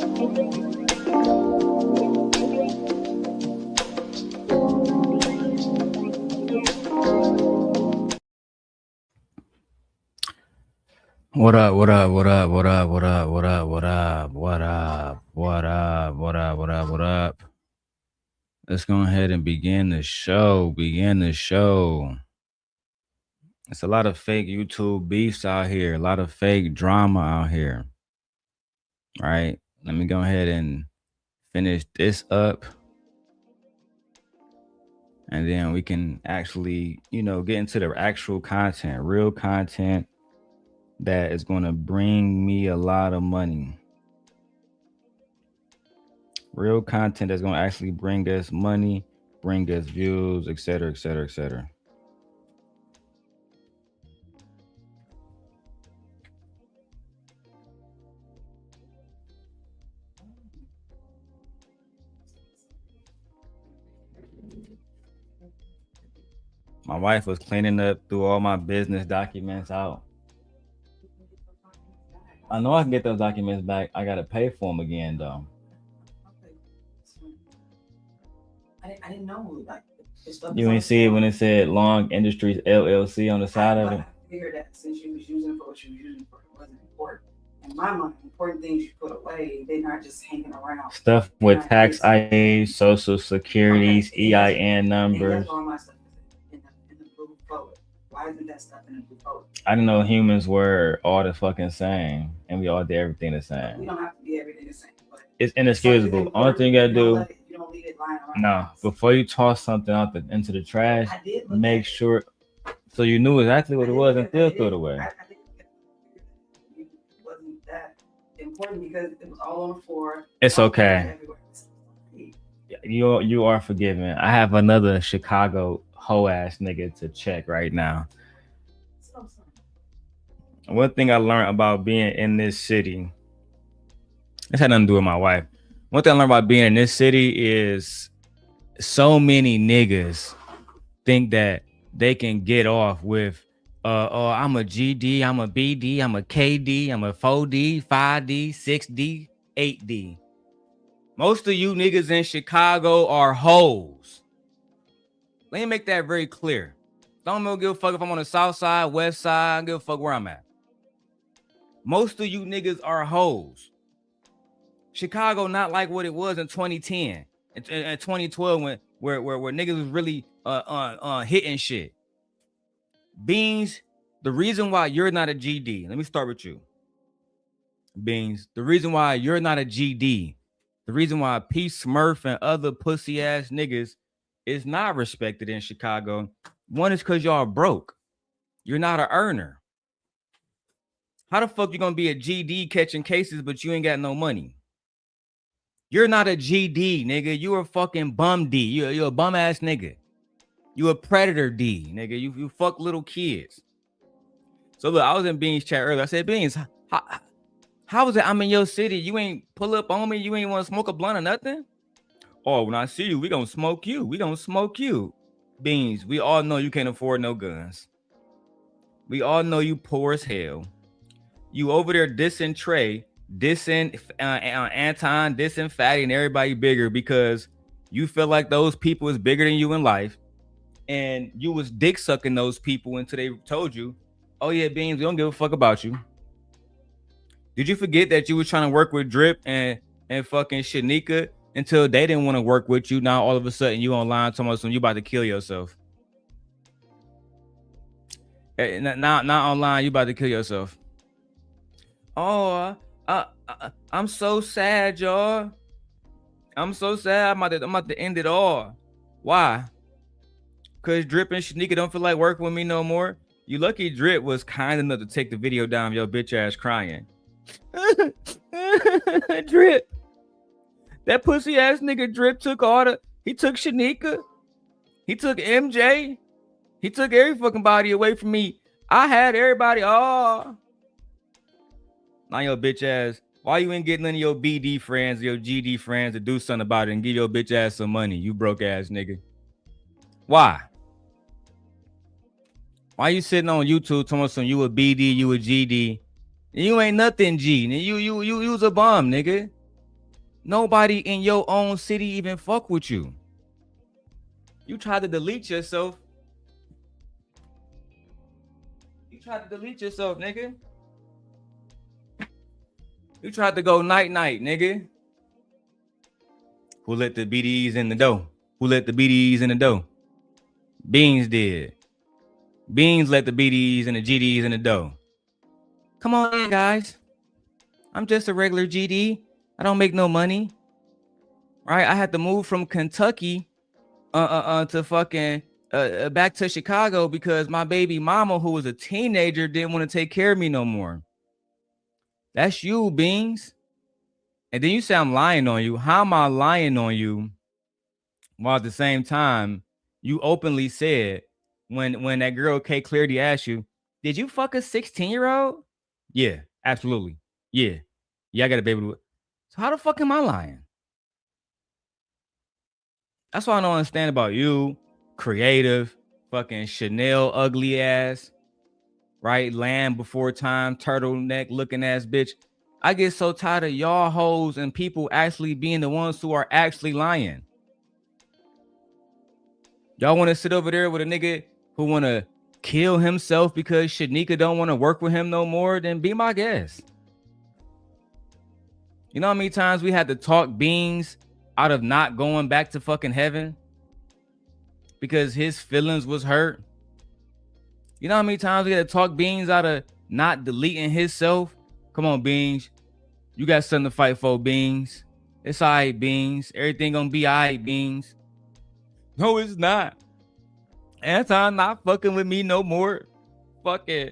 What up, what up, what up, what up, what up, what up, what up, what up, what up, what up, what up, what up? Let's go ahead and begin the show. It's a lot of fake YouTube beefs out here, a lot of fake drama out here. All right, let me go ahead and finish this up. And then we can actually, get into the actual content, real content that is going to bring me a lot of money. Real content that's going to actually bring us money, bring us views, etc., etc., etc. My wife was cleaning up through all my business documents out. I know I can get those documents back. I got to pay for them again, though. I didn't know. Like, you ain't see it when it said Long Industries LLC on the side of it? I figured that since you was using it for what you was using it for, it wasn't important. In my mind, important things you put away, they're not just hanging around. Stuff with tax IDs, social securities, EIN numbers. That's all my stuff is in the blue folder. Why isn't that stuff in the blue folder? I didn't know humans were all the fucking same, and we all did everything the same. We don't have to be everything the same. But it's inexcusable. Only thing you gotta do. You don't leave it lying around. No, before you toss something out into the trash, make sure so you knew exactly what it was and still threw it away. I think it wasn't that important because it was all on the floor. It's okay. You are forgiven. I have another Chicago hoe ass nigga to check right now. One thing I learned about being in this city, this had nothing to do with my wife. One thing I learned about being in this city is so many niggas think that they can get off with, oh, I'm a GD, I'm a BD, I'm a KD, I'm a 4D, 5D, 6D, 8D. Most of you niggas in Chicago are hoes. Let me make that very clear. Don't give a fuck if I'm on the south side, west side, I don't give a fuck where I'm at. Most of you niggas are hoes. Chicago not like what it was in 2010 and 2012 when where niggas was really hitting shit. Beanz, the reason why you're not a GD, let me start with you. Beanz, the reason why you're not a GD, the reason why P Smurf and other pussy ass niggas is not respected in Chicago, one is because y'all broke. You're not an earner. How the fuck you gonna be a GD catching cases but you ain't got no money? You're not a GD, nigga. You a fucking bum D. You're a bum ass nigga. You a predator D, nigga. You fuck little kids. So look, I was in Beanz chat earlier. I said, Beanz, how is it I'm in your city? You ain't pull up on me? You ain't want to smoke a blunt or nothing? Oh, when I see you, we gonna smoke you. We gonna smoke you. Beanz, we all know you can't afford no guns. We all know you poor as hell. You over there dissing Trey, dissing Anton, dissing Fatty, and everybody bigger because you feel like those people is bigger than you in life, and you was dick sucking those people until they told you, "Oh yeah, Beanz, we don't give a fuck about you." Did you forget that you was trying to work with Drip and fucking Shanika until they didn't want to work with you? Now all of a sudden you online talking about you about to kill yourself. Not online, you about to kill yourself. Oh, I'm so sad, y'all. I'm so sad. I'm about to end it all. Why? Because Drip and Shanika don't feel like working with me no more. You lucky Drip was kind enough to take the video down of your bitch ass crying. Drip. That pussy ass nigga Drip took he took Shanika. He took MJ. He took every fucking body away from me. I had everybody. Oh. Now your bitch ass, why you ain't getting none of your BD friends, your GD friends to do something about it and give your bitch ass some money, you broke ass nigga? Why? Why you sitting on YouTube telling some you a BD, you a GD, and you ain't nothing G, and you was a bum, nigga. Nobody in your own city even fuck with you. You tried to delete yourself. You tried to delete yourself, nigga. You tried to go night-night, nigga. Who let the BDs in the dough? Who let the BDs in the dough? Beanz did. Beanz let the BDs and the GDs in the dough. Come on in, guys. I'm just a regular GD. I don't make no money. Right? I had to move from Kentucky to fucking back to Chicago because my baby mama, who was a teenager, didn't want to take care of me no more. That's you, Beanz. And then you say I'm lying on you. How am I lying on you? While at the same time, you openly said when that girl K Clarity asked you, did you fuck a 16-year-old? Yeah, absolutely. Yeah. I got a baby. So how the fuck am I lying? That's what I don't understand about you, creative, fucking Chanel ugly ass, right? Land before time, turtleneck looking ass bitch. I get so tired of y'all hoes and people actually being the ones who are actually lying. Y'all want to sit over there with a nigga who want to kill himself because Shanika don't want to work with him no more? Then be my guest. You know how many times we had to talk Beanz out of not going back to fucking heaven because his feelings was hurt? You know how many times we had to talk Beanz out of not deleting himself? Come on, Beanz. You got something to fight for, Beanz. It's all right, Beanz. Everything gonna be all right, Beanz. No, it's not. Anton not fucking with me no more. Fucking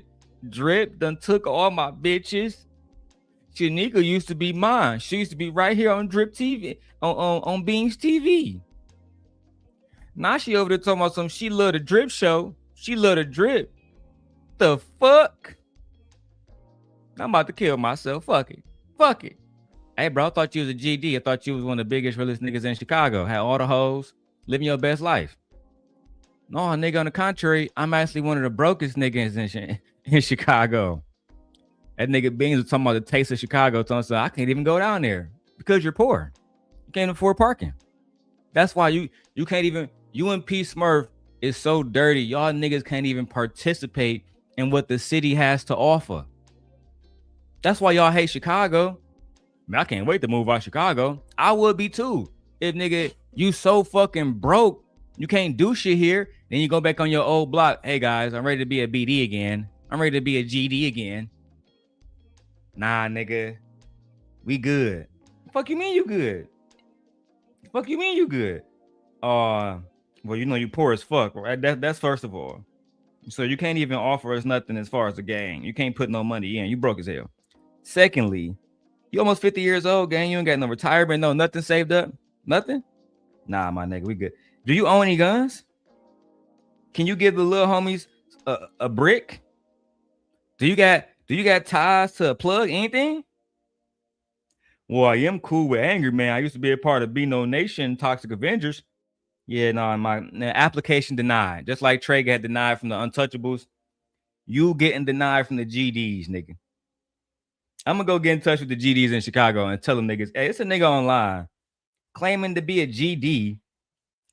Drip done took all my bitches. Shanika used to be mine. She used to be right here on Drip TV, on Beanz TV. Now she over there talking about some she love the Drip show. She love the Drip. The fuck? I'm about to kill myself. Fuck it. Fuck it. Hey, bro, I thought you was a GD. I thought you was one of the biggest, realest niggas in Chicago. Had all the hoes, living your best life. No, nigga, on the contrary, I'm actually one of the brokest niggas in Chicago. That nigga Beanz was talking about the taste of Chicago. So I can't even go down there because you're poor. You can't afford parking. That's why you can't even, you and P Smurf is so dirty. Y'all niggas can't even participate in what the city has to offer. That's why y'all hate Chicago. Man, I can't wait to move out of Chicago. I would be too. If nigga, you so fucking broke, you can't do shit here. Then you go back on your old block. Hey guys, I'm ready to be a BD again. I'm ready to be a GD again. Nah, nigga, we good. Fuck you mean you good? Fuck you mean you good? Well, you know you poor as fuck, right? That's first of all. So you can't even offer us nothing as far as the gang. You can't put no money in. You broke as hell. Secondly, you almost 50 years old, gang. You ain't got no retirement, no nothing saved up. Nothing? Nah, my nigga, we good. Do you own any guns? Can you give the little homies a brick? Do you got ties to a plug? Anything? Well, I am cool with Angry Man. I used to be a part of Be No Nation, Toxic Avengers. Yeah, no, my application denied. Just like Trey got denied from the Untouchables. You getting denied from the GDs, nigga. I'm gonna go get in touch with the GDs in Chicago and tell them niggas, hey, it's a nigga online claiming to be a GD,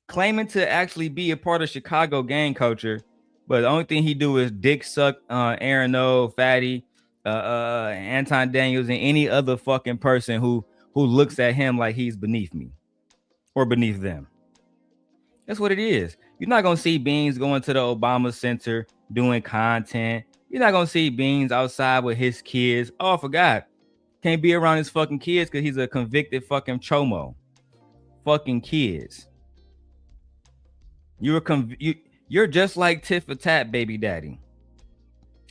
claiming to actually be a part of Chicago gang culture, but the only thing he do is dick suck Aaron O, Fatty, Anton Daniels, and any other fucking person who looks at him like he's beneath me or beneath them. That's what it is. You're not gonna see Beanz going to the Obama Center doing content. You're not gonna see Beanz outside with his kids. Oh, I forgot. Can't be around his fucking kids because he's a convicted fucking chomo. Fucking kids. You're just like Tit for Tat, baby daddy.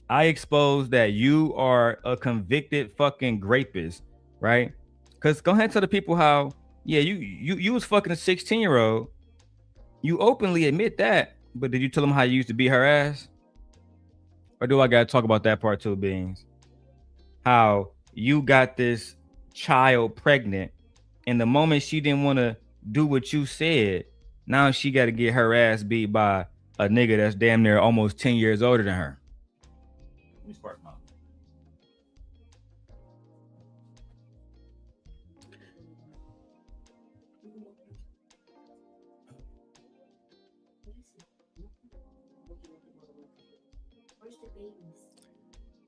I exposed that you are a convicted fucking rapist, right? Because go ahead and tell the people how, yeah, you was fucking a 16-year-old. You openly admit that, but did you tell them how you used to beat her ass? Or do I gotta talk about that part too, Beanz? How you got this child pregnant, and the moment she didn't want to do what you said, now she got to get her ass beat by a nigga that's damn near almost 10 years older than her. Let me spark my.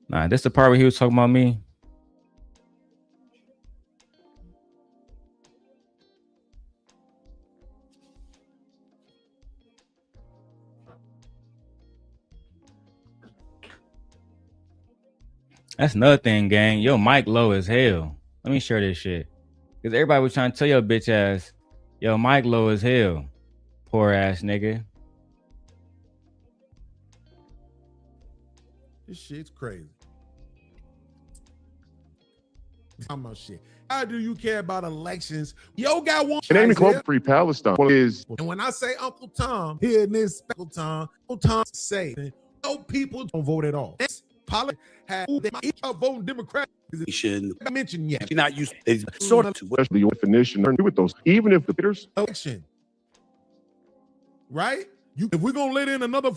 Nah, this the part where he was talking about me. That's another thing, gang. Yo, mic low as hell. Let me share this shit. Because everybody was trying to tell your bitch ass, yo, mic low as hell. Poor ass nigga. This shit's crazy. Talking about shit. How do you care about elections? Yo, got one. It ain't even called Free Palestine. And when I say Uncle Tom, here in this Uncle Tom say, no people don't vote at all. This politics have each are voting Democrat. I mentioned yet. You're not used to sort of What's the definition with those? Even if the bidders election, right? If we're gonna let in another,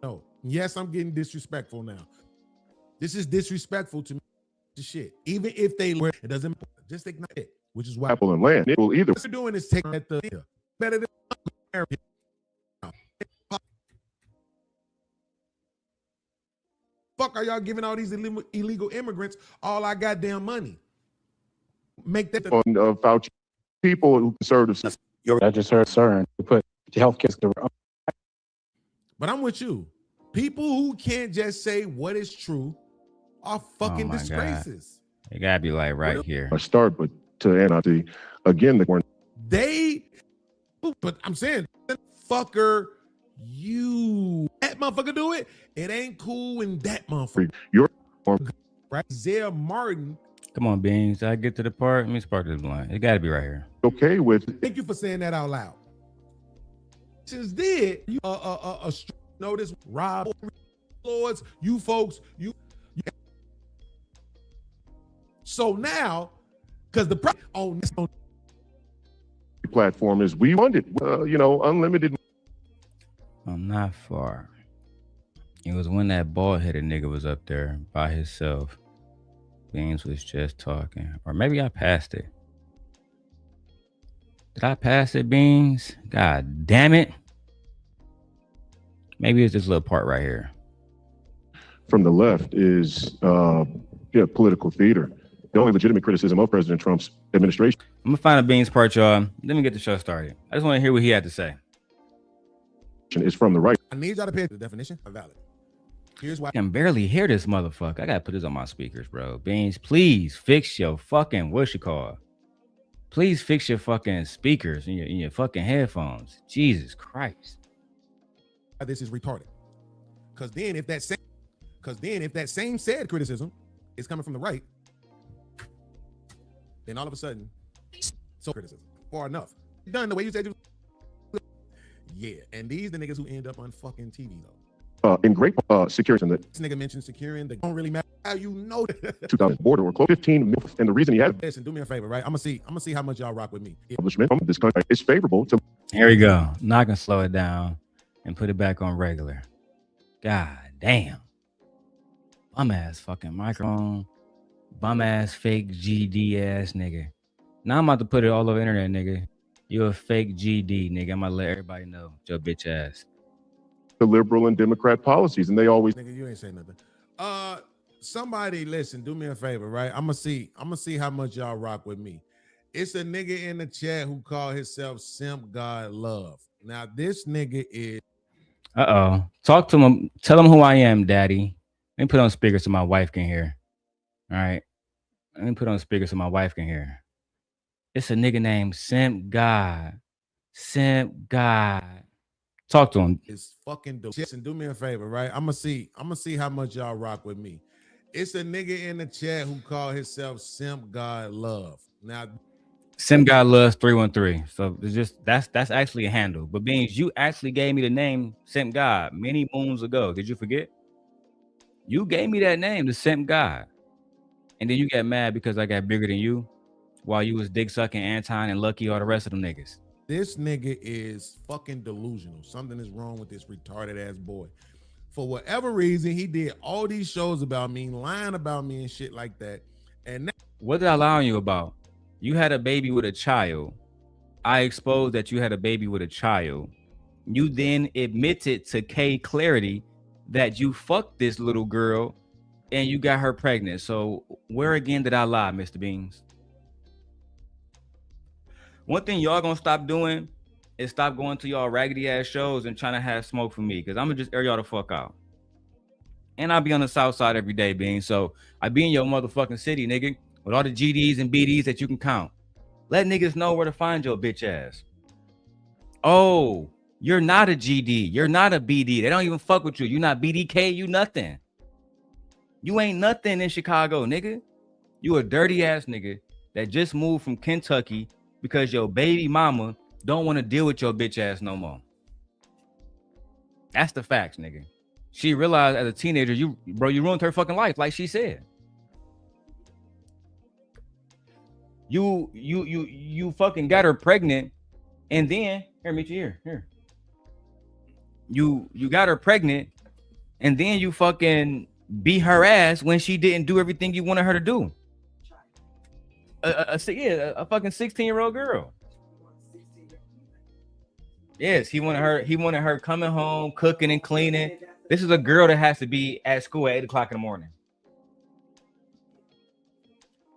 no. Yes, I'm getting disrespectful now. This is disrespectful to me. Shit. Even if they were, it doesn't matter. Just ignite it, which is why apple and land. It will either. What they're doing is taking at the better than fuck are y'all giving all these illegal immigrants all our goddamn money? Make that on Fauci people who conservatives. I just heard CERN to put the healthcare. But I'm with you. People who can't just say what is true are fucking disgraces. God. It gotta be like right here. I start, but to end, again, but I'm saying, fucker, you that motherfucker do it. It ain't cool when that motherfucker. Right, Isaiah Martin. Come on, Beanz. I get to the part. Let me spark this blunt. It gotta be right here. Okay with. Thank you for saying that out loud. Since did you notice Rob Lords, you folks, you. So now, because the on this platform is we wanted, unlimited. I'm not far. It was when that bald-headed nigga was up there by himself. Beanz was just talking. Or maybe I passed it. Did I pass it, Beanz? God damn it. Maybe it's this little part right here. From the left is political theater. The only legitimate criticism of President Trump's administration. I'm gonna find a Beanz part, y'all. Let me get the show started. I just want to hear what he had to say. Is from the right. I need y'all to pay the definition of valid. Here's why I can barely hear this motherfucker. I gotta put this on my speakers, bro. Beanz, please fix your fucking Please fix your fucking speakers and your fucking headphones. Jesus Christ. This is retarded. Because then if that same said criticism is coming from the right, then all of a sudden, so criticism far enough done the way you said you. Yeah, and these the niggas who end up on fucking TV though. In great security, this nigga mentioned securing. They don't really matter how you know. 2000 border or close 15, and the reason he had. Listen, do me a favor, right? I'm gonna see how much y'all rock with me. Establishment from this country is favorable to. Here we go. Now I can slow it down and put it back on regular. God damn. Bum ass fucking microphone. Bum ass fake GD ass nigga. Now I'm about to put it all over the internet, nigga. You a fake GD, nigga. I'm gonna let everybody know. Your bitch ass. The liberal and Democrat policies, and they always. Nigga, you ain't saying nothing. Somebody listen, do me a favor, right? I'm gonna see how much y'all rock with me. It's a nigga in the chat who called himself Simp God Love. Now this nigga is. Talk to him. Tell him who I am, daddy. Let me put on speaker so my wife can hear. All right. Let me put on speaker so my wife can hear. It's a nigga named Simp God. Simp God. Talk to him. It's fucking dope. Listen, do me a favor, right? I'm gonna see how much y'all rock with me. It's a nigga in the chat who called himself Simp God Love. Now, Simp God Loves 313. So it's just that's actually a handle. But Beanz, you actually gave me the name Simp God many moons ago. Did you forget? You gave me that name, the Simp God. And then you got mad because I got bigger than you while you was dick sucking Anton and Lucky, all the rest of them niggas. This nigga is fucking delusional. Something is wrong with this retarded ass boy. For whatever reason, he did all these shows about me, lying about me and shit like that. And now, what did I lie on you about? You had a baby with a child. I exposed that you had a baby with a child. You then admitted to K Clarity that you fucked this little girl and you got her pregnant. So where again did I lie, Mr. Beanz? One thing y'all gonna stop doing is stop going to y'all raggedy ass shows and trying to have smoke for me, because I'm gonna just air y'all the fuck out. And I'll be on the south side every day, Bean. So I be in your motherfucking city, nigga, with all the GDs and BDs that you can count. Let niggas know where to find your bitch ass. Oh, you're not a GD. You're not a BD. They don't even fuck with you. You not BDK. You nothing. You ain't nothing in Chicago, nigga. You a dirty ass nigga that just moved from Kentucky because your baby mama don't want to deal with your bitch ass no more. That's the facts, nigga. She realized as a teenager, you ruined her fucking life, like she said. You fucking got her pregnant, and then here, meet you here. You got her pregnant, and then you fucking beat her ass when she didn't do everything you wanted her to do. A fucking 16-year-old girl. Yes, he wanted her coming home, cooking and cleaning. This is a girl that has to be at school at 8 o'clock in the morning.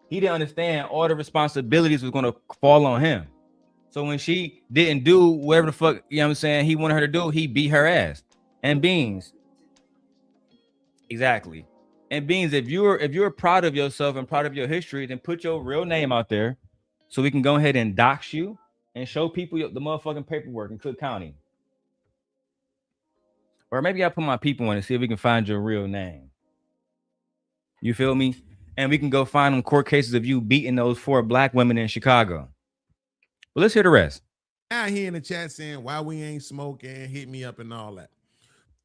He didn't understand all the responsibilities was going to fall on him. So when she didn't do whatever the fuck, you know what I'm saying, he wanted her to do, he beat her ass. And Beanz. Exactly. And Beanz, if you're proud of yourself and proud of your history, then put your real name out there so we can go ahead and dox you and show people the motherfucking paperwork in Cook County. Or maybe I'll put my people on and see if we can find your real name. You feel me? And we can go find them court cases of you beating those 4 black women in Chicago. But let's hear the rest. Now here in the chat saying why we ain't smoking, hit me up and all that.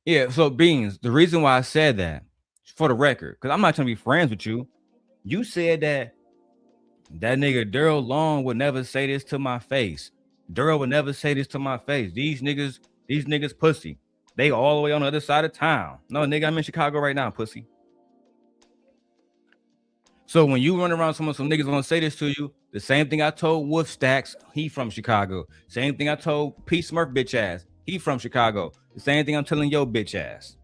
Yeah, so Beanz, the reason why I said that, for the record, because I'm not trying to be friends with you. You said that nigga Darrel Long would never say this to my face. Darrel would never say this to my face. These niggas pussy. They all the way on the other side of town. No, nigga, I'm in Chicago right now, pussy. So when you run around some niggas gonna say this to you, the same thing I told Wolf Stacks, he from Chicago. Same thing I told P Smurf bitch ass, he from Chicago. The same thing I'm telling your bitch ass.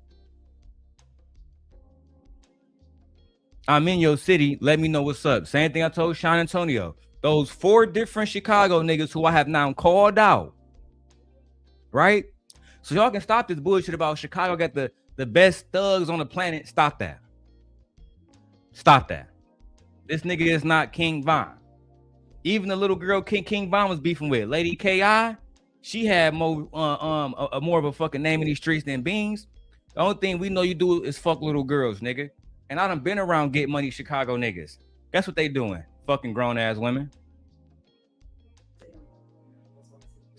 I'm in your city, let me know what's up. Same thing I told Sean Antonio. Those 4 different Chicago niggas who I have now called out. Right? So y'all can stop this bullshit about Chicago got the best thugs on the planet. Stop that. Stop that. This nigga is not King Von. Even the little girl King Von was beefing with, Lady K.I., she had more of a fucking name in these streets than Beanz. The only thing we know you do is fuck little girls, nigga. And I done been around Get Money Chicago niggas. Guess what they doing? Fucking grown ass women.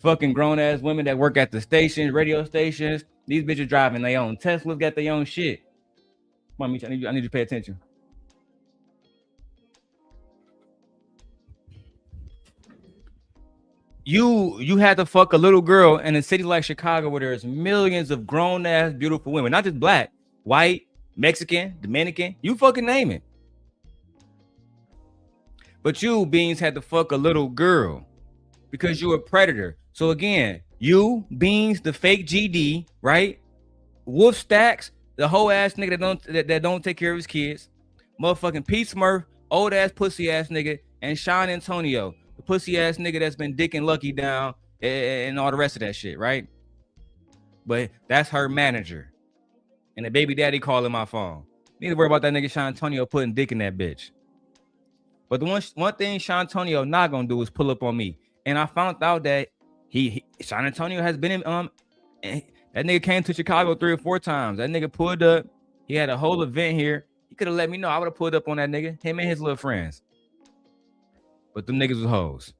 Fucking grown ass women that work at the stations, radio stations. These bitches driving their own Teslas, got their own shit. Come on, I need you to pay attention. You had to fuck a little girl in a city like Chicago where there's millions of grown ass beautiful women, not just black, white, Mexican, Dominican, you fucking name it. But you, Beanz, had to fuck a little girl because you a predator. So again, you, Beanz, the fake GD, right? Wolf Stacks, the whole ass nigga that don't take care of his kids. Motherfucking P Smurf, old ass pussy ass nigga, and Sean Antonio, the pussy ass nigga that's been dicking Lucky down and all the rest of that shit, right? But that's her manager. And the baby daddy calling my phone. Need to worry about that nigga Sean Antonio putting dick in that bitch. But the one thing Sean Antonio not gonna do is pull up on me. And I found out that Sean Antonio has been in that nigga came to Chicago 3 or 4 times. That nigga pulled up. He had a whole event here. He could have let me know. I would have pulled up on that nigga, him and his little friends. But them niggas was hoes.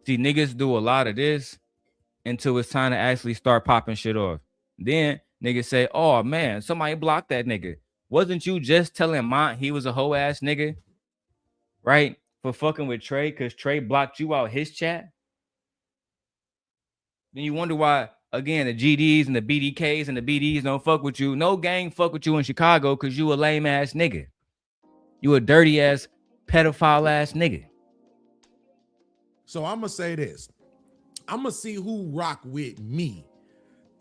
See, niggas do a lot of this until it's time to actually start popping shit off. Then niggas say, oh man, somebody blocked that nigga. Wasn't you just telling Mont he was a hoe ass nigga? Right? For fucking with Trey, because Trey blocked you out his chat. Then you wonder why, again, the GDs and the BDKs and the BDs don't fuck with you. No gang fuck with you in Chicago because you a lame ass nigga. You a dirty ass, pedophile ass nigga. So I'm going to say this. I'm going to see who rock with me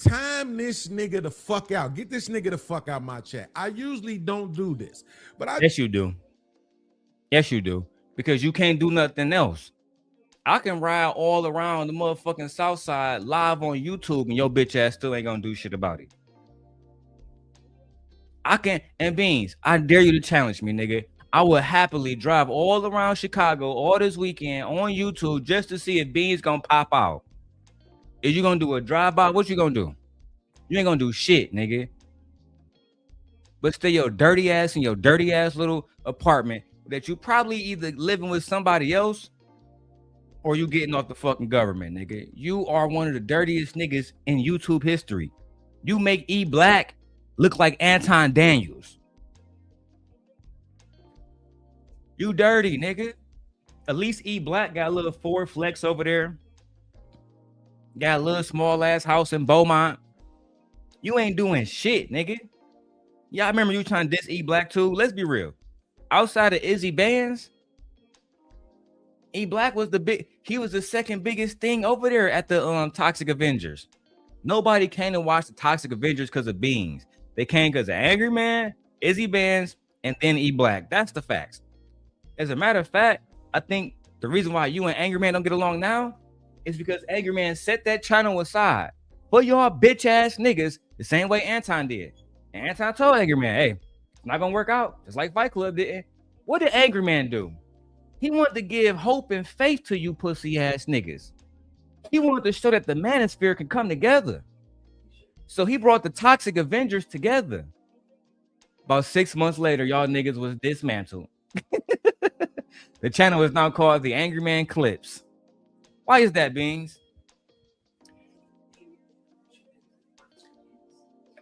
time this nigga the fuck out. Get this nigga the fuck out my chat. I usually don't do this, but Yes, you do. Yes, you do. Because you can't do nothing else. I can ride all around the motherfucking South Side live on YouTube and your bitch ass still ain't gonna do shit about it. I can, and Beanz, I dare you to challenge me, nigga. I would happily drive all around Chicago all this weekend on YouTube just to see if Beanz gonna pop out. Is you gonna do a drive-by? What you gonna do? You ain't gonna do shit, nigga. But stay your dirty ass in your dirty ass little apartment that you probably either living with somebody else or you getting off the fucking government, nigga. You are one of the dirtiest niggas in YouTube history. You make E Black look like Anton Daniels. You dirty, nigga. At least E Black got a little Ford Flex over there. Got a little small ass house in Beaumont. You ain't doing shit, nigga. Y'all remember you trying to diss E Black too? Let's be real. Outside of Izzy Beanz, E Black was he was the second biggest thing over there at the Toxic Avengers. Nobody came to watch the Toxic Avengers because of Beanz. They came because of Angry Man, Izzy Beanz, and then E Black. That's the facts. As a matter of fact, I think the reason why you and Angry Man don't get along now is because Angry Man set that channel aside for y'all bitch ass niggas the same way Anton did. And Anton told Angry Man, hey, it's not gonna work out, just like Fight Club didn't. What did Angry Man do? He wanted to give hope and faith to you pussy ass niggas. He wanted to show that the manosphere can come together. So he brought the Toxic Avengers together. About 6 months later, y'all niggas was dismantled. The channel is now called the Angry Man Clips. Why is that, Beanz?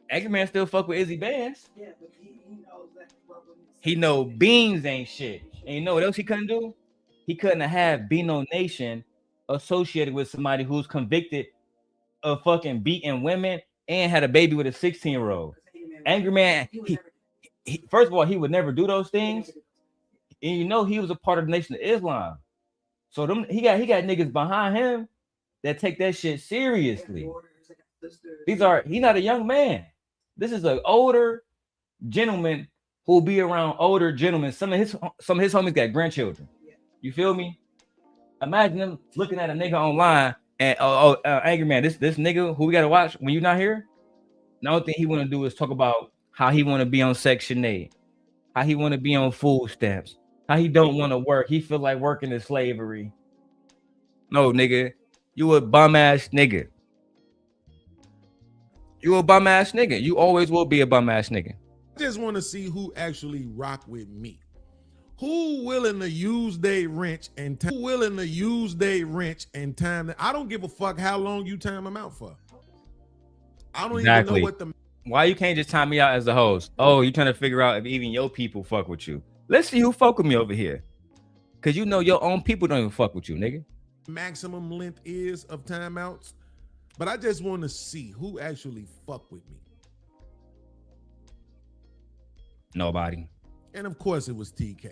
Angry Man still fuck with Izzy Beanz. Yeah, but he knows that. He know Beanz ain't shit. And you know what else he couldn't do? He couldn't have Beano Nation associated with somebody who's convicted of fucking beating women and had a baby with a 16-year-old. Angry Man, he first of all, he would never do those things. And you know he was a part of the Nation of Islam. So he got niggas behind him that take that shit seriously. He's not a young man. This is an older gentleman who'll be around older gentlemen. Some of his homies got grandchildren. You feel me? Imagine them looking at a nigga online and Angry Man, this nigga who we gotta watch when you're not here. The only thing he want to do is talk about how he want to be on Section 8, how he want to be on food stamps, how he don't want to work. He feel like working in slavery. No, nigga, you a bum ass nigga. You a bum ass nigga. You always will be a bum ass nigga. I just want to see who actually rock with me. Who willing to use their wrench and time? Who willing to use their wrench and time? I don't give a fuck how long you time them out for. I don't even know what the. Why you can't just time me out as the host? Oh, you trying to figure out if even your people fuck with you? Let's see who fuck with me over here. Cause you know your own people don't even fuck with you, nigga. Maximum length is of timeouts, but I just want to see who actually fuck with me. Nobody. And of course it was TK.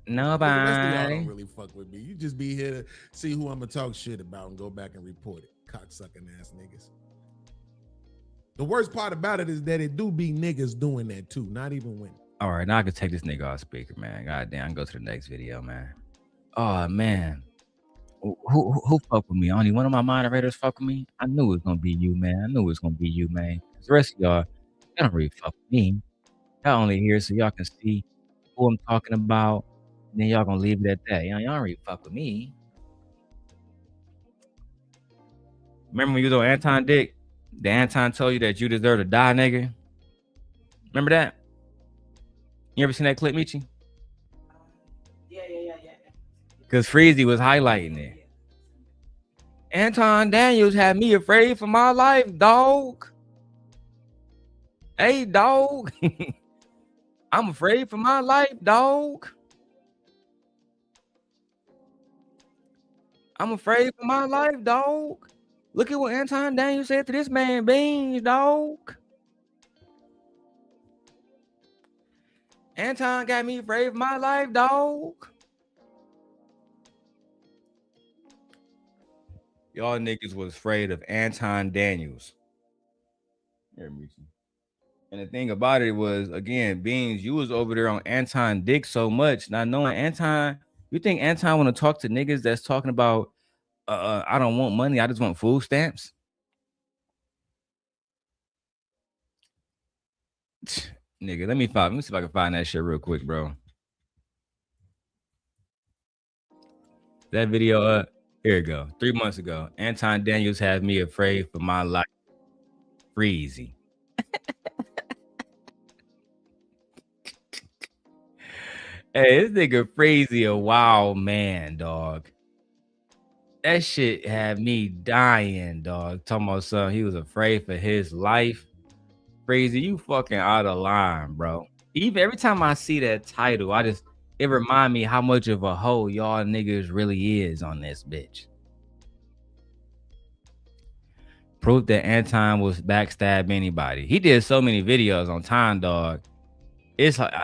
Nobody. The rest of y'all don't really fuck with me. You just be here to see who I'm gonna talk shit about and go back and report it. Cocksucking ass niggas. The worst part about it is that it do be niggas doing that too, not even women. All right, now I can take this nigga off speaker, man. God damn, I can go to the next video, man. Oh man. Who fuck with me? Only one of my moderators fuck with me. I knew it was gonna be you, man. I knew it was gonna be you, man. The rest of y'all don't really fuck with me. Y'all only here so y'all can see who I'm talking about. And then y'all gonna leave it at that. Y'all don't really fuck with me. Remember when you was on Anton Dick? The Anton told you that you deserve to die, nigga. Remember that? You ever seen that clip, Michi? Yeah. Because Freezy was highlighting it. Anton Daniels had me afraid for my life, dog. Hey, dog. I'm afraid for my life, dog. I'm afraid for my life, dog. Look at what Anton Daniels said to this man, Beanz, dog. Anton got me afraid for my life, dog. Y'all niggas was afraid of Anton Daniels. Here, Michi. And the thing about it was, again, Beanz, you was over there on Anton dick so much, not knowing Anton. You think Anton want to talk to niggas that's talking about, I don't want money, I just want food stamps? Nigga, let me see if I can find that shit real quick, bro. That video, here we go. 3 months ago, Anton Daniels had me afraid for my life. Freezy. Hey, this nigga Freezy a wild man, dog. That shit had me dying, dog. Talking about something, he was afraid for his life. Freezy, you fucking out of line, bro. Even every time I see that title, it remind me how much of a hoe y'all niggas really is on this bitch. Proof that Anton was backstab anybody. He did so many videos on Time, dog. It's like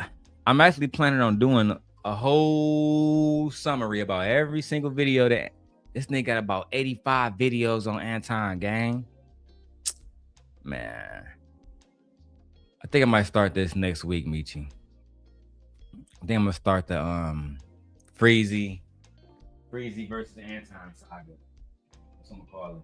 I'm actually planning on doing a whole summary about every single video that this nigga got about 85 videos on Anton, gang. Man. I think I might start this next week, Michi. I think I'm gonna start the Freezy versus Anton saga. That's what I'm gonna call it.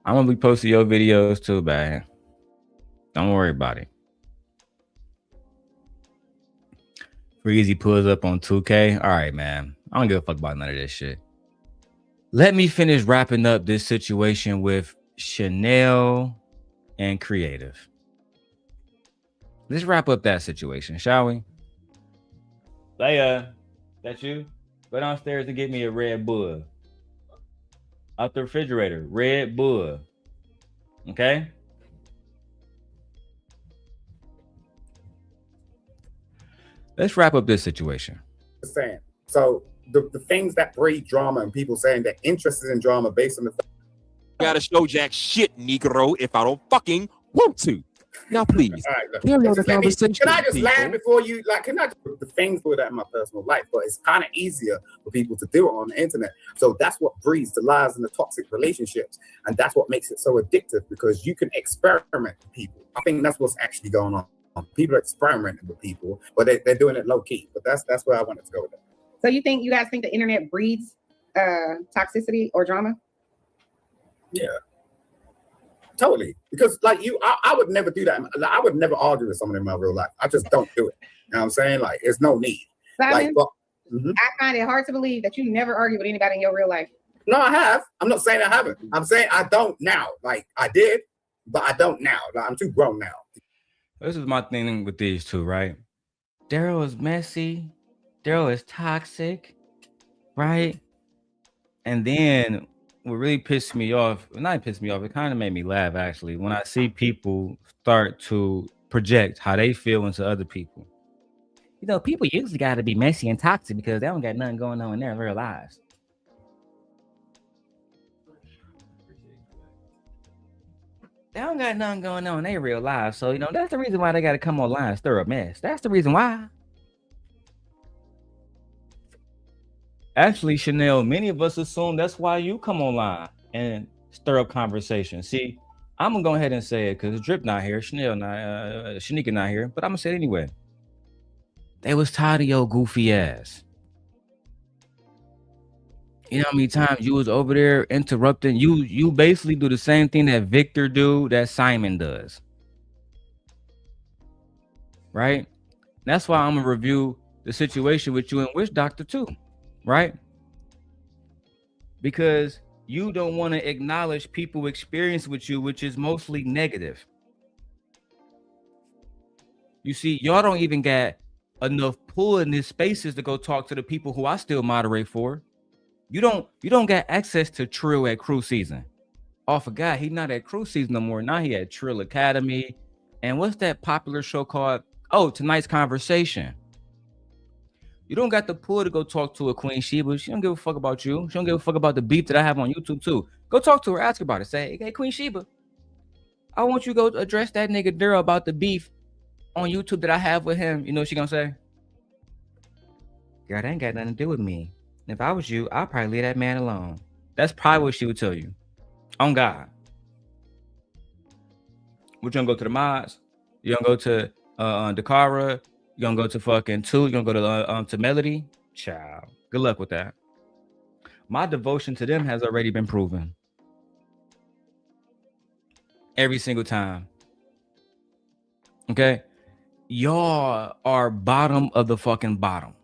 I'm gonna be posting your videos too, man. Don't worry about it. Freezy pulls up on 2K. All right, man. I don't give a fuck about none of this shit. Let me finish wrapping up this situation with Chanel and Creative. Let's wrap up that situation, shall we? Leia, that's you? Go downstairs and get me a Red Bull. Out the refrigerator, Red Bull. Okay? Let's wrap up this situation. Saying so the things that breed drama and people saying they're interested in drama based on the fact gotta show jack shit, Negro, if I don't fucking want to. Now, please. All right, carry on the conversation, can I just people. land before you can I just the things for that in my personal life, but it's kind of easier for people to do it on the internet. So that's what breeds the lies and the toxic relationships, and that's what makes it so addictive because you can experiment with people. I think that's what's actually going on. People are experimenting with people, but they're doing it low key. But that's where I wanted to go with it. So you guys think the internet breeds toxicity or drama? Yeah, totally. Because like I would never do that. I would never argue with someone in my real life. I just don't do it. You know what I'm saying? Like, it's no need. Simon, I find it hard to believe that you never argue with anybody in your real life. No, I have. I'm not saying I haven't. I'm saying I don't now. Like, I did, but I don't now. Like, I'm too grown now. This is my thing with these two, right? Darrel is messy. Darrel is toxic, right? And then what really pissed me off, not pissed me off, it kind of made me laugh, actually, when I see people start to project how they feel into other people. You know, people usually got to be messy and toxic because they don't got nothing going on in their real lives. They don't got nothing going on in their real lives. So, you know, that's the reason why they got to come online and stir a mess. That's the reason why. Actually, Chanel, many of us assume that's why you come online and stir up conversation. See, I'm going to go ahead and say it because Drip not here, Chanel not, Shanika not here, but I'm going to say it anyway. They was tired of your goofy ass. You know how many times you was over there interrupting? You basically do the same thing that Victor do, that Simon does. Right? That's why I'm going to review the situation with you and Witch Doctor too. Right? Because you don't want to acknowledge people's experience with you, which is mostly negative. You see, y'all don't even get enough pull in these spaces to go talk to the people who I still moderate for. You don't get access to Trill at Crew Season. Oh, I forgot, he not at Crew Season no more. Now he at Trill Academy. And what's that popular show called? Oh, Tonight's Conversation. You don't got the pull to go talk to a Queen Sheba. She don't give a fuck about you. She don't give a fuck about the beef that I have on YouTube too. Go talk to her, ask her about it. Say, hey, Queen Sheba, I want you to go address that nigga Darrel about the beef on YouTube that I have with him. You know what she gonna say? Girl, that ain't got nothing to do with me. If I was you, I'd probably leave that man alone. That's probably what she would tell you. On God. We're gonna go to the mods. You're gonna go to Dakara. You're gonna go to fucking 2. You're gonna go to Melody. Ciao. Good luck with that. My devotion to them has already been proven. Every single time. Okay? Y'all are bottom of the fucking bottom.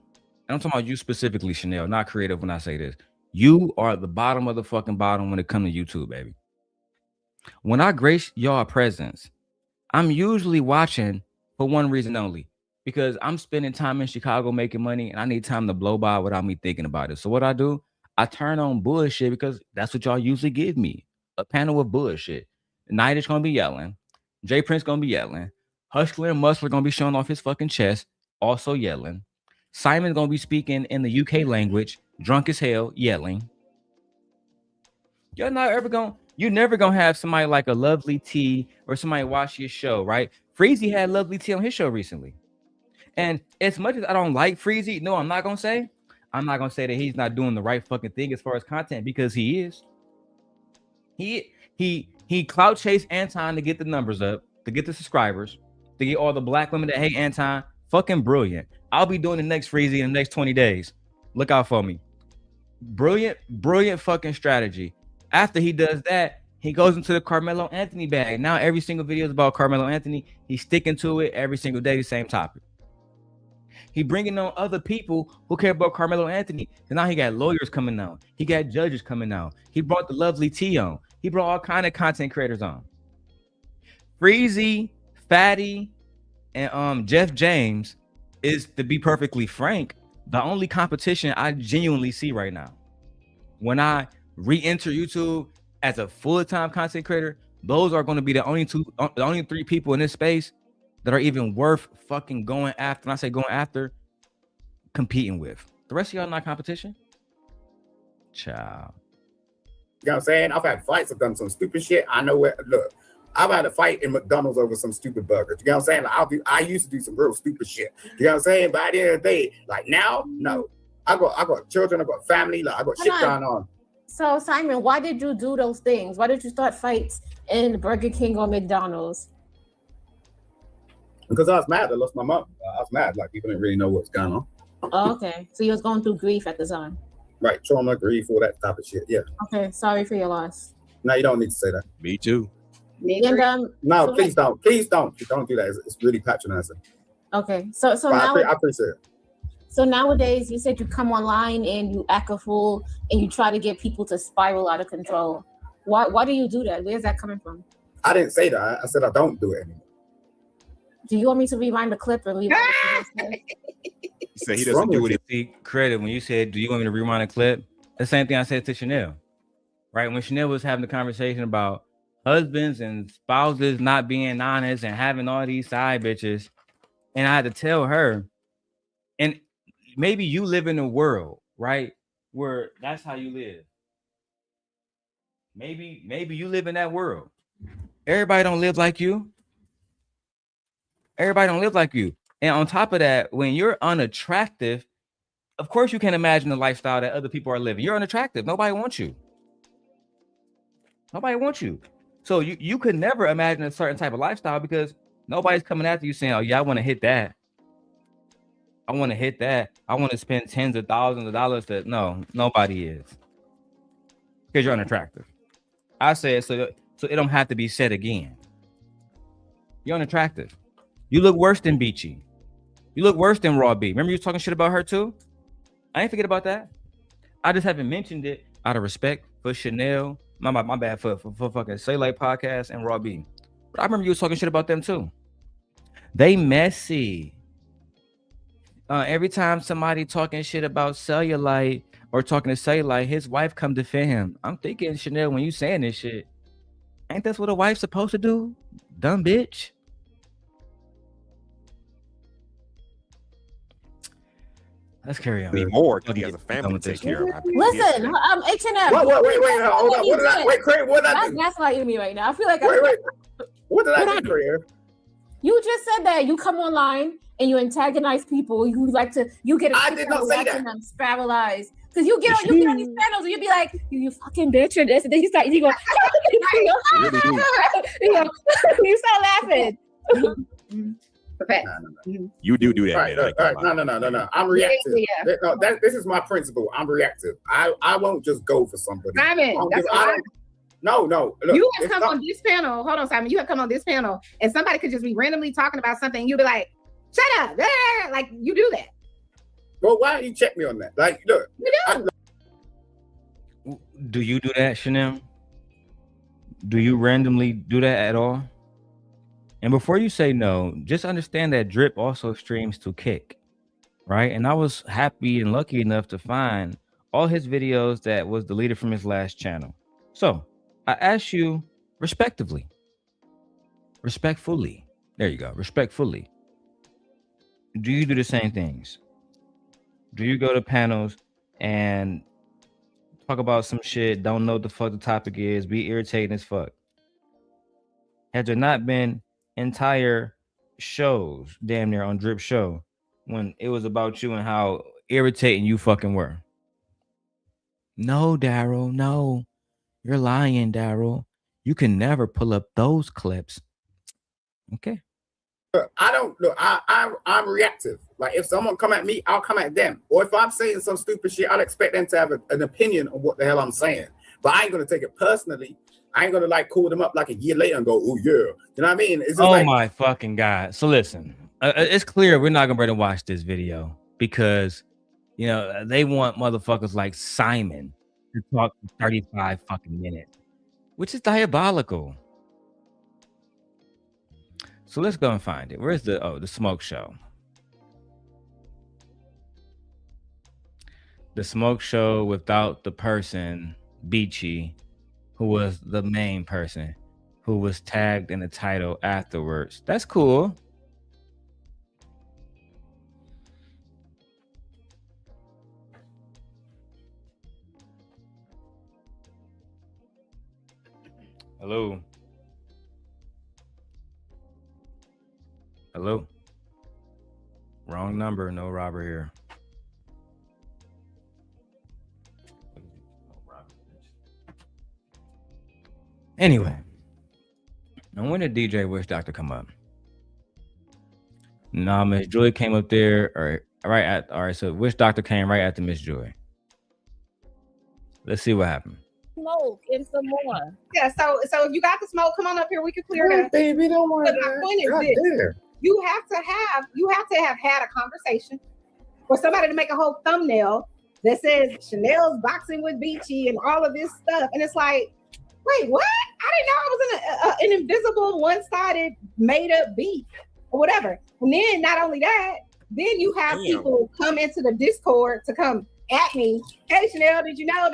And I'm talking about you specifically, Chanel, not creative when I say this. You are the bottom of the fucking bottom when it comes to YouTube, baby. When I grace y'all presence, I'm usually watching for one reason only, because I'm spending time in Chicago making money and I need time to blow by without me thinking about it. So what I do, I turn on bullshit because that's what y'all usually give me. A panel of bullshit. Night is gonna be yelling. Jay Prince gonna be yelling. Hustler and Muscler gonna be showing off his fucking chest, also yelling. Simon's gonna be speaking in the UK language, drunk as hell, yelling. You're never gonna have somebody like a Lovely T or somebody watch your show, right? Freezy had Lovely T on his show recently. And as much as I don't like Freezy, no, I'm not gonna say that he's not doing the right fucking thing as far as content, because he is. He clout chased Anton to get the numbers up, to get the subscribers, to get all the black women that hate Anton. Fucking brilliant. I'll be doing the next Freezy in the next 20 days. Look out for me. Brilliant fucking strategy. After he does that, he goes into the Karmelo Anthony bag. Now every single video is about Karmelo Anthony. He's sticking to it every single day, the same topic. He bringing on other people who care about Karmelo Anthony. And now he got lawyers coming out. He got judges coming out. He brought the Lovely T on. He brought all kind of content creators on. Freezy, Fatty, and Jeff James is, to be perfectly frank, the only competition I genuinely see right now. When I re-enter YouTube as a full-time content creator, those are going to be the only 3 people in this space that are even worth fucking going after. When I say going after, competing with. The rest of y'all not competition. Ciao. You know what I'm saying? I've had fights. I've done some stupid shit. I know where. Look, I've had a fight in McDonald's over some stupid burgers. You know what I'm saying? Like, I used to do some real stupid shit. You know what I'm saying? But at the end of the day, like now, no. I got children. I got family. Like I got shit going on. So Simon, why did you do those things? Why did you start fights in Burger King or McDonald's? Because I was mad. I lost my mom. I was mad. Like people didn't really know what's going on. Oh, okay. So you was going through grief at the time. Right. Trauma, grief, all that type of shit. Yeah. Okay. Sorry for your loss. No, you don't need to say that. Me too. And, no, so please don't. Please don't. Don't do that. It's really patronizing. Okay. So now I appreciate it. So nowadays, you said you come online and you act a fool and you try to get people to spiral out of control. Why do you do that? Where's that coming from? I didn't say that. I said I don't do it anymore. Do you want me to rewind the clip and leave it? So he doesn't do it. See, credit when you said, do you want me to rewind a clip? The same thing I said to Chanel, right? When Chanel was having the conversation about husbands and spouses not being honest and having all these side bitches, and I had to tell her, and maybe you live in a world, right, where that's how you live. Maybe you live in that world. Everybody don't live like you. Everybody don't live like you. And on top of that, when you're unattractive, of course you can't imagine the lifestyle that other people are living. You're unattractive. Nobody wants you. Nobody wants you. So you could never imagine a certain type of lifestyle because nobody's coming after you saying, oh yeah, I want to hit that. I want to hit that. I want to spend tens of thousands of dollars. No, nobody is. Because you're unattractive. I say it so it don't have to be said again. You're unattractive. You look worse than Beachy. You look worse than Raw B. Remember you was talking shit about her too? I ain't forget about that. I just haven't mentioned it out of respect for Chanel. My bad for fucking Say Like Podcast and Raw B. But I remember you was talking shit about them too. They messy. Every time somebody talking shit about Cellulite or talking to Cellulite, his wife come defend him. I'm thinking, Chanel, when you saying this shit, ain't that's what a wife's supposed to do? Dumb bitch. Let's carry on. Need more because he has a family to take care of. Listen, H&M. Wait, hold on. What did I? Wait, Craig, what did I do? That's gaslighting me right now. I feel like wait. What did I do, Craig? You just said that you come online and you antagonize people. You get. I did not say that. Them spiralize. Cause you get on these panels and you be like, you fucking bitch or this, and then you go, you start laughing. Okay. You do that, Right, man. no. I'm reactive. Yeah. No, this is my principle. I'm reactive. I won't just go for somebody. Simon, No. Look, you have come on this panel. Hold on, Simon. You have come on this panel, and somebody could just be randomly talking about something. And you'll be like, "Shut up!" Like you do that. Well, why don't you check me on that? Like, look. Do you do that, Chanel? Do you randomly do that at all? And before you say no, just understand that Drip also streams to Kick, right? And I was happy and lucky enough to find all his videos that was deleted from his last channel. So I ask you respectively, respectfully. There you go. Respectfully. Do you do the same things? Do you go to panels and talk about some shit, don't know what the fuck the topic is, be irritating as fuck? Has there not been entire shows, damn near on Drip Show, when it was about you and how irritating you fucking were? No, Darrel, no. You're lying, Darrel. You can never pull up those clips. Okay. I don't look. I'm reactive. Like if someone come at me, I'll come at them. Or if I'm saying some stupid shit, I'll expect them to have an opinion on what the hell I'm saying. But I ain't gonna take it personally. I ain't gonna like call them up like a year later and go, "Oh yeah," you know what I mean? It's just my fucking God! So listen, it's clear we're not gonna be able to watch this video because you know they want motherfuckers like Simon to talk for 35 fucking minutes, which is diabolical. So let's go and find it. Where's the smoke show? The smoke show without the person, Beachy, who was the main person, who was tagged in the title afterwards. That's cool. Hello. Hello. Wrong number. No Robert here. Anyway, now when did DJ Wish Doctor come up? Nah, Miss Joy came up there, all right, so Wish Doctor came right after Miss Joy. Let's see what happened. Smoke and some more. Yeah, so if you got the smoke, come on up here. We can clear it up. Baby, don't worry. But my point is this. You have to have had a conversation for somebody to make a whole thumbnail that says Chanel's boxing with Beachy and all of this stuff. And it's like, wait, what? I didn't know I was in an invisible, one-sided, made-up beef or whatever. And then not only that, then you have people come into the Discord to come at me. Hey, Chanel, did you know?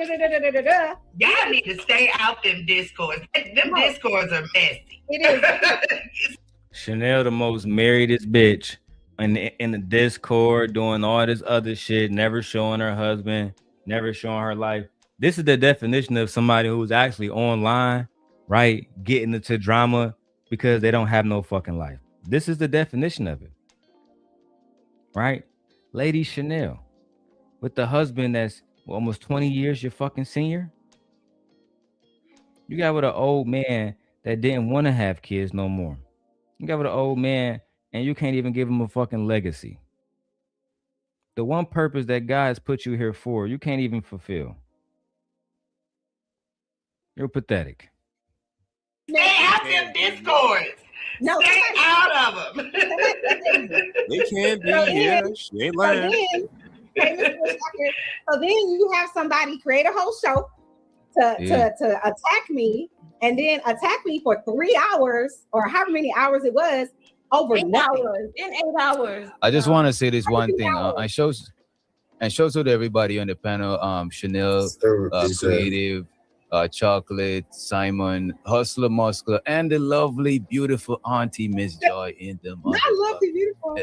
Y'all need to stay out them Discords. Them Discords are messy. It is. Chanel, the most marriedest bitch in the Discord, doing all this other shit, never showing her husband, never showing her life. This is the definition of somebody who's actually online, right? Getting into drama because they don't have no fucking life. This is the definition of it, right? Lady Chanel, with the husband that's almost 20 years your fucking senior. You got with an old man that didn't want to have kids no more. You got with an old man and you can't even give him a fucking legacy. The one purpose that God has put you here for, you can't even fulfill. You're pathetic. Stay out them Discords. No, stay out of them. They can't be here. She ain't lying. So then you have somebody create a whole show to attack me, and then attack me for 3 hours or however many hours it was over 8 hours. In 8 hours. I just want to say this one thing. I shows to everybody on the panel. Chanel, Creative, Chocolate, Simon, Hustler, Muscular, and the lovely, beautiful Auntie Miss Joy in the month. I love the beautiful.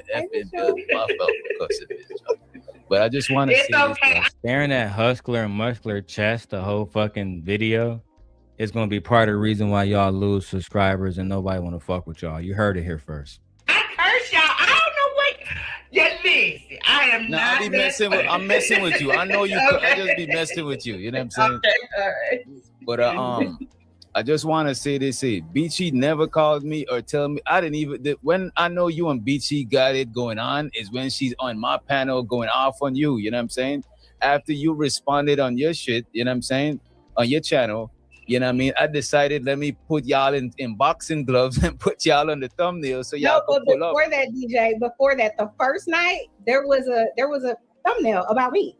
But I just want to say this. Staring at Hustler and Muscular chest the whole fucking video is going to be part of the reason why y'all lose subscribers and nobody want to fuck with y'all. You heard it here first. I curse y'all. I don't know what. Just listen. I am No, not. I be messing with. I'm messing with you. I know you. I just be messing with you. You know what I'm saying? Okay, all right. But I just want to say this: Beachy never called me or tell me. I didn't even. When I know you and Beachy got it going on is when she's on my panel going off on you. You know what I'm saying? After you responded on your shit, you know what I'm saying, on your channel. You know what I mean? I decided let me put y'all in boxing gloves and put y'all on the thumbnail so y'all No, could but pull up. before that, DJ, before that, the first night there was a thumbnail about me.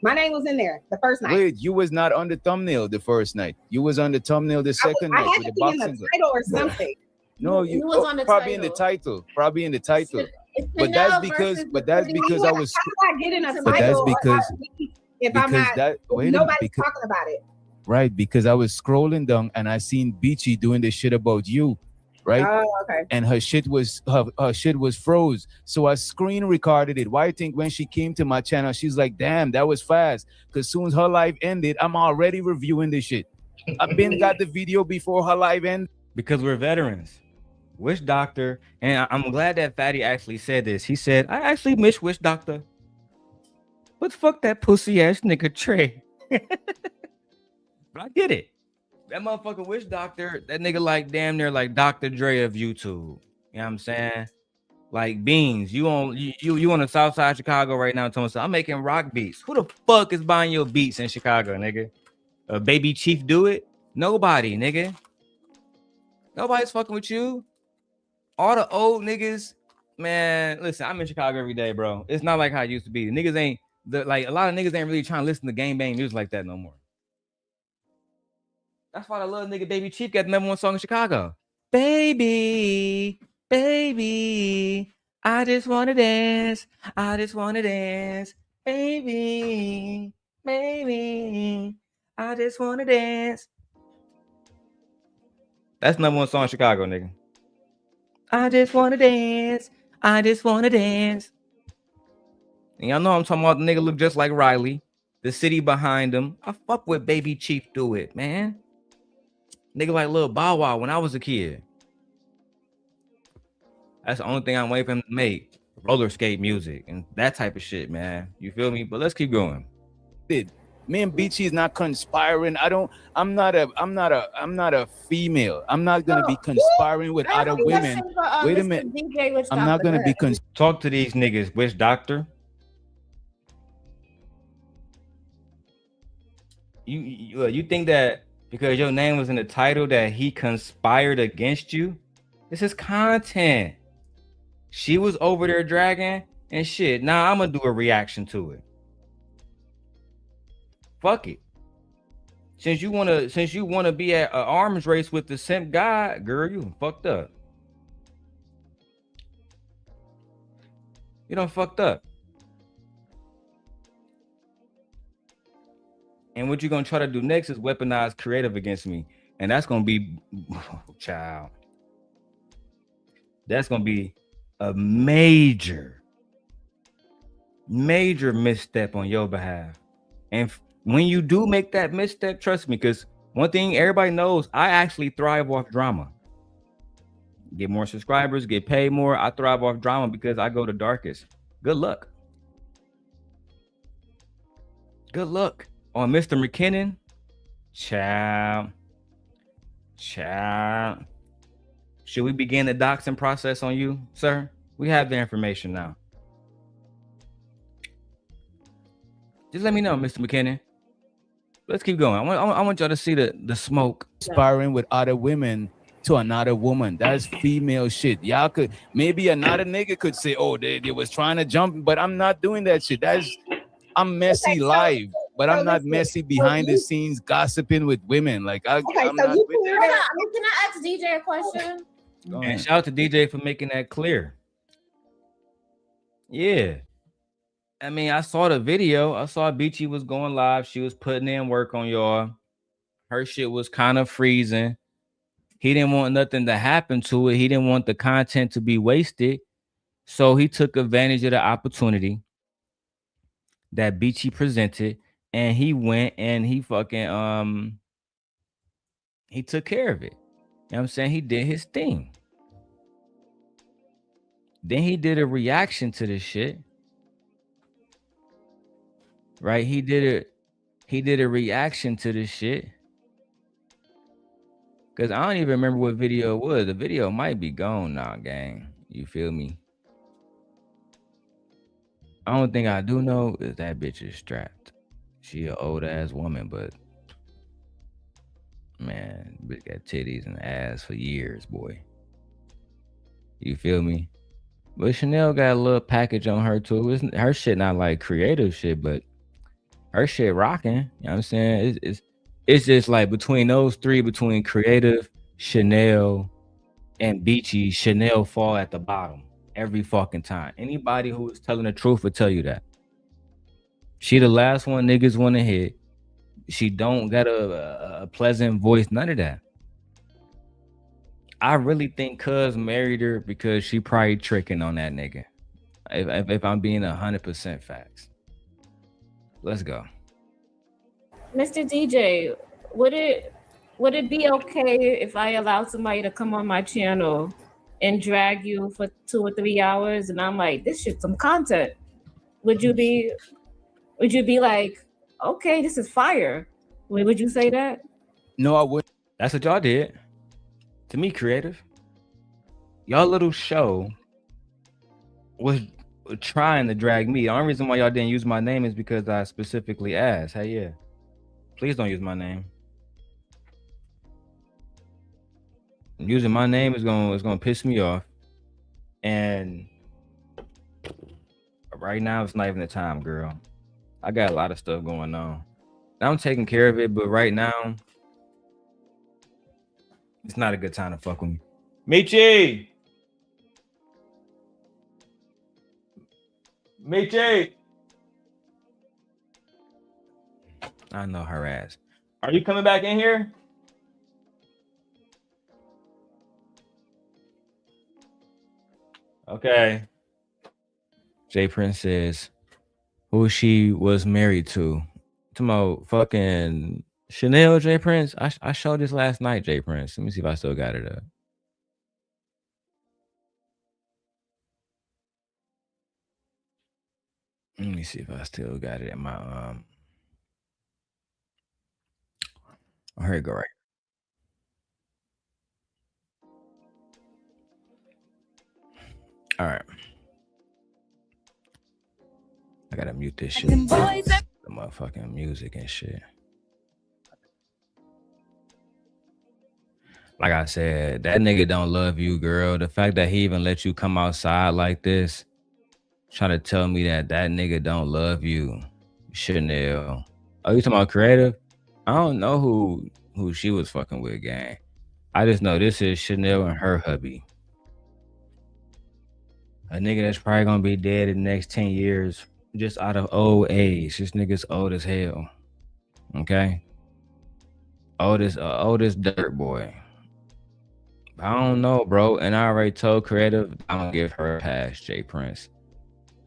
My name was in there the first night. Wait, you was not on the thumbnail the first night. You was on the thumbnail the second I night had with to the be in boxing the glove. title or something. No, you was on the probably in the title. Probably in the title. But that's because I was. How do I get in a But that's title because if I'm not nobody's because, talking about it? right, because I was scrolling down and I seen Beachy doing this shit about you, right? Oh, okay. And her shit was froze. So I screen recorded it. Why you think when she came to my channel, she's like, damn, that was fast. Because soon as her live ended, I'm already reviewing this shit. I've been got the video before her live ended. Because we're veterans. Wish Doctor, and I'm glad that Fatty actually said this. He said, I actually miss Wish Doctor. But fuck that pussy ass nigga Trey. But I get it. That motherfucker Wish Doctor, that nigga like damn near like Dr. Dre of YouTube. You know what I'm saying? Like Beanz, you on the south side of Chicago right now, telling us I'm making rock beats. Who the fuck is buying your beats in Chicago, nigga? Baby Chief do it? Nobody, nigga. Nobody's fucking with you. All the old niggas, man. Listen, I'm in Chicago every day, bro. It's not like how it used to be. The niggas ain't like a lot of niggas ain't really trying to listen to gang bang music like that no more. That's why the little nigga Baby Chief got the #1 song in Chicago. Baby, baby, I just wanna dance. I just wanna dance. Baby, baby, I just wanna dance. That's #1 song in Chicago, nigga. I just wanna dance. I just wanna dance. And y'all know I'm talking about the nigga look just like Riley. The city behind him. I fuck with Baby Chief do it, man. Nigga like Lil Bow Wow when I was a kid. That's the only thing I'm waiting for him to make. Roller skate music and that type of shit, man. You feel me? But let's keep going. Me and Beachy is not conspiring. I'm not a female. I'm not gonna be conspiring with other women. Wait a minute. I'm not gonna be talk to these niggas, Wish Doctor. You think that because your name was in the title that he conspired against you? This is content. She was over there dragging and shit. Now I'm gonna do a reaction to it. Fuck it. Since you wanna be at an arms race with the simp God, girl, you fucked up. You done fucked up. And what you're gonna try to do next is weaponize creative against me. And that's gonna be child. That's gonna be a major misstep on your behalf. And when you do make that misstep, trust me, because one thing everybody knows, I actually thrive off drama. Get more subscribers, get paid more. I thrive off drama because I go the darkest. Good luck. Good luck. On Mr. McKinnon, child. Should we begin the doxing process on you, sir? We have the information now. Just let me know, Mr. McKinnon. Let's keep going. I want y'all to see the smoke. Sparring with other women to another woman. That's female shit. Y'all could, maybe another nigga could say, oh, they was trying to jump, but I'm not doing that shit. I'm messy live, but I'm not messy behind the scenes gossiping with women. Like I'm not with that. Can I ask DJ a question? And shout out to DJ for making that clear. Yeah. I mean, I saw the video. I saw Beachy was going live. She was putting in work on y'all. Her shit was kind of freezing. He didn't want nothing to happen to it. He didn't want the content to be wasted. So he took advantage of the opportunity that Beachy presented. And he went and he fucking he took care of it. You know what I'm saying? He did his thing. Then he did a reaction to this shit. Right? He did a reaction to this shit. Cause I don't even remember what video it was. The video might be gone now, gang. You feel me? I don't think I do know is that bitch is strapped. She an old ass woman, but man, bitch got titties and ass for years, boy. You feel me? But Chanel got a little package on her too. Her shit not like creative shit, but her shit rocking. You know what I'm saying? It's just like between those three, between creative, Chanel, and Beachy, Chanel fall at the bottom every fucking time. Anybody who is telling the truth will tell you that. She the last one niggas want to hit. She don't got a pleasant voice, none of that. I really think Cuz married her because she probably tricking on that nigga. If I'm being 100% facts. Let's go. Mr. DJ, would it be okay if I allowed somebody to come on my channel and drag you for 2 or 3 hours and I'm like, this shit's some content? Would you be like, okay, this is fire? Would you say that? No, I wouldn't. That's what y'all did. To me, creative. Y'all little show was trying to drag me. The only reason why y'all didn't use my name is because I specifically asked, hey, yeah, please don't use my name. Using my name is gonna piss me off. And right now it's not even the time, girl. I got a lot of stuff going on. I'm taking care of it, but right now it's not a good time to fuck with me. Michi! I know her ass. Are you coming back in here? Okay. J Prince says who she was married to. Tomorrow fucking Chanel, J Prince. I showed this last night, J Prince. Let me see if I still got it up. Let me see if I still got it in my oh, here you go, right. All right. I gotta mute this shit. The motherfucking music and shit. Like I said, that nigga don't love you, girl. The fact that he even let you come outside like this, trying to tell me that nigga don't love you, Chanel. Oh, you talking about creative? I don't know who she was fucking with, gang. I just know this is Chanel and her hubby. A nigga that's probably gonna be dead in the next 10 years, just out of old age. This nigga's old as hell. Okay? Oldest dirt boy. I don't know, bro. And I already told creative I'm gonna give her a pass, J Prince.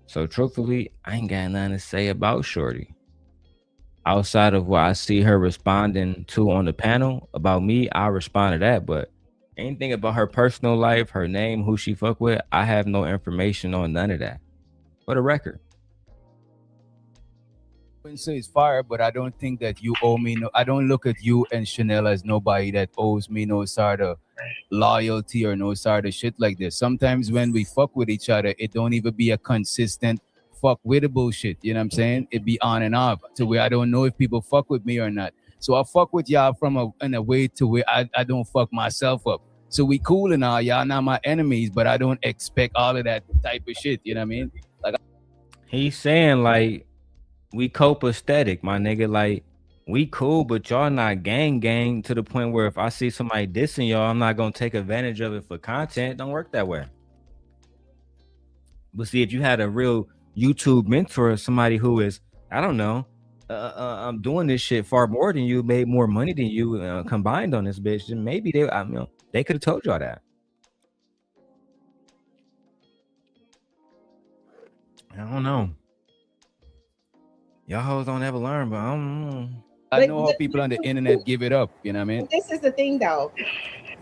So truthfully, I ain't got nothing to say about Shorty. Outside of what I see her responding to on the panel about me, I'll respond to that. But anything about her personal life, her name, who she fuck with, I have no information on none of that. For the record. I wouldn't say it's fire, but I don't think that you owe me no. I don't look at you and Chanel as nobody that owes me no sort of loyalty or no sort of shit like this. Sometimes when we fuck with each other, it don't even be a consistent fuck with the bullshit. You know what I'm saying? It be on and off to where I don't know if people fuck with me or not. So I fuck with y'all in a way to where I don't fuck myself up. So we cool and all, y'all not my enemies, but I don't expect all of that type of shit. You know what I mean? Like he's saying like we copacetic, my nigga. Like we cool, but y'all not gang to the point where if I see somebody dissing y'all, I'm not gonna take advantage of it for content. Don't work that way. But see, if you had a real YouTube mentor, somebody who is, I don't know, I'm doing this shit far more than you, made more money than you combined on this bitch, then maybe they could have told y'all that. I don't know. Y'all hoes don't ever learn, but I don't know. I know how people on the internet give it up. You know what I mean? This is the thing, though.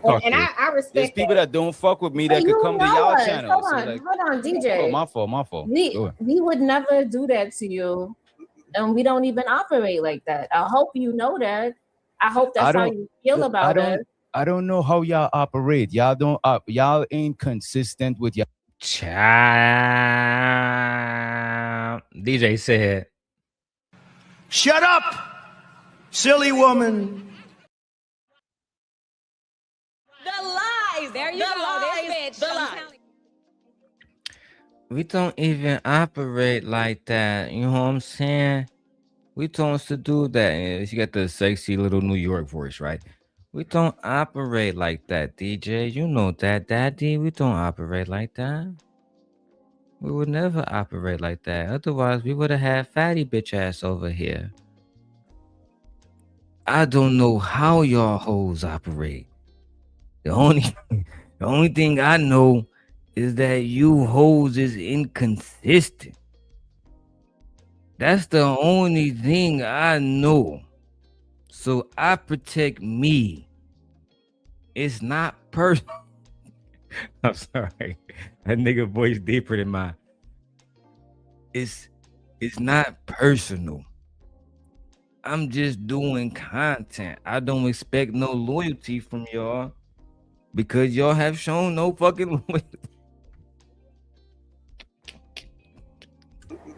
And I respect There's people that don't fuck with me that could come to y'all channel. Hold on, DJ. My fault. We would never do that to you, and we don't even operate like that. I hope you know that. I hope that's how you feel about it. I don't know how y'all operate. Y'all don't. Y'all ain't consistent with y'all. Child. DJ said, "Shut up, silly woman." The lies. There you go. This bitch. The lies. we don't even operate like that. You know what I'm saying? We don't to do that. And you got the sexy little New York voice, right? We don't operate like that, DJ. You know that, Daddy. We don't operate like that. We would never operate like that. Otherwise, we would have had fatty bitch ass over here. I don't know how y'all hoes operate. The only thing I know is that you hoes is inconsistent. That's the only thing I know. So I protect me. It's not personal. I'm sorry. That nigga voice deeper than mine. It's not personal. I'm just doing content. I don't expect no loyalty from y'all because y'all have shown no fucking loyalty.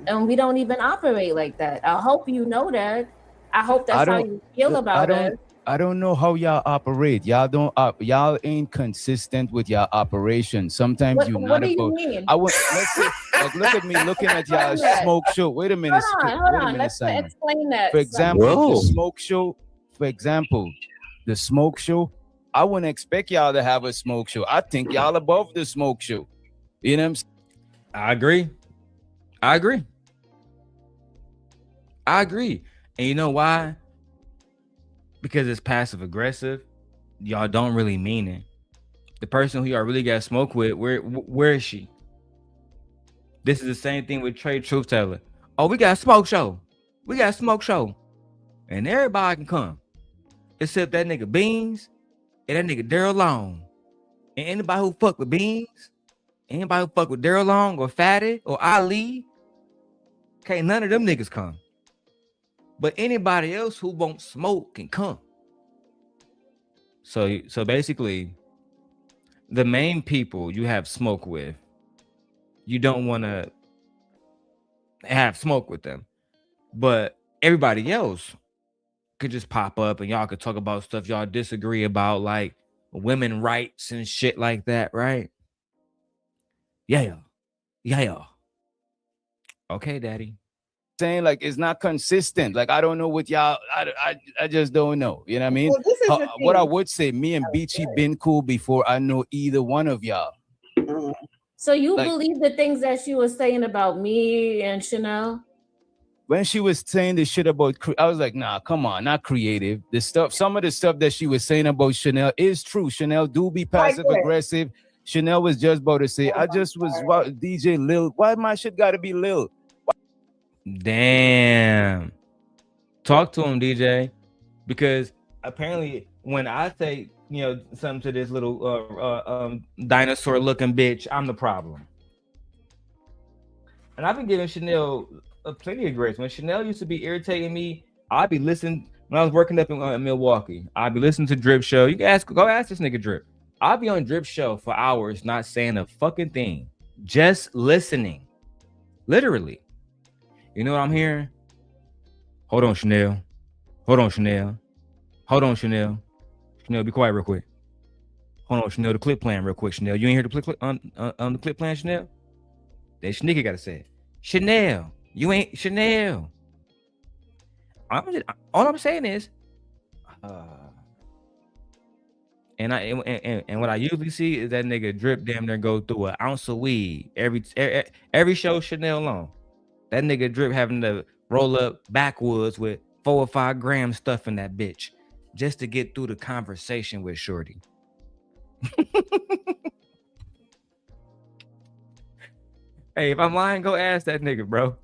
And we don't even operate like that. I hope you know that. I hope that's how you feel about it. I don't know how y'all operate. Y'all ain't consistent with your operation. Sometimes you're not. What do you mean? Let's say, like, look at me looking at y'all smoke show. Wait a minute. Hold on. Let's explain that. For example, the smoke show. The smoke show. I wouldn't expect y'all to have a smoke show. I think y'all above the smoke show. You know what I'm saying? I agree. And you know why? Because it's passive aggressive. Y'all don't really mean it. The person who y'all really got smoke with, where is she? This is the same thing with TrayTheTruthTeller. Oh, we got a smoke show. And everybody can come. Except that nigga Beanz and that nigga Darrel Long. And anybody who fuck with Beanz, anybody who fuck with Darrel Long or Fatty or Ali, okay, none of them niggas come. But anybody else who won't smoke can come. So basically, the main people you have smoke with, you don't want to have smoke with them. But everybody else could just pop up and y'all could talk about stuff y'all disagree about, like women rights and shit like that, right? Yeah. Okay, Daddy. Saying like it's not consistent. Like I don't know what y'all. I just don't know. You know what I mean? Well, what I would say, me and Beachy been cool before I know either one of y'all. So you believe the things that she was saying about me and Chanel? When she was saying the shit about, I was like, nah, come on, not creative. Some of the stuff that she was saying about Chanel is true. Chanel do be passive aggressive. Chanel was just about to say, I just was DJ Lil. Why my shit gotta be Lil? Damn. Talk to him, DJ. Because apparently when I say, something to this little dinosaur looking bitch, I'm the problem. And I've been giving Chanel plenty of grace. When Chanel used to be irritating me, I'd be listening when I was working up in Milwaukee. I'd be listening to Drip Show. You can go ask this nigga Drip. I'd be on Drip Show for hours, not saying a fucking thing, just listening. Literally. You know what I'm hearing? Hold on, Chanel. Chanel, be quiet real quick. Hold on, Chanel. The clip playing real quick, Chanel. You ain't hear the clip on the clip playing, Chanel? That Sneaky gotta say it. Chanel, you ain't Chanel. All I'm saying is, and what I usually see is that nigga Drip damn near go through an ounce of weed every show Chanel on. That nigga Drip having to roll up backwoods with 4 or 5 grams stuff in that bitch just to get through the conversation with Shorty. Hey, if I'm lying, go ask that nigga, bro.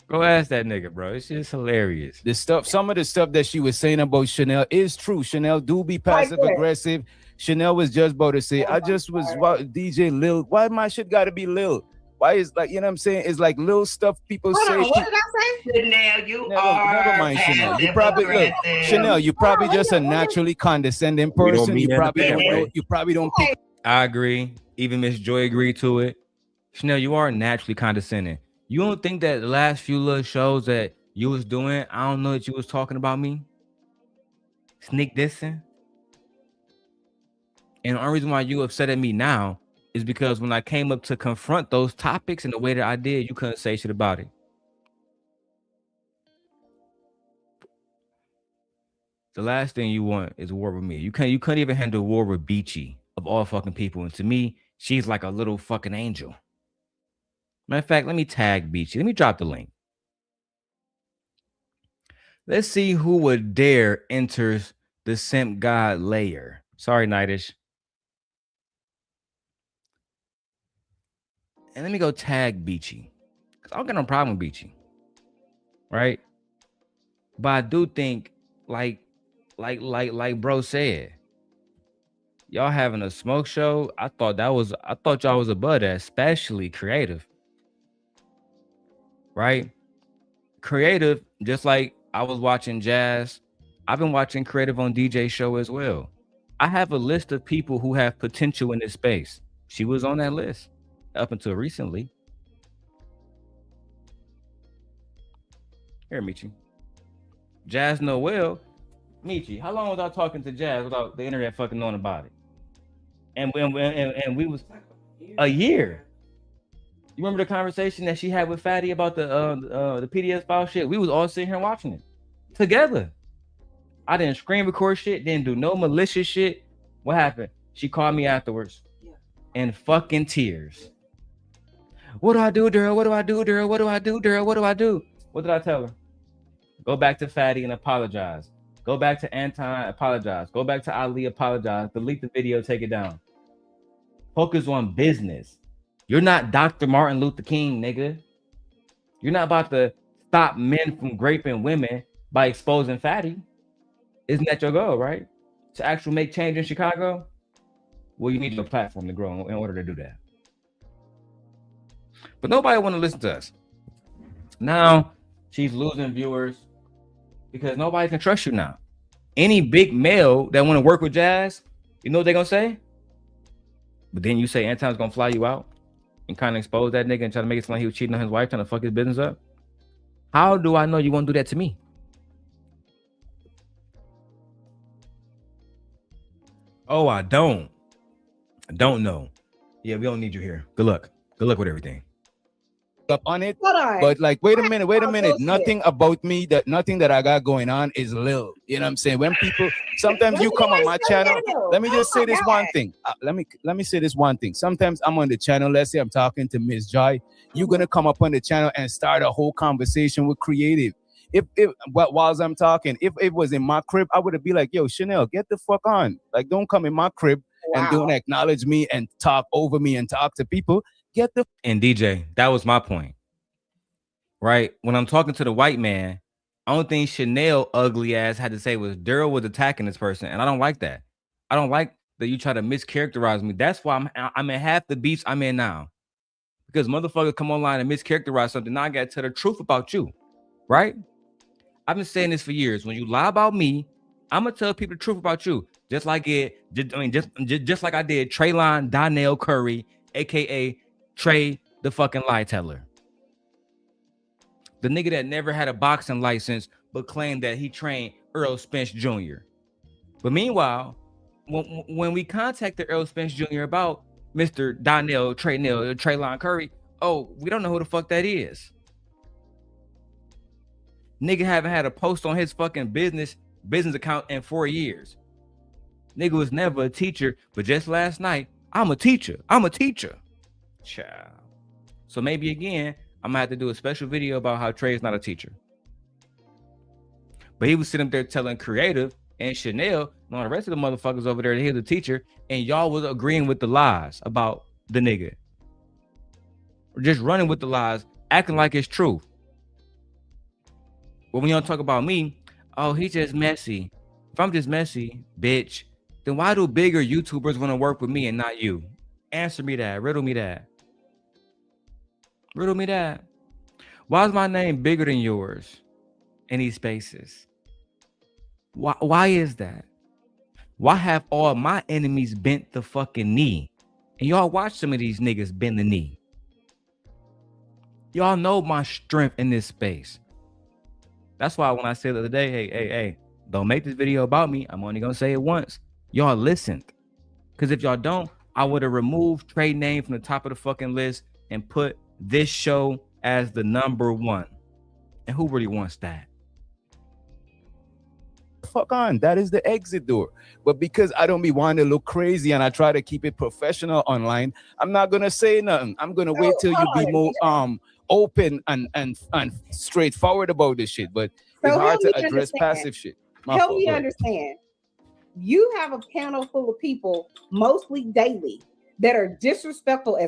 Go ask that nigga, bro. It's just hilarious. Some of the stuff that she was saying about Chanel is true. Chanel do be passive aggressive. Chanel was just about to say, I just was DJ Lil. Why my shit gotta be Lil? Why is like, you know what I'm saying? It's like little stuff people say. Hold on, what did I say? Chanel, you are. Never mind, Chanel. You probably look, Chanel. You probably just a naturally condescending person. You probably don't pick. I agree. Even Miss Joy agreed to it. Chanel, you are naturally condescending. You don't think that the last few little shows that you was doing, I don't know that you was talking about me? Sneak dissing? And the only reason why you upset at me now is because when I came up to confront those topics in the way that I did, you couldn't say shit about it. The last thing you want is war with me. You couldn't even handle war with Beachy of all fucking people. And to me, she's like a little fucking angel. Matter of fact, let me tag Beachy. Let me drop the link. Let's see who would dare enters the Simp God layer. Sorry, Nightish. And let me go tag Beachy. Because I don't got no problem with Beachy. Right? But I do think, like bro said, y'all having a smoke show. I thought y'all was above that, especially creative. Right? Creative, just like I was watching Jazz. I've been watching creative on DJ show as well. I have a list of people who have potential in this space. She was on that list up until recently. Here, Michi. Jazz Noel. Michi, how long was I talking to Jazz without the internet fucking knowing about it? And we was a year. You remember the conversation that she had with Fatty about the PDS file shit? We was all sitting here watching it together. I didn't screen record shit, didn't do no malicious shit. What happened? She called me afterwards in fucking tears. What do I do, Darrel? What do I do, Darrel? What do I do, Darrel? What do I do? What did I tell her? Go back to Fatty and apologize. Go back to Anton, apologize. Go back to Ali, apologize. Delete the video, take it down. Focus on business. You're not Dr. Martin Luther King, nigga. You're not about to stop men from raping women by exposing Fatty. Isn't that your goal, right? To actually make change in Chicago? Well, you need your platform to grow in order to do that. But nobody want to listen to us. Now, she's losing viewers because nobody can trust you now. Any big male that want to work with Jazz, you know what they're going to say? But then you say Anton's going to fly you out and kind of expose that nigga and try to make it sound like he was cheating on his wife, trying to fuck his business up. How do I know you won't do that to me? Oh, I don't know. Yeah, we don't need you here. Good luck with everything. Up on it, but like, wait a minute. Nothing about me, nothing that I got going on is Lil. You know what I'm saying? When people, sometimes you come on my channel. Let me just say this one thing. Let me say this one thing. Sometimes I'm on the channel. Let's say I'm talking to Miss Joy. You're gonna come up on the channel and start a whole conversation with creative. Whilst I'm talking, if it was in my crib, I would be like, yo, Chanel, get the fuck on. Like, don't come in my crib and don't acknowledge me and talk over me and talk to people. Get the and DJ, that was my point. Right? When I'm talking to the white man, only thing Chanel ugly ass had to say was Darrel was attacking this person, and I don't like that. I don't like that you try to mischaracterize me. That's why I'm in half the beefs I'm in now. Because motherfuckers come online and mischaracterize something. Now I gotta tell the truth about you. Right? I've been saying this for years. When you lie about me, I'm gonna tell people the truth about you. Just like I did Traylon Donnell Curry, aka Trey the fucking lie teller. The nigga that never had a boxing license but claimed that he trained Earl Spence Jr. But meanwhile, when we contacted Earl Spence Jr. about Mr. Donnell Traylon Curry, oh, we don't know who the fuck that is. Nigga haven't had a post on his fucking business account in 4 years. Nigga was never a teacher, but just last night, I'm a teacher. Child. So maybe again, I'm gonna have to do a special video about how Trey is not a teacher. But he was sitting there telling creative and Chanel and all the rest of the motherfuckers over there that he's a teacher, and y'all was agreeing with the lies about the nigga. Or just running with the lies, acting like it's true. But when y'all talk about me, oh, he's just messy. If I'm just messy, bitch, then why do bigger YouTubers want to work with me and not you? Answer me that. Riddle me that. Riddle me that. Why is my name bigger than yours in these spaces? Why is that? Why have all my enemies bent the fucking knee? And y'all watch some of these niggas bend the knee. Y'all know my strength in this space. That's why when I said the other day, hey, don't make this video about me. I'm only gonna say it once. Y'all listened. Because if y'all don't, I would have removed Trey name from the top of the fucking list and put this show as the #1. And who really wants that? Fuck on, that is the exit door. But because I don't be wanting to look crazy and I try to keep it professional online, I'm not gonna say nothing. I'm gonna wait till you be more open and straightforward about this shit. But it's hard to address passive shit. Help me understand. You have a panel full of people, mostly daily, that are disrespectful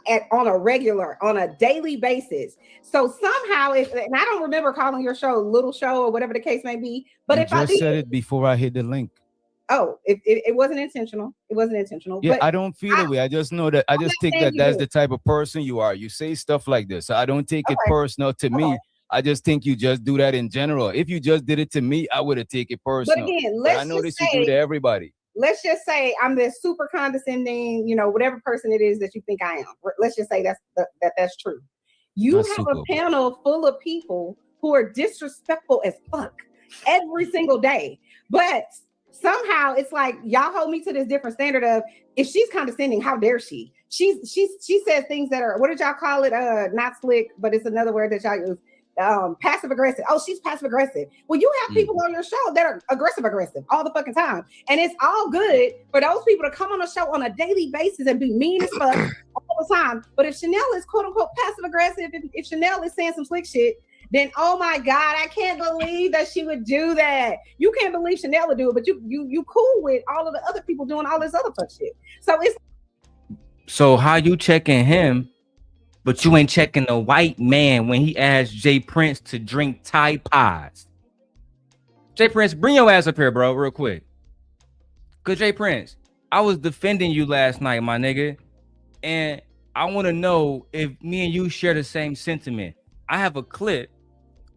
on a daily basis. So somehow, and I don't remember calling your show Little Show or whatever the case may be, but if I said it before I hit the link. Oh, it wasn't intentional. It wasn't intentional. Yeah, but I don't feel the way. I just know that I just think that that's the type of person you are. You say stuff like this. So I don't take it personal to me. I just think you just do that in general. If you just did it to me, I would have taken it personal. But again, I notice you do to everybody. Let's just say I'm this super condescending, whatever person it is that you think I am. Let's just say that's true. You have a panel full of people who are disrespectful as fuck every single day. But somehow it's like y'all hold me to this different standard of, if she's condescending, how dare she? She says things that are, what did y'all call it? Not slick, but it's another word that y'all use. Passive aggressive. Oh, she's passive aggressive. Well, you have people on your show that are aggressive all the fucking time, and it's all good for those people to come on the show on a daily basis and be mean as fuck all the time. But if Chanel is quote unquote passive aggressive, if Chanel is saying some slick shit, then oh my god, I can't believe that she would do that. You can't believe Chanel would do it, but you cool with all of the other people doing all this other fuck shit. So how you checking him? But you ain't checking the white man when he asked Jay Prince to drink Tide Pods. Jay Prince, bring your ass up here, bro, real quick. Cause Jay Prince, I was defending you last night, my nigga. And I want to know if me and you share the same sentiment. I have a clip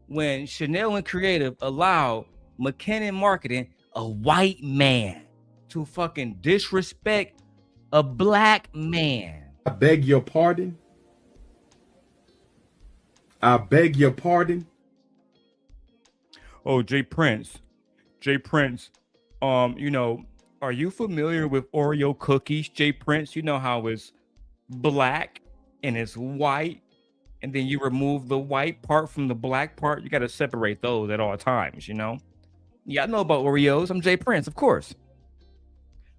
when Chanel and Creative allowed McKinnon Marketing, a white man, to fucking disrespect a black man. I beg your pardon. I beg your pardon. Oh, Jay Prince, are you familiar with Oreo cookies, Jay Prince? You know how it's black and it's white, and then you remove the white part from the black part. You got to separate those at all times, Yeah, I know about Oreos. I'm Jay Prince, of course.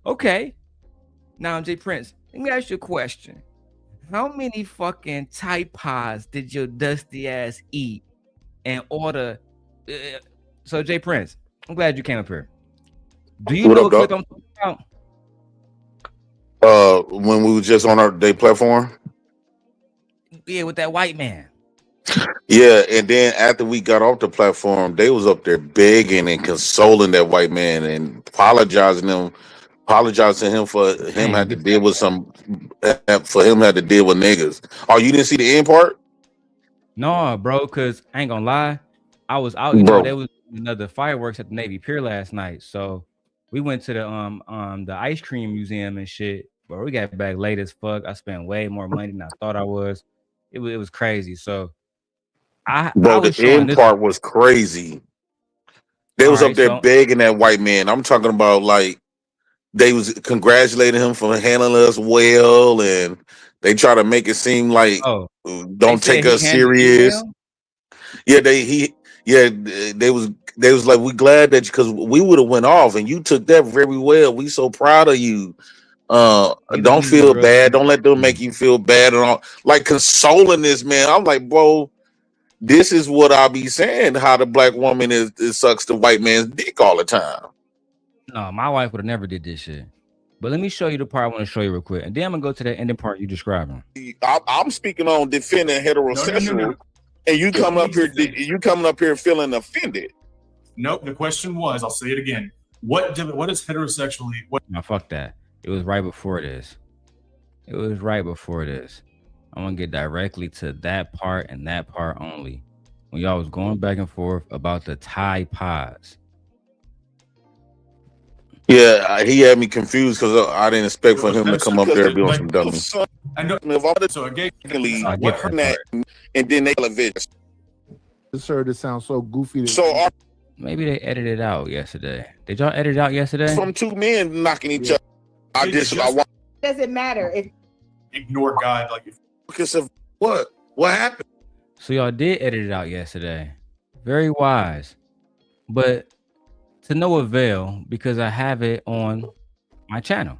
Okay. Now, Jay Prince, let me ask you a question. How many fucking Tide Pods did your dusty ass eat in order? So, Jay Prince, I'm glad you came up here. Do you know what clip I'm talking about? When we were just on our day platform? Yeah, with that white man. Yeah, and then after we got off the platform, they was up there begging and consoling that white man and apologizing to him for him had to deal with niggas. Oh, you didn't see the end part? No, bro, because I ain't gonna lie. I was out, there was another fireworks at the Navy Pier last night. So we went to the ice cream museum and shit. But we got back late as fuck. I spent way more money than I thought I was. It was crazy. So the end part was crazy. They was up there begging that white man. I'm talking about like they was congratulating him for handling us well, and they try to make it seem like don't take us serious. Yeah, they was like, we glad that because we would have went off and you took that very well. We so proud of you. Don't feel bad. Don't let them make you feel bad and all. Like consoling this man. I'm like, bro, this is what I be saying. How the black woman is sucks the white man's dick all the time. No, my wife would have never did this shit. But let me show you the part I want to show you real quick. And then I'm going to go to that ending part you describing. I'm speaking on defending heterosexual. And you come up here, feeling offended. Nope. The question was, I'll say it again. What is heterosexually? No, fuck that. It was right before this. I'm gonna get directly to that part and that part only. When y'all was going back and forth about the Tide Pods. Yeah, he had me confused because I didn't expect for him to come up there and be on some dummy. I know. So again, what her that, and then they television. Just heard it sound so goofy. So maybe they edited it out yesterday. Did y'all edit it out yesterday? From two men knocking each other. Doesn't matter if ignore God like because of what happened. So y'all did edit it out yesterday. Very wise, but to no avail because I have it on my channel.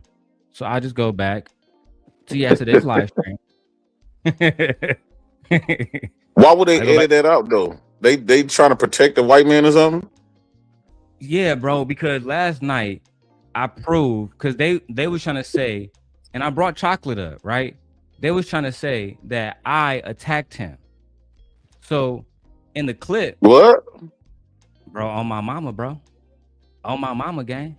So I just go back to yesterday's live stream. Why would they edit that out though? They trying to protect the white man or something? Yeah, bro, because last night I proved because they was trying to say, and I brought chocolate up, right? They was trying to say that I attacked him. So in the clip, what? Bro, on my mama, bro. On my mama, gang.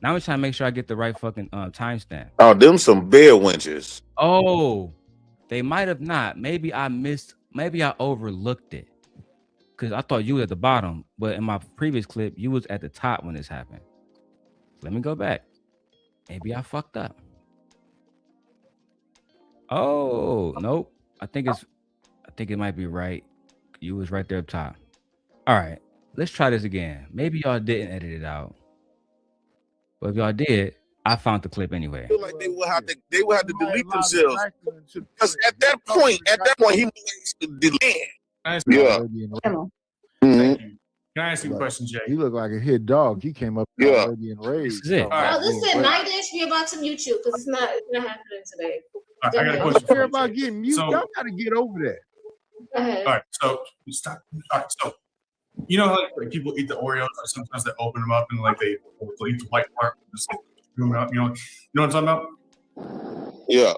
Now I'm trying to make sure I get the right fucking timestamp. Oh, them some bear wenches. Oh, they might have not. Maybe I overlooked it. Because I thought you were at the bottom, but in my previous clip, you was at the top when this happened. Let me go back. Maybe I fucked up. Oh, nope. I think it might be right. You was right there up top. All right, let's try this again. Maybe y'all didn't edit it out. But if y'all did, I found the clip anyway. I feel like they will have to delete themselves. Because at that point, he was deleting. Yeah. Can I ask you a question, Jay? He looked like a hit dog. He came up already enraged. Oh, listen, my dish be about to mute you because it's not happening today. I got a question. I don't care about getting mute. Y'all gotta get over that. Go ahead. All right, so stop. All right, so you know how like people eat the Oreos, or sometimes they open them up and like they eat the white part, just like zoom out. You know what I'm talking about? Yeah.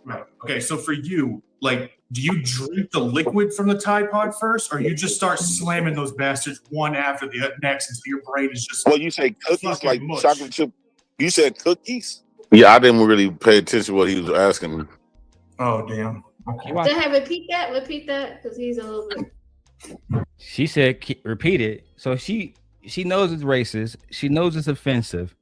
Right. Okay. So for you, like, do you drink the liquid from the Tide Pod first, or you just start slamming those bastards one after the next until your brain is just? Well, you say cookies like mush. chocolate chip. You said cookies? Yeah, I didn't really pay attention to what he was asking me. Oh damn. Okay. Repeat that, because he's a little bit. She said, repeat it. So she knows it's racist. She knows it's offensive.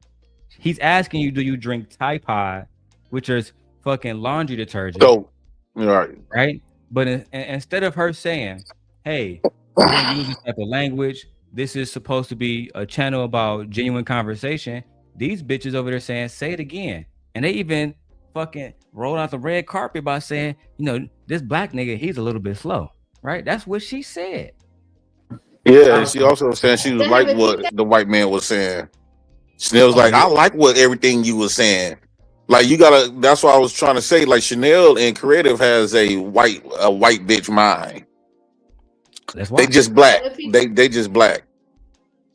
He's asking you, do you drink Tide Pod, which is fucking laundry detergent? So, right. But instead of her saying, hey, we don't use this type of language, this is supposed to be a channel about genuine conversation, these bitches over there saying, say it again. And they even fucking rolled out the red carpet by saying, this black nigga, he's a little bit slow, right? That's what she said. Yeah, and she also said she was like what the white man was saying. Chanel was like, I like what everything you was saying. Like that's what I was trying to say. Like Chanel and Creative has a white bitch mind. That's why they just black. They just black.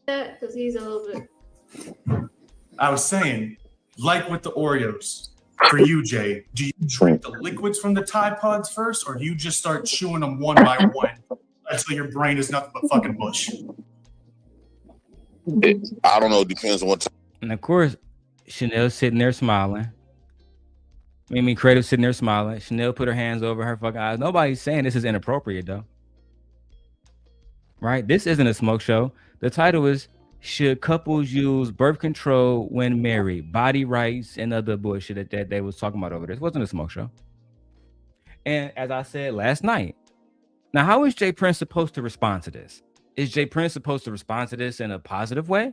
Because he's a little bit. I was saying, like with the Oreos, for you, Jay, do you drink the liquids from the Tide Pods first, or do you just start chewing them one by one until your brain is nothing but fucking mush? I don't know. It depends on what time. And of course, Chanel's sitting there smiling. Creative sitting there smiling. Chanel put her hands over her fucking eyes. Nobody's saying this is inappropriate, though. Right? This isn't a smoke show. The title is, should couples use birth control when married? Body rights and other bullshit that they was talking about over there. This wasn't a smoke show. And as I said last night, now how is Jay Prince supposed to respond to this? Is Jay Prince supposed to respond to this in a positive way?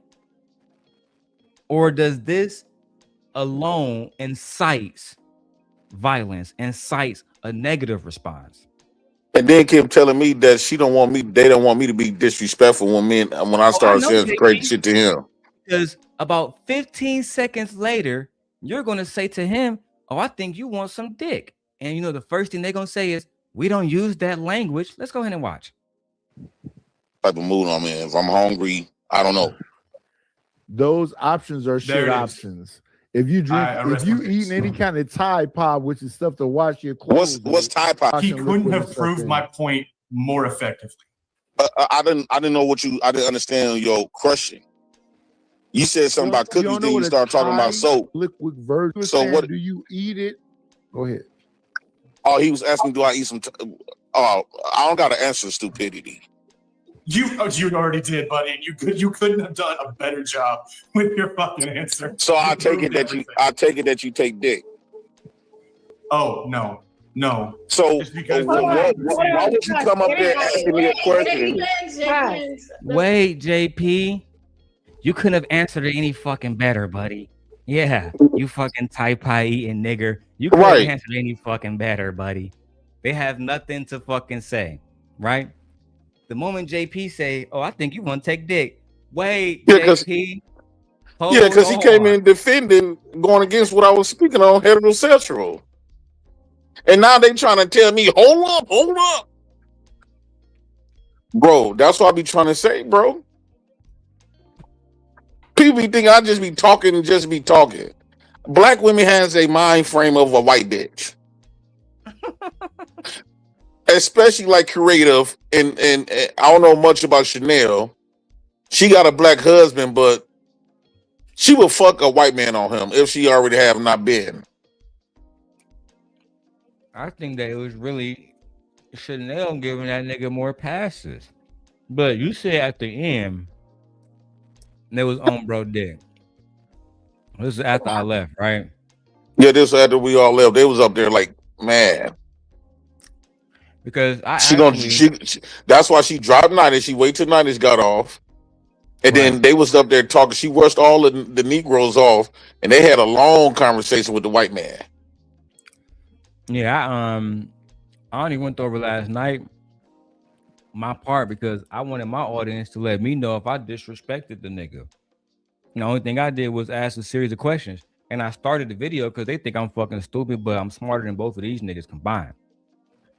Or does this alone incites violence, incites a negative response? And then kept telling me that they don't want me to be disrespectful when I start saying crazy shit to him. Because about 15 seconds later, you're gonna say to him, oh, I think you want some dick. And the first thing they're gonna say is, we don't use that language. Let's go ahead and watch. Type of mood I'm in. If I'm hungry, I don't know. Those options are shit options. If you drink, if you eating any kind of Tide Pod, which is stuff to wash your clothes. What's Tide Pod? He couldn't have proved my point more effectively. I didn't know what I didn't understand your question. You said something about cookies, then you start talking about soap. Liquid virgin. So what? Do you eat it? Go ahead. Oh, he was asking, do I eat some? I don't got to answer stupidity. You already did, buddy. You couldn't have done a better job with your fucking answer. So I take it that you take dick. Oh no. So why would you come up there asking me a question? Wait, JP, you couldn't have answered it any fucking better, buddy. Yeah, you fucking Thai pie eating nigger. You couldn't have answered it any fucking better, buddy. They have nothing to fucking say, right? The moment JP say, "Oh, I think you want to take dick," wait, JP. Yeah, because he came in defending, going against what I was speaking on, heterosexual. And now they trying to tell me, hold up. Bro, that's what I be trying to say, bro. People think I just be talking and just be talking. Black women has a mind frame of a white bitch. Especially like creative, and I don't know much about Chanel. She got a black husband, but she would fuck a white man on him if she already have not been. I think that it was really Chanel giving that nigga more passes. But you said at the end, there was on bro dick. This is after I left, right? Yeah, this was after we all left. They was up there like, man. Because that's why she dropped night and she waited till night got off. And then they was up there talking. She rushed all the Negroes off and they had a long conversation with the white man. Yeah, I only went over last night my part because I wanted my audience to let me know if I disrespected the nigga. The only thing I did was ask a series of questions, and I started the video because they think I'm fucking stupid, but I'm smarter than both of these niggas combined.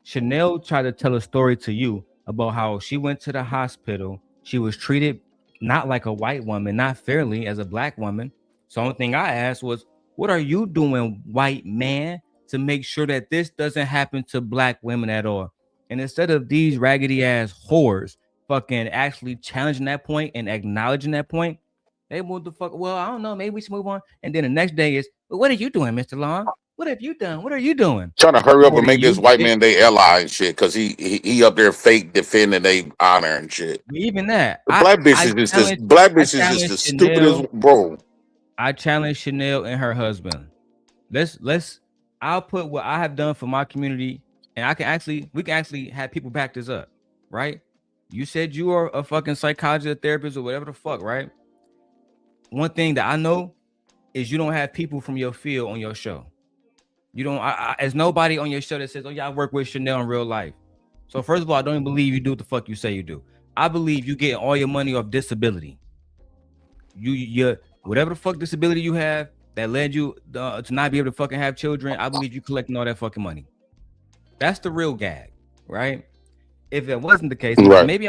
Chanel tried to tell a story to you about how she went to the hospital. She was treated not like a white woman, not fairly as a black woman. So the only thing I asked was, what are you doing, white man, to make sure that this doesn't happen to black women at all? And instead of these raggedy ass whores fucking actually challenging that point and acknowledging that point, they moved the fuck. Well, I don't know. Maybe we should move on. And then the next day is, well, what are you doing, Mr. Long? What have you done? What are you doing? Trying to hurry up and make this white man they ally and shit because he up there fake defending they honor and shit. Even that, black bitches is the stupidest, bro. I challenge Chanel and her husband. Let's. I'll put what I have done for my community, and we can actually have people back this up, right? You said you are a fucking psychologist, therapist, or whatever the fuck, right? One thing that I know is you don't have people from your field on your show. You don't. There's nobody on your show that says, "Oh yeah, I work with Chanel in real life." So first of all, I don't even believe you do what the fuck you say you do. I believe you get all your money off disability. You whatever the fuck disability you have that led you to not be able to fucking have children, I believe you collecting all that fucking money. That's the real gag, right? If it wasn't the case, right. maybe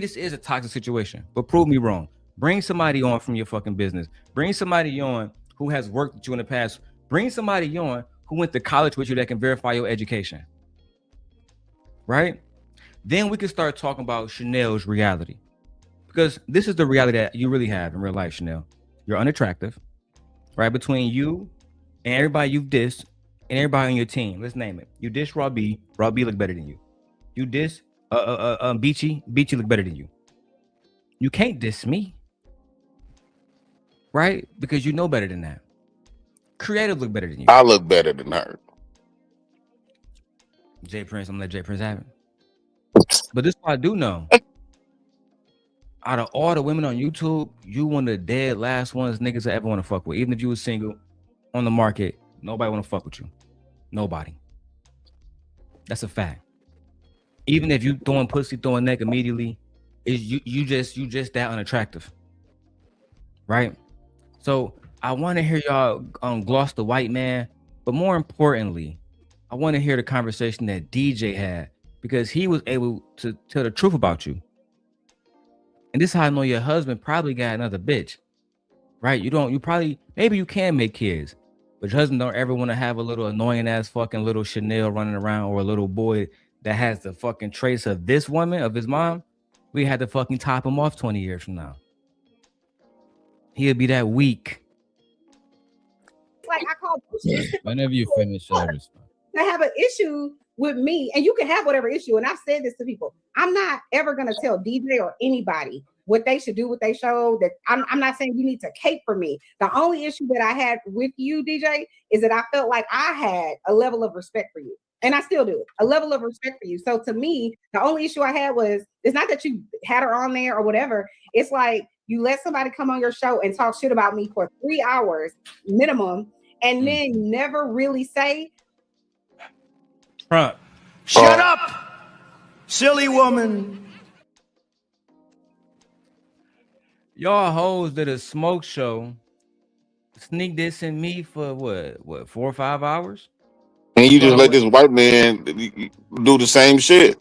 this is a toxic situation, but prove me wrong. Bring somebody on from your fucking business. Bring somebody on who has worked with you in the past. Bring somebody on who went to college with you that can verify your education, right? Then we can start talking about Chanel's reality, because this is the reality that you really have in real life, Chanel. You're unattractive, right? Between you and everybody you've dissed and everybody on your team, let's name it. You diss Raw B look better than you. You diss Beachy look better than you. You can't diss me, right? Because you know better than that. Creative look better than you. I look better than her. Jay Prince, I'm gonna let Jay Prince have it. But this is what I do know. Out of all the women on YouTube, you one of the dead last ones niggas I ever want to fuck with. Even if you were single on the market, nobody want to fuck with you. Nobody. That's a fact. Even if you throwing pussy, throwing neck immediately, is you just that unattractive, right? So I want to hear y'all gloss the white man, but more importantly, I want to hear the conversation that DJ had, because he was able to tell the truth about you. And this is how I know your husband probably got another bitch, right? Maybe you can make kids, but your husband don't ever want to have a little annoying ass fucking little Chanel running around, or a little boy that has the fucking trace of this woman, of his mom, we had to fucking top him off 20 years from now. He'll be that weak. Like I call Whenever you finish, I'll respond. I have an issue with me, and you can have whatever issue. And I've said this to people. I'm not ever gonna tell DJ or anybody what they should do with their show. That I'm not saying you need to cape for me. The only issue that I had with you, DJ, is that I felt like I had a level of respect for you. And I still do, a level of respect for you. So to me, the only issue I had was, it's not that you had her on there or whatever. It's like you let somebody come on your show and talk shit about me for 3 hours minimum, and then never really say, Trump. Shut up, silly woman. Y'all hoes did a smoke show, sneak this in me for what 4 or 5 hours? And you just let this white man do the same shit.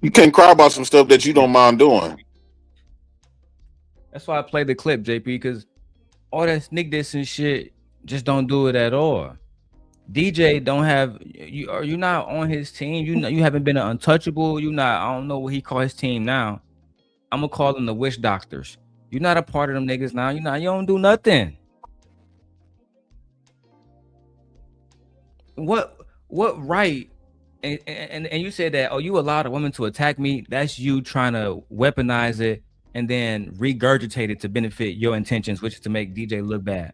You can't cry about some stuff that you don't mind doing. That's why I played the clip, JP, because all that sneak this and shit, just don't do it at all. DJ don't have you. Are you not on his team? You haven't been an untouchable. You not. I don't know what he call his team now. I'm gonna call them the witch doctors. You're not a part of them niggas now. You don't do nothing. What right? And you said that, oh, you allowed a woman to attack me. That's you trying to weaponize it and then regurgitate it to benefit your intentions, which is to make DJ look bad.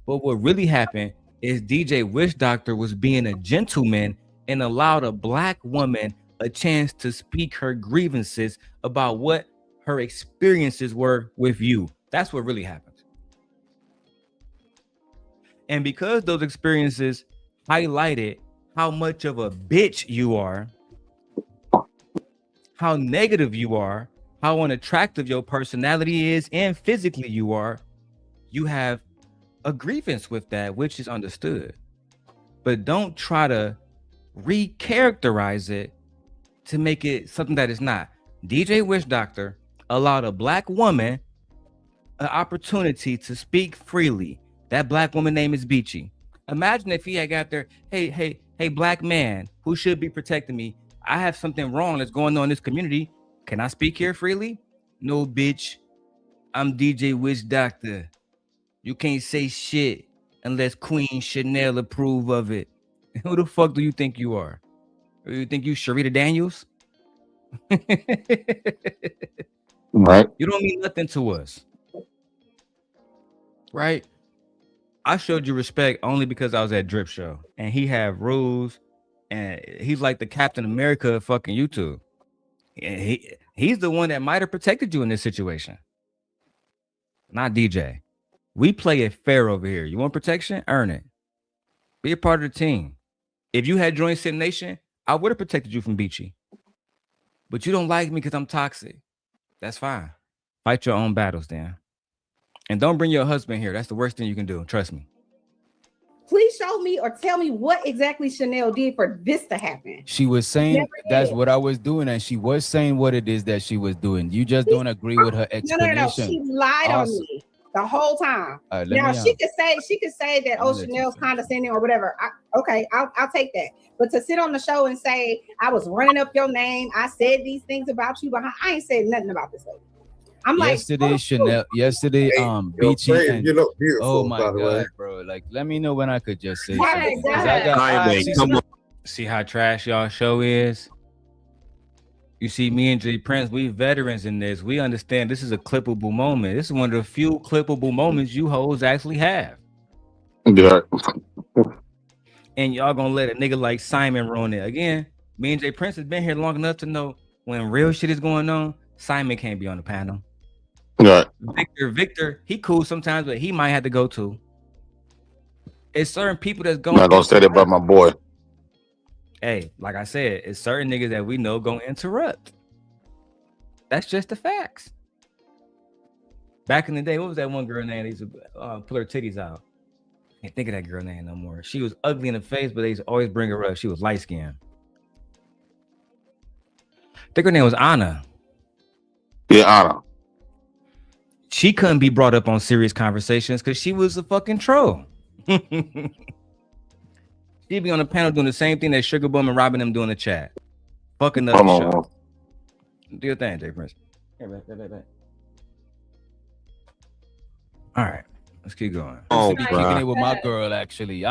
But what really happened is DJ Witch Doctor was being a gentleman and allowed a black woman a chance to speak her grievances about what her experiences were with you. That's what really happened. And because those experiences highlighted how much of a bitch you are, how negative you are, how unattractive your personality is, and physically you are, you have a grievance with that, which is understood. But don't try to recharacterize it to make it something that is not. DJ Witch Doctor allowed a black woman an opportunity to speak freely. That black woman name is Beachy. Imagine if he had got there, hey, black man who should be protecting me. I have something wrong that's going on in this community. Can I speak here freely? No, bitch. I'm DJ Witch Doctor. You can't say shit unless Queen Chanel approve of it. Who the fuck do you think you are? Or you think you Sharita Daniels? Right. You don't mean nothing to us. Right? I showed you respect only because I was at Drip Show and he had rules and he's like the Captain America of fucking YouTube. And he's the one that might have protected you in this situation. Not DJ. We play it fair over here. You want protection? Earn it. Be a part of the team. If you had joined Sim Nation, I would have protected you from Beachy. But you don't like me because I'm toxic. That's fine. Fight your own battles then. And don't bring your husband here. That's the worst thing you can do. Trust me. Please show me or tell me what exactly Chanel did for this to happen. She was saying that's what I was doing, and she was saying what it is that she was doing. You just don't agree with her explanation. No. She lied on me the whole time. Now she could say that, oh, Chanel's condescending or whatever. I'll take that. But to sit on the show and say I was running up your name, I said these things about you, but I ain't said nothing about this lady. I'm yesterday, like, Chanel. Yesterday, Beachy. You look beautiful. Oh my God, bro! Like, let me know when I could just say something. See how trash y'all show is. You see, me and J Prince, we veterans in this. We understand this is a clippable moment. This is one of the few clippable moments you hoes actually have. Yeah. And y'all gonna let a nigga like Simon ruin it again. Me and J Prince has been here long enough to know when real shit is going on, Simon can't be on the panel. Right. Victor, he cool sometimes, but he might have to go too. It's certain people that's going. I'm not gonna say that about my boy. Hey, like I said, it's certain niggas that we know gonna interrupt. That's just the facts. Back in the day, what was that one girl name? They used to pull her titties out. Can't think of that girl name no more. She was ugly in the face, but they used to always bring her up. She was light skinned. I think her name was Anna. Yeah, Anna. She couldn't be brought up on serious conversations because she was a fucking troll. She be on the panel doing the same thing that Sugar Bum and Robin them doing in the chat. Fucking up the show. Do your thing, Jay Prince. Here, back. All right, let's keep going. Oh, be kicking it with my girl. Actually,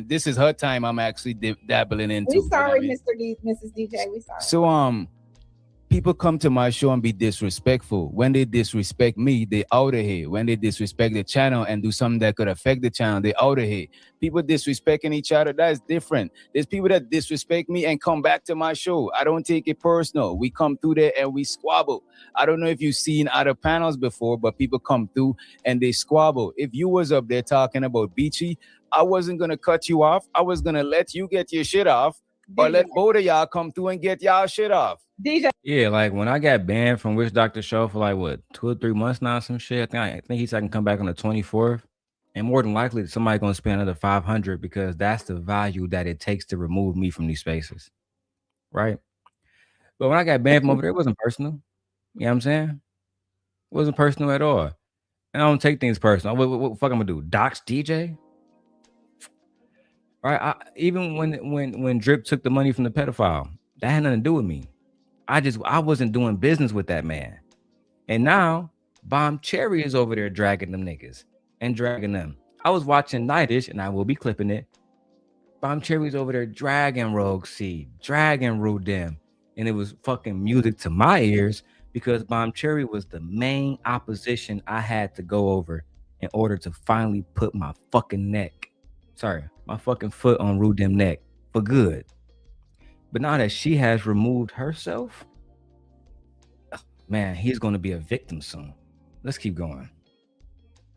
this is her time. I'm actually dabbling into. We sorry, Mrs. DJ. We sorry. So people come to my show and be disrespectful. When they disrespect me, they out of here. When they disrespect the channel and do something that could affect the channel, they out of here. People disrespecting each other, that's different. There's people that disrespect me and come back to my show. I don't take it personal. We come through there and we squabble. I don't know if you've seen other panels before, but people come through and they squabble. If you was up there talking about Beachy, I wasn't going to cut you off. I was going to let you get your shit off, or let both of y'all come through and get y'all shit off. DJ. Yeah, like when I got banned from Witch Doctor Show for like what 2 or 3 months now, some shit. I think he said I can come back on the 24th, and more than likely somebody gonna spend another $500 because that's the value that it takes to remove me from these spaces, right? But when I got banned from over there, it wasn't personal. You know what I'm saying? It wasn't personal at all, and I don't take things personal. What the fuck I'm gonna do? Dox DJ? Right? Even when Drip took the money from the pedophile, that had nothing to do with me. I wasn't doing business with that man. And now Bomb Cherry is over there dragging them niggas and dragging them. I was watching Nightish, and I will be clipping it. Bomb Cherry's over there dragging Rogue C, dragging Rude Dem. And it was fucking music to my ears because Bomb Cherry was the main opposition I had to go over in order to finally put my fucking foot on Rude Dem neck for good. But now that she has removed herself, man, he's going to be a victim soon. Let's keep going.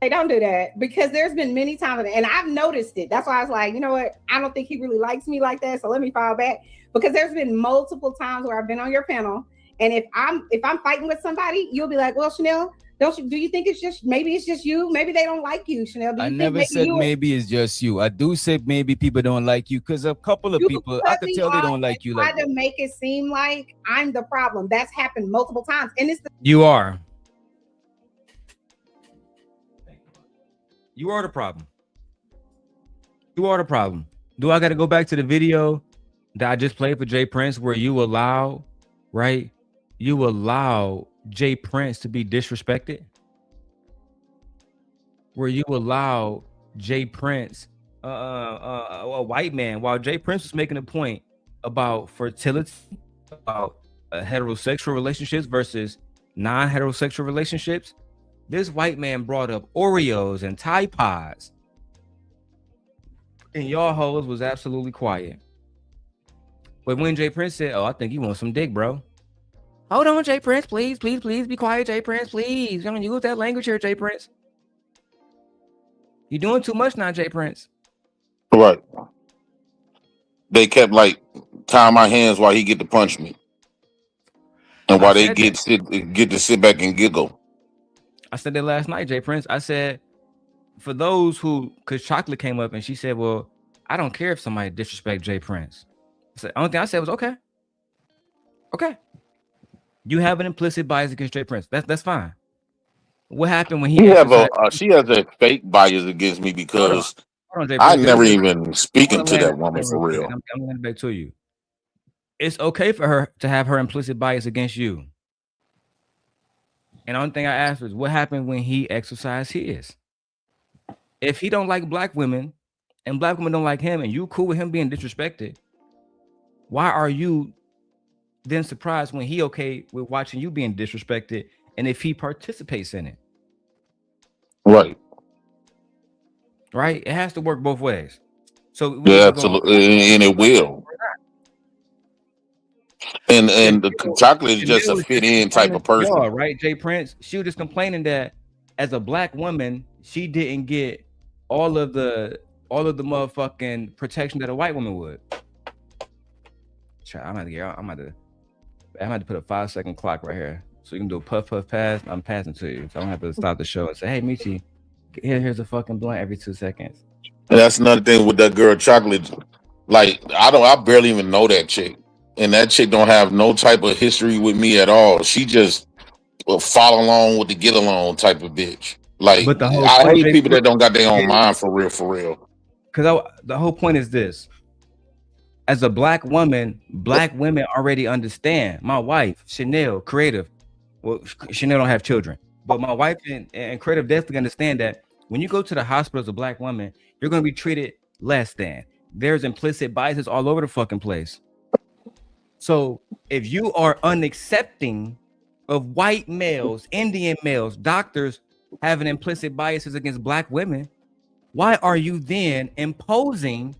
Hey, don't do that, because there's been many times, and I've noticed it. That's why I was like, you know what? I don't think he really likes me like that, so let me fall back. Because there's been multiple times where I've been on your panel, and if I'm fighting with somebody, you'll be like, well, Chanel, do you think it's just you? Maybe they don't like you, Chanel. I never said maybe it's just you. I do say maybe people don't like you because a couple of people, I could tell they don't like you. Try to make it seem like I'm the problem. That's happened multiple times, and it's you are the problem. You are the problem. Do I got to go back to the video that I just played for Jay Prince where you allow Jay Prince to be disrespected, where you allow Jay Prince, a white man, while Jay Prince was making a point about fertility, about heterosexual relationships versus non-heterosexual relationships, this white man brought up Oreos and Tide Pods, and y'all hoes was absolutely quiet. But when Jay Prince said, "Oh, I think you want some dick, bro," hold on, Jay Prince, please be quiet, Jay Prince, please. Don't use that language here, Jay Prince. You're doing too much now, Jay Prince. Right. They kept like tying my hands while he get to punch me, and while they get to sit back and giggle. I said that last night, Jay Prince. I said, for those who, because Chocolate came up and she said, "Well, I don't care if somebody disrespect Jay Prince." I said, the only thing I said was okay. You have an implicit bias against Jay Prince. That's fine. What happened when he? She has a fake bias against me because I never even speaking to that woman for real. I'm going back to you. It's okay for her to have her implicit bias against you. And the only thing I asked was, what happened when he exercised his? If he don't like black women and black women don't like him, and you cool with him being disrespected, why are you then surprised when he okay with watching you being disrespected, and if he participates in it? Right. It has to work both ways. So yeah, absolutely, and it will. And the Chocolate is just a fit in type of person, right? Jay Prince, she was just complaining that as a black woman, she didn't get all of the motherfucking protection that a white woman would. I'm gonna put a 5-second clock right here, so you can do a puff pass. I'm passing to you, so I don't have to stop the show and say, "Hey, Michi, here's a fucking blunt every 2 seconds." And that's another thing with that girl Chocolate. Like I barely even know that chick, and that chick don't have no type of history with me at all. She just will follow along with the get along type of bitch. Like, but I hate people that don't got their own mind for real. Because the whole point is this: As a black woman, black women already understand. My wife, Chanel, creative. Well, Chanel don't have children, but my wife and creative definitely understand that when you go to the hospital as a black woman, you're going to be treated less than. There's implicit biases all over the fucking place. So if you are unaccepting of white males, Indian males, doctors having implicit biases against black women, why are you then imposing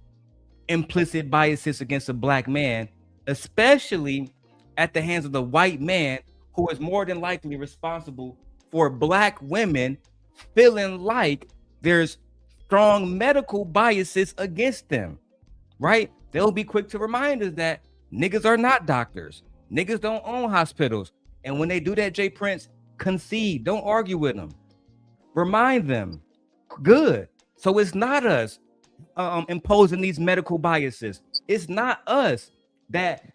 implicit biases against a black man, especially at the hands of the white man who is more than likely responsible for black women feeling like there's strong medical biases against them, right? They'll be quick to remind us that niggas are not doctors. Niggas don't own hospitals. And when they do that, Jay Prince, concede. Don't argue with them. Remind them. Good. So it's not us imposing these medical biases. It's not us that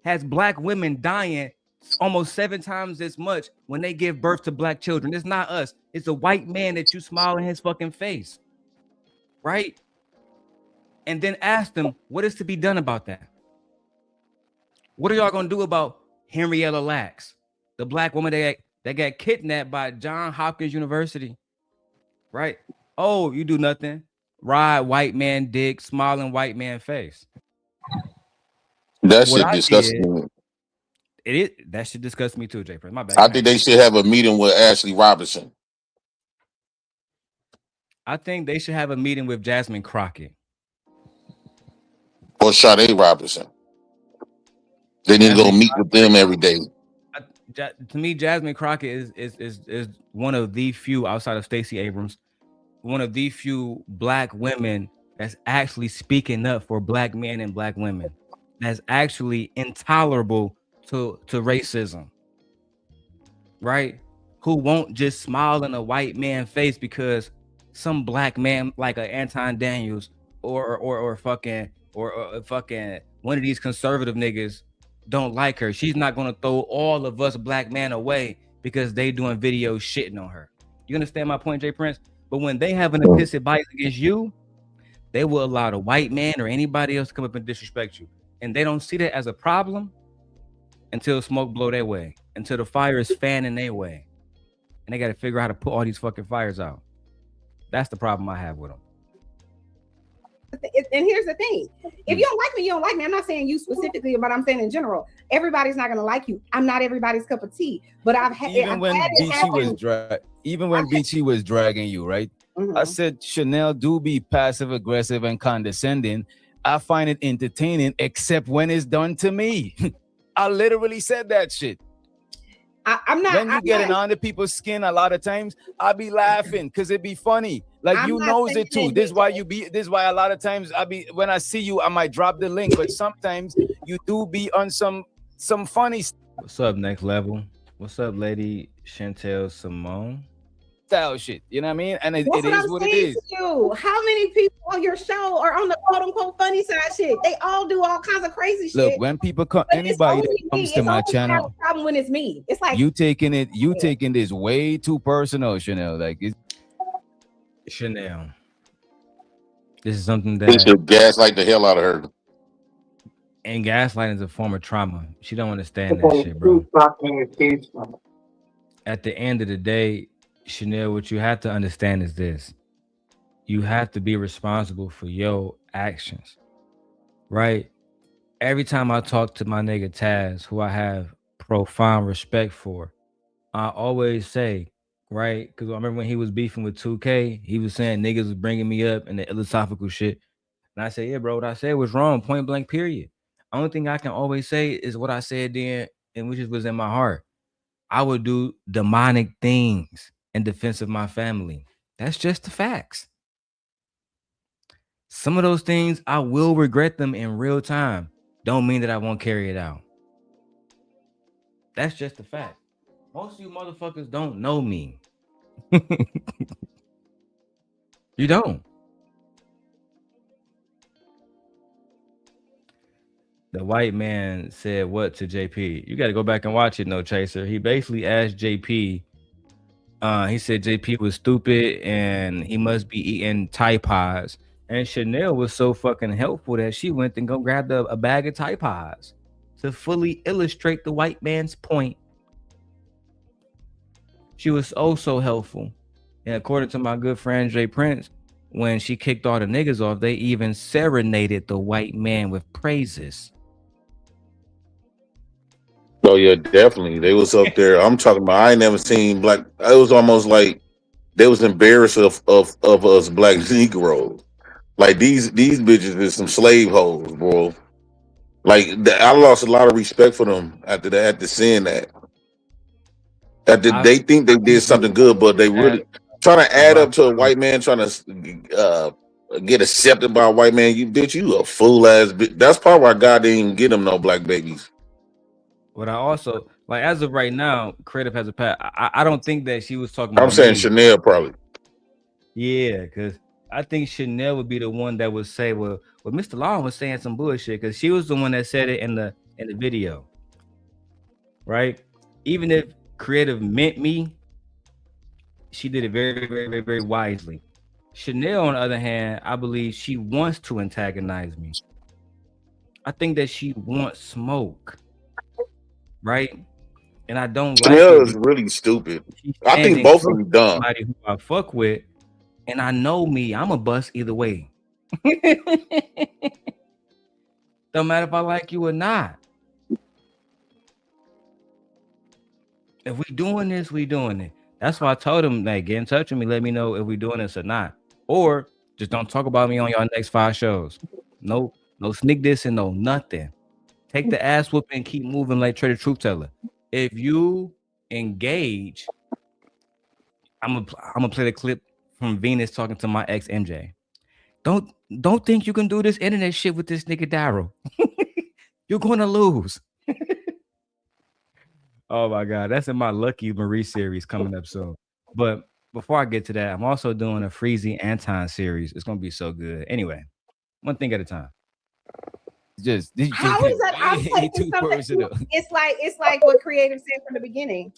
has black women dying almost 7 times as much when they give birth to black children. It's not us. It's a white man that you smile in his fucking face, right? And then ask them what is to be done about that. What are y'all gonna do about Henrietta Lacks, the black woman that got kidnapped by Johns Hopkins University, right? Oh, you do nothing. Ride white man dick, smiling white man face. That shit disgusts me. That should disgust me too, Jay. My bad. I think they should have a meeting with Ashley Robinson. I think they should have a meeting with Jasmine Crockett. Or Sade Robinson. They need to go meet with them every day. To me, Jasmine Crockett is one of the few outside of Stacey Abrams, one of the few black women that's actually speaking up for black men and black women. That's actually intolerable to racism, right? Who won't just smile in a white man's face because some black man like a Anton Daniels or fucking one of these conservative niggas don't like her. She's not gonna throw all of us black men away because they doing videos shitting on her. You understand my point, Jay Prince? But when they have an implicit bias against you, they will allow the white man or anybody else to come up and disrespect you. And they don't see that as a problem until smoke blow their way, until the fire is fanning their way. And they got to figure out how to put all these fucking fires out. That's the problem I have with them. And here's the thing. If you don't like me, you don't like me. I'm not saying you specifically, but I'm saying in general. Everybody's not going to like you. I'm not everybody's cup of tea. But I've had even when BT was dragging you, right? Mm-hmm. I said, Chanel, do be passive aggressive and condescending. I find it entertaining, except when it's done to me. I literally said that shit. I'm not. When you getting under people's skin, a lot of times I be laughing because it be funny. Like you knows it too. This is why a lot of times when I see you, I might drop the link, but sometimes you do be on some funny stuff. What's up, Next Level? What's up, Lady Chantel Simone? Style shit, you know what I mean? And it is what it is. How many people on your show are on the quote unquote funny side shit? They all do all kinds of crazy shit. Look, when people come, anybody that comes to my channel, problem when it's me. It's like you taking this way too personal, Chanel. Like Chanel. This is something They should gaslight the hell out of her. And gaslighting is a form of trauma. She don't understand that shit, bro. At the end of the day, Chanel, what you have to understand is this. You have to be responsible for your actions, right? Every time I talk to my nigga Taz, who I have profound respect for, I always say, right? Because I remember when he was beefing with 2K, he was saying niggas was bringing me up and the philosophical shit. And I said, yeah, bro, what I said was wrong, point blank, period. Only thing I can always say is what I said then, and which was in my heart. I would do demonic things in defense of my family. That's just the facts. Some of those things, I will regret them in real time. Don't mean that I won't carry it out. That's just the fact. Most of you motherfuckers don't know me. You don't. The white man said what to JP? You got to go back and watch it, No Chaser. He basically asked JP, he said JP was stupid and he must be eating Tide Pods And Chanel was so fucking helpful that she went and go grabbed a bag of Tide Pods to fully illustrate the white man's point. She was so helpful. And according to my good friend Jay Prince, when she kicked all the niggas off, they even serenaded the white man with praises. Oh yeah, definitely. They was up there. I'm talking about. I ain't never seen black. It was almost like they was embarrassed of us black Negroes. Like these bitches is some slave hoes, bro. Like I lost a lot of respect for them after that. After seeing that, they think they did something good, but they really trying to add up to a white man, trying to get accepted by a white man. You bitch, you a fool ass bitch. That's probably why God didn't even get them no black babies. But I also like, as of right now, Creative has a pat. I don't think that she was talking about. I'm saying me. Chanel probably. Yeah, because I think Chanel would be the one that would say, well, Mr. Long was saying some bullshit, because she was the one that said it in the video. Right? Even if Creative meant me, she did it very, very, very, very wisely. Chanel, on the other hand, I believe she wants to antagonize me. I think that she wants smoke. Right? And I don't like Chanel it. is really stupid. I think both of them dumb. Somebody who I fuck with, and I know me, I'm a bust either way. Don't matter if I like you or not. If we doing this, we doing it. That's why I told him, like, get in touch with me, let me know if we doing this or not. Or just don't talk about me on your next 5 shows. No sneak this and no nothing. Take the ass whooping and keep moving like TrayTheTruthTeller. If you engage, I'm gonna play the clip from Venus talking to my ex MJ. Don't think you can do this internet shit with this nigga Darrel. You're gonna lose. Oh my god, that's in my Lucky Marie series coming up soon. But before I get to that, I'm also doing a Freezy Anton series. It's gonna be so good. Anyway, one thing at a time. Just how is that? I'm like, it's like what Creative said from the beginning.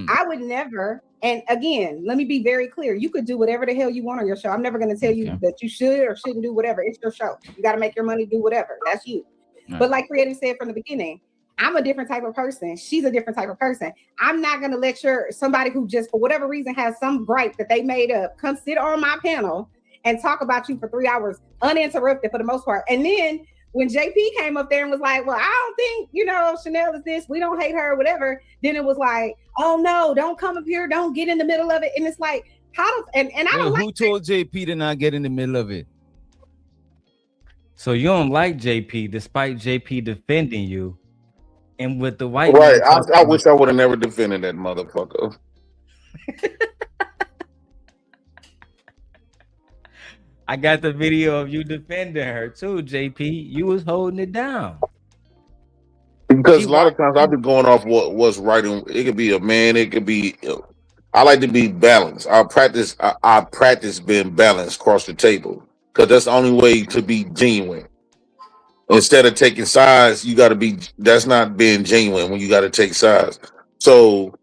I would never, and again, let me be very clear. You could do whatever the hell you want on your show. I'm never going to tell you that you should or shouldn't do whatever. It's your show. You got to make your money, do whatever. That's you. Right. But like Creative said from the beginning, I'm a different type of person. She's a different type of person. I'm not going to let somebody who just for whatever reason has some gripe that they made up come sit on my panel and talk about you for 3 hours uninterrupted for the most part. And then when JP came up there and was like, well, I don't think, Chanel is this, we don't hate her, whatever. Then it was like, oh no, don't come up here, don't get in the middle of it. And it's like, I don't who told JP to not get in the middle of it? So you don't like JP despite JP defending you. And with the white right, I wish I would have never defended that motherfucker. I got the video of you defending her too, JP. You was holding it down. Because a lot of times I've been going off what's right. It could be a man. It could be. I like to be balanced. I practice being balanced across the table, because that's the only way to be genuine. Instead of taking sides, you got to be. That's not being genuine when you got to take sides. So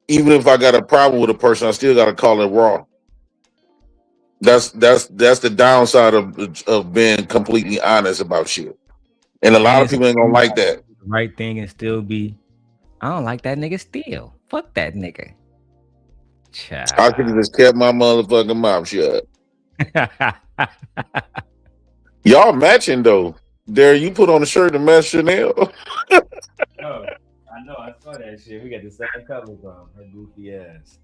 even if I got a problem with a person, I still got to call it raw. That's the downside of being completely honest about shit. And a lot of people ain't gonna like that. The right thing and still be, I don't like that nigga still. Fuck that nigga. Child. I could have just kept my motherfucking mouth shut. Y'all matching though. There, you put on a shirt to match Chanel. Oh, I know, I saw that shit. We got the same colors on. Her goofy ass.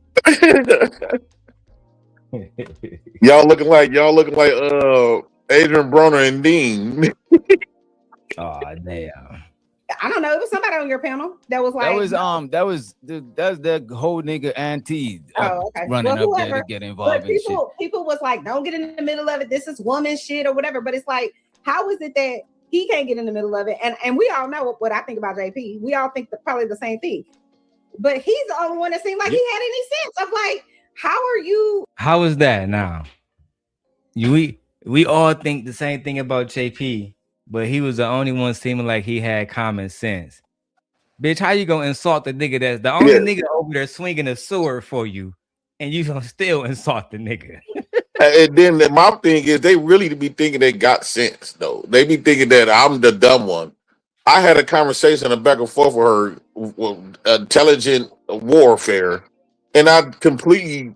Y'all looking like Adrian Broner and Dean. Oh damn. I don't know. It was somebody on your panel that was like that's the whole nigga auntie running up there to get involved in shit. People was like, don't get in the middle of it. This is woman shit or whatever. But it's like, how is it that he can't get in the middle of it? And we all know what I think about JP. We all think probably the same thing. But he's the only one that seemed like he had any sense of like, how is that now? We all think the same thing about JP, but he was the only one seeming like he had common sense. Bitch, how you gonna insult the nigga that's the only nigga over there swinging a sword for you, and you gonna still insult the nigga? And then my thing is, they really be thinking they got sense, though. They be thinking that I'm the dumb one. I had a conversation, a back and forth with her, intelligent warfare, and I completely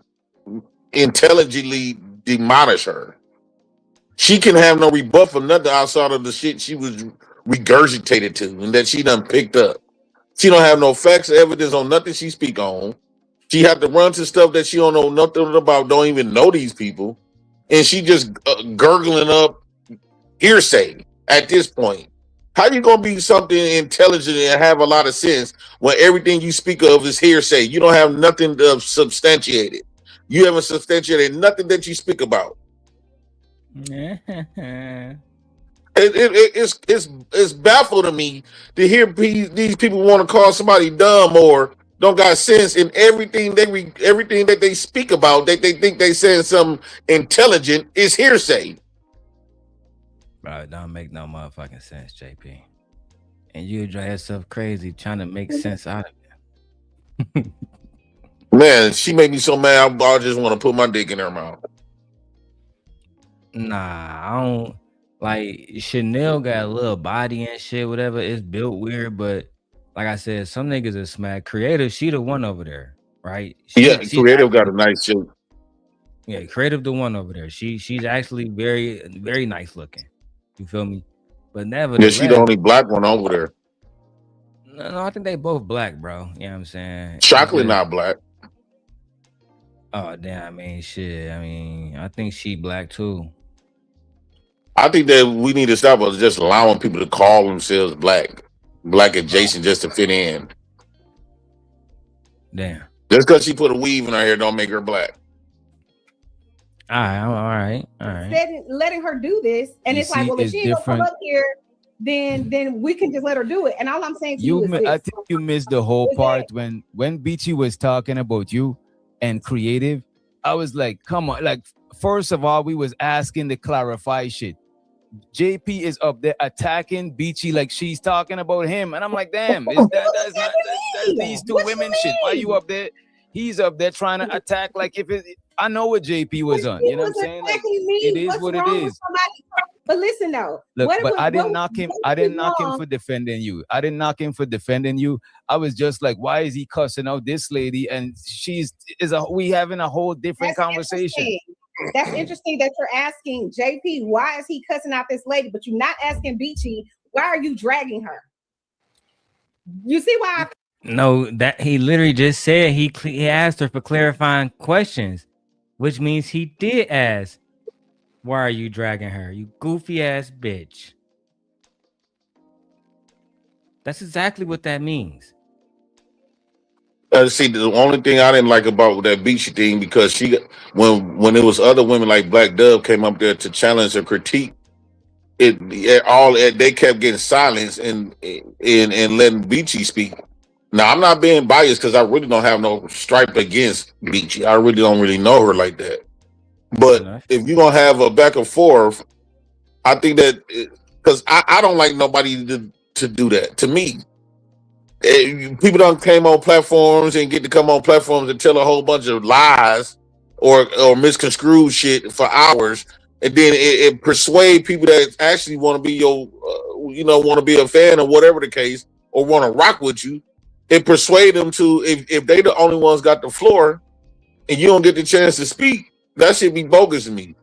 intelligently demolish her. She can have no rebuff for nothing outside of the shit she was regurgitated to and that she done picked up. She don't have no facts, evidence on nothing she speak on. She had to run to stuff that she don't know nothing about, don't even know these people. And she just gurgling up hearsay at this point. How you going to be something intelligent and have a lot of sense when everything you speak of is hearsay? You don't have nothing to substantiate it. You haven't substantiated nothing that you speak about. It's baffled to me to hear these people want to call somebody dumb or don't got sense in everything that they speak about that they think they saying something intelligent is hearsay. Bro, it don't make no motherfucking sense, JP. And you drive yourself crazy trying to make sense out of it. Man, she made me so mad. I just want to put my dick in her mouth. Nah, I don't. Like, Chanel got a little body and shit, whatever. It's built weird, but like I said, some niggas are smack. Creative, she the one over there, right? Creative actually got a nice shape. Yeah, Creative the one over there. She's actually very, very nice looking. You feel me? But never. Yeah, she the only black one over there. No, I think they both black, bro. You know what I'm saying? Chocolate not black. Oh, damn. I mean, shit. I mean, I think she black too. I think that we need to stop us just allowing people to call themselves black adjacent just to fit in. Damn. Just because she put a weave in her hair don't make her black. All right. Letting her do this, and it's like, well, if she ain't gonna come up here, then we can just let her do it. And all I'm saying to you is this. I think you missed the whole part when Beachy was talking about you and Creative. I was like, come on, like, first of all, we was asking to clarify shit. JP is up there attacking Beachy like she's talking about him, and I'm like, damn, that's these two women shit. Why you up there? He's up there trying to attack like if it. I know what JP was on. You know what I'm saying? Like, it is what it is. But listen though, look, but I didn't knock him. I didn't knock him for defending you. I was just like, why is he cussing out this lady? And we having a whole different conversation. That's interesting that you're asking JP, why is he cussing out this lady? But you're not asking Beachy, why are you dragging her? You see why? No, that he literally just said he asked her for clarifying questions, which means he did ask, why are you dragging her? You goofy ass bitch. That's exactly what that means. See, the only thing I didn't like about that Beachy thing, because when it was other women like Black Dove came up there to challenge or critique, they kept getting silenced and letting Beachy speak. Now, I'm not being biased because I really don't have no stripe against Beachy. I really don't really know her like that. But if you're gonna have a back and forth, I think that because I don't like nobody to do that to me. People don't came on platforms and get to come on platforms and tell a whole bunch of lies or misconstrued shit for hours, and then it persuade people that actually want to be want to be a fan or whatever the case, or want to rock with you. It persuade them to if they the only ones got the floor and you don't get the chance to speak, that should be bogus to me.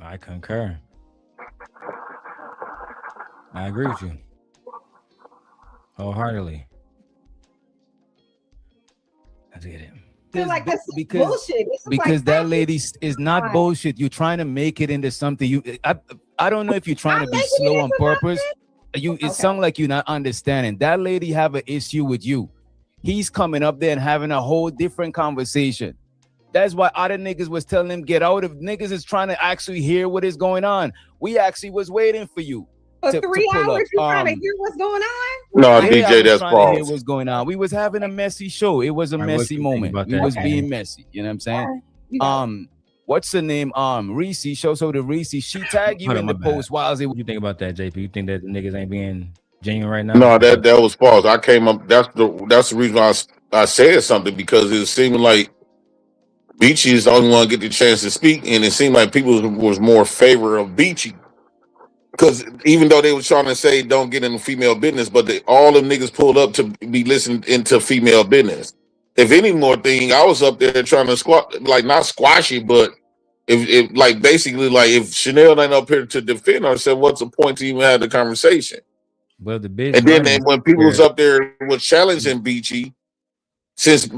I concur. I agree with you wholeheartedly. Let's get it. Like that's bullshit. Because that lady is not bullshit. You're trying to make it into something. I don't know if you're trying to be slow on purpose. It sounds like you're not understanding. That lady have an issue with you. He's coming up there and having a whole different conversation. That's why other niggas was telling him get out. If niggas is trying to actually hear what is going on, we actually was waiting for you. For 3 hours, you trying to hear what's going on? No, DJ, that's false. Hear what's going on. We was having a messy show. It was a messy moment. We was being messy. You know what I'm saying? What's the name? Reese. So the Reese, she tagged you in the post. Why is it? What you think about that, JP? You think that the niggas ain't being genuine right now? No, that was false. I came up. That's the reason why I said something, because it seemed like Beachy is the only one to get the chance to speak, and it seemed like people was more favor of Beachy. Because even though they were trying to say don't get into female business, but all them niggas pulled up to be listening into female business. If any more thing, I was up there trying to not squash it, but if like basically like if Chanel ain't up here to defend herself, what's the point to even have the conversation? Well, the bitch. And then when people was up there was challenging Beachy, since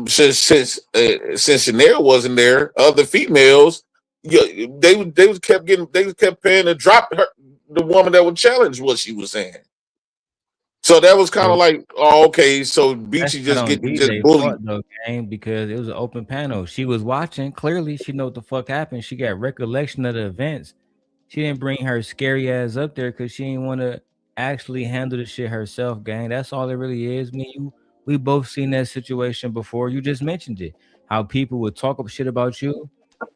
Chanel wasn't there, other females, they kept paying to drop her, the woman that would challenge what she was saying. So that was kind of like, oh, okay, so Beachy just bullied though, gang, because it was an open panel. She was watching. Clearly, she know what the fuck happened. She got recollection of the events. She didn't bring her scary ass up there because she didn't want to actually handle the shit herself, gang. That's all it really is. Me, you, we both seen that situation before. You just mentioned it. How people would talk up shit about you,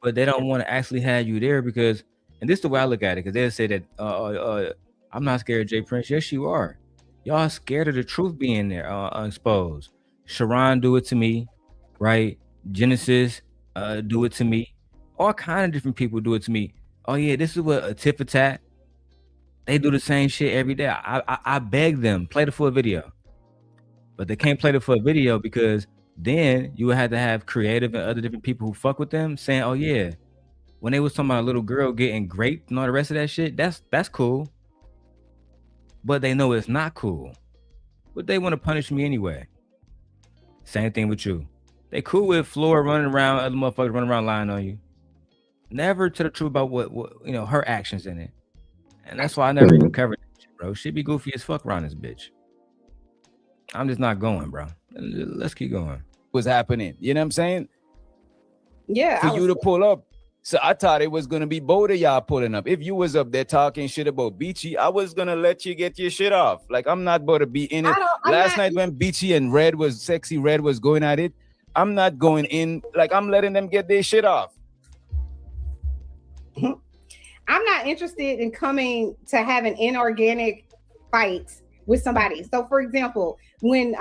but they don't want to actually have you there because, and this is the way I look at it, because they'll say that I'm not scared of Jay Prince. Yes, you are. Y'all scared of the truth being there, exposed. Sharon do it to me, right? Genesis do it to me. All kind of different people do it to me. Oh yeah, this is what a tit for tat. They do the same shit every day. I beg them, play the full video. But they can't play the full video because then you would have to have creative and other different people who fuck with them saying, oh yeah, when they was talking about a little girl getting raped and all the rest of that shit, that's cool. But they know it's not cool. But they want to punish me anyway. Same thing with you. They cool with Flora running around, other motherfuckers running around lying on you. Never to the truth about what you know, her actions in it. And that's why I never even covered that shit, bro. Shit be goofy as fuck around this bitch. I'm just not going, bro. Let's keep going. What's happening? You know what I'm saying? Yeah. For you to pull up. So I thought it was gonna be both of y'all pulling up. If you was up there talking shit about Beachy, I was gonna let you get your shit off. Like I'm not about to be in it. Last night when Beachy and Sexy Red was going at it, I'm not going in. Like I'm letting them get their shit off. I'm not interested in coming to have an inorganic fight with somebody. So for example, when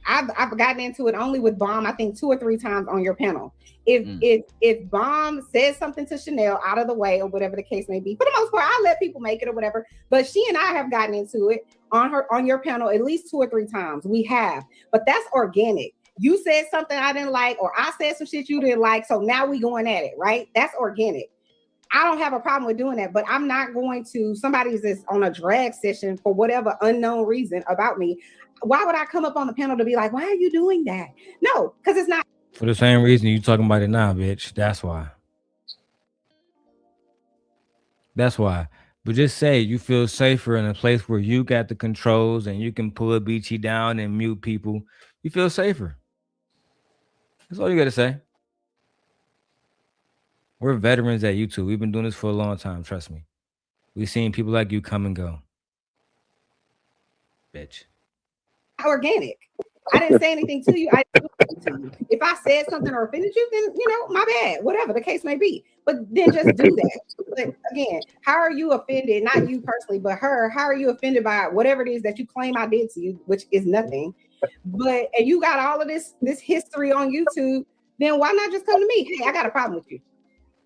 I've gotten into it only with Bomb, I think 2 or 3 times on your panel. If Bomb says something to Chanel out of the way or whatever the case may be, for the most part, I let people make it or whatever. But she and I have gotten into it on your panel at least 2 or 3 times. We have, but that's organic. You said something I didn't like, or I said some shit you didn't like. So now we going at it, right? That's organic. I don't have a problem with doing that, but I'm not going to, somebody's just on a drag session for whatever unknown reason about me. Why would I come up on the panel to be like, why are you doing that? No, because it's not. For the same reason you talking about it now, bitch. That's why. That's why. But just say you feel safer in a place where you got the controls and you can pull a Beachy down and mute people. You feel safer. That's all you got to say. We're veterans at YouTube. We've been doing this for a long time. Trust me. We've seen people like you come and go. Bitch. Organic. I didn't say anything to you. I didn't do anything to you. If I said something or offended you, then my bad. Whatever the case may be. But then just do that. But again, how are you offended? Not you personally, but her. How are you offended by whatever it is that you claim I did to you, which is nothing? But and you got all of this history on YouTube. Then why not just come to me? Hey, I got a problem with you.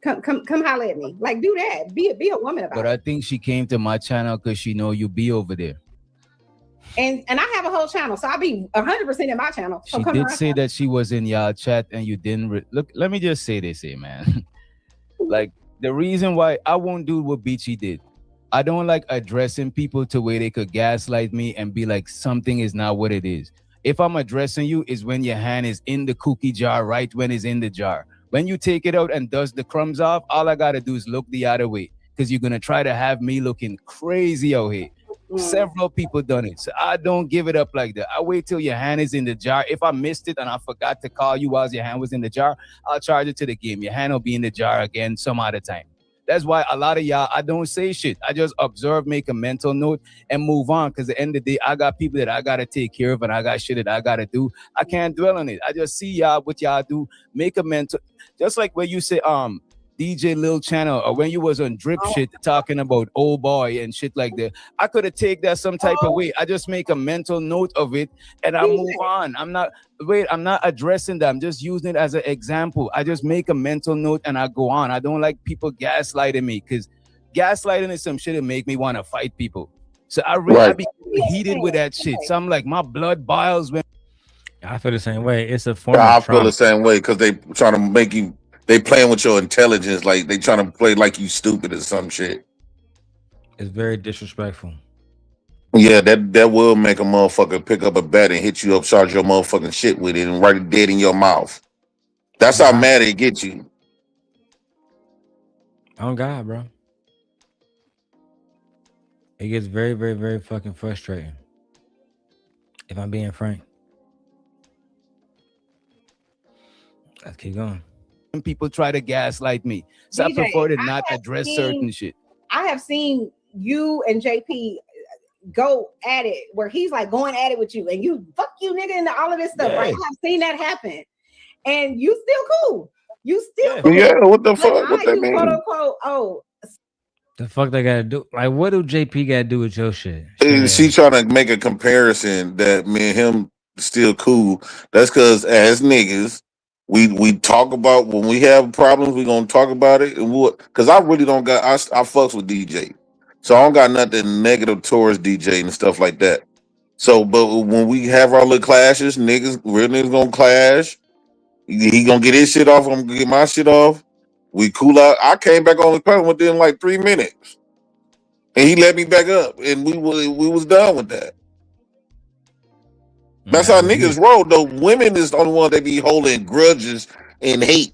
Come holler at me. Like do that. Be a woman about it. But I think she came to my channel because she know you be over there. And I have a whole channel, so I'll be 100% in my channel. So she did say that she was in y'all chat and you didn't look. Let me just say this, man. Like the reason why I won't do what Beachy did. I don't like addressing people to where they could gaslight me and be like something is not what it is. If I'm addressing you, is when your hand is in the cookie jar, right when it's in the jar. When you take it out and dust the crumbs off, all I gotta do is look the other way because you're gonna try to have me looking crazy out here. Several people done it, so I don't give it up like that. I wait till your hand is in the jar. If I missed it and I forgot to call you while your hand was in the jar, I'll charge it to the game. Your hand will be in the jar again some other time. That's why a lot of y'all, I don't say shit. I just observe, make a mental note, and move on. Because at the end of the day, I got people that I gotta take care of, and I got shit that I gotta do. I can't dwell on it. I just see y'all what y'all do. Make a mental, just like when you say DJ Lil channel, or when you was on drip shit talking about old boy and shit like that, I could have taken that some type of way. I just make a mental note of it and I move on. I'm not addressing that. I'm just using it as an example. I just make a mental note and I go on. I don't like people gaslighting me, because gaslighting is some shit that make me want to fight people. So I be heated with that shit. So I'm like, my blood boils when I feel the same way. It's a form of I trauma. feel the same way, because they trying to make you, they playing with your intelligence, like they trying to play like you stupid or some shit. It's very disrespectful. Yeah, that will make a motherfucker pick up a bat and hit you upside your motherfucking shit with it and write it dead in your mouth. That's how mad it gets you. Oh God, bro. It gets very, very, very fucking frustrating. If I'm being frank. Let's keep going. people try to gaslight me. So DJ, I prefer to not address certain shit. I have seen you and JP go at it where he's like going at it with you and you fuck you nigga and all of this stuff, right? I've seen that happen. And you still cool. You still cool. Yeah, what the Like, fuck? What that you mean? quote unquote, oh, The fuck they gotta do? Like, what do JP gotta do with your shit? She trying to make a comparison that me and him still cool. That's because as niggas, we talk about when we have problems, we gonna talk about it. And what? Because I really don't got I fucks with DJ, so I don't got nothing negative towards DJ and stuff like that. So, but when we have our little clashes, real niggas gonna clash. He gonna get his shit off. I'm gonna get my shit off. We cool out. I came back on the panel within like 3 minutes. And he let me back up, and we was done with that. That's how niggas roll. Though women is the only one that be holding grudges and hate.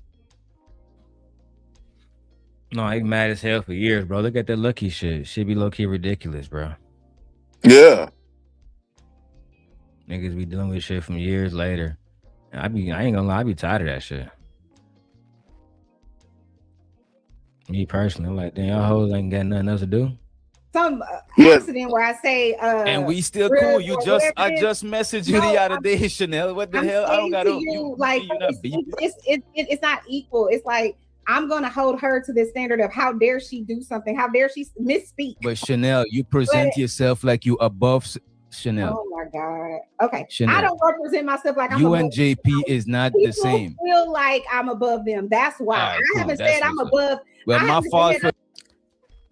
No, he mad as hell for years, bro. Look at that Lucky shit. Shit be low key ridiculous, bro. Yeah, niggas be dealing with shit from years later. I ain't gonna lie, I be tired of that shit. Me personally, I'm like, damn, y'all hoes ain't got nothing else to do. some accident where I say, and we still cool. I just messaged you the other day, Chanel. What the hell? I don't got you. Like, it's not equal. It's like, I'm gonna hold her to the standard of how dare she do something? How dare she misspeak? But Chanel, you present yourself like you above Chanel. Oh my God. Okay. Chanel. I don't represent myself like I'm you above and JP is not the same. Feel like I'm above them. That's why. Right, I haven't said I'm above. Well, my fault for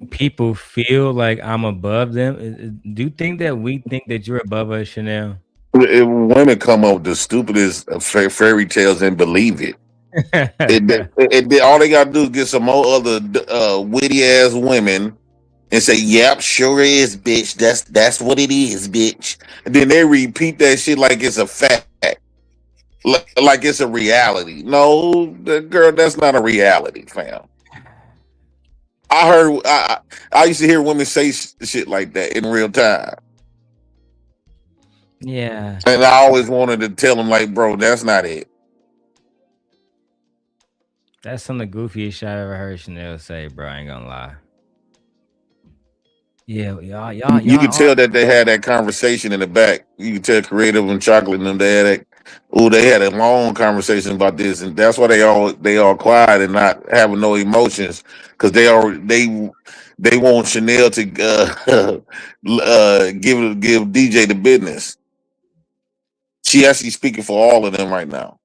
people feel like I'm above them. Do you think that we think that you're above us, Chanel? If women come up with the stupidest fairy tales and believe it. All they gotta do is get some more other witty ass women and say, "Yep, sure is, bitch. That's what it is, bitch." And then they repeat that shit like it's a fact, like it's a reality. No, girl, that's not a reality, fam. I used to hear women say shit like that in real time. Yeah, and I always wanted to tell them, like, bro, that's not it. That's some of the goofiest shit I ever heard Chanel say, bro. I ain't gonna lie. Yeah, y'all. You can tell that they had that conversation in the back. You can tell Creative and Chocolate and them, they had a long conversation about this, and that's why they all quiet and not having no emotions, because they want Chanel to give DJ the business. She actually speaking for all of them right now.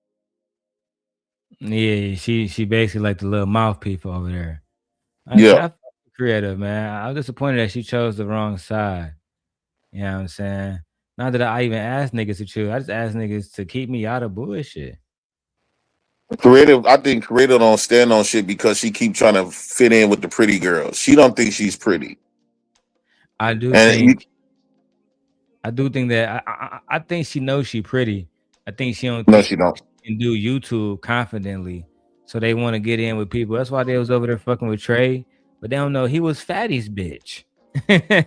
Yeah, she basically like the little mouthpiece over there. Yeah. Creative, man. I was disappointed that she chose the wrong side. You know what I'm saying? Not that I even asked niggas to choose. I just asked niggas to keep me out of bullshit. I think Creative don't stand on shit because she keep trying to fit in with the pretty girls. She don't think she's pretty. I do think that I think she knows she pretty. I think she don't. No, she don't. She can do YouTube confidently, so they want to get in with people. That's why they was over there fucking with Trey. But they don't know he was Fatty's bitch. Yeah.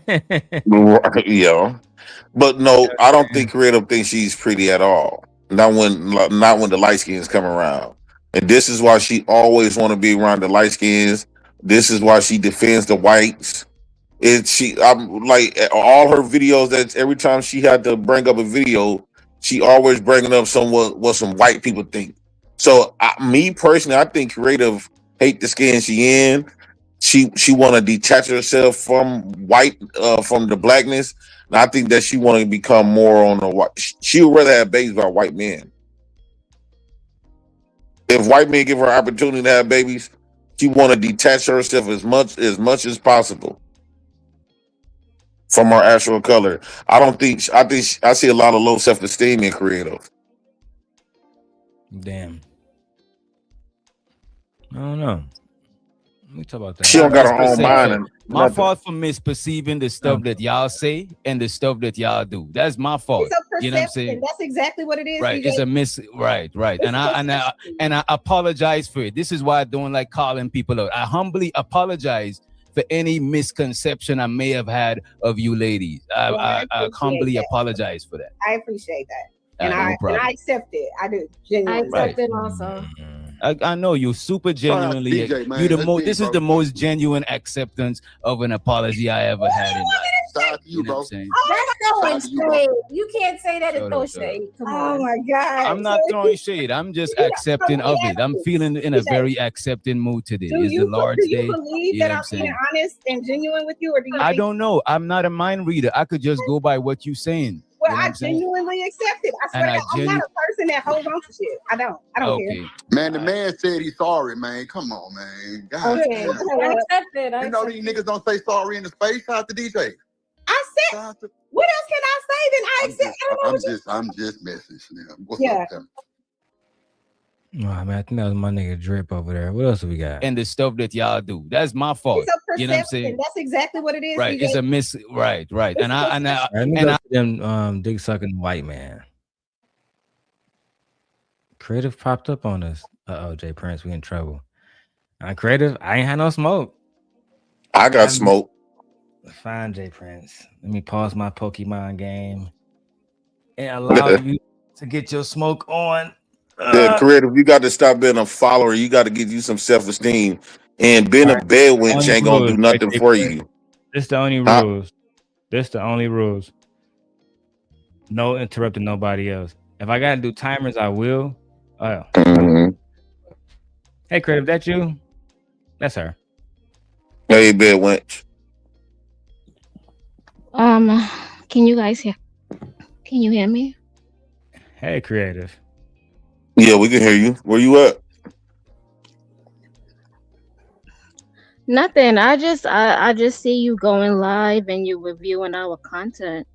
But no, I don't think Creative thinks she's pretty at all. Not when the light skins come around. And this is why she always want to be around the light skins. This is why she defends the whites. I'm like all her videos, that every time she had to bring up a video, she always bringing up what some white people think. So me personally, I think Creative hate the skin she in. She want to detach herself from from the blackness. And I think that she want to become more on the white. She would rather have babies by white men. If white men give her opportunity to have babies, she want to detach herself as much as possible from her actual color. I see a lot of low self-esteem in creative. Damn. I don't know. Let me talk about that. She don't got her own mind. And my fault for misperceiving the stuff that y'all say and the stuff that y'all do. That's my fault. It's a perception. You know what I'm saying? That's exactly what it is. Right. DJ. It's a right. It's And I apologize for it. This is why I don't like calling people out. I humbly apologize for any misconception I may have had of you ladies. I humbly apologize for that. I appreciate that. And, no problem. I accept it. I do. Genuinely. I accept it also. I know you super genuinely. DJ, man. You the Let's most. be, This is bro. the most genuine acceptance of an apology I ever had in life. Shout out to you, bro. That's throwing shade. You can't say that and throw shade. Come on. Oh my God. I'm not throwing shade. I'm just accepting of it. I'm feeling in a very accepting mood today. Do It's you, the Lord's do you Day. believe You that know I'm what I'm being saying? honest and genuine with you, or do you? I think- don't know. I'm not a mind reader. I could just go by what you're saying. Well, You know what I I'm saying? genuinely accept it. I swear And to God, I'm not a person that holds on to shit. I don't care. Man, the man said he's sorry, man. Come on, man. God Okay. damn. I accept it. You know these niggas don't say sorry in the space. Shout out to DJ. I said, what else can I say than I accept? I don't know what you- I'm just messing. What's Yeah. up, Tim? Oh, man, I think that was my nigga Drip over there. What else do we got? And the stuff that y'all do. That's my fault. It's a perception. You know what I'm saying? That's exactly what it is. Right. DJ. It's a right. And I Let me go to them dick sucking white man. Creative popped up on us. Uh-oh, Jay Prince, we in trouble. Creative, I ain't had no smoke. I got smoke. Fine, Jay Prince. Let me pause my Pokemon game and allow you to get your smoke on. Yeah, creative, you got to stop being a follower. You got to get you some self-esteem. And being a bed wench ain't gonna do nothing for you. This the only rules. This the only rules. No interrupting nobody else. If I gotta do timers, I will. Oh. Hey, creative, that you? That's her. Hey, bed wench. Can you guys hear? Can you hear me? Hey, creative. Yeah, we can hear you. Where you at? Nothing. I just see you going live and you reviewing our content.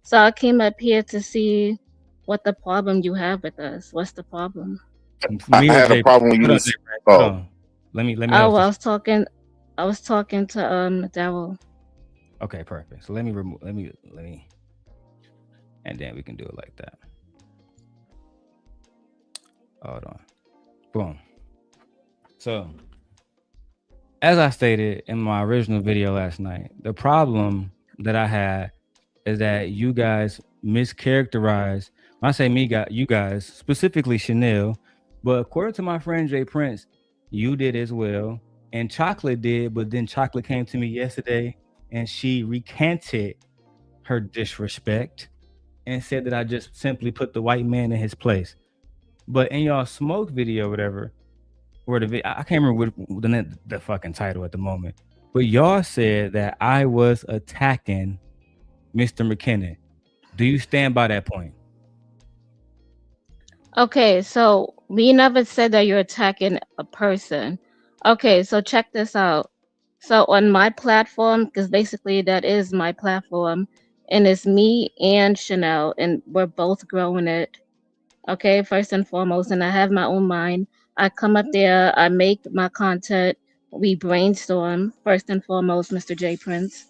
So I came up here to see what the problem you have with us. What's the problem? I had a problem with you. Let me. Oh, I was talking to Darrel. Okay, perfect. So let me, and then we can do it like that. Hold on. Boom. So, as I stated in my original video last night, the problem that I had is that you guys mischaracterized. When I say you guys, specifically Chanel, but according to my friend Jay Prince, you did as well, and Chocolate did, but then Chocolate came to me yesterday and she recanted her disrespect and said that I just simply put the white man in his place. But in y'all smoke video or whatever, or I can't remember what the fucking title at the moment, but y'all said that I was attacking Mr. McKinnon. Do you stand by that point? Okay, so we never said that you're attacking a person. Okay, so check this out. So on my platform, because basically that is my platform, and it's me and Chanel, and we're both growing it. Okay, first and foremost, and I have my own mind. I come up there, I make my content, we brainstorm. First and foremost, Mr. J Prince,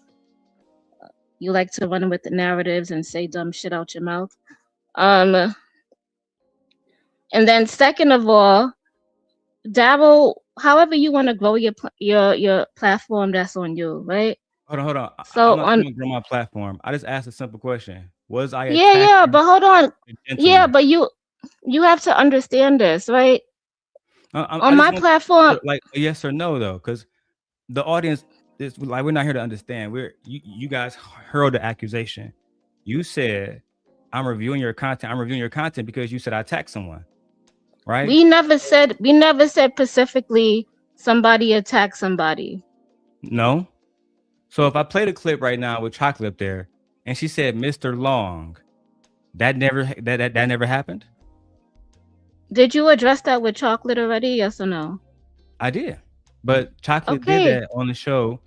you like to run with the narratives and say dumb shit out your mouth. And then second of all, Darrel, however you want to grow your platform, that's on you, right? Hold on. So I'm not trying to grow my platform. I just asked a simple question. Was I yeah, but hold on. gentleman? Yeah, but you have to understand this, right? On my platform, like a yes or no though, because the audience is like, we're not here to understand. You guys hurled the accusation. You said I'm reviewing your content. I'm reviewing your content because you said I attacked someone, right? we never said specifically somebody attack somebody. No. So if I play the clip right now with Chocolate up there, and she said Mr. Long, that never happened. Did you address that with Chocolate already? Yes or no? I did, but Chocolate did that on the show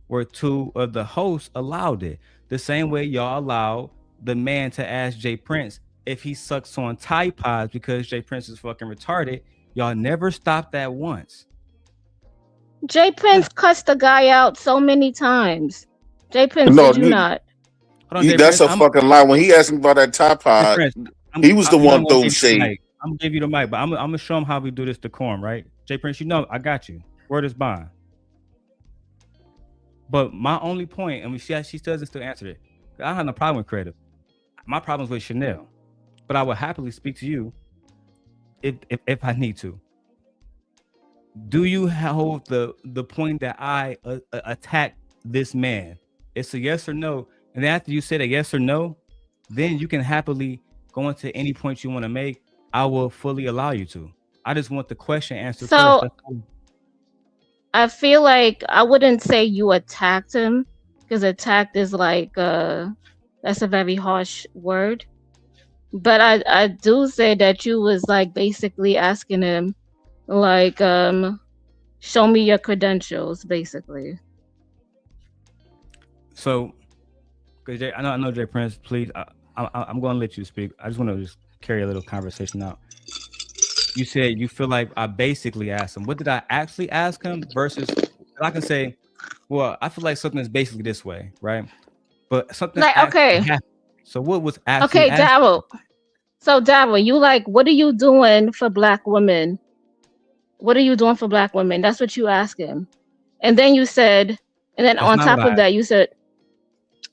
where two of the hosts allowed it. The same way y'all allow the man to ask Jay Prince if he sucks on Tide Pods because Jay Prince is fucking retarded. Y'all never stopped that once. Jay Prince cussed the guy out so many times. Jay Prince, did you not? That's a fucking lie. When he asked me about that Tide Pod, he was the one throwing shade. I'm gonna give you the mic, but I'm gonna show him how we do this decorum, right? Jay Prince, you know I got you. Word is bond. But my only point, and she doesn't still answer it. I don't have no problem with creative. My problem's with Chanel, but I would happily speak to you if I need to. Do you hold the point that I attacked this man? It's a yes or no, and after you said a yes or no, then you can happily go into any point you want to make. I will fully allow you to. I just want the question answered first. I feel like I wouldn't say you attacked him, because attacked is like that's a very harsh word. But I do say that you was like basically asking him like show me your credentials, basically. So, because I know Jay Prince, please, I'm going to let you speak. I just want to just carry a little conversation out. You said you feel like I basically asked him. What did I actually ask him? Versus, I can say, well, I feel like something is basically this way, right? But something like happened. So what was actually Darrel? So Darrel, you like, what are you doing for Black women? What are you doing for Black women? That's what you asked him. And then you said, and then on top of that, you said,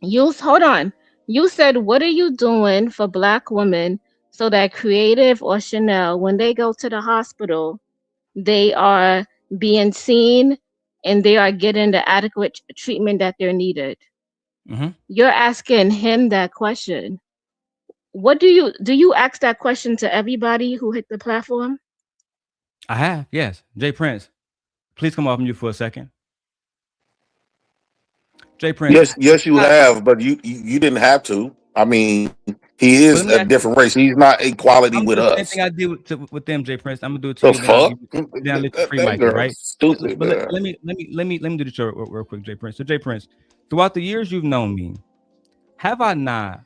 hold on. You said, what are you doing for Black women so that Creative or Chanel, when they go to the hospital, they are being seen and they are getting the adequate treatment that they're needed? Mm-hmm. You're asking him that question. What do you ask that question to everybody who hit the platform? I have, yes. Jay Prince, please come off mute for a second. Jay Prince. Yes, you have, but you didn't have to. I mean, he is a different race. He's not equality with us. Same thing I did with them, Jay Prince. I'm gonna do it to the you. fuck? Then I'll let you free mic, right? Stupid. But let me do the show real quick, Jay Prince. So Jay Prince, throughout the years you've known me, have I not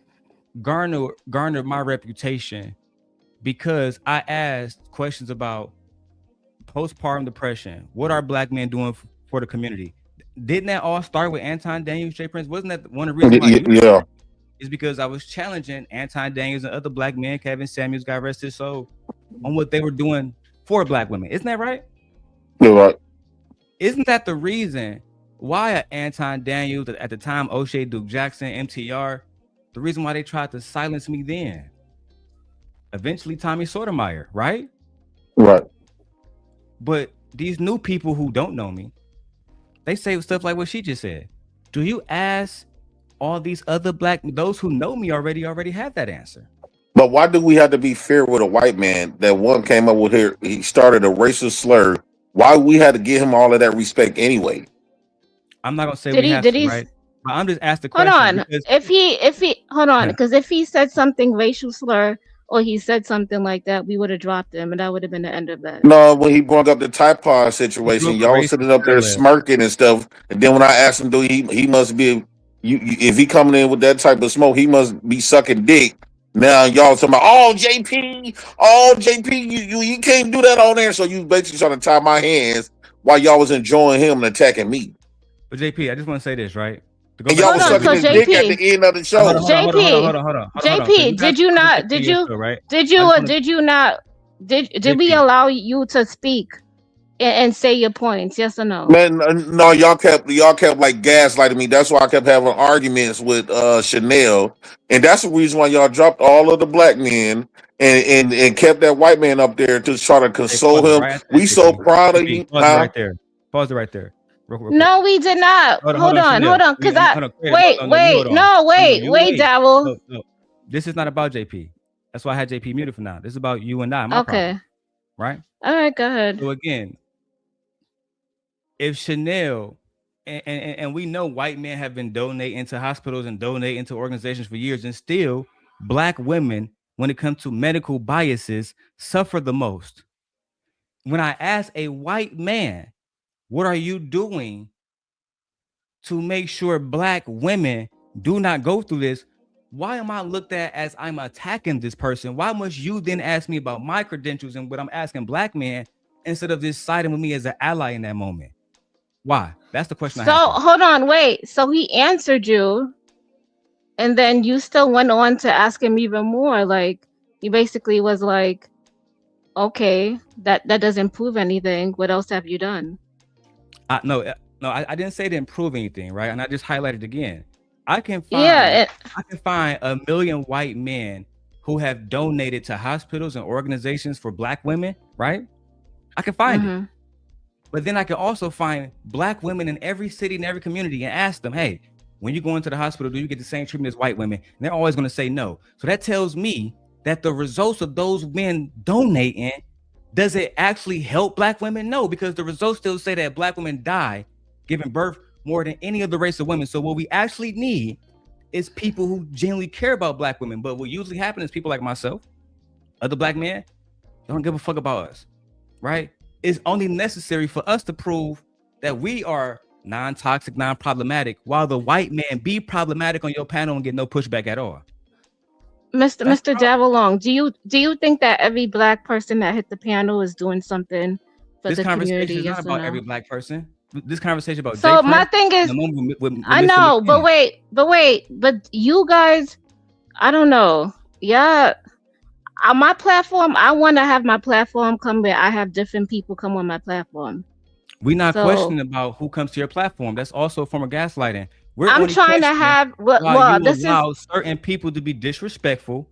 garnered my reputation because I asked questions about postpartum depression? What are Black men doing for the community? Didn't that all start with Anton Daniels, Jay Prince? Wasn't that one of the reasons why? Yeah. Is because I was challenging Anton Daniels and other Black men, Kevin Samuels, God rest his soul, on what they were doing for Black women. Isn't that right? You're right. Isn't that the reason why Anton Daniels, at the time, O'Shea Duke Jackson, MTR, the reason why they tried to silence me then? Eventually, Tommy Sotomayor, right? Right. But these new people who don't know me, they say stuff like what she just said. Do you ask all these other those who know me already have that answer? But why do we have to be fair with a white man that one came up with here? He started a racist slur. Why we had to give him all of that respect anyway? I'm not gonna say right? But I'm just asking the question. Hold on. If he hold on, because if he said something racial slur or he said something like that, we would have dropped him, and that would have been the end of that. No, when he brought up the Tide Pod situation, y'all was sitting up there smirking and stuff. And then when I asked him, he must be if he coming in with that type of smoke, he must be sucking dick. Now y'all talking about, oh JP, you can't do that on there. So you basically trying to tie my hands while y'all was enjoying him and attacking me. But JP, I just want to say this, right? And y'all was sucking his dick at the end of the show. Hold on. JP, did we allow you to speak and say your points? Yes or no? Man, no, y'all kept like gaslighting me. That's why I kept having arguments with Chanel, and that's the reason why y'all dropped all of the Black men and kept that white man up there to try to console him. Right, we so proud of you. Pause it right there. Real no, we did not. Hold on. Because wait, Darrel. No. This is not about JP. That's why I had JP muted for now. This is about you and I. My problem, right? All right, go ahead. So again, if Chanel and we know white men have been donating to hospitals and donating to organizations for years, and still black women, when it comes to medical biases, suffer the most. When I ask a white man, what are you doing to make sure black women do not go through this? Why am I looked at as I'm attacking this person? Why must you then ask me about my credentials and what I'm asking black men instead of just siding with me as an ally in that moment? Why? That's the question I So have. hold on, wait. So he answered you, and then you still went on to ask him even more. Like he basically was like, okay, that doesn't prove anything. What else have you done? No, I didn't say to improve anything, right? And I just highlighted again. I can find a million white men who have donated to hospitals and organizations for black women, right? I can find it. But then I can also find black women in every city and every community and ask them, hey, when you go into the hospital, do you get the same treatment as white women? And they're always going to say no. So that tells me that the results of those men donating, does it actually help black women? No, because the results still say that black women die giving birth more than any other race of women. So what we actually need is people who genuinely care about black women. But what usually happens is people like myself, other black men, don't give a fuck about us, right? It's only necessary for us to prove that we are non-toxic, non-problematic, while the white man be problematic on your panel and get no pushback at all. Mr. Darrel, do you think that every black person that hit the panel is doing something for the community? This conversation is not about every black person. This conversation about so my thing is, I know, but you guys, I don't know. Yeah, on my platform, I want to have my platform come where I have different people come on my platform. We're not questioning about who comes to your platform. That's also a form of gaslighting. I'm trying to have certain people to be disrespectful,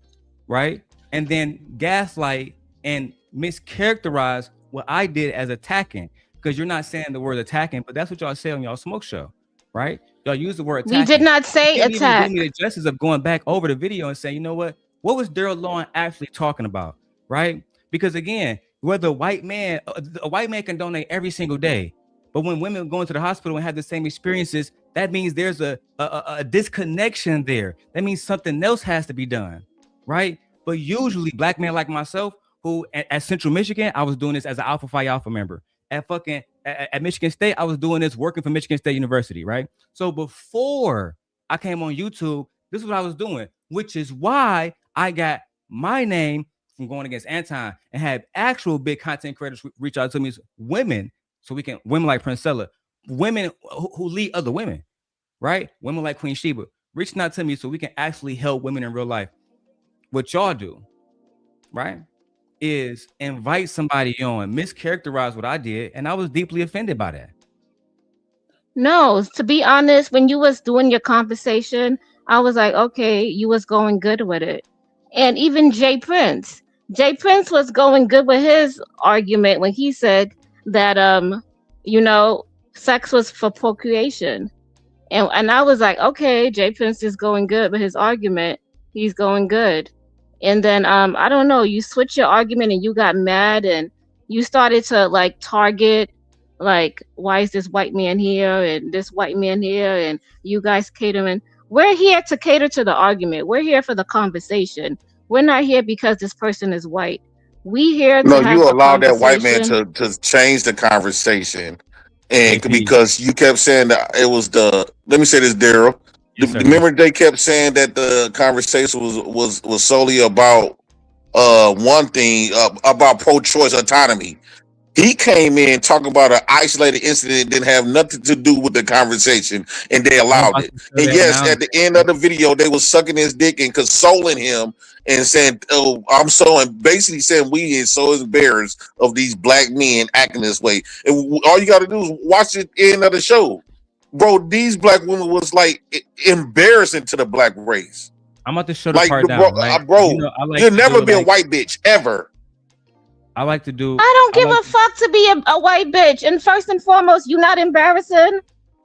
right? And then gaslight and mischaracterize what I did as attacking, because you're not saying the word attacking, but that's what y'all say on y'all smoke show, right? Y'all use the word attacking. We did not say attack. Even do me the justice of going back over the video and saying, you know what was Darrel Law actually talking about, right? Because again, whether a white man can donate every single day, but when women go into the hospital and have the same experiences, that means there's a disconnection there. That means something else has to be done, right? But usually black men like myself, who at Central Michigan, I was doing this as an Alpha Phi Alpha member. At Michigan State, I was doing this working for Michigan State University, right? So before I came on YouTube, this is what I was doing, which is why I got my name from going against Anton and had actual big content creators reach out to me, women like Princella, women who lead other women, right? Women like Queen Sheba reaching out to me so we can actually help women in real life. What y'all do, right, is invite somebody on, mischaracterize what I did, and I was deeply offended by that. No, to be honest, when you was doing your conversation, I was like, okay, you was going good with it. And even Jay Prince was going good with his argument when he said that sex was for procreation. And I was like, okay, Jay Prince is going good with his argument. He's going good. And then I don't know, you switched your argument and you got mad and you started to like target, like, why is this white man here and this white man here and you guys catering. We're here to cater to the argument. We're here for the conversation. We're not here because this person is white. We here to have you a allowed that white man conversation. to change the conversation, and because you kept saying that it was let me say this, Darrel. Remember they kept saying that the conversation was solely about one thing, about pro-choice autonomy. He came in talking about an isolated incident that didn't have nothing to do with the conversation, and they allowed it. And yes, at the end of the video, they was sucking his dick and consoling him and saying, "Oh, I'm so," and basically saying we is so embarrassed of these black men acting this way. And all you got to do is watch the end of the show, bro. These black women was like embarrassing to the black race. I'm about to shut the part down, right? Bro, you'll never be a white bitch ever. I like to do. I don't give a fuck to be a white bitch. And first and foremost, you not embarrassing.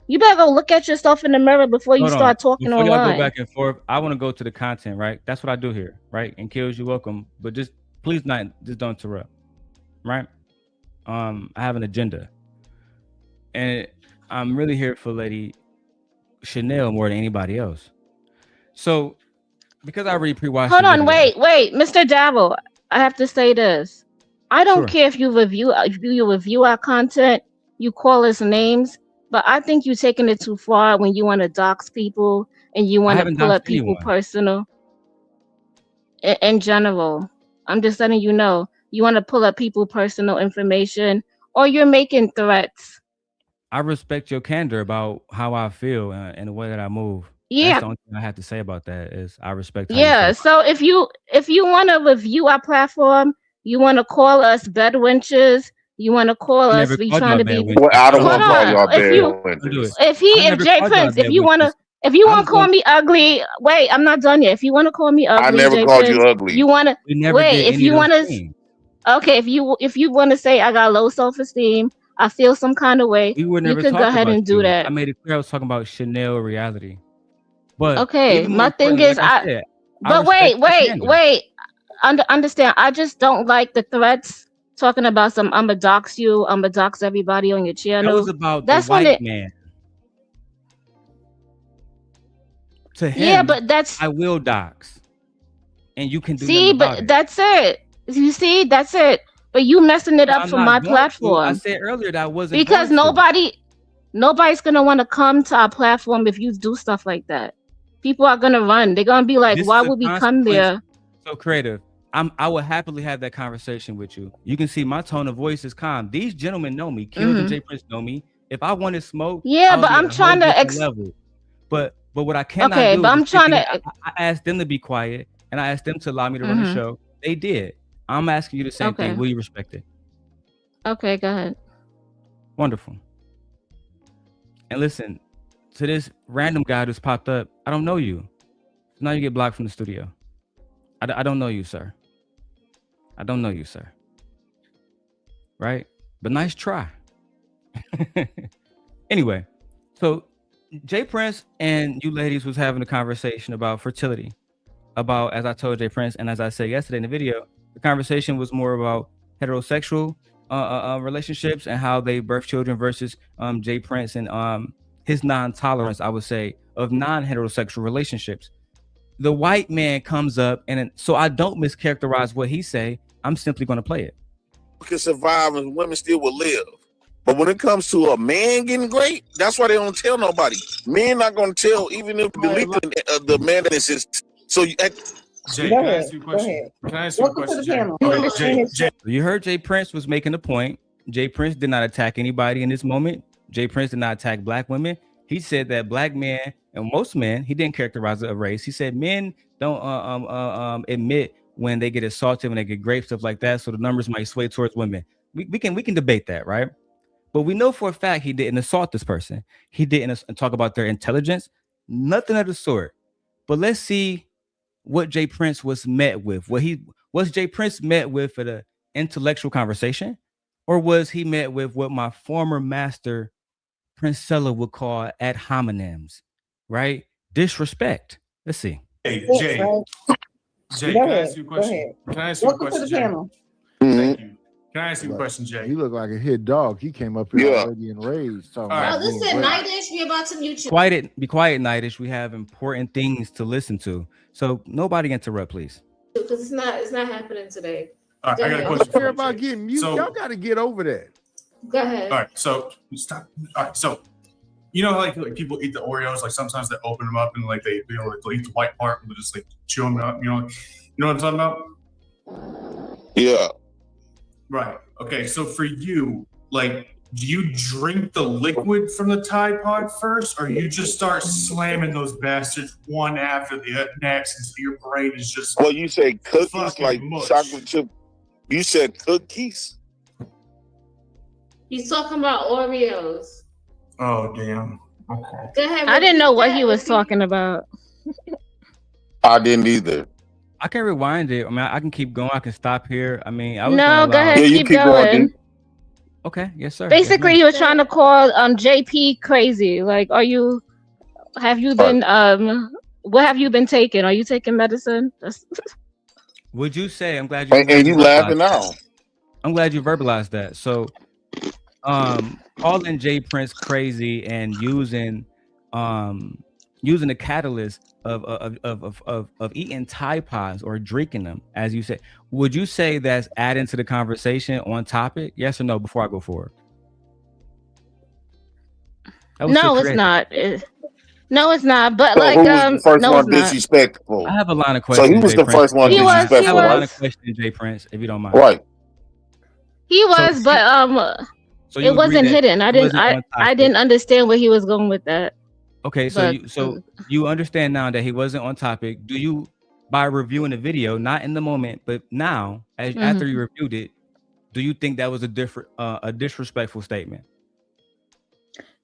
You better go look at yourself in the mirror before you start talking online. Before y'all go back and forth, I want to go to the content, right? That's what I do here, right? And Kills, you're welcome, but just don't interrupt, right? I have an agenda, and I'm really here for Lady Chanel more than anybody else. So because I already pre-watched. Hold on, wait, Mr. Darrel. I have to say this. I don't care if you review our content, you call us names, but I think you're taking it too far when you want to dox people and you want to pull up people personal. In general, I'm just letting you know, you want to pull up people personal information, or you're making threats. I respect your candor about how I feel and the way that I move. Yeah. That's the only thing I have to say about that is I respect. Yeah. So if you want to review our platform, you want to call us bed wenches, you want to call us we trying to be. Well, I don't want to call y'all bed wenches. If Jay Prince, if you want to call me ugly, wait, I'm not done yet. If you want to call me ugly, I never Jay called Prince, you ugly. You want to wait. If you want to, okay. If you want to say I got low self-esteem, I feel some kind of way, you can go ahead and do that. I made it clear I was talking about Chanel reality. But okay, my thing is, but wait. Understand? I just don't like the threats talking about some. I'ma dox you. I'ma dox everybody on your channel. That was about the white man. To him, yeah, but that's I will dox, and you can do. See, but that's it. You see, that's it. But you messing it up for my platform. I said earlier that wasn't because nobody's gonna want to come to our platform if you do stuff like that. People are gonna run. They're gonna be like, why would we come there? So creative. I would happily have that conversation with you. You can see my tone of voice is calm. These gentlemen know me. Killed and Jay Prince know me. If I wanted smoke, yeah, but I'm trying to level. But what I cannot do. Okay, but I'm trying to. I asked them to be quiet, and I asked them to allow me to run the show. They did. I'm asking you the same thing. Will you respect it? Okay, go ahead. Wonderful. And listen, to this random guy who's popped up, I don't know you. Now you get blocked from the studio. I don't know you, sir. I don't know you, sir. Right? But nice try. Anyway, so Jay Prince and you ladies was having a conversation about fertility. About, as I told Jay Prince, and as I said yesterday in the video, the conversation was more about heterosexual relationships and how they birth children versus Jay Prince and his non-tolerance, I would say, of non-heterosexual relationships. The white man comes up, and so I don't mischaracterize what he say. I'm simply going to play it. We can survive and women still will live. But when it comes to a man getting great, that's why they don't tell nobody. Men not going to tell, even if delete the man that is his. So Jay, can I ask you a question? Can I ask you a question, Jay? You heard Jay Prince was making a point. Jay Prince did not attack anybody in this moment. Jay Prince did not attack black women. He said that black men and most men, he didn't characterize it a race. He said men don't admit when they get assaulted, when they get raped, stuff like that. So the numbers might sway towards women. We can debate that, right? But we know for a fact he didn't assault this person. He didn't talk about their intelligence, nothing of the sort. But let's see what Jay Prince was met with. Was Jay Prince met with at an intellectual conversation, or was he met with what my former master Princella would call ad hominems, right? Disrespect. Let's see. Hey, Jay, can I ask you a question? Can I ask you a question, Jay? Thank you. Can I ask you a question, Jay? You look like a hit dog. He came up here already enraged. Oh, listen, Nightish, we about to mute you. Be quiet, Nightish. We have important things to listen to. So nobody interrupt, please. Because it's not happening today. All right, I got a question. Care about getting mute. Y'all got to get over that. Go ahead. All right, so stop. All right, so you know, like people eat the Oreos. Like sometimes they open them up and like they they'll eat the white part and they just like chew them up. You know what I'm talking about? Yeah. Right. Okay. So for you, like, do you drink the liquid from the Tide Pod first, or you just start slamming those bastards one after the next until your brain is just? Well, you say cookies like mush. chocolate chip. You said cookies. He's talking about Oreos. Oh damn. Okay. Go ahead. I didn't know what he was talking about. I didn't either. I can rewind it. I mean, I can keep going. I can stop here. I mean, I was no, go ahead. Yeah, keep going. Okay, yes, sir. Basically, yes, you were trying to call JP crazy. Like, have you been what have you been taking? Are you taking medicine? Would you say? I'm glad you. And you laughing now. I'm glad you verbalized that. So, calling Jay Prince crazy and using the catalyst of eating Tide Pods or drinking them, as you said, would you say that's adding to the conversation on topic? Yes or no? Before I go forward. No, it's not. No, it's not. But So like, who was the first no, one it's not. disrespectful? I have a line of So questions. he was Jay the Prince. first one He was, disrespectful. he I have a line was. of questions, Jay Prince, if you don't mind. Right. He was, but So you it agree wasn't that hidden. I it didn't. wasn't on I topic. didn't understand where he was going with that. Okay, so you understand now that he wasn't on topic. Do you, by reviewing the video, not in the moment, but now, after you reviewed it, do you think that was a disrespectful statement?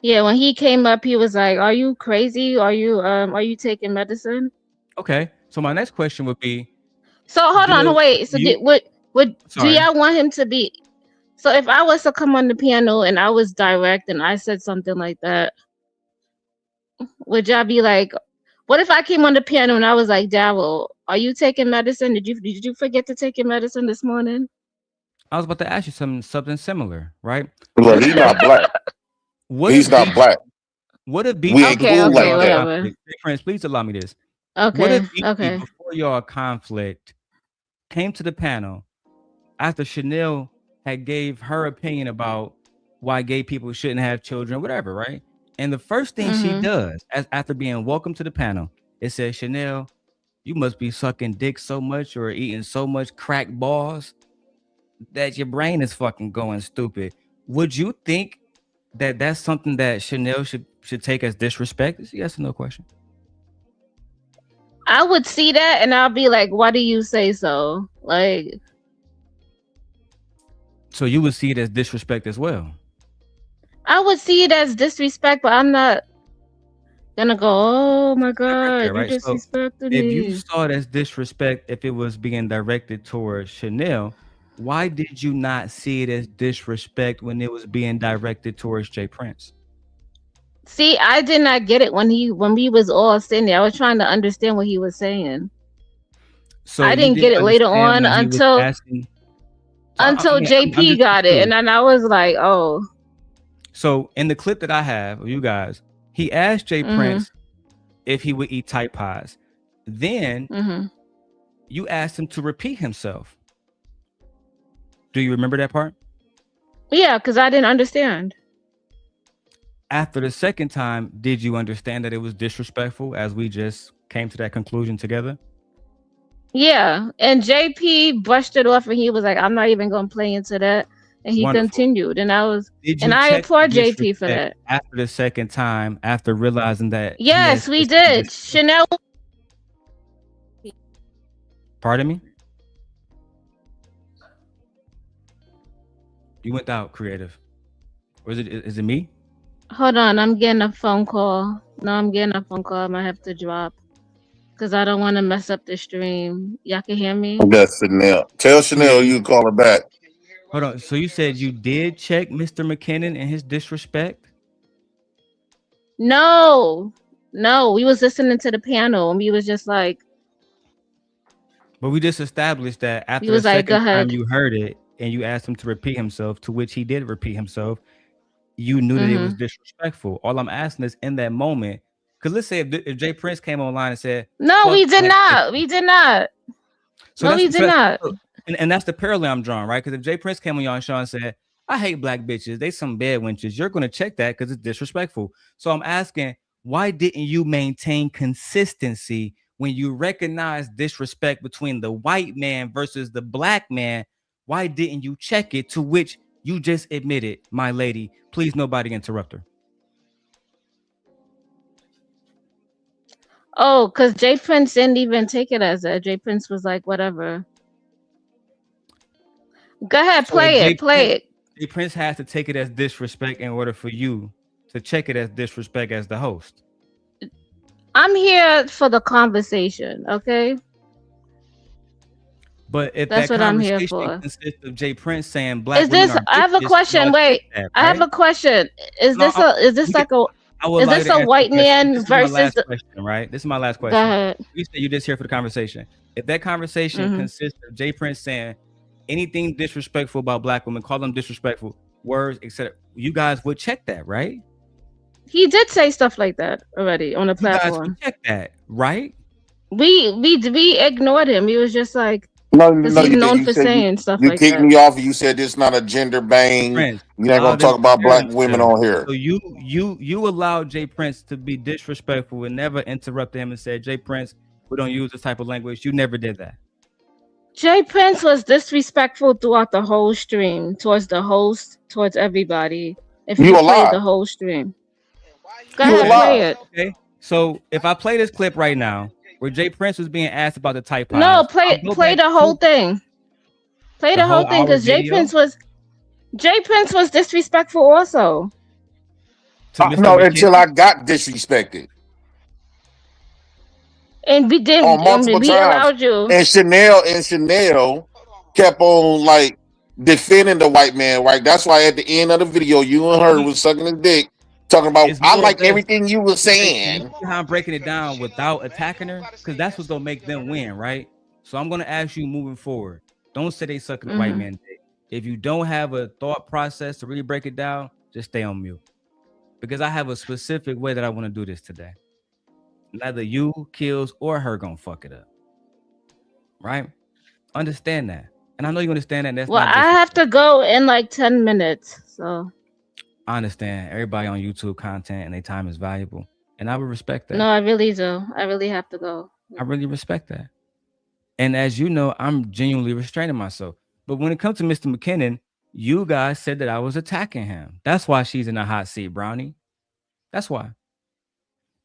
Yeah, when he came up, he was like, "Are you crazy? Are you taking medicine?" Okay, so my next question would be. So hold on, wait. So do Sorry. y'all want him to be? So if I was to come on the piano and I was direct and I said something like that, would y'all be like, what if I came on the piano and I was like, Darrel, are you taking medicine? Did you forget to take your medicine this morning? I was about to ask you something similar, right? Well, he's not black. He's not black. What if we ain't cool like that? Whatever. Hey, friends, please allow me this. Okay. What if Okay. before your conflict came to the panel after Chanel had gave her opinion about why gay people shouldn't have children, whatever, right? And the first thing she does, after being welcomed to the panel, it says, Chanel, you must be sucking dick so much or eating so much crack balls that your brain is fucking going stupid. Would you think that that's something that Chanel should take as disrespect? It's a yes or no question. I would see that and I'll be like, why do you say so? Like, so you would see it as disrespect as well. I would see it as disrespect, but I'm not gonna go, oh my God, right? you disrespected me. If you saw it as disrespect, if it was being directed towards Chanel, why did you not see it as disrespect when it was being directed towards Jay Prince? See, I did not get it when we was all sitting there. I was trying to understand what he was saying. So I didn't get it later on until JP got it, and then I was like, oh. So in the clip that I have of you guys, he asked Jay Prince if he would eat Tide Pods. Then you asked him to repeat himself. Do you remember that part? Yeah, because I didn't understand. After the second time, did you understand that it was disrespectful as we just came to that conclusion together? Yeah, and JP brushed it off and he was like, I'm not even going to play into that. And he continued, and I applaud JP for that. After the second time, after realizing that. Yes, we did. Chanel. Pardon me? You went out, creative. Or is it me? Hold on, I'm getting a phone call. No, I'm getting a phone call. I might have to drop because I don't want to mess up the stream. Y'all can hear me? That's Chanel. Tell Chanel you can call her back. Hold on. So you said you did check Mr. McKinnon and his disrespect? No, we was listening to the panel and we was just like. But we just established that after the second time you heard it and you asked him to repeat himself, to which he did repeat himself, you knew that it was disrespectful. All I'm asking is in that moment, because let's say if Jay Prince came online and said, no, we did not. We did not. So no, we did not. And that's the parallel I'm drawing, right? Because if Jay Prince came on y'all show and said, I hate black bitches, they some bad wenches, you're going to check that because it's disrespectful. So I'm asking, why didn't you maintain consistency when you recognize disrespect between the white man versus the black man? Why didn't you check it? To which you just admitted, my lady, please nobody interrupt her. Oh, because Jay Prince didn't even take it as that. Jay Prince was like, whatever. Go ahead, play it. Jay Prince has to take it as disrespect in order for you to check it as disrespect as the host. I'm here for the conversation, okay? But if that's that what I'm here conversation for. Consists of Jay Prince saying black is this? women are I have a question. Wait, that, right? I have a question. Is this a white man versus? Right. This is my last question. Go ahead. You said you're just here for the conversation. If that conversation consists of Jay Prince saying anything disrespectful about black women, call them disrespectful words, etc., you guys would check that, right? He did say stuff like that already on the platform. You guys would check that, right? We ignored him. He was just like, No, because no, he's you did. known You for said saying stuff you like kicked that. me off, and you said this not a gender bang. Prince, You ain't gonna talk about black women on here. So you allowed Jay Prince to be disrespectful and never interrupted him and said, Jay Prince, we don't use this type of language. You never did that. Jay Prince was disrespectful throughout the whole stream, towards the host, towards everybody. If you play the whole stream, go ahead, play it. Okay. So if I play this clip right now, where Jay Prince was being asked about the type, no, play the whole thing. Play the whole thing, because Jay Prince was disrespectful also. No, until I got disrespected. And we didn't. On multiple we times. allowed you. And Chanel kept on like defending the white man, right? That's why at the end of the video, you and her was sucking his dick, talking about I like everything you were saying. You see how I'm breaking it down without attacking her? Because that's what's gonna make them win, right? So I'm gonna ask you moving forward. Don't say they sucking the white man dick. If you don't have a thought process to really break it down, just stay on mute. Because I have a specific way that I want to do this today. Neither you, Kills, or her gonna fuck it up. Right? Understand that. And I know you understand that. That's well, I have to go in like 10 minutes. So I understand. Everybody on YouTube content and their time is valuable. And I would respect that. no, I really do. I really have to go. I really respect that. And as you know, I'm genuinely restraining myself. But when it comes to Mr. McKinnon, you guys said that I was attacking him. That's why she's in the hot seat, Brownie. That's why.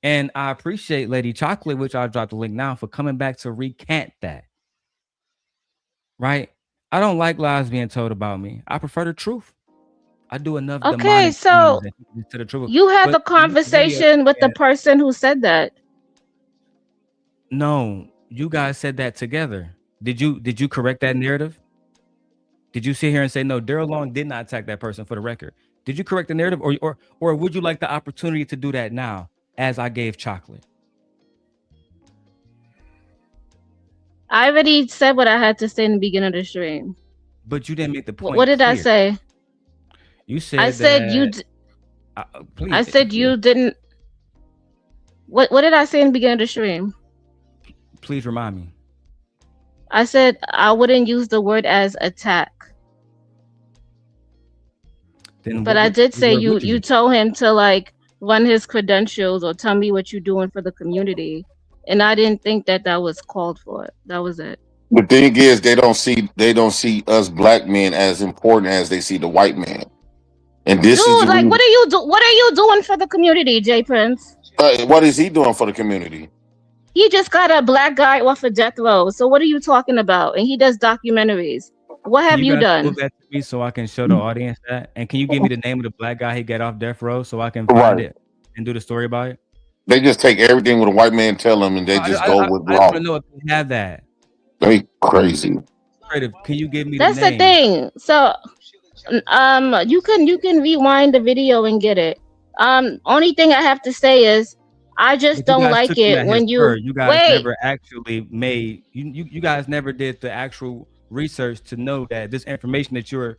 And I appreciate Lady Chocolate, which I'll drop the link now, for coming back to recant that. Right? I don't like lies being told about me. I prefer the truth. I do enough. Okay, so to the truth. you had the conversation with the person who said that. No, you guys said that together. Did you correct that narrative? Did you sit here and say no? Darrel Long did not attack that person, for the record. Did you correct the narrative, or would you like the opportunity to do that now, as I gave Chocolate? I already said what I had to say in the beginning of the stream. But you didn't make the point. What did I say? You said I said you. I said you didn't. What did I say in the beginning of the stream? Please remind me. I said I wouldn't use the word as attack. But I did say you told him to like run his credentials or tell me what you're doing for the community, and I didn't think that was called for. That was it. The thing is, they don't see us black men as important as they see the white man. And this is like, what are you doing for the community, Jay Prince? What is he doing for the community? He just got a black guy off of death row. So what are you talking about? And he does documentaries. What have you done? Prove that to me so I can show the audience that. And can you give me the name of the black guy he got off death row so I can find it and do the story about it? They just take everything what a white man tell them and they just go with law. I don't know if they have that. They crazy. Can you give me That's the name? The thing. So you can rewind the video and get it. Only thing I have to say is I just don't like it when you guys never actually made you guys never did the actual research to know that this information that you're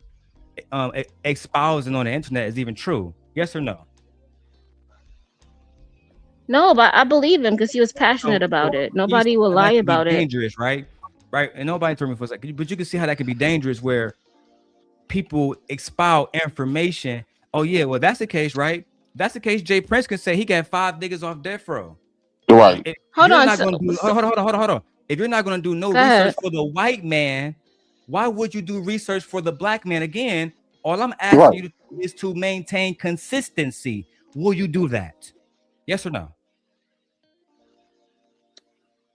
espousing on the internet is even true. Yes or no? No, but I believe him because he was passionate about it. Nobody will lie about it. Dangerous, right? Right. And nobody told me for a second, but you can see how that can be dangerous where people expound information. Oh yeah, well that's the case, right? That's the case. Jay Prince can say he got 5 niggas off death row. Right. Hold on. Hold on. If you're not going to do no research for the white man, why would you do research for the black man? Again, all I'm asking you to do is to maintain consistency. Will you do that? Yes or no?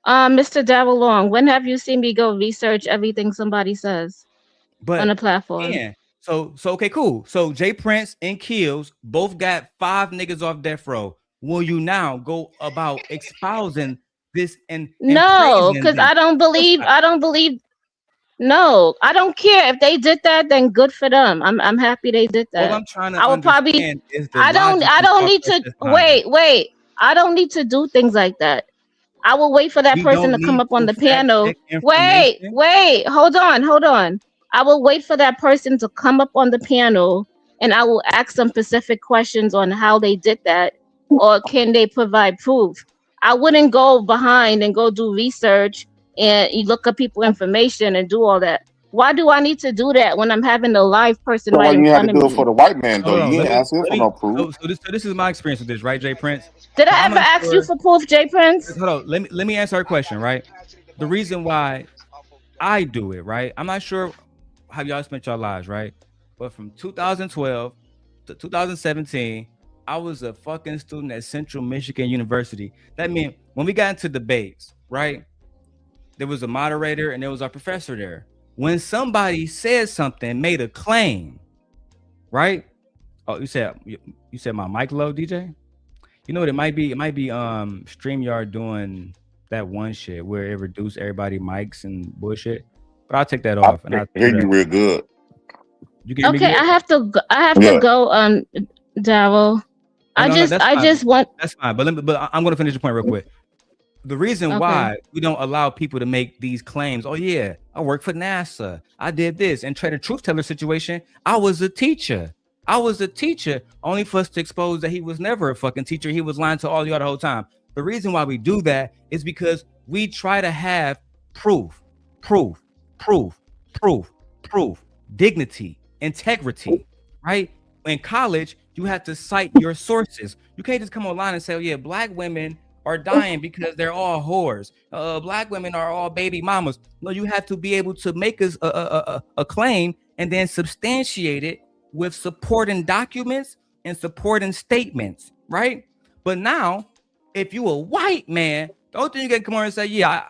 Mr. Darrel Long, when have you seen me go research everything somebody says on a platform? Yeah. So okay, cool. So Jay Prince and Kills both got 5 niggas off death row. Will you now go about espousing this and no, because I don't believe. No, I don't care if they did that. Then good for them. I'm happy they did that. What I'm trying to understand is I don't need to wait. I don't need to do things like that. I will wait for that person to come up on the panel. Wait, hold on. I will wait for that person to come up on the panel and I will ask them specific questions on how they did that, or can they provide proof. I wouldn't go behind and go do research and you look up people information and do all that. Why do I need to do that when I'm having a live person So why right in you had front to of do me? it for the white man though? Hold on, You ain't asking for no proof. So this is my experience with this, right, Jay Prince? Did I ever ask you for proof, Jay Prince? Hold on, let me answer her question, right? The reason why I do it, right? I'm not sure how y'all spent your lives, right? But from 2012 to 2017, I was a fucking student at Central Michigan University. That meant when we got into debates, right? There was a moderator and there was our professor there. When somebody said something, made a claim, right? Oh, you said my mic low, DJ? You know what it might be? It might be StreamYard doing that one shit where it reduced everybody mics and bullshit. But I'll take that off. And I'll hear you real good. You can Okay, I have to go, Darrel. That's fine. But I'm gonna finish the point real quick. The reason why we don't allow people to make these claims, oh yeah, I work for NASA, I did this, and TrayTheTruthTeller situation, I was a teacher. Only for us to expose that he was never a fucking teacher. He was lying to all y'all the whole time. The reason why we do that is because we try to have proof, dignity, integrity, right? In college, you have to cite your sources. You can't just come online and say, oh yeah, black women are dying because they're all whores. Black women are all baby mamas. No, you have to be able to make a claim and then substantiate it with supporting documents and supporting statements, right? But now, if you a white man, the only thing you can come on and say, yeah,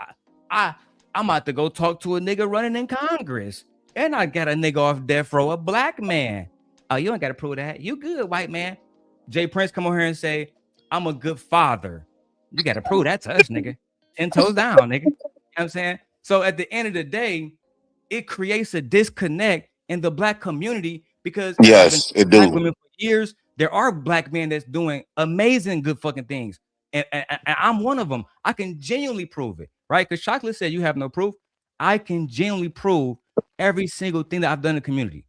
I'm about to go talk to a nigga running in Congress, and I got a nigga off death row, a black man. Oh, you ain't got to prove that. You good, white man. Jay Prince come on here and say, I'm a good father. You got to prove that to us, nigga. 10 toes down, nigga. You know what I'm saying? So at the end of the day, it creates a disconnect in the black community because yes, it black do. women for years, there are black men that's doing amazing good fucking things. And I'm one of them. I can genuinely prove it, right? Because Chocolate said you have no proof. I can genuinely prove every single thing that I've done in the community,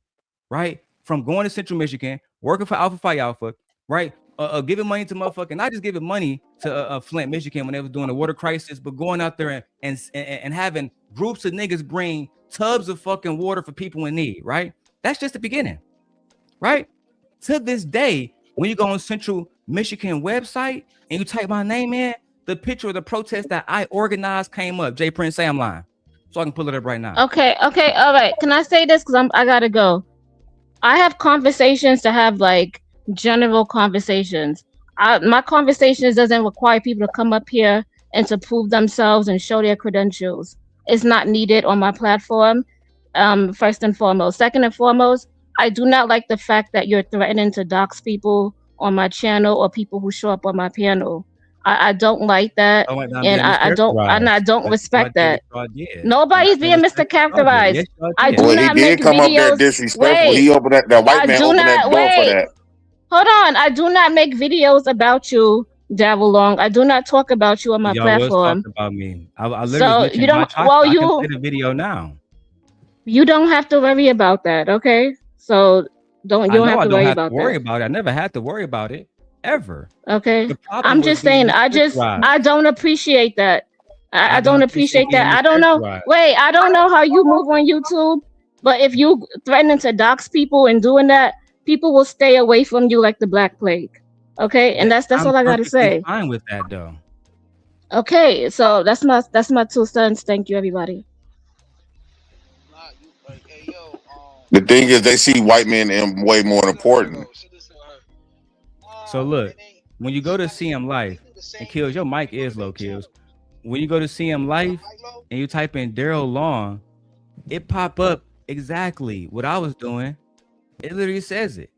right? From going to Central Michigan, working for Alpha Phi Alpha, right? Giving money to motherfucking, not just giving money to Flint, Michigan when they was doing the water crisis, but going out there and having groups of niggas bring tubs of fucking water for people in need, right? That's just the beginning, right? To this day, when you go on Central Michigan website and you type my name in, the picture of the protest that I organized came up. Jay Prince, say I'm lying. So I can pull it up right now. Okay, all right. Can I say this? Because I gotta go. I have conversations to have, like general conversations. My conversations doesn't require people to come up here and to prove themselves and show their credentials. It's not needed on my platform. First and foremost. Second and foremost, I do not like the fact that you're threatening to dox people on my channel or people who show up on my panel. I don't like that, and I don't respect that. Nobody's being mischaracterized. I do not make videos. Up there disrespectful. He opened that white man opened that door for that. Hold on, I do not make videos about you, Darrel Long. I do not talk about you on my platform. About me. I literally so you don't. Well, you can play the video now. You don't have to worry about that, okay? So you don't have to worry about that. I never had to worry about it ever. Okay. I'm just saying. I don't appreciate that. I don't appreciate that. I don't know. Wait, I don't know how you move on YouTube, but if you threatening to dox people and doing that, people will stay away from you like the Black Plague. Okay, and that's all I gotta say. Fine with that though. Okay, so that's my 2 cents. Thank you, everybody. The thing is, they see white men as way more important. So look, when you go to CM Life, and Kills, your mic is low, Kills. When you go to CM Life and you type in Darrel Long, it pop up exactly what I was doing. It literally says it.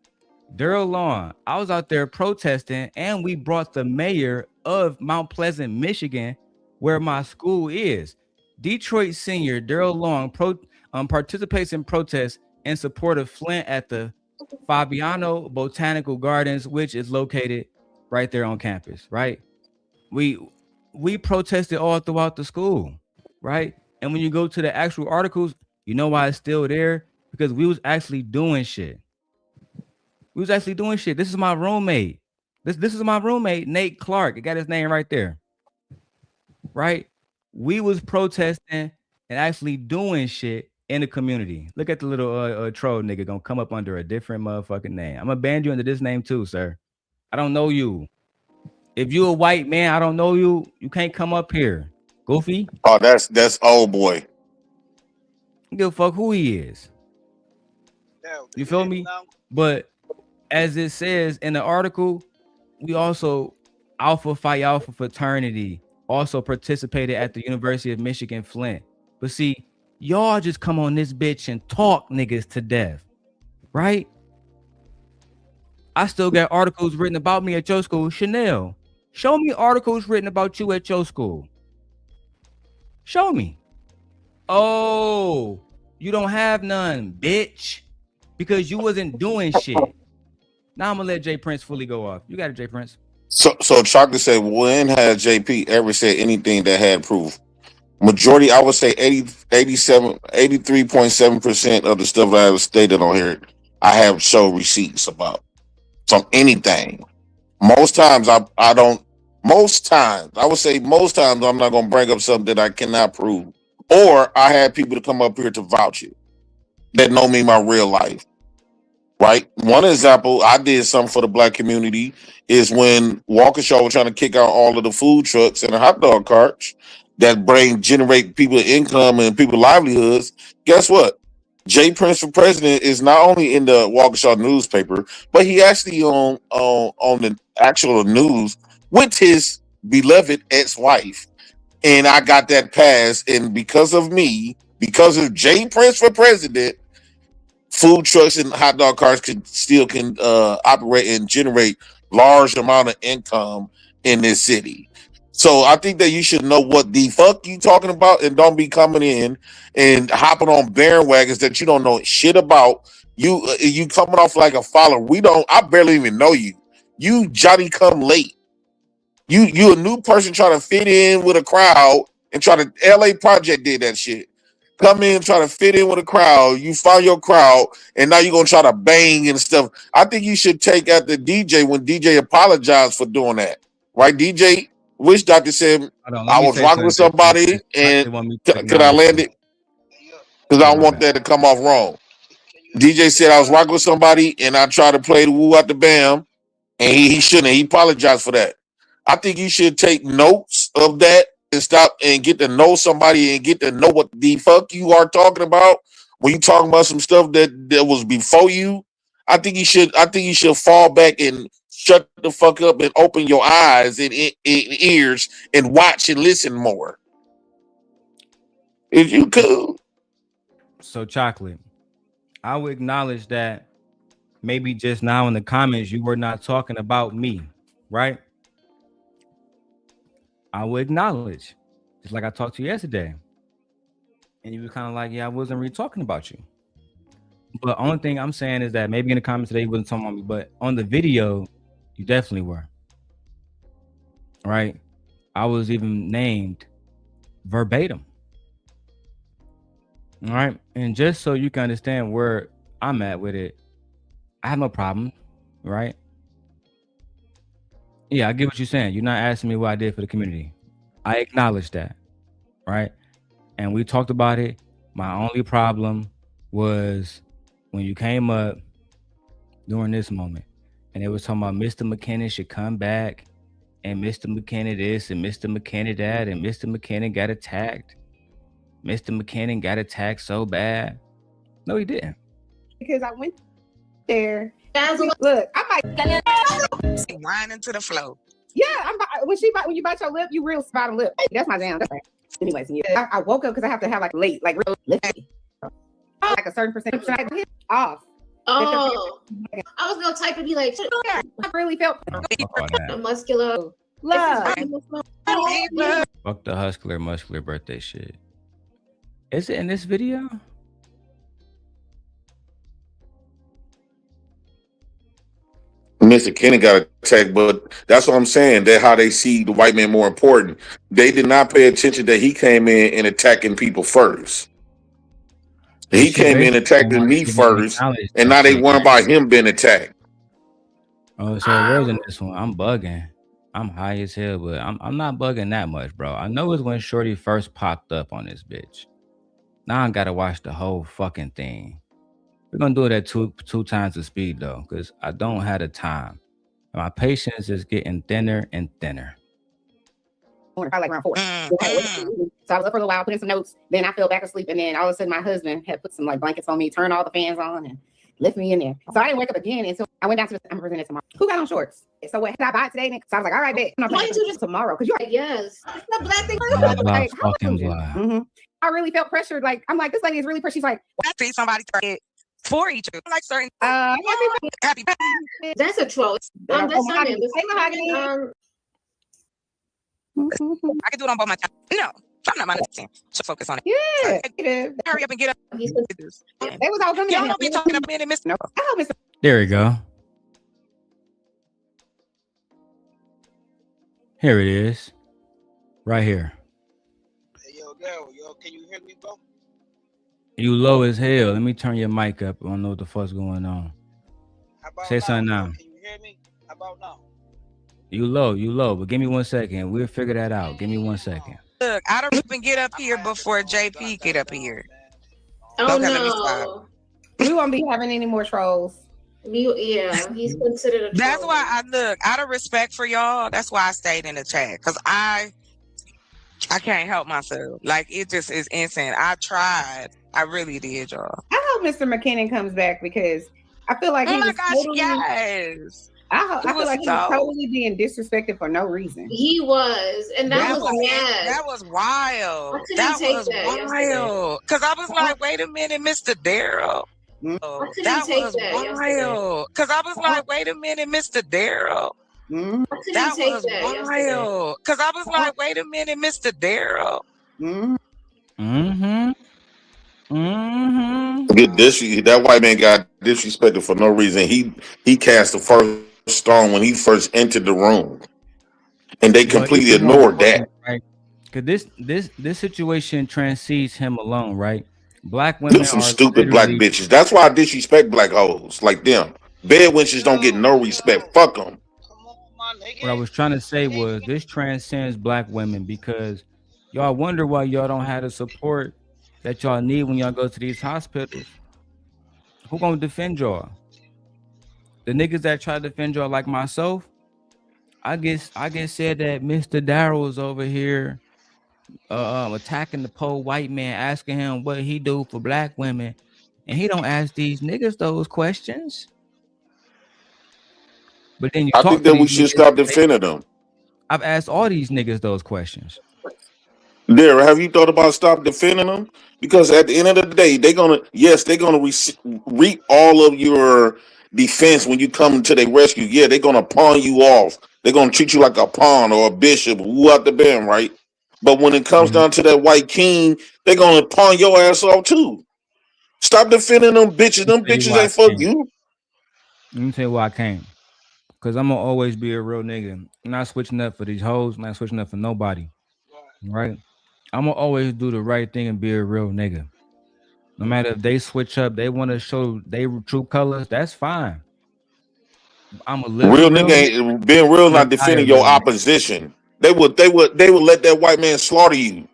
Darrel Long, I was out there protesting, and we brought the mayor of Mount Pleasant, Michigan, where my school is. Detroit senior Darrel Long participates in protests in support of Flint at the Fabiano Botanical Gardens, which is located right there on campus, right? We protested all throughout the school, right? And when you go to the actual articles, you know why it's still there? Because we was actually doing shit. We was actually doing shit. This is my roommate. This is my roommate, Nate Clark. I got his name right there. Right? We was protesting and actually doing shit in the community. Look at the little troll nigga gonna come up under a different motherfucking name. I'm gonna ban you under this name too, sir. I don't know you. If you a white man, I don't know you. You can't come up here. Goofy. Oh, that's old boy. Give a fuck who he is. You feel me? But as it says in the article, we also Alpha Phi Alpha fraternity also participated at the University of Michigan Flint. But see, y'all just come on this bitch and talk niggas to death, right? I still got articles written about me at your school. Chanel, show me articles written about you at your school. Show me. Oh, you don't have none, bitch, because you wasn't doing shit. Now I'm gonna let Jay Prince fully go off. You got it, Jay Prince. So Chocolate said, when has JP ever said anything that had proof? Majority, I would say 83.7% of the stuff that I have stated on here, I have show receipts about from anything. Most times I don't. Most times I would say most times I'm not gonna bring up something that I cannot prove, or I had people to come up here to vouch it that know me in my real life. Right. One example, I did something for the black community is when Walker Shaw was trying to kick out all of the food trucks and the hot dog carts that generate people income and people livelihoods. Guess what? Jay Prince for president is not only in the Walker Shaw newspaper, but he actually on the actual news with his beloved ex-wife. And I got that passed. And because of me, because of Jay Prince for president, food trucks and hot dog carts can operate and generate large amount of income in this city. So I think that you should know what the fuck you talking about and don't be coming in and hopping on bandwagons that you don't know shit about. You coming off like a follower. I barely even know you. You Johnny come late. You a new person trying to fit in with a crowd and LA Project did that shit. Come in, try to fit in with a crowd. You find your crowd, and now you're gonna try to bang and stuff. I think you should take out the DJ when DJ apologized for doing that. Right? DJ Wish Doctor said I was rocking with somebody, and could I land it? Because I don't want that to come off wrong. DJ said I was rocking with somebody, and I tried to play the woo out the bam, and he shouldn't. He apologized for that. I think you should take notes of that and stop and get to know somebody and get to know what the fuck you are talking about when you talking about some stuff that was before you. I think you should fall back and shut the fuck up and open your eyes and ears and watch and listen more. If you could. So Chocolate, I would acknowledge that maybe just now in the comments you were not talking about me, right? I would acknowledge, just like I talked to you yesterday. And you were kind of like, yeah, I wasn't really talking about you. But the only thing I'm saying is that maybe in the comments today you wasn't talking about me, but on the video, you definitely were. Right? I was even named verbatim. All right. And just so you can understand where I'm at with it, I have no problem, right? Yeah, I get what you're saying. You're not asking me what I did for the community. I acknowledge that, right? And we talked about it. My only problem was when you came up during this moment, and it was talking about Mr. McKinnon should come back, and Mr. McKinnon this, and Mr. McKinnon that, and Mr. McKinnon got attacked. Mr. McKinnon got attacked so bad. No, he didn't. Because I went there. Look, I might wine into the flow. Yeah, when you bite your lip, you real spot a lip. That's my jam. That's right. Anyways, yeah, I woke up because I have to have like real lifty. Like a certain percentage I hit off. Oh, I was gonna type and be like, I really felt muscular love. Fuck the hustler muscular birthday shit. Is it in this video? Mr. Kenny got attacked, but that's what I'm saying. That's how they see the white man more important. They did not pay attention that he came in and attacking people first. He came in attacking me first, and now they worry about him being attacked. Oh, so it wasn't this one. I'm bugging. I'm high as hell, but I'm not bugging that much, bro. I know it's when Shorty first popped up on this bitch. Now I gotta watch the whole fucking thing. We're gonna do it at two times the speed though, because I don't have the time. My patience is getting thinner and thinner. Probably like around 4. So I was up for a little while, put in some notes. Then I fell back asleep, and then all of a sudden my husband had put some like blankets on me, turned all the fans on, and left me in there. So I didn't wake up again until I went down to I'm presenting tomorrow. Who got on shorts? So what? Did I buy it today? So I was like, all right, bet. I'm going to just tomorrow because you're like, yes, the black thing. I really felt pressured. Like I'm like, this lady is really pressured. She's like, I see somebody for each other, like certain. Happy. That's a troll. That's not it. I can do it on both my time. No, I'm not my team. So focus on it. Yeah. Hurry up and get up. They was all coming. Y'all don't be talking about me and Mr. There we go. Here it is. Right here. Hey, yo, Darrel, can you hear me, bro? You low as hell. Let me turn your mic up. I don't know what the fuck's going on. Say something now. Can you hear me? How about now? You low, but give me 1 second. We'll figure that out. Give me 1 second. Look, I don't even get up here before JP get up here. Oh okay, no. We won't be having any more trolls. Yeah, he's considered a troll. That's why I look, out of respect for y'all, that's why I stayed in the chat. Because I can't help myself. Like, it just is insane. I tried. I really did, y'all. I hope Mr. McKinnon comes back because I feel like yes. I feel like he was totally being disrespected for no reason. He was, and that was mad. That was wild. I couldn't take that wild. Because I was like, wait a minute, Mr. Darrel. That was wild. Because I was like, wait a minute, Mr. Darrel. That was wild. Because I was like, wait a minute, Mr. Darrel. That white man got disrespected for no reason. He cast the first stone when he first entered the room, and they completely ignored that. Right? Because this situation transcends him alone, right? Black women Them some stupid black bitches. That's why I disrespect black hoes like them. Bed wenches don't get no respect. Fuck them. What I was trying to say was this transcends black women because y'all wonder why y'all don't have the support that y'all need when y'all go to these hospitals. Who gonna defend y'all? The niggas that try to defend y'all like myself, I guess said that Mr. Darrel was over here attacking the poor white man, asking him what he do for black women, and he don't ask these niggas those questions. But then I think that we should stop defending them. I've asked all these niggas those questions. Darrel, have you thought about stop defending them? Because at the end of the day, they're gonna reap all of your defense when you come to their rescue. Yeah, they're gonna pawn you off. They're gonna treat you like a pawn or a bishop, who out the band, right? But when it comes down to that white king, they're gonna pawn your ass off too. Stop defending them bitches. Them bitches ain't fuck you. Let me tell you why I came. Because I'm gonna always be a real nigga. I'm not switching up for these hoes. I'm not switching up for nobody. Right? I'm gonna always do the right thing and be a real nigga. No matter if they switch up, they want to show their true colors, that's fine. I'm a real nigga ain't being real, not defending your opposition. They would let that white man slaughter you.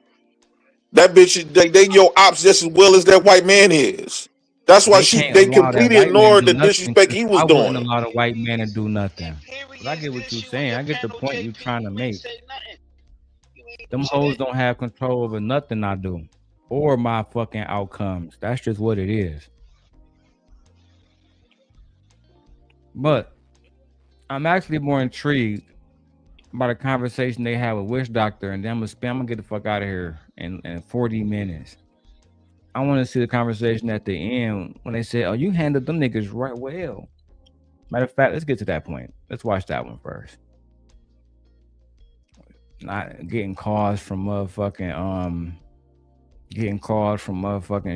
That bitch, they your ops just as well as that white man is. That's why they completely ignored the disrespect he was doing. A lot of white men to do nothing. But I get what you're saying. I get the point you're trying to make. Them hoes don't have control over nothing I do or my fucking outcomes. That's just what it is. But I'm actually more intrigued by the conversation they had with Witch Doctor, and then I'm gonna get the fuck out of here in 40 minutes. I want to see the conversation at the end when they say, "Oh, you handled them niggas right well." Matter of fact, let's get to that point. Let's watch that one first. Not getting calls from motherfucking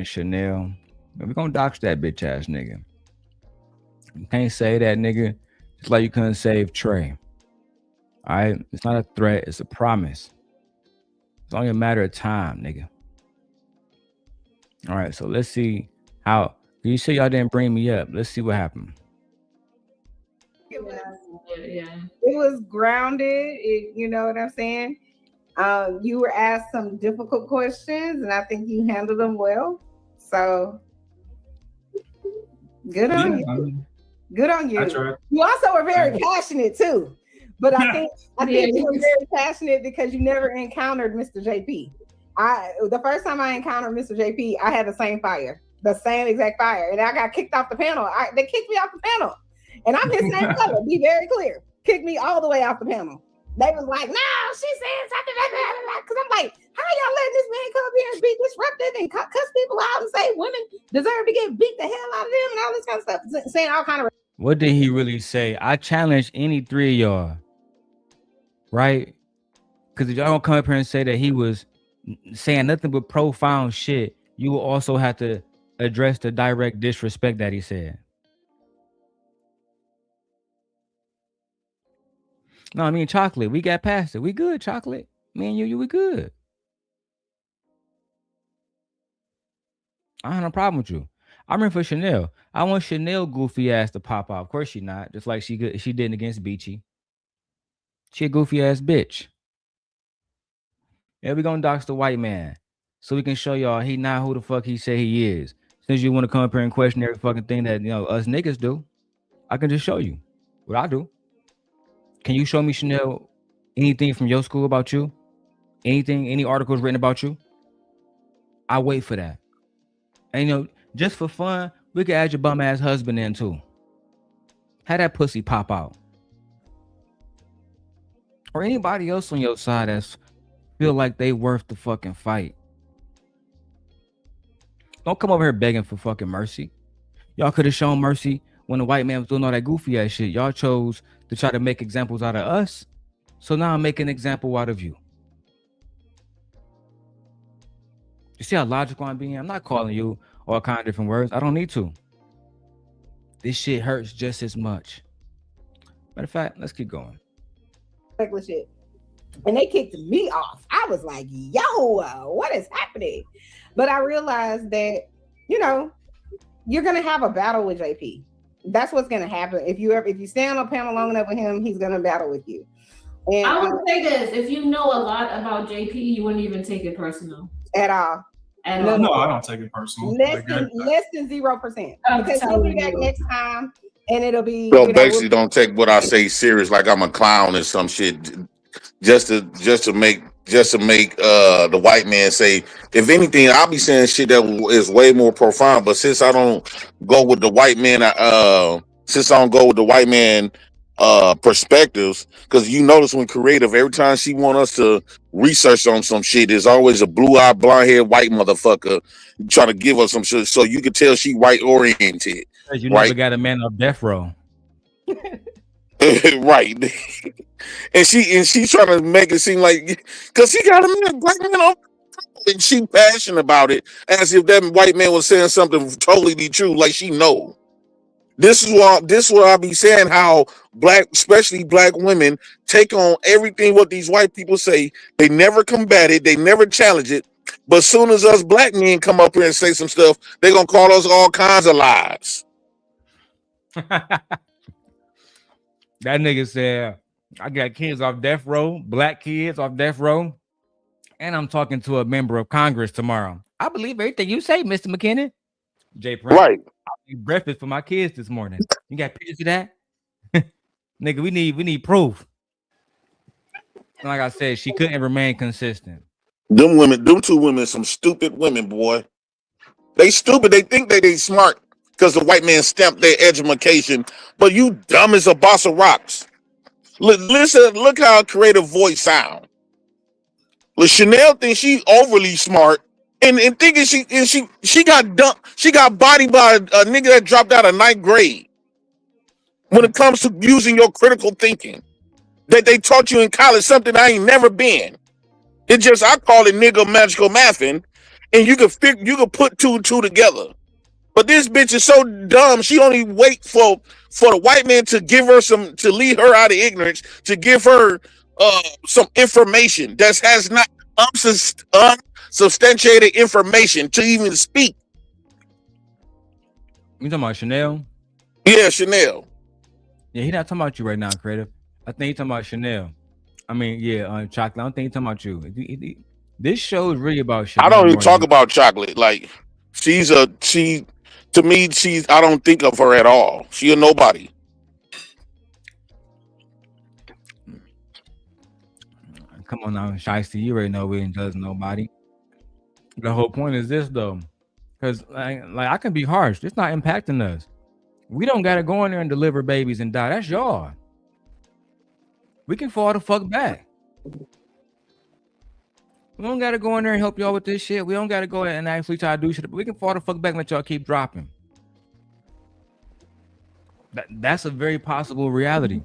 Chanel. We're gonna dox that bitch ass nigga. You can't say that nigga just like you couldn't save Trey. All right, it's not a threat, it's a promise. It's only a matter of time, nigga. All right, so let's see how you say y'all didn't bring me up. Let's see what happened. It was grounded. You know what I'm saying? You were asked some difficult questions, and I think you handled them well. So good on you. Good on you. You also were very passionate too. But I think you were very passionate because you never encountered Mr. JP. The first time I encountered Mr. JP, I had the same exact fire, and I got kicked off the panel. They kicked me off the panel, and I'm his same color. Be very clear. Kicked me all the way off the panel. They was like, "No, she said something," because I'm like, "How y'all letting this man come up here and be disruptive and cuss people out and say women deserve to get beat the hell out of them and all this kind of stuff?" Saying all kind of. What did he really say? I challenge any three of y'all, right? Because if y'all don't come up here and say that he was saying nothing but profound shit, you will also have to address the direct disrespect that he said. No, I mean, Chocolate, we got past it. We good, Chocolate. Me and you, we good. I have no problem with you. I'm in for Chanel. I want Chanel goofy ass to pop out. Of course she not. Just like she did against Beachy. She a goofy ass bitch. Yeah, we gonna dox the white man so we can show y'all he not who the fuck he say he is. Since you want to come up here and question every fucking thing that us niggas do, I can just show you what I do. Can you show me, Chanel, anything from your school about you? Anything, any articles written about you? I wait for that. And just for fun, we can add your bum ass husband in too. Have that pussy pop out. Or anybody else on your side that's feel like they worth the fucking fight. Don't come over here begging for fucking mercy. Y'all could have shown mercy when the white man was doing all that goofy ass shit. Y'all chose to try to make examples out of us. So now I'm making an example out of you. You see how logical I'm being? I'm not calling you all kind of different words. I don't need to. This shit hurts just as much. Matter of fact, let's keep going. Shit. And they kicked me off. I was like, yo, what is happening? But I realized that, you're gonna have a battle with JP. That's what's gonna happen. If you stay on a panel long enough with him, he's gonna battle with you. And I would say this: if you know a lot about JP, you wouldn't even take it personal at all. No, I don't take it personal. Less than 0%. Because he'll be back next time, and it'll be. So basically, don't take what I say serious, like I'm a clown or some shit, just to make the white man say. If anything, I'll be saying shit that is way more profound. But since I don't go with the white man, perspectives, because you notice when creative, every time she want us to research on some shit, there's always a blue-eyed, blonde-haired white motherfucker trying to give us some shit, so you can tell she white oriented. You never got a man on death row. Right. and she's trying to make it seem like, because she got a man, black man on, and she passionate about it as if that white man was saying something totally true, like she know. This is what I be saying, how especially black women, take on everything what these white people say. They never combat it, they never challenge it. But as soon as us black men come up here and say some stuff, they're gonna call us all kinds of lies. That nigga said, I got kids off death row, black kids off death row, and I'm talking to a member of Congress tomorrow. I believe everything you say, Mr. McKinnon. Jay Prince. Right. I eat breakfast for my kids this morning. You got pictures of that? Nigga, we need proof. Like I said, she couldn't remain consistent. Them two women, some stupid women, boy. They stupid. They think they smart because the white man stamped their education, but you dumb as a boss of rocks. Listen, look how a creative voice sound. Chanel thinks she overly smart and thinking she got dumped. She got bodied by a nigga that dropped out of 9th grade. When it comes to using your critical thinking, that they taught you in college, something I ain't never been. It just, I call it nigga magical mathing, and you can put two and two together. But this bitch is so dumb. She only wait for the white man to give her to lead her out of ignorance, to give her some information that has not unsubstantiated information to even speak. You talking about Chanel? Yeah, Chanel. Yeah, he not talking about you right now, creative. I think he's talking about Chanel. I mean, yeah, chocolate. I don't think he's talking about you. This show is really about Chanel. I don't even talk about chocolate. Like she to me, I don't think of her at all. She a nobody. Come on now, Shiesty. You already know we ain't judge nobody. The whole point is this though. Because like I can be harsh. It's not impacting us. We don't gotta go in there and deliver babies and die. That's y'all. We can fall the fuck back. We don't gotta go in there and help y'all with this shit. We don't gotta go and actually try to do shit. But we can fall the fuck back and let y'all keep dropping. That's a very possible reality.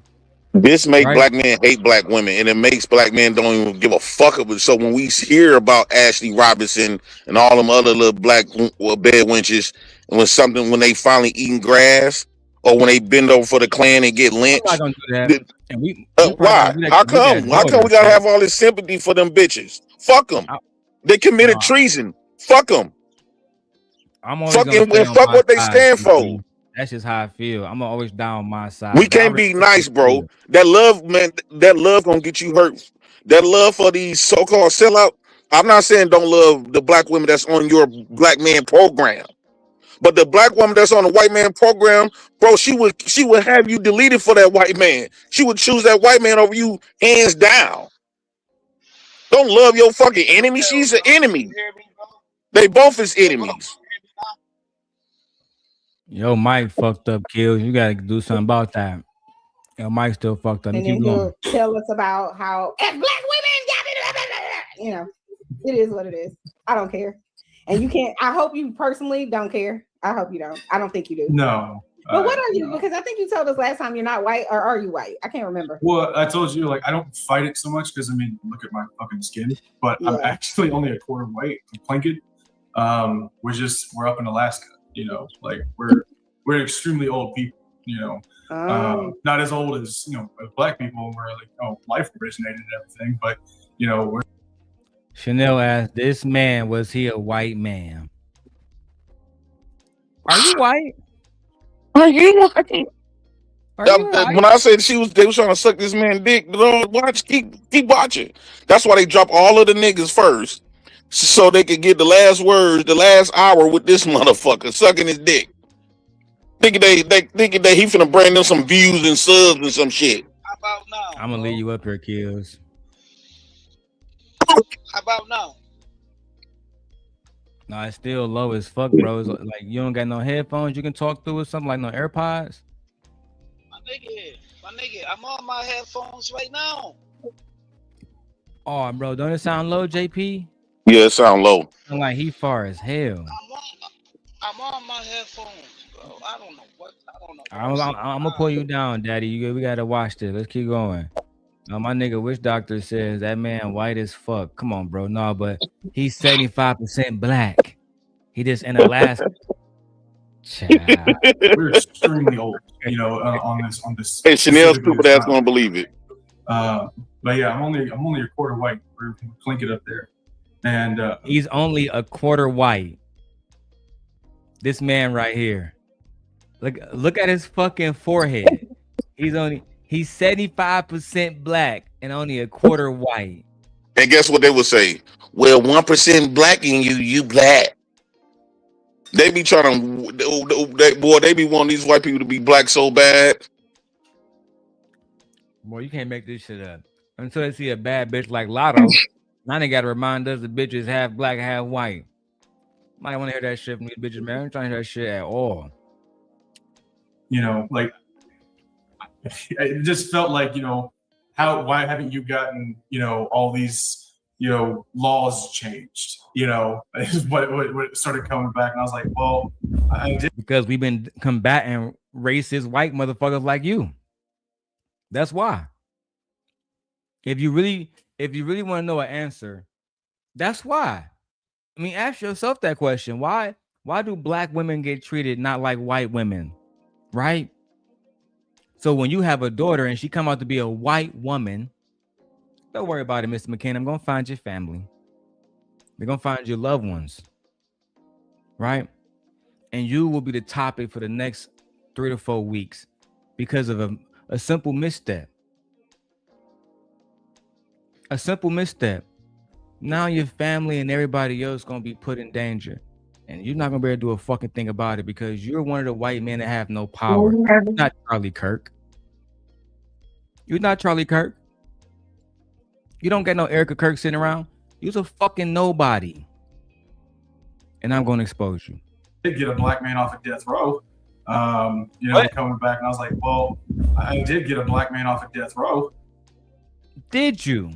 This makes black men hate black women, and it makes black men don't even give a fuck of it. So when we hear about Ashley Robinson and all them other little black bed wenches, and when they finally eating grass, or when they bend over for the Klan and get lynched, I'm not gonna do that. And why? How come? How come we gotta have all this sympathy for them bitches? Fuck them. They committed treason. Fuck them. Fuck what they stand for. That's just how I feel. I'm always down my side. We can't be nice, bro. That love, man, that love gonna get you hurt. That love for these so-called sellout. I'm not saying don't love the black women that's on your black man program. But the black woman that's on the white man program, bro, she would have you deleted for that white man. She would choose that white man over you hands down. Don't love your fucking enemy. She's an enemy. They both is enemies. Yo, Mike fucked up, Kills. You gotta do something about that. Yo, Mike still fucked up. And then he'll tell us about how black women, you know, it is what it is. I don't care. And you can't, I hope you personally don't care. I hope you don't. I don't think you do. No. But what are you? Because I think you told us last time you're not white, or are you white? I can't remember. Well, I told you, like, I don't fight it so much because, I mean, look at my fucking skin. But I'm actually only a quarter white. I'm Plinkett. We're up in Alaska. You know, like we're extremely old people, you know, not as old as, you know, black people where like, life originated and everything, but you know, we're. Chanel asked, this man, was he a white man? Are you white? Are you white? When I said they was trying to suck this man dick, keep watching. That's why they drop all of the niggas first. So they could get the last words, the last hour with this motherfucker sucking his dick. Thinking they he finna bring them some views and subs and some shit. How about now? I'm gonna leave you up here, Kills. How about now? No, it's still low as fuck, bro. It's like you don't got no headphones you can talk through or something, like no AirPods. My nigga, I'm on my headphones right now. Oh, bro, don't it sound low, JP? Yeah, it sound low. Sound like he far as hell. I'm on my headphones, bro. I don't know. I'm gonna pull you down, Daddy. We gotta watch this. Let's keep going. My nigga Witch Doctor says that man white as fuck. Come on, bro. No, but he's 75% black. He just in Alaska. We're extremely old, you know, on this. Hey, Chanel's stupid ass gonna believe it. But yeah, I'm only a quarter white. We're Plinkett up there, and he's only a quarter white. This man right here. Look at his fucking forehead. He's 75% black and only a quarter white. And guess what they would say? Well, 1% black in you black. They be trying to, they be wanting these white people to be black so bad. Boy, you can't make this shit up. Until they see a bad bitch like Lotto, now they gotta remind us the bitch is half black, half white. Might want to hear that shit from these bitches, man. I'm trying to hear that shit at all. You know, like, it just felt like, you know, why haven't you gotten, you know, all these, you know, laws changed? You know, is what started coming back, and I was like, well, because we've been combating racist white motherfuckers like you. That's why. If you really want to know an answer, that's why. I mean, ask yourself that question. Why do black women get treated not like white women? Right? So when you have a daughter and she come out to be a white woman, don't worry about it, Mr. McCain. I'm gonna find your family. They're gonna find your loved ones. Right? And you will be the topic for the next 3 to 4 weeks because of A simple misstep. A simple misstep. Now your family and everybody else gonna be put in danger. And you're not gonna be able to do a fucking thing about it because you're one of the white men that have no power. You're not Charlie Kirk. You're not Charlie Kirk. You don't get no Erica Kirk sitting around. You're a fucking nobody. And I'm gonna expose you. Did get a black man off of death row. You know, coming back, and I was like, well, I did get a black man off of death row. Did you?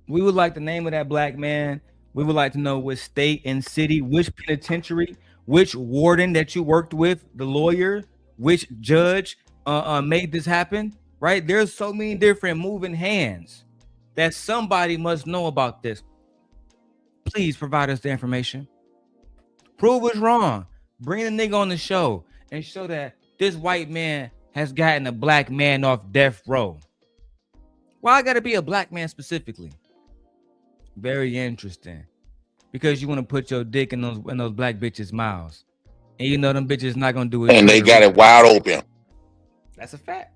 We would like the name of that black man. We would like to know which state and city, which penitentiary, which warden that you worked with, the lawyer, which judge made this happen, right? There's so many different moving hands that somebody must know about this. Please provide us the information. Prove us wrong. Bring the nigga on the show and show that this white man has gotten a black man off death row. Why I gotta be a black man specifically? Very interesting. Because you want to put your dick in those black bitches' mouths. And you know them bitches not gonna do it. And they got it wide open. That's a fact.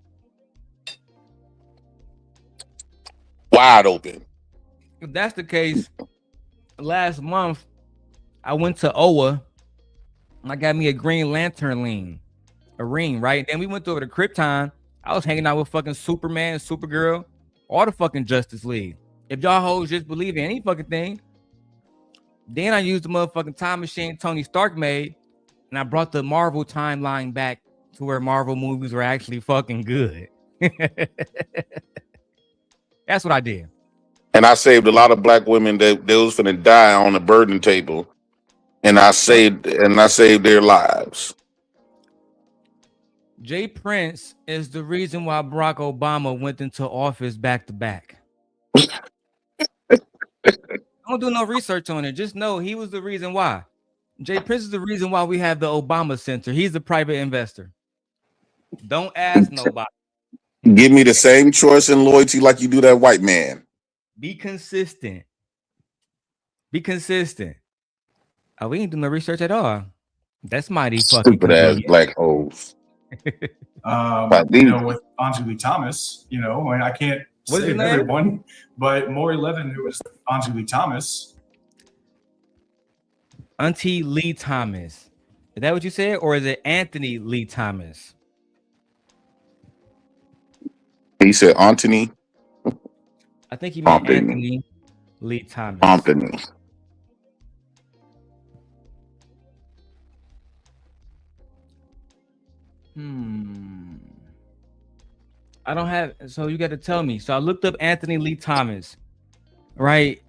Wide open. If that's the case, last month I went to OWA and I got me a Green Lantern ring, right? Then we went over to Krypton. I was hanging out with fucking Superman, Supergirl, all the fucking Justice League. If y'all hoes just believe in any fucking thing, then I used the motherfucking time machine Tony Stark made, and I brought the Marvel timeline back to where Marvel movies were actually fucking good. That's what I did. And I saved a lot of black women that they was finna die on the burden table. And I saved their lives. Jay Prince is the reason why Barack Obama went into office back to back. Don't do no research on it. Just know he was the reason why. Jay Prince is the reason why we have the Obama Center. He's a private investor. Don't ask nobody. Give me the same choice and loyalty like you do that white man. Be consistent. Be consistent. Oh, we ain't doing no research at all. That's mighty fucking stupid ass black hoes. You know, with Anjali Thomas, you know, I can't say everyone, but Maury Levin, who was Anjali Thomas. Auntie Lee Thomas. Is that what you said? Or is it Anthony Lee Thomas? He said Anthony. I think he meant Anthony Lee Thomas. Anthony. I don't have, so you got to tell me. So I looked up Anthony Lee Thomas, right?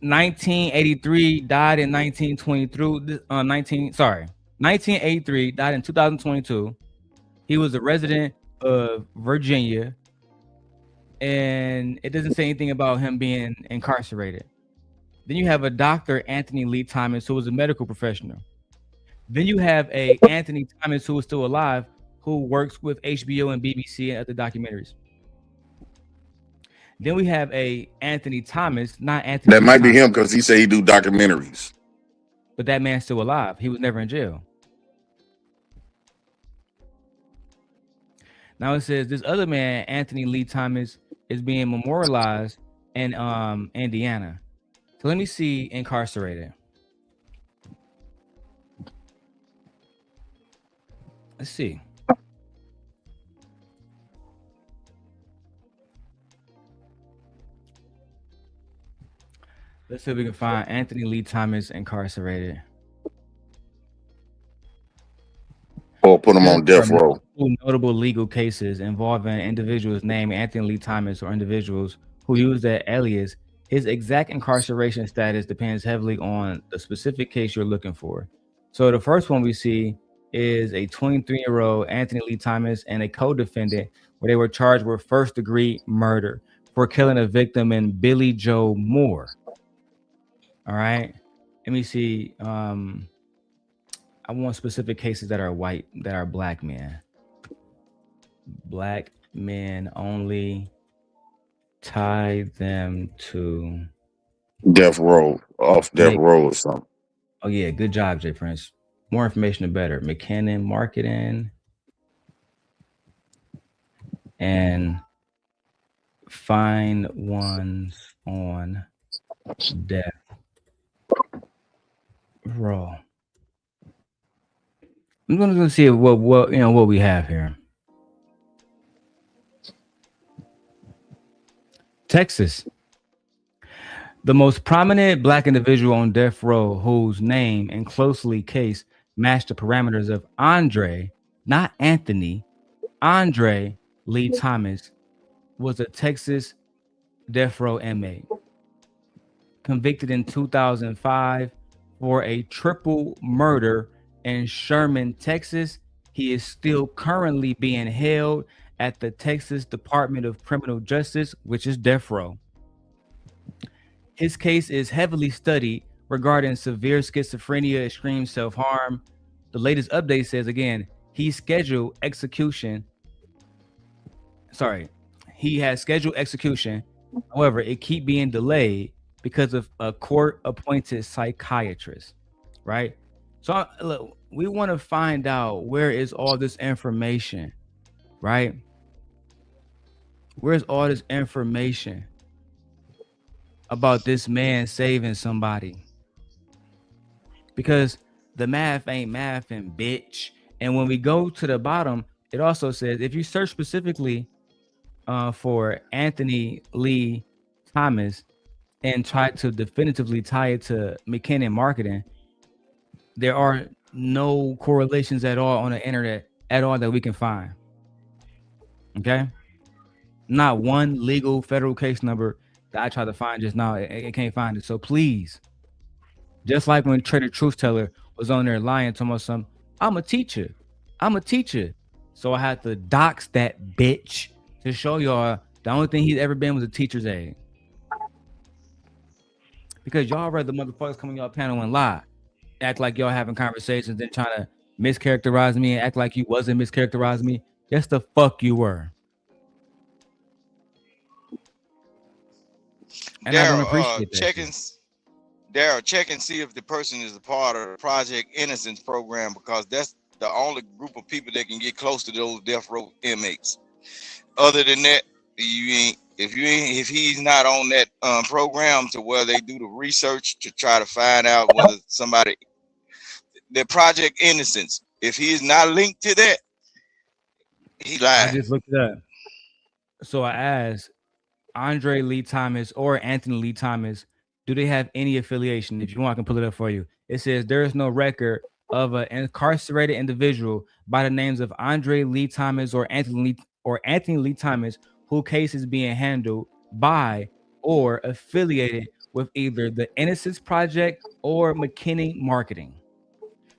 1983, died in 1983, died in 2022. He was a resident of Virginia, and it doesn't say anything about him being incarcerated. Then you have a Dr. Anthony Lee Thomas, who was a medical professional. Then you have a Anthony Thomas who is still alive, who works with HBO and BBC and other documentaries. Then we have a Anthony Thomas, not Anthony. That might Thomas, be him because he said he do documentaries. But that man's still alive. He was never in jail. Now it says this other man, Anthony Lee Thomas, is being memorialized in Indiana. So let me see incarcerated. Let's see. Let's see if we can find Anthony Lee Thomas incarcerated. Or put him on death row. Notable legal cases involving individuals named Anthony Lee Thomas or individuals who use that alias. His exact incarceration status depends heavily on the specific case you're looking for. So the first one we see is a 23-year-old Anthony Lee Thomas and a co-defendant where they were charged with first-degree murder for killing a victim in Billy Joe Moore. All right, let me see. I want specific cases that are white, that are black men. Black men only. Tie them to death row, off death row or something. Oh yeah, good job, Jay Prince. More information the better. McKinnon Marketing. and find ones on death row. I'm gonna see what we have here. Texas. The most prominent black individual on death row whose name and closely case matched the parameters of Andre, not Anthony, Andre Lee Thomas, was a Texas death row inmate. Convicted in 2005 for a triple murder in Sherman, Texas, he is still currently being held at the Texas Department of Criminal Justice, which is death row. His case is heavily studied regarding severe schizophrenia, extreme self-harm. The latest update says, again, he has scheduled execution. However, it keep being delayed because of a court-appointed psychiatrist, right? So look, we want to find out, where is all this information, right? Where's all this information about this man saving somebody? Because the math ain't mathing, bitch. And when we go to the bottom, it also says, if you search specifically for Anthony Lee Thomas and try to definitively tie it to McKinnon marketing, there are no correlations at all on the internet at all that we can find. Okay? Not one legal federal case number that I tried to find just now. It can't find it. So please, just like when TrayTheTruthTeller was on there lying, talking about some, I'm a teacher. So I had to dox that bitch to show y'all the only thing he's ever been was a teacher's aide. Because y'all rather motherfuckers come on y'all panel and lie, act like y'all having conversations, then trying to mischaracterize me and act like you wasn't mischaracterizing me. Yes, the fuck you were. And I don't appreciate that. Darrel, check and see if the person is a part of the Project Innocence program, because that's the only group of people that can get close to those death row inmates. Other than that, if he's not on that program to where they do the research to try to find out whether somebody, the Project Innocence, if he is not linked to that, he lied. I just looked it up. So I asked Andre Lee Thomas or Anthony Lee Thomas, do they have any affiliation? If you want, I can pull it up for you. It says there is no record of an incarcerated individual by the names of Andre Lee Thomas or Anthony Lee Thomas whose case is being handled by or affiliated with either the Innocence Project or McKinney Marketing.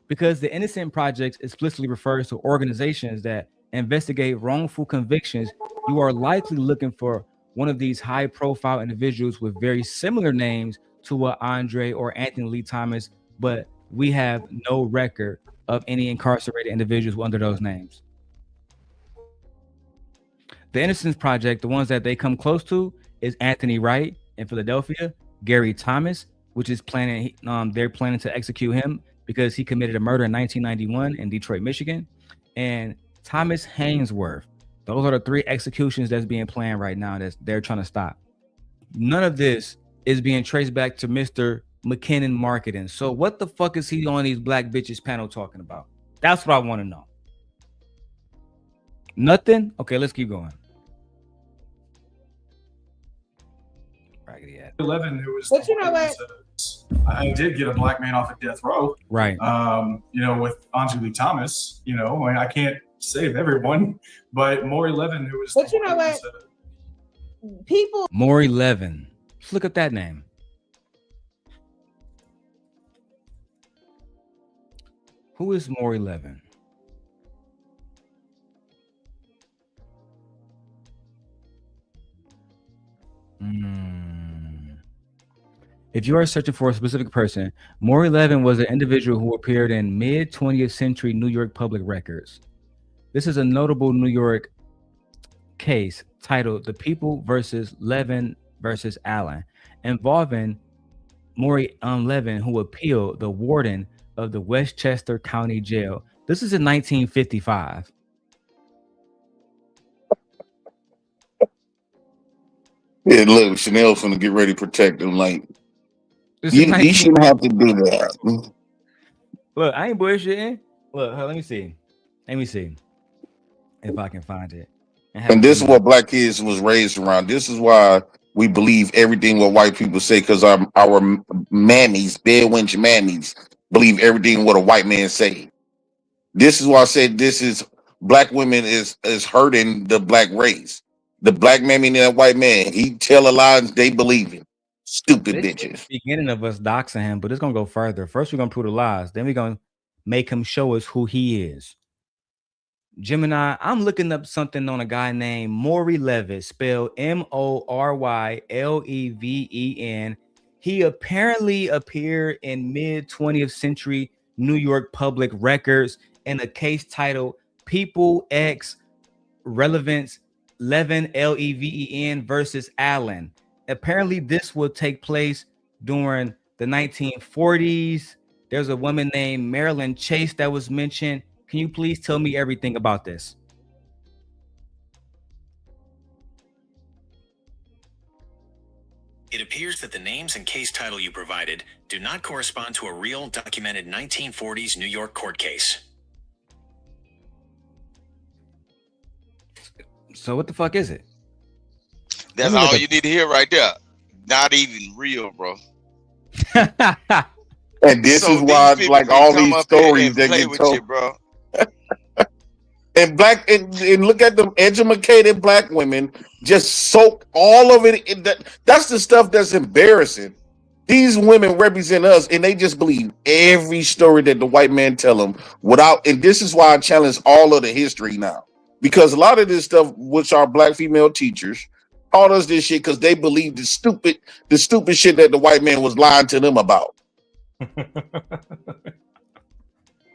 Because the Innocent Project explicitly refers to organizations that investigate wrongful convictions, you are likely looking for one of these high-profile individuals with very similar names to what Andre or Anthony Lee Thomas, but we have no record of any incarcerated individuals under those names. The Innocence Project, the ones that they come close to, is Anthony Wright in Philadelphia, Gary Thomas, which is they're planning to execute him because he committed a murder in 1991 in Detroit, Michigan, and Thomas Hainsworth. Those are the three executions that's being planned right now that they're trying to stop. None of this is being traced back to Mr. McKinnon Marketing. So what the fuck is he on these black bitches panel talking about? That's what I want to know. Nothing? Okay, let's keep going. Raggedy ass. 11, it was. But you know what? I did get a black man off of death row. Right. With Andre Lee Thomas, I can't save everyone, but more 11, who was. But you know what? People. More 11. Let's look at that name. Who is more 11? If you are searching for a specific person, More 11 was an individual who appeared in mid-20th century New York public records. This is a notable New York case titled The People versus Levin versus Allen, involving More 11, who appealed the warden of the Westchester County Jail. This is in 1955. Yeah, look, Chanel's finna get ready to protect him. Like, you shouldn't have to do that. Look, I ain't bullshitting. Look, let me see. Let me see if I can find it. And this is what black kids was raised around. This is why we believe everything what white people say, because our mammies, bedwench mammies, believe everything what a white man say. This is why I said this is black women is hurting the black race. The black mammy and that white man, he tell a lie and they believe him. Stupid bitches. Beginning of us doxing him, but it's gonna go further. First, we're gonna prove the lies. Then we're gonna make him show us who he is. Gemini, I'm looking up something on a guy named Maury Levitt, spelled Morylevin. He apparently appeared in mid-20th century New York public records in a case titled People X Relevance Levin Leven versus Allen. Apparently, this will take place during the 1940s. There's a woman named Marilyn Chase that was mentioned. Can you please tell me everything about this? It appears that the names and case title you provided do not correspond to a real documented 1940s New York court case. So what the fuck is it? That's all you need to hear right there. Not even real, bro. And this is why, like, all these stories that get told, you, bro. And look at them educated black women just soak all of it in that's the stuff that's embarrassing. These women represent us, and they just believe every story that the white man tell them and this is why I challenge all of the history now, because a lot of this stuff, which our black female teachers taught us this shit, because they believe the stupid shit that the white man was lying to them about.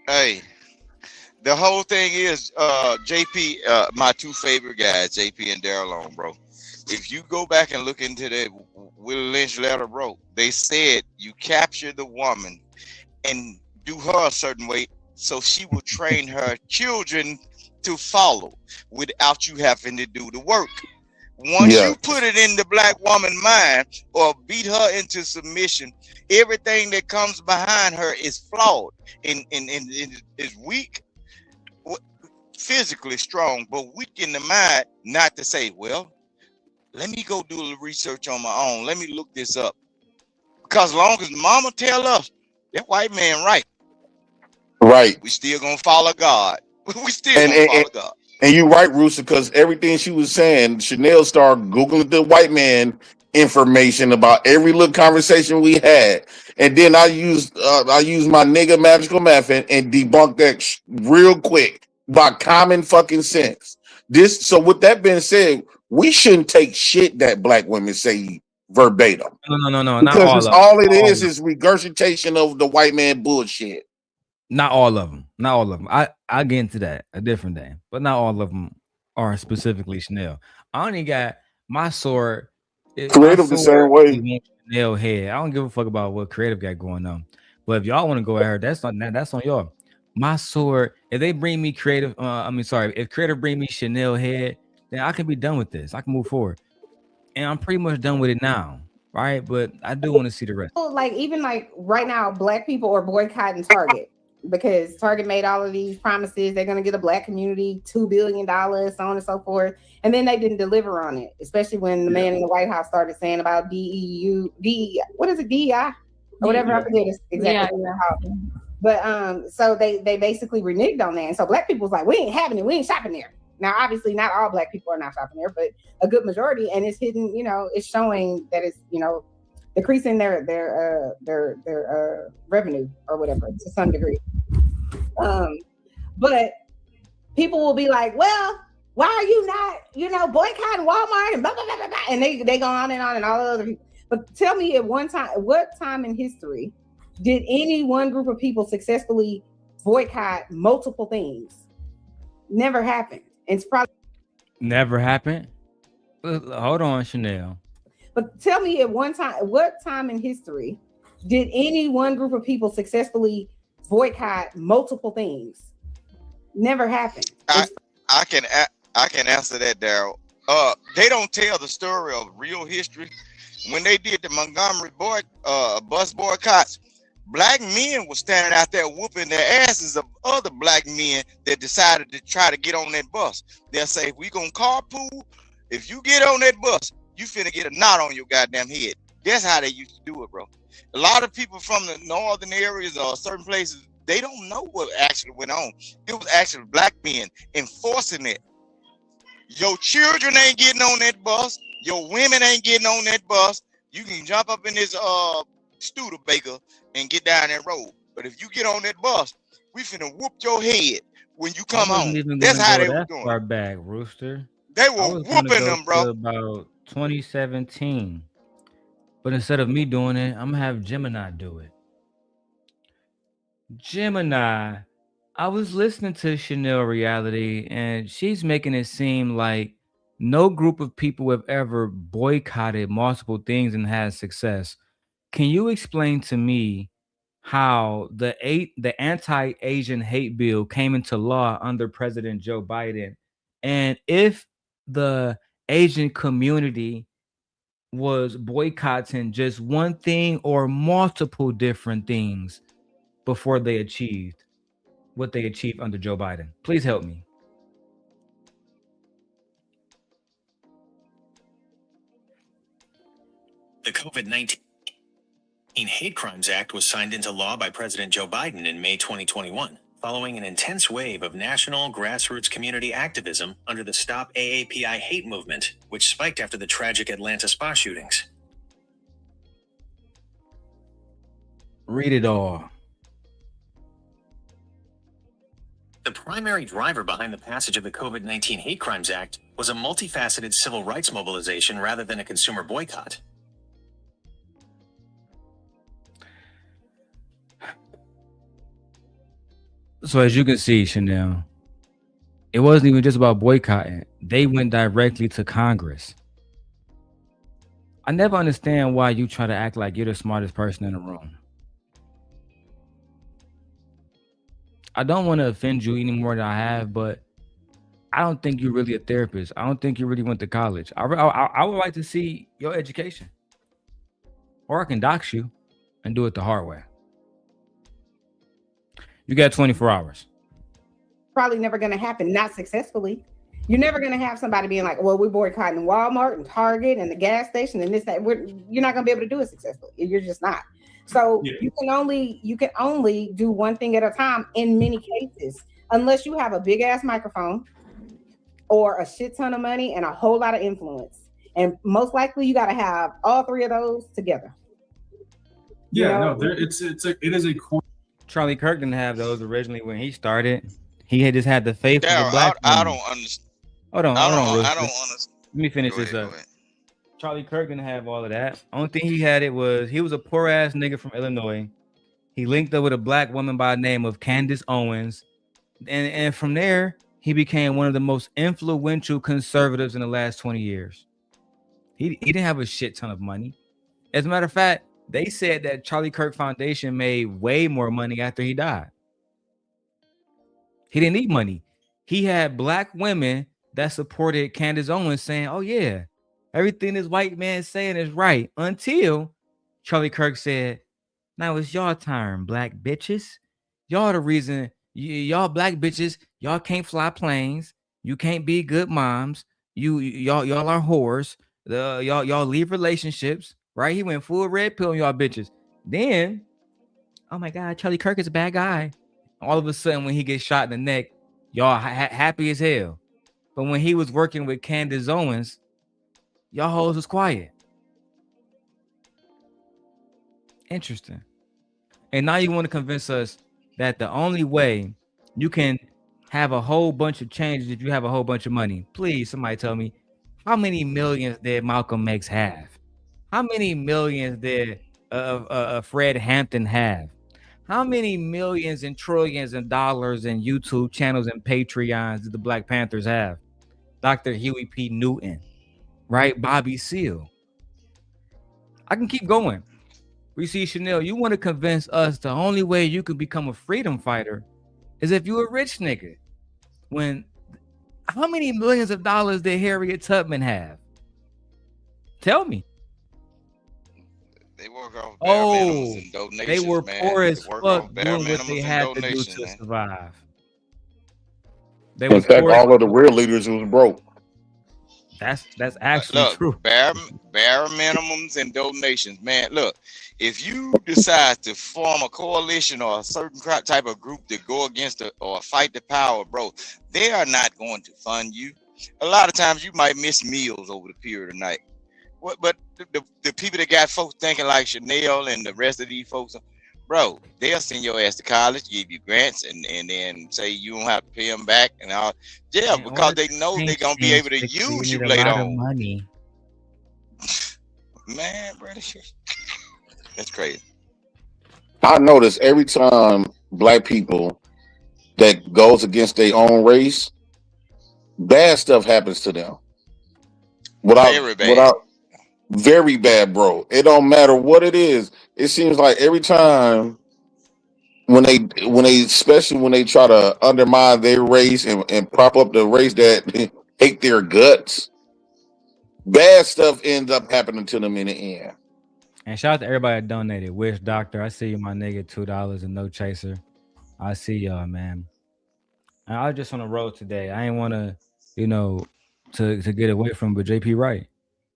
Hey, the whole thing is, JP, my two favorite guys, JP and Darrel, bro. If you go back and look into that Willie Lynch letter, bro, they said you capture the woman and do her a certain way so she will train her children to follow without you having to do the work. Once you put it in the black woman's mind or beat her into submission, everything that comes behind her is flawed and is weak, physically strong, but weak in the mind, not to say, well, let me go do a little research on my own. Let me look this up. Because as long as mama tell us, that white man right. Right. We still gonna follow God. We still gonna follow God. And you're right, Rooster, because everything she was saying, Chanel started Googling the white man information about every little conversation we had. And then I used my nigga magical method and debunked that real quick by common fucking sense. So with that being said, we shouldn't take shit that black women say verbatim. No. Because all it is regurgitation of the white man bullshit. Not all of them. Not all of them. I'll get into that a different day. But not all of them are specifically Chanel. I only got my sword. Creative the same way. Chanel head. I don't give a fuck about what Creative got going on. But if y'all want to go at her, that's on y'all. My sword. If they bring me Creative, if Creative bring me Chanel head, then I can be done with this. I can move forward. And I'm pretty much done with it now. Right? But I do want to see the rest. Like, even like right now, black people are boycotting Target. Because Target made all of these promises, they're going to get a black community $2 billion, so on and so forth. And then they didn't deliver on it, especially when the man in the White House started saying about DEI, or whatever, I forget exactly. But so they basically reneged on that. And so black people was like, we ain't having it, we ain't shopping there. Now, obviously, not all black people are not shopping there, but a good majority, and it's hidden, it's showing that it's, decreasing their revenue or whatever to some degree. But people will be like, well, why are you not, boycotting Walmart and blah, blah, blah, blah, blah. And they go on and all the other people. But tell me what time in history did any one group of people successfully boycott multiple things? Never happened. It's probably never happened. Hold on, Chanel. But tell me what time in history did any one group of people successfully boycott multiple things? Never happened. I can answer that, Darrel. they don't tell the story of real history. When they did the Montgomery bus boycotts, black men were standing out there whooping their asses of other black men that decided to try to get on that bus. They'll say, if we gonna carpool, if you get on that bus, you finna get a knot on your goddamn head. That's how they used to do it, bro. A lot of people from the northern areas or certain places, they don't know what actually went on. It was actually black men enforcing it. Your children ain't getting on that bus. Your women ain't getting on that bus. You can jump up in this Studebaker and get down that road. But if you get on that bus, we finna whoop your head when you come home. That's how they were doing. Far back, Rooster. They were whooping them, bro. About 2017. But instead of me doing it, I'm gonna have Gemini do it. Gemini, I was listening to Chanel Reality, and she's making it seem like no group of people have ever boycotted multiple things and had success. Can you explain to me how the anti-Asian hate bill came into law under President Joe Biden, and if the Asian community was boycotting just one thing or multiple different things before they achieved what they achieved under Joe Biden? Please help me. The COVID-19 Hate Crimes Act was signed into law by President Joe Biden in May 2021, following an intense wave of national grassroots community activism under the Stop AAPI hate movement, which spiked after the tragic Atlanta spa shootings. Read it all. The primary driver behind the passage of the COVID-19 Hate Crimes Act was a multifaceted civil rights mobilization rather than a consumer boycott. So as you can see, Chanel, it wasn't even just about boycotting. They went directly to Congress. I never understand why you try to act like you're the smartest person in the room. I don't want to offend you any more than I have, but I don't think you're really a therapist. I don't think you really went to college. I would like to see your education. Or I can dox you and do it the hard way. You got 24 hours. Probably never going to happen, not successfully. You're never going to have somebody being like, well, we're boycotting Walmart and Target and the gas station and this, that. You're not going to be able to do it successfully. You're just not. So you can only do one thing at a time in many cases, unless you have a big ass microphone or a shit ton of money and a whole lot of influence. And most likely you got to have all three of those together. Yeah, no, it is a core. Charlie Kirk didn't have those originally when he started. He had just had the faith of the black. I don't understand. Hold on. I don't understand. Let me finish this up. Charlie Kirk didn't have all of that. Only thing he had he was a poor ass nigga from Illinois. He linked up with a black woman by the name of Candace Owens. And from there, he became one of the most influential conservatives in the last 20 years. He didn't have a shit ton of money. As a matter of fact, they said that Charlie Kirk Foundation made way more money after he died. He didn't need money. He had black women that supported Candace Owens saying, oh yeah, everything this white man saying is right, until Charlie Kirk said, now it's your turn, black bitches. Y'all the reason, y'all black bitches, y'all can't fly planes. You can't be good moms. Y'all are whores. Y'all leave relationships, right? He went full red pill on y'all bitches. Then, oh my God, Charlie Kirk is a bad guy. All of a sudden, when he gets shot in the neck, y'all happy as hell. But when he was working with Candace Owens, y'all hoes was quiet. Interesting. And now you want to convince us that the only way you can have a whole bunch of changes if you have a whole bunch of money. Please, somebody tell me, how many millions did Malcolm X have? How many millions did Fred Hampton have? How many millions and trillions of dollars in YouTube channels and Patreons did the Black Panthers have? Dr. Huey P. Newton, right? Bobby Seale. I can keep going. We see Chanel, you want to convince us the only way you can become a freedom fighter is if you're a rich nigga. When How many millions of dollars did Harriet Tubman have? Tell me. They work off bare minimums and donations, they were man. poor as They work fuck off bare doing what they minimums and had to do donations, to man. survive. They In was fact, poor. all of the real leaders was broke. That's actually true. Bare minimums and donations, man. Look, if you decide to form a coalition or a certain type of group to go against or fight the power, bro, they are not going to fund you. A lot of times you might miss meals over the period of night. But the people that got folks thinking like Chanel and the rest of these folks, bro, they'll send your ass to college, give you grants, and then say you don't have to pay them back and all. Yeah, because they know they're gonna be able to use you later on. Money. Man, bro, that's crazy. I notice every time black people that goes against their own race, bad stuff happens to them. Very bad, bro. It don't matter what it is. It seems like every time when they especially when they try to undermine their race and prop up the race that hate their guts, bad stuff ends up happening to them in the end. And shout out to everybody that donated. Wish Doctor, I see you, my nigga. $2 and no chaser. I see y'all, man. And I was just on the road today. I ain't want to, to get away from, but JP right.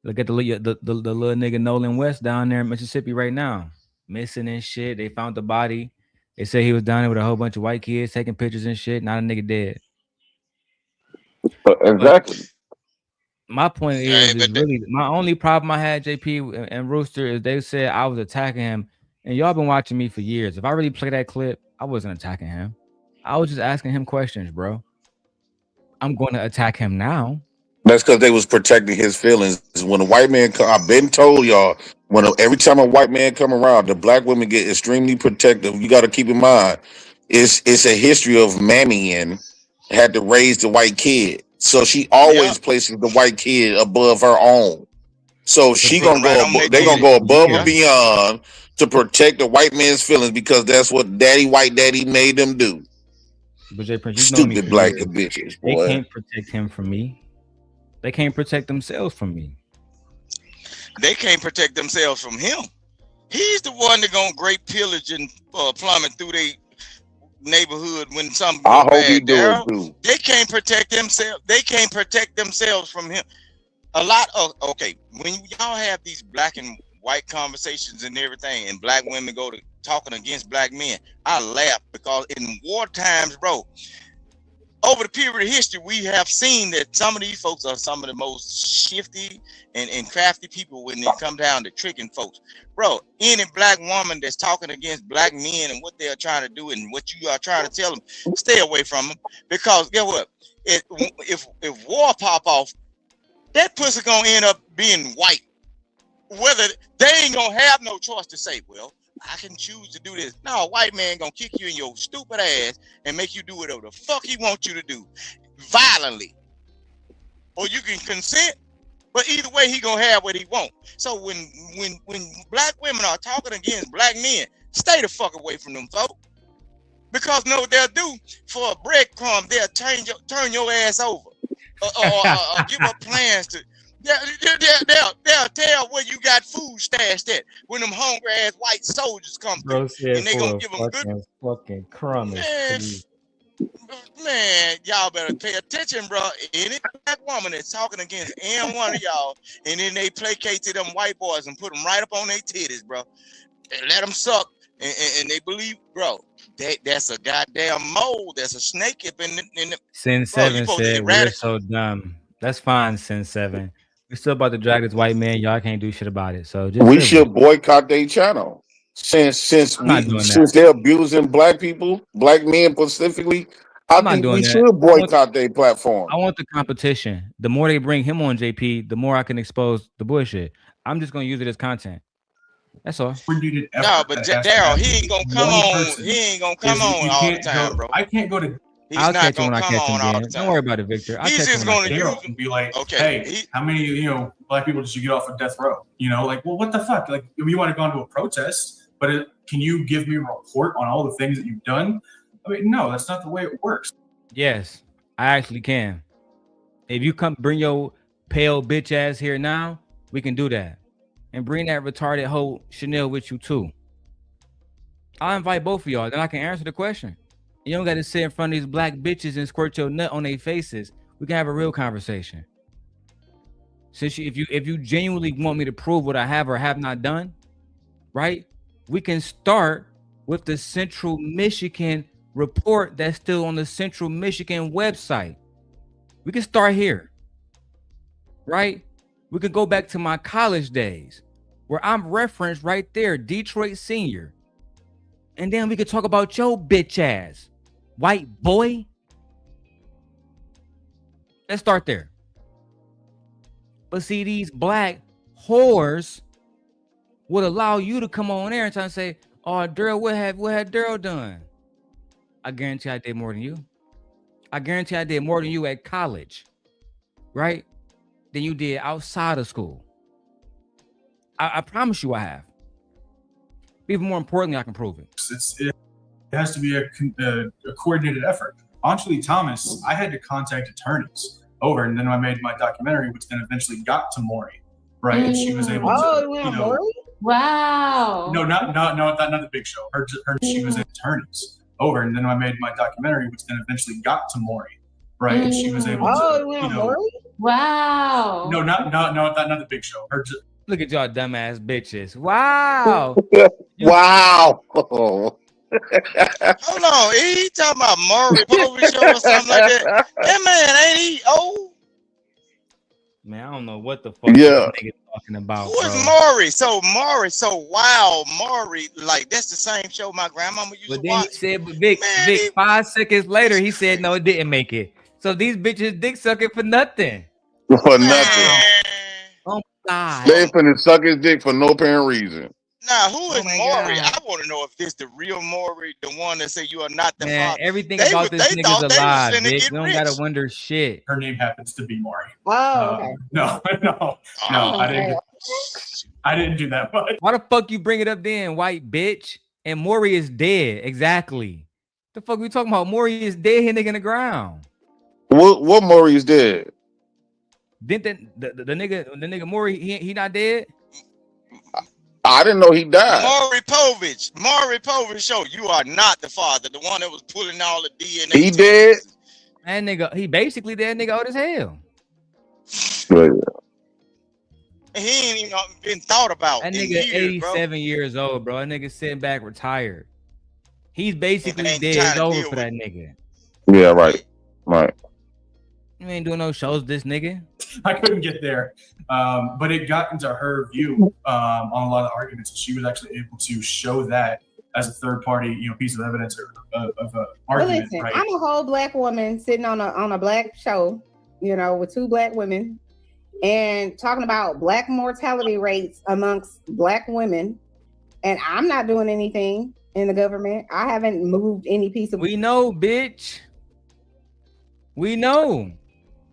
Look at the little nigga Nolan West down there in Mississippi right now, missing and shit. They found the body. They say he was down there with a whole bunch of white kids taking pictures and shit. Not a nigga dead. Exactly. But my point is really my only problem I had, JP and Rooster, is they said I was attacking him, and y'all been watching me for years. If I really play that clip, I wasn't attacking him. I was just asking him questions, bro. I'm going to attack him now. That's because they was protecting his feelings. When a white man come, I've been told y'all, every time a white man come around, the black women get extremely protective. You got to keep in mind, it's a history of mammying had to raise the white kid. So she always places the white kid above her own. So they gonna go above and beyond to protect the white man's feelings because that's what white daddy made them do. But Jay Prince, stupid black bitches, boy. They can't protect him from me. They can't protect themselves from me. They can't protect themselves from him. He's the one that gonna great pillage and plummet through their neighborhood when something goes bad. Darrel, they can't protect themselves. They can't protect themselves from him. When y'all have these black and white conversations and everything, and black women go to talking against black men, I laugh because in war times, bro, over the period of history, we have seen that some of these folks are some of the most shifty and crafty people when they come down to tricking folks. Bro, any black woman that's talking against black men and what they're trying to do and what you are trying to tell them, stay away from them. Because guess what? If war pop off, that pussy gonna end up being white. Whether they ain't gonna have no choice to say, well, I can choose to do this. No, a white man gonna kick you in your stupid ass and make you do whatever the fuck he wants you to do, violently. Or you can consent, but either way, he gonna have what he want. So when black women are talking against black men, stay the fuck away from them folks. Because know what they'll do for a breadcrumb, they'll turn your ass over, or give up plans to. They'll tell where you got food stashed at when them hungry ass white soldiers come through, and they gonna give them good fucking crumbs. Man, y'all better pay attention, bro. Any black woman that's talking against any one of y'all, and then they placate to them white boys and put them right up on their titties, bro, and let them suck, and they believe, bro, that's a goddamn mole. That's a snake up in the. Sin 7 said we're so dumb. That's fine, Sin 7. We're still about to drag this white man. Y'all can't do shit about it. So we should boycott their channel since they're abusing black people, black men specifically. I think we should boycott their platform. I want the competition. The more they bring him on, JP, the more I can expose the bullshit. I'm just gonna use it as content. That's all. No, but Darrel, he ain't gonna come on. He ain't gonna come on all the time, bro. I can't go to. I'll catch him when I catch him, Dan. Don't worry about it, Victor. He's just going to Darrel and be like, okay, hey, how many black people did you get off of death row? Like, well, what the fuck? Like, you might have gone to a protest, but can you give me a report on all the things that you've done? I mean, no, that's not the way it works. Yes, I actually can. If you come bring your pale bitch ass here now, we can do that. And bring that retarded hoe Chanel with you too. I'll invite both of y'all, then I can answer the question. You don't got to sit in front of these black bitches and squirt your nut on their faces. We can have a real conversation. Since if you genuinely want me to prove what I have or have not done, right? We can start with the Central Michigan report that's still on the Central Michigan website. We can start here, right? We can go back to my college days where I'm referenced right there, Detroit Senior. And then we could talk about your bitch ass, white boy. Let's start there. But see, these black whores would allow you to come on there and try and say, oh, Darrel, what had Darrel done? I guarantee I did more than you. I guarantee I did more than you at college, right? Than you did outside of school. I promise you I have. Even more importantly, I can prove it. It has to be a coordinated effort. Anjali Thomas, I had to contact attorneys over, and then I made my documentary, which then eventually got to Maury, right? And she was able to, you know, Maury? Wow. No, not the big show. She was attorneys over, and then I made my documentary, which then eventually got to Maury, right? And she was able to, you know, Maury? Wow. No, not the big show. Look at y'all dumbass bitches. Wow. Wow. Hold on, he talking about Maury Povey show or something like that. That man ain't he old? Man, I don't know what the fuck this nigga talking about. Who is Maury? So wow, Maury, like that's the same show my grandmama used to watch. He said, but Vic, 5 seconds later, he said no, it didn't make it. So these bitches dick sucking for nothing. For nothing. Oh my God. They finna suck his dick for no apparent reason. Now, who is Maury? I want to know if this the real Maury, the one that say you are not the father. Everything about this nigga's a lie, bitch. You don't gotta wonder shit. Her name happens to be Maury. Oh, okay. No, I didn't do that. But why the fuck you bring it up then, white bitch? And Maury is dead. Exactly. The fuck we talking about? Maury is dead, hitting in the ground. What Maury is dead? Didn't the nigga Maury he not dead? I didn't know he died. Maury Povich show. You are not the father, the one that was pulling all the DNA. He dead. That nigga, he basically dead. Nigga old as hell. He ain't even been thought about. That nigga years, 87 years old, bro. That nigga sitting back retired. He's basically dead. It's over for that nigga. Yeah, right. You ain't doing no shows, this nigga. I couldn't get there, but it got into her view on a lot of the arguments. And she was actually able to show that as a third party, piece of evidence or of an argument. Listen, right? I'm a whole black woman sitting on a black show, with two black women, and talking about black mortality rates amongst black women, and I'm not doing anything in the government. I haven't moved any piece of. We know, bitch. We know.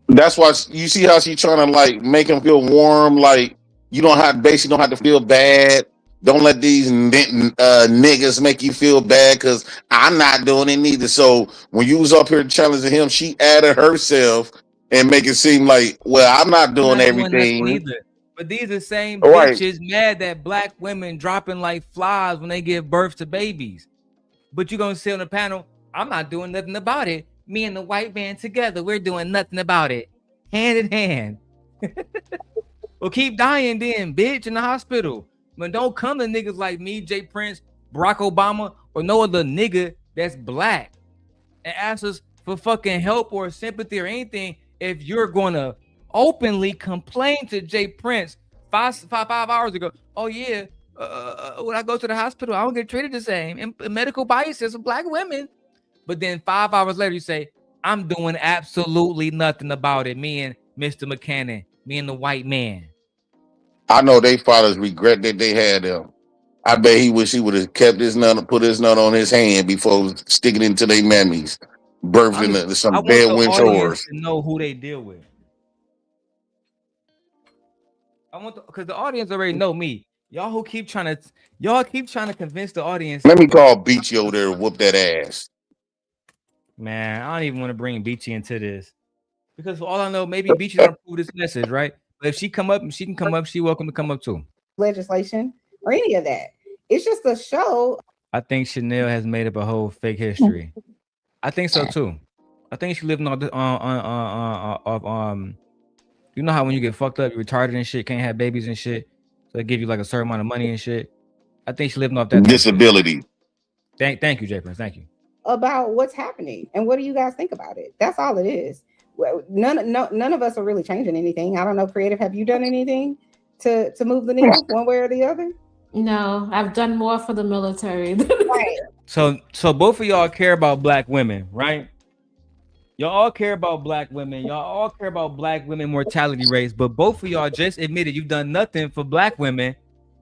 That's why you see how she trying to make him feel warm. Like you don't have to feel bad. Don't let these niggas make you feel bad because I'm not doing it neither. So when you was up here challenging him, she added herself and make it seem like, well, I'm not doing everything. Either. But these are the same bitches mad that black women dropping like flies when they give birth to babies. But you gonna sit on the panel, I'm not doing nothing about it. Me and the white man together, we're doing nothing about it. Hand in hand. Well, keep dying then, bitch, in the hospital. But don't come to niggas like me, Jay Prince, Barack Obama, or no other nigga that's black and ask us for fucking help or sympathy or anything if you're going to openly complain to Jay Prince five hours ago. Oh, yeah, when I go to the hospital, I don't get treated the same. And medical biases of black women. But then 5 hours later, you say, I'm doing absolutely nothing about it. Me and Mr. McCannon, me and the white man. I know they fathers regret that they had them. I bet he wish he would have kept his nut, put his nut on his hand before sticking into their mammies, birthed into some bad winch whores. To know who they deal with. Because the audience already know me. Y'all keep trying to convince the audience. Let me call Beachy over there and whoop that ass. Man, I don't even want to bring Beachy into this. Because for all I know, maybe Beachy don't approve this message, right? But if she come up, she can come up. She welcome to come up too. Legislation or any of that. It's just a show. I think Chanel has made up a whole fake history. I think so too. I think she living on the you know how when you get fucked up, you're retarded and shit, can't have babies and shit, so they give you like a certain amount of money and shit. I think she living off that disability. Thank you, Jay Prince. Thank you. About what's happening and what do you guys think about it? That's all it is. Well, none of us are really changing anything. I don't know, Creative. Have you done anything to move the needle one way or the other? No, I've done more for the military. Right. So both of y'all care about black women, right? Y'all all care about black women. Y'all all care about black women mortality rates, but both of y'all just admitted you've done nothing for black women.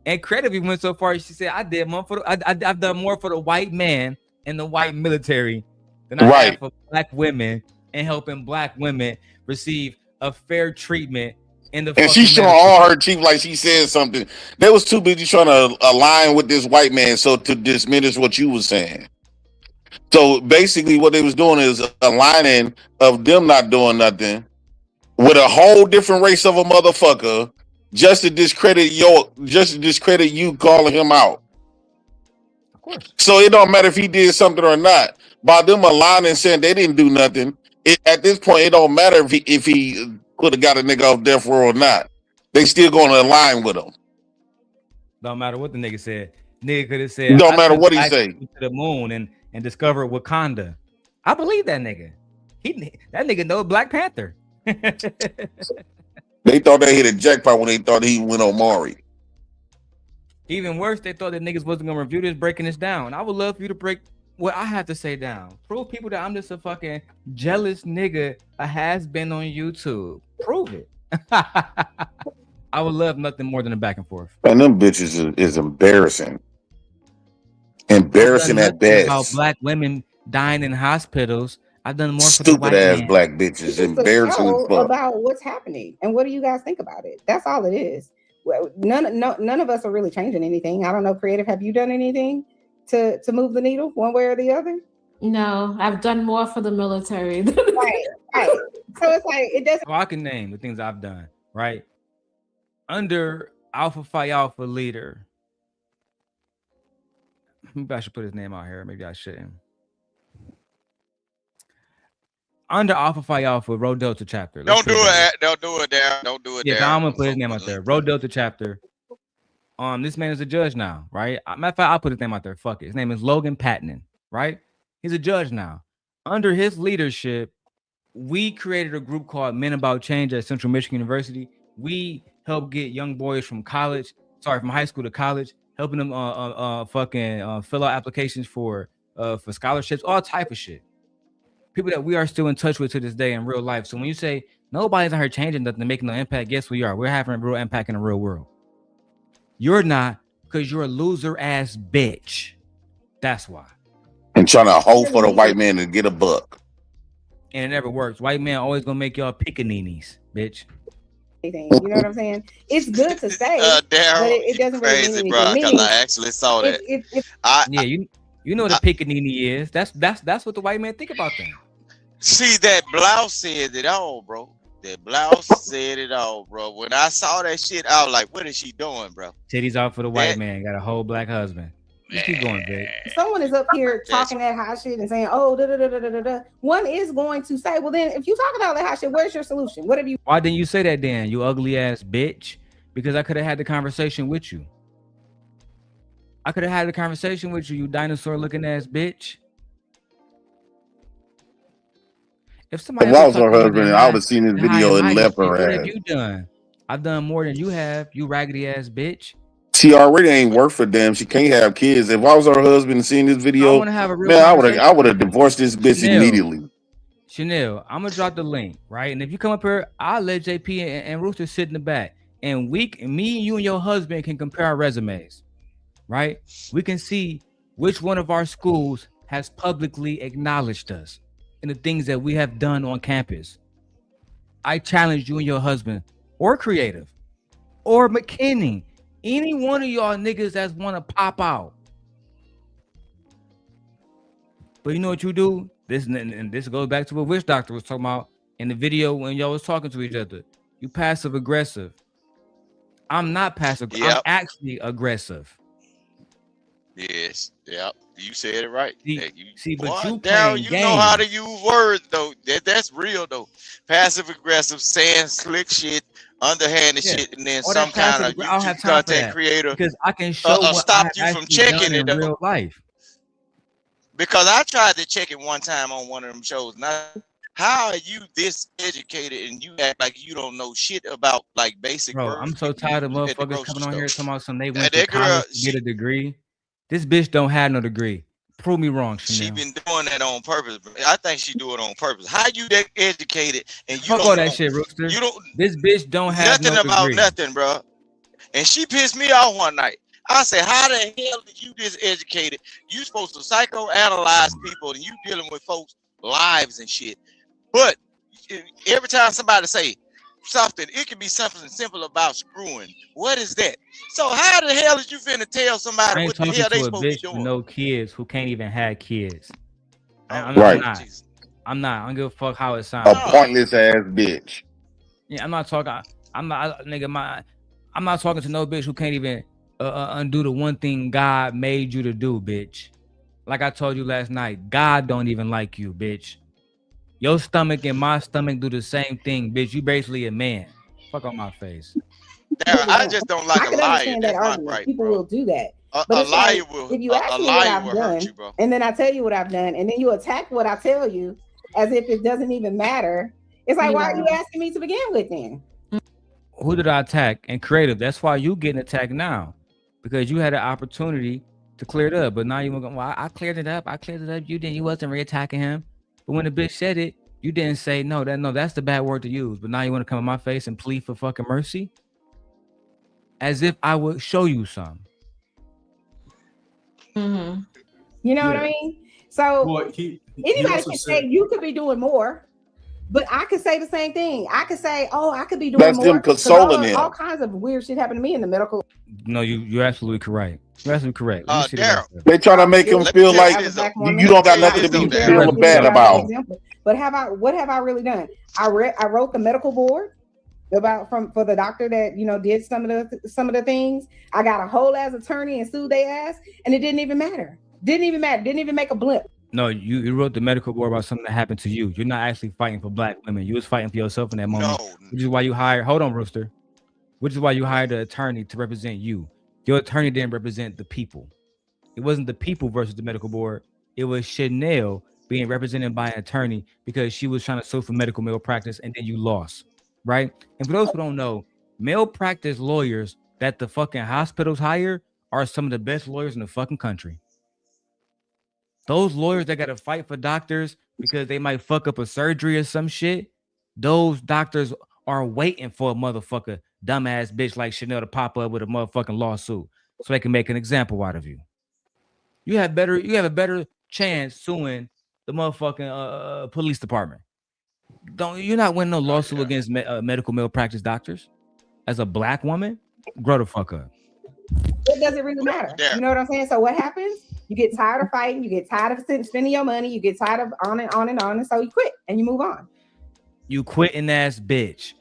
And Creative even went so far, she said, "I did more for I've done more for the white man and the white military than I have for black women and helping black women receive a fair treatment." And she's showing all her teeth like she said something. They was too busy trying to align with this white man, so to diminish what you was saying. So basically, what they was doing is aligning of them not doing nothing with a whole different race of a motherfucker, just to discredit you calling him out. Of course. So it don't matter if he did something or not. By them aligning saying they didn't do nothing, at this point it don't matter if he could have got a nigga off death row or not. They still going to align with him. Don't matter what the nigga said. Nigga could have said, don't matter what he say. To the moon and discover Wakanda. I believe that nigga. That nigga know Black Panther. They thought they hit a jackpot when they thought he went on Maury. Even worse, they thought that niggas wasn't gonna review this, breaking this down. I would love for you to break what I have to say down. Prove people that I'm just a fucking jealous nigga, a has been on YouTube. Prove it. I would love nothing more than a back and forth. And them bitches is embarrassing. Embarrassing at best. About black women dying in hospitals. I've done more for stupid the white ass man. black bitches. Embarrassing as fuck. About what's happening and what do you guys think about it? That's all it is. Well, none of us are really changing anything. I don't know, Creative. Have you done anything to move the needle one way or the other? No, I've done more for the military. Right. So it's like it doesn't. Well, I can name the things I've done. Right. Under Alpha Phi Alpha leader. Maybe I should put his name out here. Maybe I shouldn't. Under Alpha Phi Alpha, Road Delta chapter. Don't do it. Don't do it, Darrel. Don't do it, Darrel. Yeah, I'm gonna put his name out there. Road Delta chapter. This man is a judge now, right? Matter of fact, I'll put his name out there. Fuck it. His name is Logan Patton, right? He's a judge now. Under his leadership, we created a group called Men About Change at Central Michigan University. We help get young boys from high school to college, helping them fill out applications for scholarships, all type of shit. People that we are still in touch with to this day in real life. So when you say nobody's out here changing nothing, making no impact, guess we are. We're having a real impact in the real world. You're not, because you're a loser ass bitch. That's why. And trying to hope for the white man to get a buck. And it never works. White man always gonna make y'all pickaninnies, bitch. You know what I'm saying? It's good to say, but it doesn't really mean anything. Bro, because I actually saw that. You know what a pickaninny is. That's what the white man think about them. See, that blouse said it all, bro. That blouse said it all, bro. When I saw that shit, I was like, what is she doing, bro? Titties out for the white man. Got a whole black husband. Just keep going, bitch. Someone is up here talking that hot shit and saying, oh, da. One is going to say, well, then if you talking all that hot shit, where's your solution? What have you? Why didn't you say that, Dan? You ugly ass bitch. Because I could have had the conversation with you. I could have had a conversation with you, you dinosaur looking ass bitch. If somebody was her husband, I would have seen this video and left her ass. What have you done? I've done more than you have, you raggedy ass bitch. She already ain't work for them. She can't have kids. If I was her husband and seen this video, I would have divorced this bitch immediately. Chanel, I'm gonna drop the link, right? And if you come up here, I'll let JP and Rooster sit in the back, and me, you, and your husband can compare our resumes, right? We can see which one of our schools has publicly acknowledged us and the things that we have done on campus. I challenge you and your husband, or Creative, or McKinney, any one of y'all niggas that want to pop out. But you know what you do? This goes back to what Witch Doctor was talking about. in the video when y'all was talking to each other. You passive aggressive. I'm not passive. Yep. I'm actually aggressive. Yes. Yep. You said it right. But you Darrel, playing you games. know how to use words though. That's real though. Passive aggressive, saying slick shit, underhanded shit, and then All some that kind of passive, I don't have YouTube time for content that, creator because I can show what I stopped have you from actually checking done it in though. real life. Because I tried to check it one time on one of them shows. Now, how are you this educated and you act like you don't know shit about like basic Bro, birth I'm so control tired of at the motherfuckers grocery coming on store? here talking about something they went to That girl, college to get a degree. This bitch don't have no degree. Prove me wrong, Chanel. she been doing that on purpose. Bro. I think she do it on purpose. How you that educated and you Fuck don't all that know, shit, Rooster. you don't This bitch don't have nothing no about degree. nothing, bro. And she pissed me off one night. I said, how the hell did you this educated? You supposed to psychoanalyze people and you dealing with folks' lives and shit. But every time somebody say something, it can be something simple about screwing. What is that? So how the hell is you finna tell I somebody ain't what the talking hell they to a supposed to be bitch with doing? no kids who can't even have kids. I'm Right. not. I'm not. I don't give a fuck how it A sounds. pointless ass bitch. Yeah, I'm not talking. I'm not, nigga. I'm not talking to no bitch who can't even undo the one thing God made you to do, bitch. Like I told you last night, God don't even like you, bitch. Your stomach and my stomach do the same thing, bitch. You basically a man. Fuck on my face. I just don't like I a can liar. understand that That's my argument. gripe, People bro. will do that. A But liar like, will. if you ask A me what liar I've will hurt done, you, bro. and then I tell you what I've done, and then you attack what I tell you as if it doesn't even matter. It's like, why are you asking me to begin with then? Who did I attack? And creative. That's why you getting attacked now, because you had an opportunity to clear it up. But now you want to go, well, I cleared it up. I cleared it up. You didn't. You wasn't re-attacking him. But when the bitch said it, you didn't say no. That's the bad word to use. But now you want to come in my face and plead for fucking mercy, as if I would show you some. Mm-hmm. You know what I mean? So anybody can say you could be doing more, but I could say the same thing. I could say, oh, I could be doing That's more. them consoling him. All kinds of weird shit happened to me in the medical. No, you're absolutely correct. You're absolutely correct. Darrel, they trying to make him feel like you don't got nothing to be feeling bad about. But what have I really done? I wrote the medical board for the doctor that did some of the things. I got a whole ass attorney and sued their ass, and it didn't even matter. Didn't even make a blip. No, you wrote the medical board about something that happened to you. You're not actually fighting for black women. You was fighting for yourself in that moment. Which is why you hired. Hold on, Rooster. Which is why you hired an attorney to represent you. Your attorney didn't represent the people. It wasn't the people versus the medical board. It was Chanel being represented by an attorney because she was trying to sue for medical malpractice, and then you lost, right? And for those who don't know, malpractice lawyers that the fucking hospitals hire are some of the best lawyers in the fucking country. Those lawyers that got to fight for doctors because they might fuck up a surgery or some shit, those doctors are waiting for a motherfucker, dumbass bitch like Chanel to pop up with a motherfucking lawsuit so they can make an example out of you. You have a better chance suing the motherfucking police department. You're not winning no lawsuit against medical malpractice doctors as a black woman. Grow the fuck up. It doesn't really matter. You know what I'm saying? So what happens? You get tired of fighting. You get tired of spending your money. You get tired of on and on and on. And so you quit and you move on. You quitting ass bitch.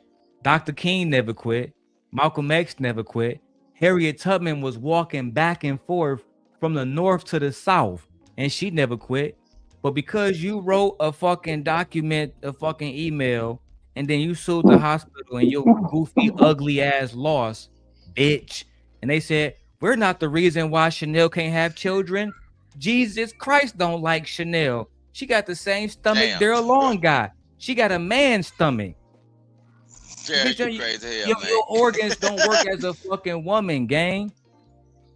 Dr. King never quit. Malcolm X never quit. Harriet Tubman was walking back and forth from the north to the south, and she never quit. But because you wrote a fucking document, a fucking email, and then you sued the hospital and your goofy, ugly ass lost, bitch. And they said, we're not the reason why Chanel can't have children. Jesus Christ don't like Chanel. She got the same stomach Darrel Long got. She got a man's stomach. Yeah, Bitch, you crazy hell, man. Your organs don't work as a fucking woman, gang.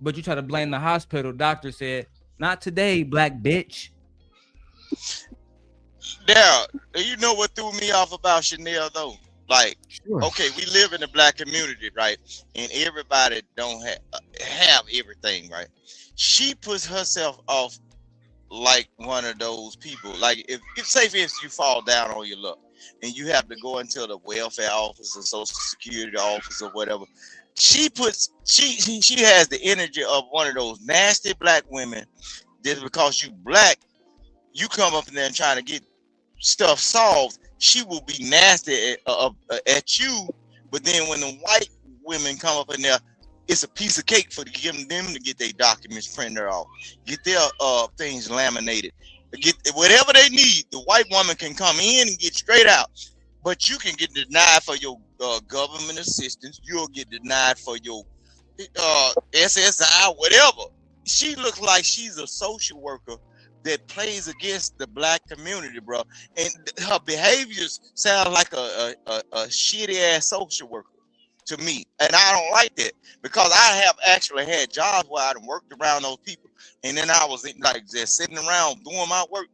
But you try to blame the hospital. Doctor said, not today, black bitch. Darrel, you know what threw me off about Chanel though? Like, okay, we live in the black community, right? And everybody don't have everything, right? She puts herself off like one of those people. Like, if say for instance you fall down on your luck and you have to go into the welfare office or social security office or whatever, she has the energy of one of those nasty black women. Just because you black, you come up in there and trying to get stuff solved. she will be nasty at you, but then when the white women come up in there, it's a piece of cake for them to get their documents printed off, get their things laminated, get whatever they need. The white woman can come in and get straight out, but you can get denied for your government assistance. You'll get denied for your SSI, whatever. She looks like she's a social worker that plays against the black community, bro. And her behaviors sound like a shitty ass social worker to me. And I don't like that, because I have actually had jobs where I worked around those people, and then I was like just sitting around doing my work.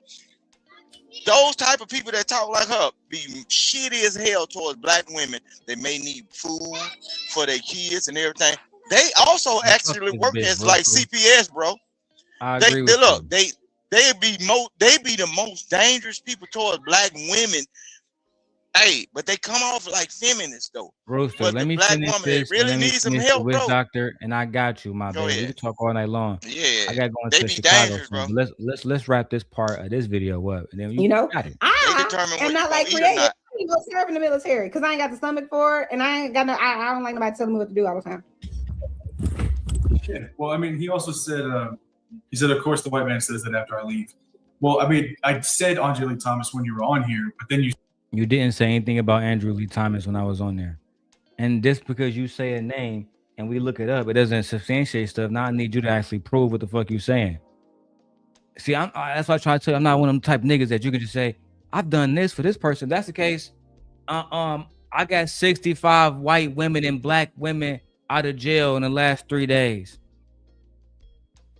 Those type of people that talk like her be shitty as hell towards black women. They may need food for their kids and everything. They also actually work as like CPS, bro. They be the most dangerous people towards black women. Hey, but they come off like feminists though. Rooster, but let me black finish woman this. really needs some help, with bro. Doctor, and I got you, my baby. We can talk all night long. Yeah, I gotta go they into be Chicago dangerous, bro. soon. Let's wrap this part of this video up, and then You know, got it. I'm not like creative. I go serve in the military because I ain't got the stomach for it, and I ain't got no. I don't like nobody telling me what to do all the time. Yeah. Well, I mean, he also said, of course, the white man says that after I leave. Well, I mean, I said Andre Lee Thomas when you were on here, but then You didn't say anything about Andrew Lee Thomas when I was on there. And just because you say a name and we look it up, it doesn't substantiate stuff. Now I need you to actually prove what the fuck you saying. See, that's why I try to tell you, I'm not one of them type niggas that you can just say, I've done this for this person. If that's the case, I got 65 white women and black women out of jail in the last 3 days.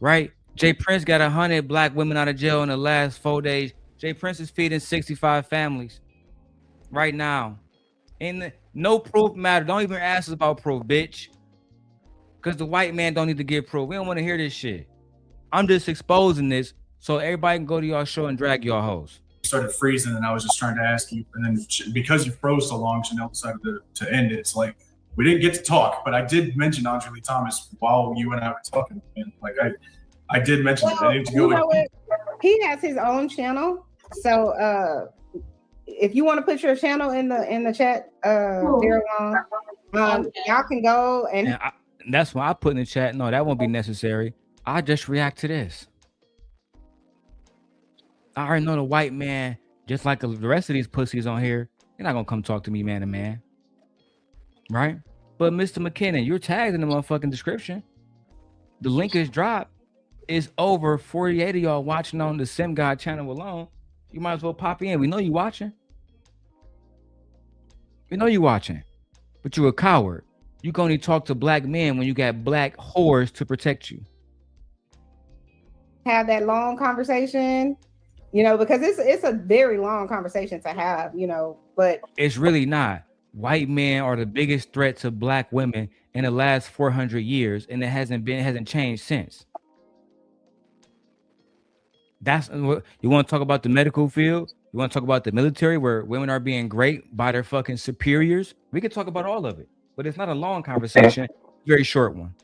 Right? Jay Prince got 100 black women out of jail in the last 4 days. Jay Prince is feeding 65 families right now. And no proof matter. Don't even ask us about proof, bitch. Because the white man don't need to give proof. We don't want to hear this shit. I'm just exposing this so everybody can go to y'all show and drag y'all hoes. started freezing, and I was just trying to ask you, and then because you froze so long, Chanel decided to end it. It's like we didn't get to talk, but I did mention Andre Lee Thomas while you and I were talking. And like I did mention it. I need to go. You know what? He has his own channel, so if you want to put your channel in the chat, Darrel, y'all can go and that's why I put in the chat. No, that won't be necessary. I just react to this. I already know the white man, just like the rest of these pussies on here, you're not gonna come talk to me man to man, right? But Mr. McKinnon, you're tagged in the motherfucking description. The link is dropped. It's over 48 of y'all watching on the Simp God channel alone. You might as well pop in. We know you watching. We know you watching, but you a coward. You can only talk to black men when you got black whores to protect you. Have that long conversation, you know, because it's a very long conversation to have, you know, but it's really not. White men are the biggest threat to black women in the last 400 years, and it hasn't changed since. That's what you want to talk about. The medical field, you want to talk about the military, where women are being raped by their fucking superiors. We could talk about all of it, but it's not a long conversation, very short one.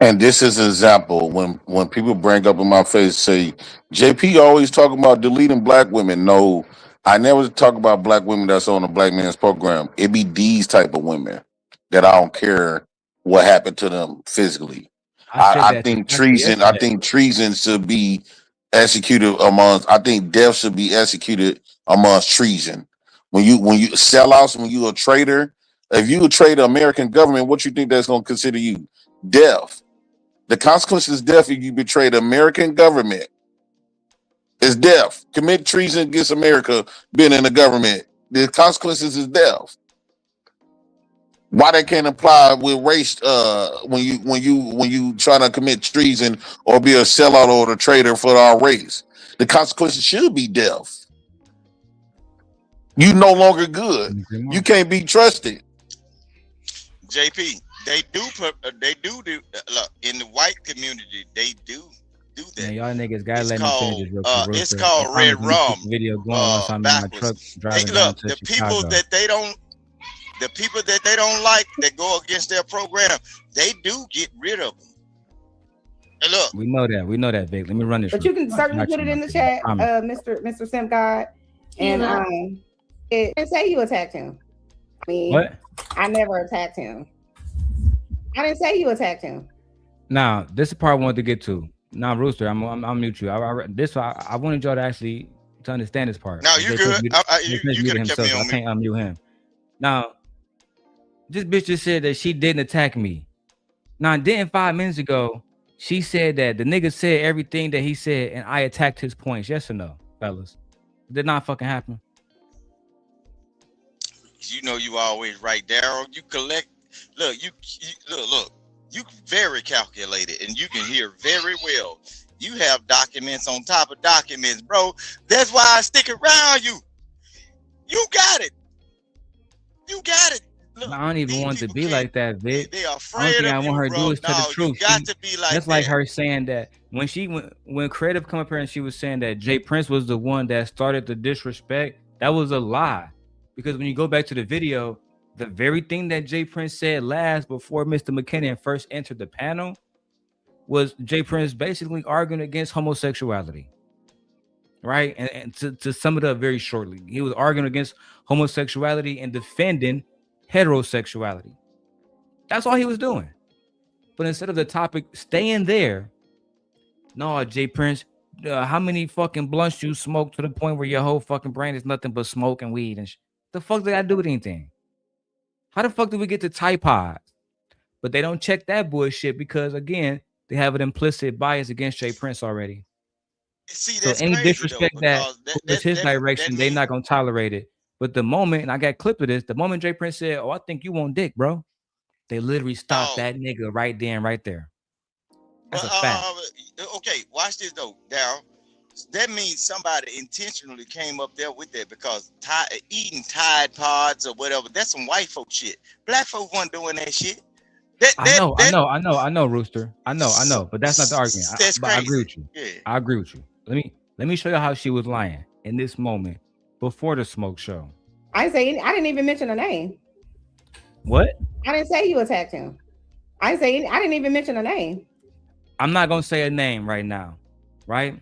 And this is an example when people bring up in my face, say, JP always talking about deleting black women. No, I never talk about black women that's on a black man's program. It be these type of women that I don't care what happened to them physically. I think treason. I think treason should be executed amongst. I think death should be executed amongst treason. When you sell out, when you a traitor, if you a traitor, American government, what you think that's going to consider you? Death. The consequences is death if you betray the American government. It's death. Commit treason against America, being in the government. The consequences is death. Why they can't apply with race when you try to commit treason or be a sellout or a traitor for our race? The consequences should be death. You no longer good. You can't be trusted. JP, they do look in the white community. They do that. Man, y'all niggas gotta let me finish this real quick. It's called Red Rum. Video going once I'm in my truck driving down to Chicago. The people that they don't like that go against their program, they do get rid of them. And look, we know that, Vic. Let me run this. But you can certainly put it in the chat, Mr. Simp God, and I didn't say you attacked him. I mean, What? I never attacked him. I didn't say you attacked him. Now, this is the part I wanted to get to. Now, Rooster, I'm mute you. I wanted y'all to actually to understand this part. No, you good. You could have kept me on I can't unmute him. Now, this bitch just said that she didn't attack me. Now, didn't 5 minutes ago, she said that the nigga said everything that he said and I attacked his points. Yes or no, fellas? Did not fucking happen. You know you always right, Darrell. You collect. Look, look. You very calculated and you can hear very well. You have documents on top of documents, bro. That's why I stick around you. You got it. You got it. Look, I don't even want to be like that, Vic. They are afraid I of want you, her to bro. do is tell the truth. You got to be like that's that. Like her saying that when Creative come up here and she was saying that Jay Prince was the one that started the disrespect. That was a lie, because when you go back to the video, the very thing that Jay Prince said last before Mr. McKinnon first entered the panel was Jay Prince basically arguing against homosexuality, right? And to sum it up very shortly, he was arguing against homosexuality and defending heterosexuality. That's all he was doing. But instead of the topic staying there, no, Jay Prince, how many fucking blunts you smoke to the point where your whole fucking brain is nothing but smoke and weed and the fuck did I do with anything? How the fuck do we get to Tide Pods? But they don't check that bullshit because, again, they have an implicit bias against Jay Prince already. See, so any disrespect that goes his direction, they're not going to tolerate it. But the moment, and I got clip of this, the moment Jay Prince said, oh, I think you want dick, bro, they literally stopped that nigga right there and right there. That's a fact. Okay, watch this, though, Darrell. That means somebody intentionally came up there with that because eating Tide Pods or whatever, that's some white folk shit. Black folk weren't doing that shit. I know, Rooster. I know, but that's not the argument. I agree with you. Yeah. I agree with you. Let me show you how she was lying in this moment before the smoke show. I didn't even mention a name. What? I didn't say you attacked him. I didn't even mention a name. I'm not gonna say a name right now, right?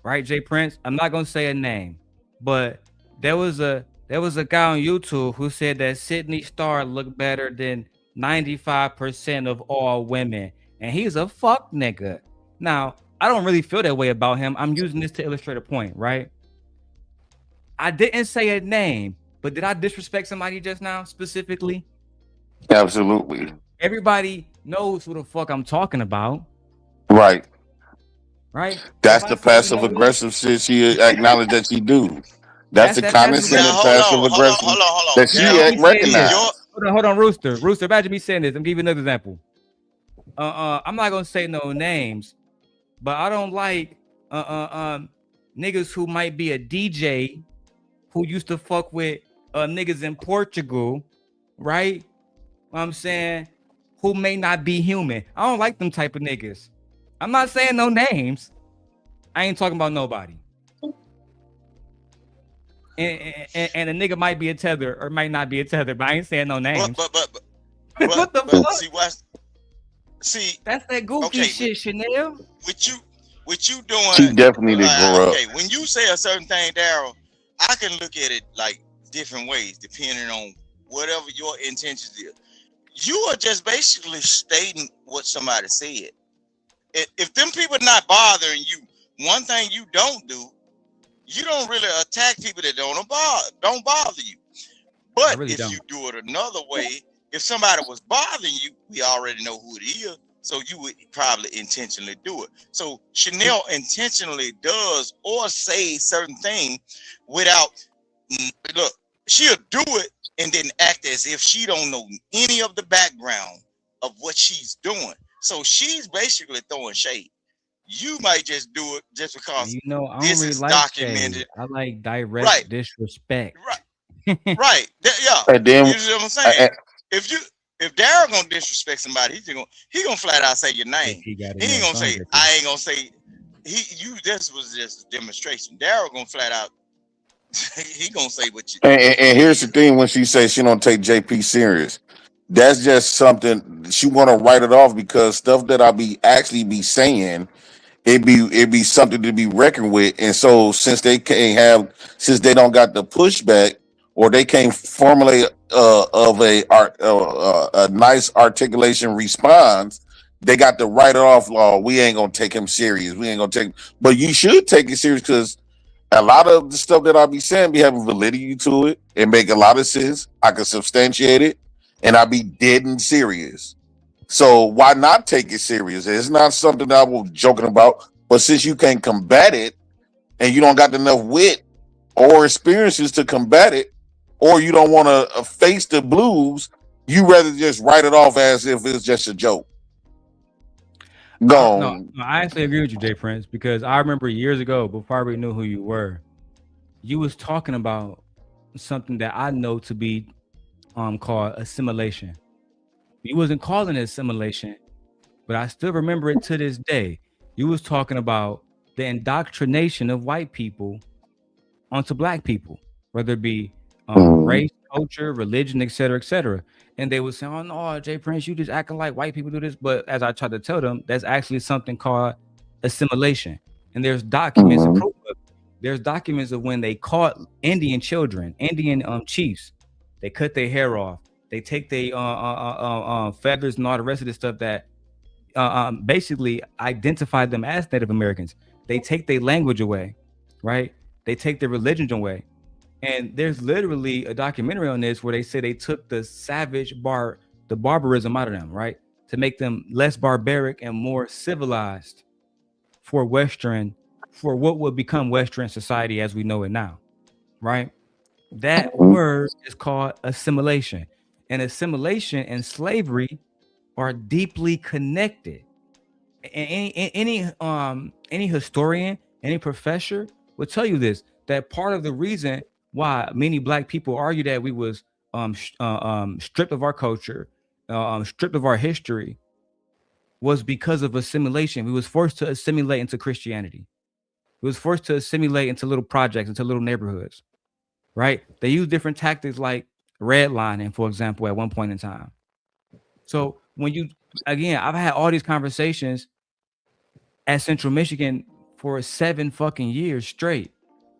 Right, Jay Prince? I'm not gonna say a name, but there was a guy on YouTube who said that Sydney Starr looked better than 95% of all women, and he's a fuck nigga. Now, I don't really feel that way about him. I'm using this to illustrate a point, right? I didn't say a name, but did I disrespect somebody just now specifically? Absolutely. Everybody knows who the fuck I'm talking about. Right. Right. That's the passive aggressive shit she acknowledged that she do. That's the condescending passive aggressive that she recognized. Hold on, Rooster. Imagine me saying this. I'm gonna give you another example. I'm not gonna say no names, but I don't like niggas who might be a DJ who used to fuck with niggas in Portugal, right? I'm saying who may not be human. I don't like them type of niggas. I'm not saying no names. I ain't talking about nobody. And a nigga might be a tether or might not be a tether, but I ain't saying no names. But what the fuck? See, that's that goofy shit, Chanel. What you doing? She definitely did grow up. Okay, when you say a certain thing, Darrell, I can look at it like different ways depending on whatever your intentions is. You are just basically stating what somebody said. If them people not bothering you, one thing you don't do, you don't really attack people that don't bother you. But really if you do it another way, if somebody was bothering you, we already know who it is, so you would probably intentionally do it. So Chanel intentionally does or say certain things without, look, she'll do it and then act as if she don't know any of the background of what she's doing. So she's basically throwing shade. You might just do it just because I don't this really is like documented. Shade. I like direct disrespect. Right. Yeah. And then, you know what I'm saying? If Darrell gonna disrespect somebody, he gonna flat out say your name. He ain't gonna say I ain't gonna say this was just a demonstration. Darrell gonna flat out he gonna say what you and here's the thing, when she says she don't take JP serious, that's just something she want to write it off because stuff that I be saying it'd be something to be reckoned with. And so since they don't got the pushback, or they can't formulate of a nice articulation response, they got to write it off. Law, we ain't gonna take him serious. We ain't gonna take. But you should take it serious, because a lot of the stuff that I be saying be having validity to it and make a lot of sense. I can substantiate it, and I be dead and serious. So why not take it serious? It's not something that I was joking about. But since you can't combat it, and you don't got enough wit or experiences to combat it, or you don't want to face the blues, you rather just write it off as if it's just a joke. No, I actually agree with you, Jay Prince, because I remember years ago, before I really knew who you were, you was talking about something that I know to be called assimilation. You wasn't calling it assimilation, but I still remember it to this day. You was talking about the indoctrination of white people onto black people, whether it be race, culture, religion, etc. And they would say, "Oh no, Jay Prince, you just acting like white people do this." But as I tried to tell them, that's actually something called assimilation. And there's documents of proof. There's documents of when they caught Indian children, Indian chiefs. They cut their hair off. They take their feathers and all the rest of the stuff that basically identified them as Native Americans. They take their language away, right? They take their religion away. And there's literally a documentary on this where they say they took the the barbarism out of them, right? To make them less barbaric and more civilized for what would become Western society as we know it now, right? That word is called assimilation. And assimilation and slavery are deeply connected. Any historian, any professor will tell you this, that part of the reason why many black people argue that we was stripped of our culture, stripped of our history, was because of assimilation. We was forced to assimilate into Christianity. We was forced to assimilate into little projects, into little neighborhoods, right? They use different tactics like redlining, for example, at one point in time. So I've had all these conversations at Central Michigan for 7 fucking years straight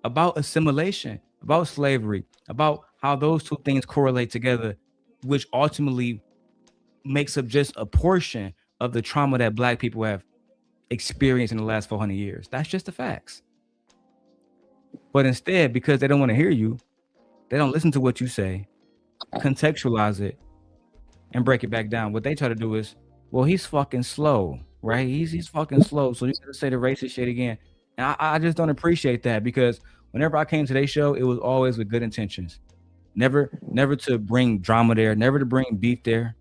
about assimilation, about slavery, about how those two things correlate together, which ultimately makes up just a portion of the trauma that black people have experienced in the last 400 years. That's just the facts. But instead, because they don't want to hear you, they don't listen to what you say, contextualize it, and break it back down. What they try to do is, well, he's fucking slow, right? He's fucking slow, so you gotta say the racist shit again. And I just don't appreciate that, because whenever I came to their show, it was always with good intentions. Never to bring drama there, never to bring beef there.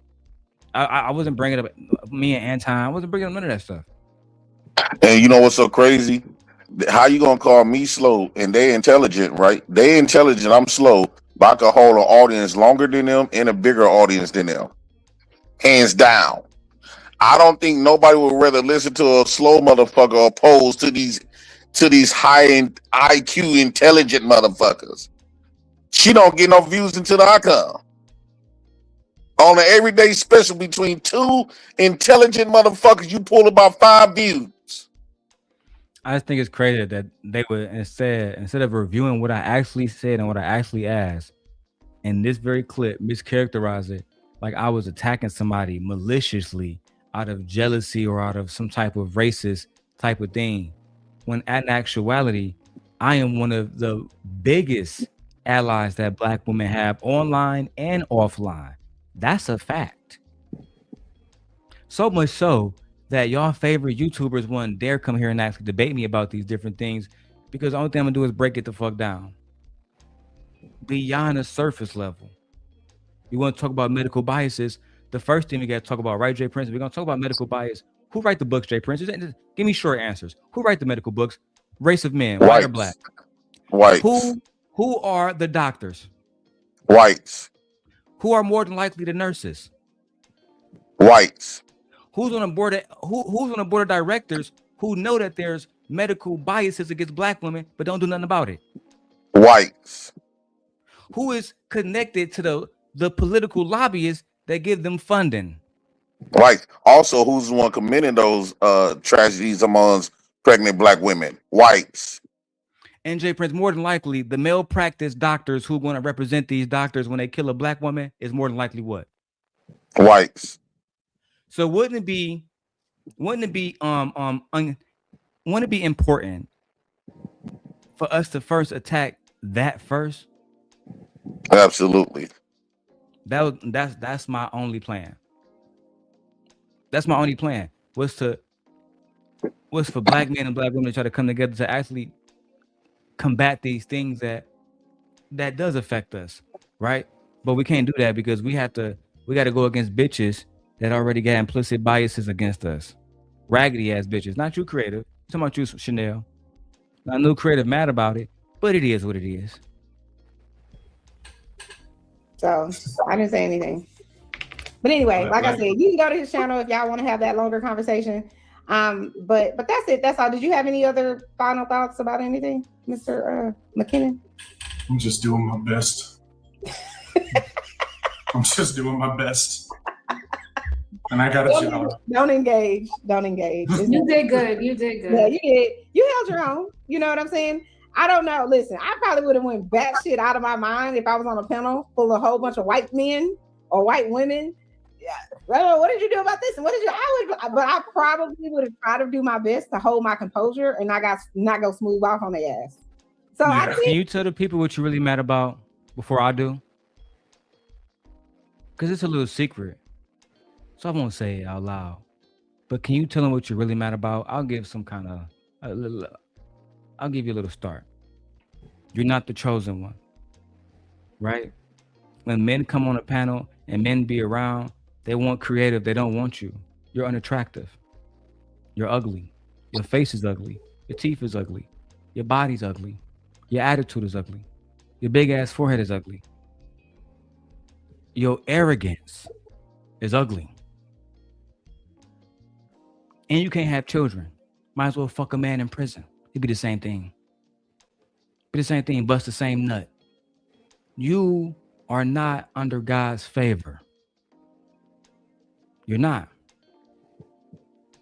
I wasn't bringing up me and Anton. I wasn't bringing up none of that stuff. And you know what's so crazy? How you gonna call me slow and they intelligent, right? They intelligent, I'm slow, but I can hold an audience longer than them and a bigger audience than them. Hands down. I don't think nobody would rather listen to a slow motherfucker opposed to these high-end IQ intelligent motherfuckers. She don't get no views until I come. On an everyday special between two intelligent motherfuckers, you pull about 5 views. I just think it's crazy that they would instead of reviewing what I actually said and what I actually asked, in this very clip, mischaracterize it like I was attacking somebody maliciously out of jealousy or out of some type of racist type of thing. When in actuality, I am one of the biggest allies that black women have online and offline. That's a fact. So much so that y'all favorite YouTubers wouldn't dare come here and actually debate me about these different things, because the only thing I'm gonna do is break it the fuck down beyond the surface level. You want to talk about medical biases? The first thing we got to talk about, right, Jay Prince? We're gonna talk about medical bias. Who write the books, Jay Prince? Just give me short answers. Who write the medical books? Race of men, white or black? White. Who are the doctors? Whites. Who are more than likely the nurses? Whites. Who's on the board of directors who know that there's medical biases against black women but don't do nothing about it? Whites. Who is connected to the political lobbyists that give them funding? Whites. Also, who's the one committing those tragedies amongst pregnant black women, whites. NJ Prince, more than likely, the male practice doctors who want to represent these doctors when they kill a black woman is more than likely what? Whites. So wouldn't it be important for us to first attack that first? Absolutely. That's my only plan. That's my only plan. Was for black men and black women to try to come together to actually combat these things that does affect us, right? But we can't do that because we got to go against bitches that already got implicit biases against us. Raggedy ass bitches. Not you, creative. I'm talking about you, Chanel. I know creative mad about it, but it is what it is. So I didn't say anything. But anyway, like I said, you can go to his channel if y'all want to have that longer conversation. But that's it. That's all. Did you have any other final thoughts about anything, Mr. McKinnon? I'm just doing my best. I'm just doing my best. And I got a job. Don't engage. You did good. You did good. Yeah, you did. You held your own. You know what I'm saying? I don't know. Listen, I probably would have went batshit out of my mind if I was on a panel full of a whole bunch of white men or white women. Yeah, well, what did you do about this? And what did you? But I probably would have tried to do my best to hold my composure and not go smooth off on their ass. So yeah. Can you tell the people what you're really mad about before I do? Because it's a little secret, so I won't say it out loud. But can you tell them what you're really mad about? I'll give some kind of I'll give you a little start. You're not the chosen one, right? When men come on a panel and men be around, they want creative. They don't want you. You're unattractive. You're ugly. Your face is ugly. Your teeth is ugly. Your body's ugly. Your attitude is ugly. Your big ass forehead is ugly. Your arrogance is ugly. And you can't have children. Might as well fuck a man in prison. It'd be the same thing. Bust the same nut. You are not under God's favor. You're not.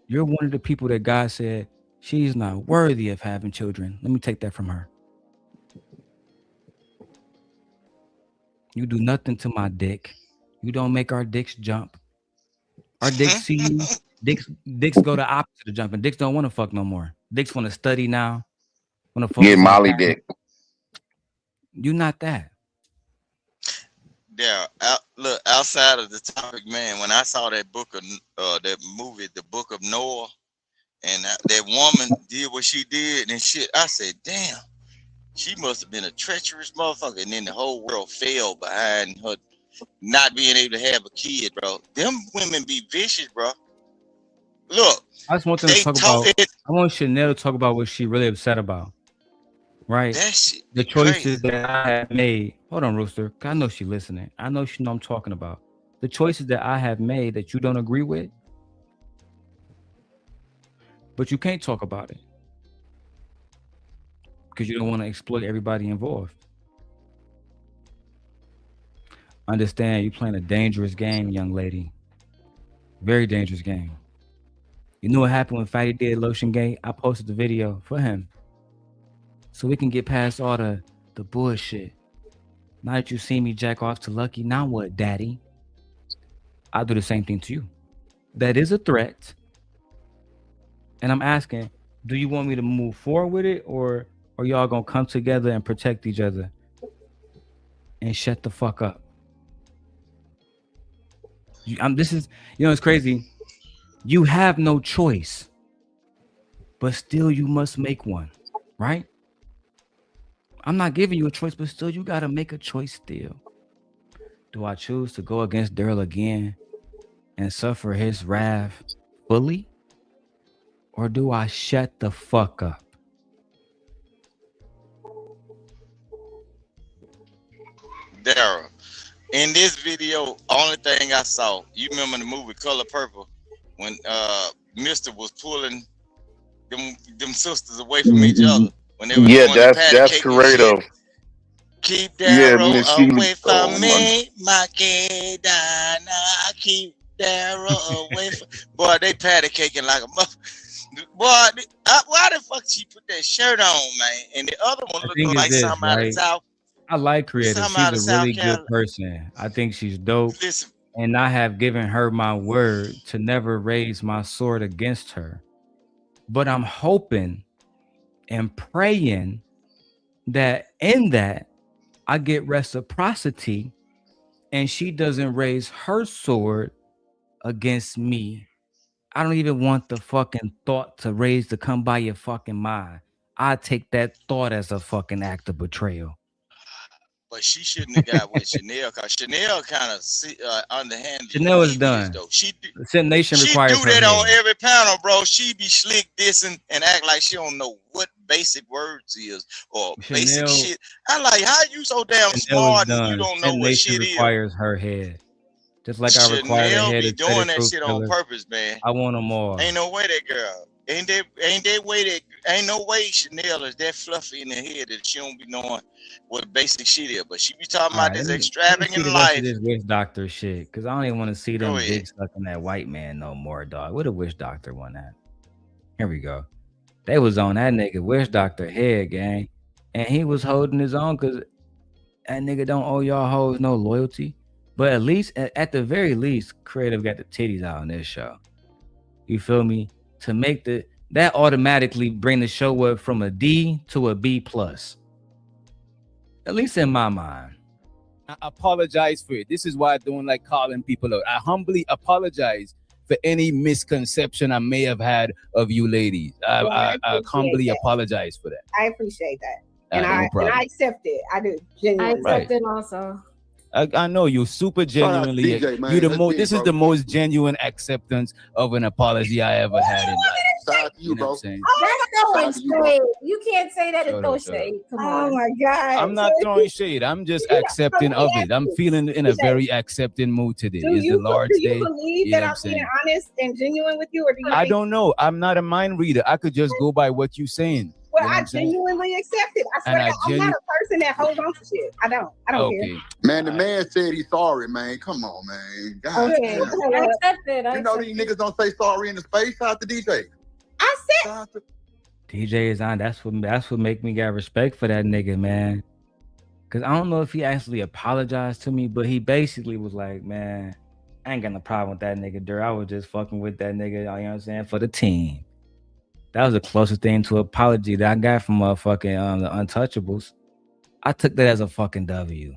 You're one of the people that God said, she's not worthy of having children. Let me take that from her. You do nothing to my dick. You don't make our dicks jump. Our dicks see you. Dicks go the opposite of jumping. Dicks don't want to fuck no more. Dicks want to study now. Want to get Molly dick. You not that. Yeah, look, outside of the topic, man, when I saw that book of that movie, The Book of Noah, and that woman did what she did and shit, I said, damn, she must have been a treacherous motherfucker. And then the whole world fell behind her not being able to have a kid, bro. Them women be vicious, bro. Look, I just want them to talk about. I want Chanel to talk about what she really upset about. Right, the choices that I have made. Hold on, Rooster. I know she's listening. I know she know I'm talking about the choices that I have made that you don't agree with, but you can't talk about it because you don't want to exploit everybody involved. Understand, you're playing a dangerous game, young lady. Very dangerous game. You know what happened when Fatty did Lotion Gate? I posted the video for him. So we can get past all the bullshit. Now that you see me jack off to Lucky, now what, daddy? I'll do the same thing to you. That is a threat. And I'm asking, do you want me to move forward with it, or are y'all gonna come together and protect each other and shut the fuck up? It's crazy. You have no choice, but still you must make one, right? I'm not giving you a choice, but still you gotta make a choice still. Do I choose to go against Darrel again and suffer his wrath fully? Or do I shut the fuck up? Darrel, in this video, only thing I saw, you remember the movie Color Purple when Mr. was pulling them sisters away from each other. When they were that's creative. Keep Darrel away from me, my kid. Keep Darrel away from. Boy, they patty caking like a mother. Why the fuck she put that shirt on, man? And the other one looking like this, something out of South. I like Creative. Something out of She's a South really good Carolina. person. I think she's dope. Listen. And I have given her my word to never raise my sword against her. But I'm hoping and praying that in that I get reciprocity and she doesn't raise her sword against me. I don't even want the fucking thought to come by your fucking mind. I take that thought as a fucking act of betrayal. But she shouldn't have got with Chanel, because Chanel kind of underhanded. Chanel is done. Though. She do requires that her on head. every panel, bro. She be slick dissing and act like she don't know what basic words is or basic shit. I like, how you so damn smart and you don't know what shit requires her head. Just like I require the head be of doing that shit TrayTheTruthTeller. on purpose, man. I want them all. Ain't no way that girl. Ain't no way Chanel is that fluffy in the head that she don't be knowing what basic shit is. But she be talking about this extravagant life. This witch doctor shit, because I don't even want to see them dick sucking that white man no more, dog. What a witch doctor one at? Here we go. They was on that nigga witch doctor head, gang, and he was holding his own because that nigga don't owe y'all hoes no loyalty. But at least, at the very least, Creative got the titties out on this show. You feel me? To make that automatically bring the show up from a D to a B plus. At least in my mind. I apologize for it. This is why I don't like calling people out. I humbly apologize for any misconception I may have had of you ladies. I humbly apologize for that. I appreciate that. And no I accept it. I do. Genuinely. I accept it also. I know you super genuinely. DJ, man. You the most. This is the most genuine acceptance of an apology I ever had in life. Shout out to you, bro. That's throwing shade. You can't say that and throw shade. Come on. Oh my God. I'm not throwing shade. I'm just accepting of it. I'm feeling in a very accepting mood today. It's the Lord's Day. Do you believe that I'm being honest and genuine with you, or do you? I don't know. I'm not a mind reader. I could just go by what you're saying. Well, I genuinely accept it. I swear, I'm not a person that holds on to shit. I don't care. Man, the man said he's sorry, man. Come on, man. God, I accept it. You know these niggas don't say sorry in the space. Shout out to DJ. I said DJ is on. That's what make me got respect for that nigga, man. Cause I don't know if he actually apologized to me, but he basically was like, man, I ain't got no problem with that nigga, Darrel. I was just fucking with that nigga, you know what I'm saying, for the team. That was the closest thing to apology that I got from motherfucking the Untouchables. I took that as a fucking W.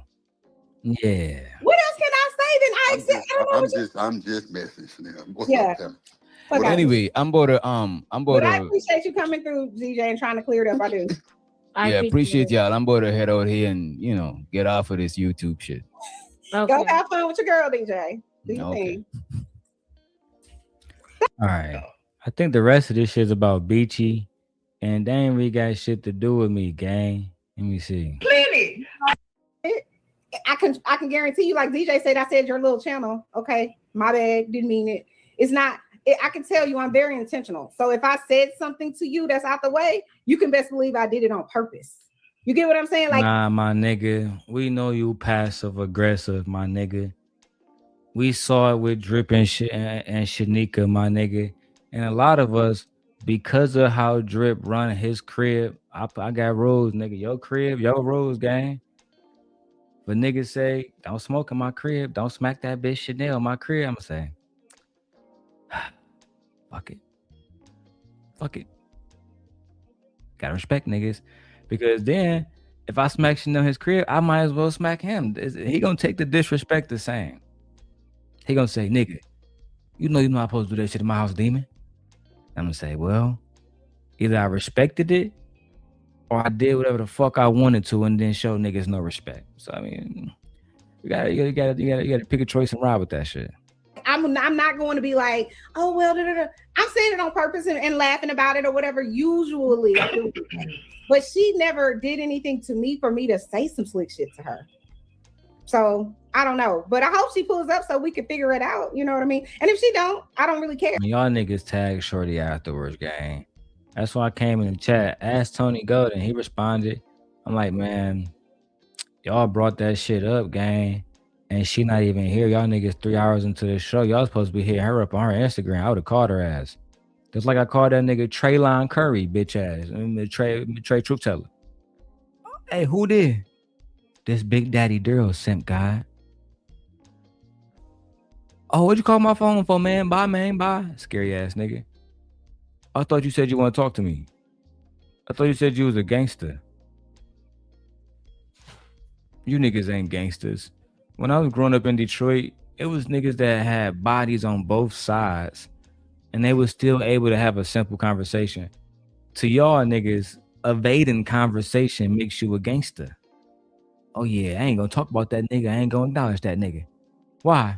Yeah. What else can I say? Then I accept. I'm just messing. What's up, Tim? Well, anyway, I'm about to But I appreciate you coming through, DJ, and trying to clear it up. I do. I appreciate y'all. I'm about to head out here and get off of this YouTube shit. Okay. Go have fun with your girl, DJ. Do your thing. All right. I think the rest of this shit's about Beachy, and they ain't really got shit to do with me, gang. Let me see. Plenty. I can guarantee you, like DJ said, I said your little channel. Okay, my bad, didn't mean it. It's not. I can tell you, I'm very intentional. So if I said something to you that's out the way, you can best believe I did it on purpose. You get what I'm saying? Like, nah, my nigga, we know you passive aggressive, my nigga. We saw it with Drip and Shanika, my nigga. And a lot of us, because of how Drip run his crib, I got rules, nigga. Your crib, your rules, gang. But niggas say, don't smoke in my crib. Don't smack that bitch Chanel in my crib. I'm going to say, fuck it. Gotta respect niggas. Because then, if I smack Chanel in his crib, I might as well smack him. He going to take the disrespect the same. He going to say, nigga, you're not supposed to do that shit in my house, demon. I'm gonna say, well, either I respected it or I did whatever the fuck I wanted to and then show niggas no respect. So I mean, you gotta pick a choice and ride with that shit. I'm not going to be like, oh well, I'm saying it on purpose and laughing about it or whatever. Usually, but she never did anything to me for me to say some slick shit to her. So I don't know, but I hope she pulls up so we can figure it out. You know what I mean? And if she don't, I don't really care. Y'all niggas tag Shorty afterwards, gang. That's why I came in the chat. Asked Tony Golden. He responded. I'm like, man, y'all brought that shit up, gang. And she not even here. Y'all niggas 3 hours into the show. Y'all supposed to be hitting her up on her Instagram. I would have called her ass. Just like I called that nigga Traylon Curry, bitch ass. TrayTruthTeller. Hey, who did? This Big Daddy Darrel Simp God. Oh, what'd you call my phone for, man? Bye, man. Bye. Scary ass nigga. I thought you said you want to talk to me. I thought you said you was a gangster. You niggas ain't gangsters. When I was growing up in Detroit, it was niggas that had bodies on both sides, and they was still able to have a simple conversation. To y'all niggas, evading conversation makes you a gangster. Oh yeah, I ain't gonna talk about that nigga. I ain't gonna acknowledge that nigga. Why?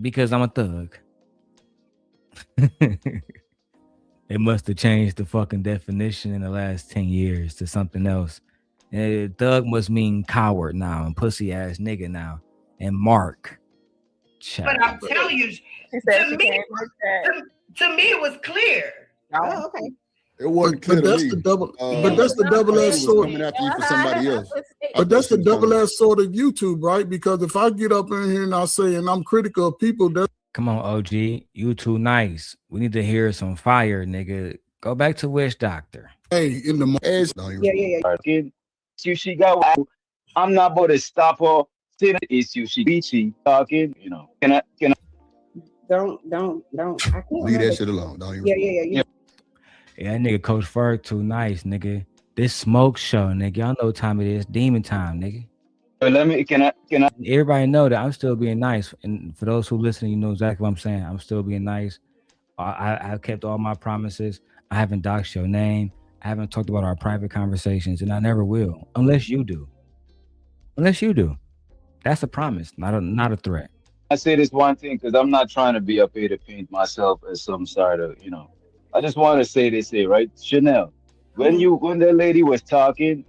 Because I'm a thug. They must have changed the fucking definition in the last 10 years to something else. And thug must mean coward now and pussy ass nigga now. And Mark. But I'm telling you, to me it was clear. Oh, okay. It wasn't clear but that's to me. the double. But that's the double-edged sword. Coming after you for somebody else. But that's the double-edged sword of YouTube, right? Because if I get up in here and I say, and I'm critical of people, that come on, OG, you too nice. We need to hear some fire, nigga. Go back to Witch Doctor. Hey, in the Yeah. Issue she got. I'm not about to stop her. See the issue she beachy talking. You know, can I? Don't. I can't leave that shit alone. Don't even. Yeah. Yeah, that nigga Coach Ferg too nice, nigga. This smoke show, nigga. Y'all know what time it is. Demon time, nigga. Let me. Can I? Everybody know that I'm still being nice, and for those who listen, you know exactly what I'm saying. I'm still being nice. I've kept all my promises. I haven't doxed your name. I haven't talked about our private conversations, and I never will, unless you do. Unless you do. That's a promise, not a threat. I say this one thing because I'm not trying to be up here to paint myself as some sort of, you know. I just want to say this here, right? Chanel, when the lady was talking,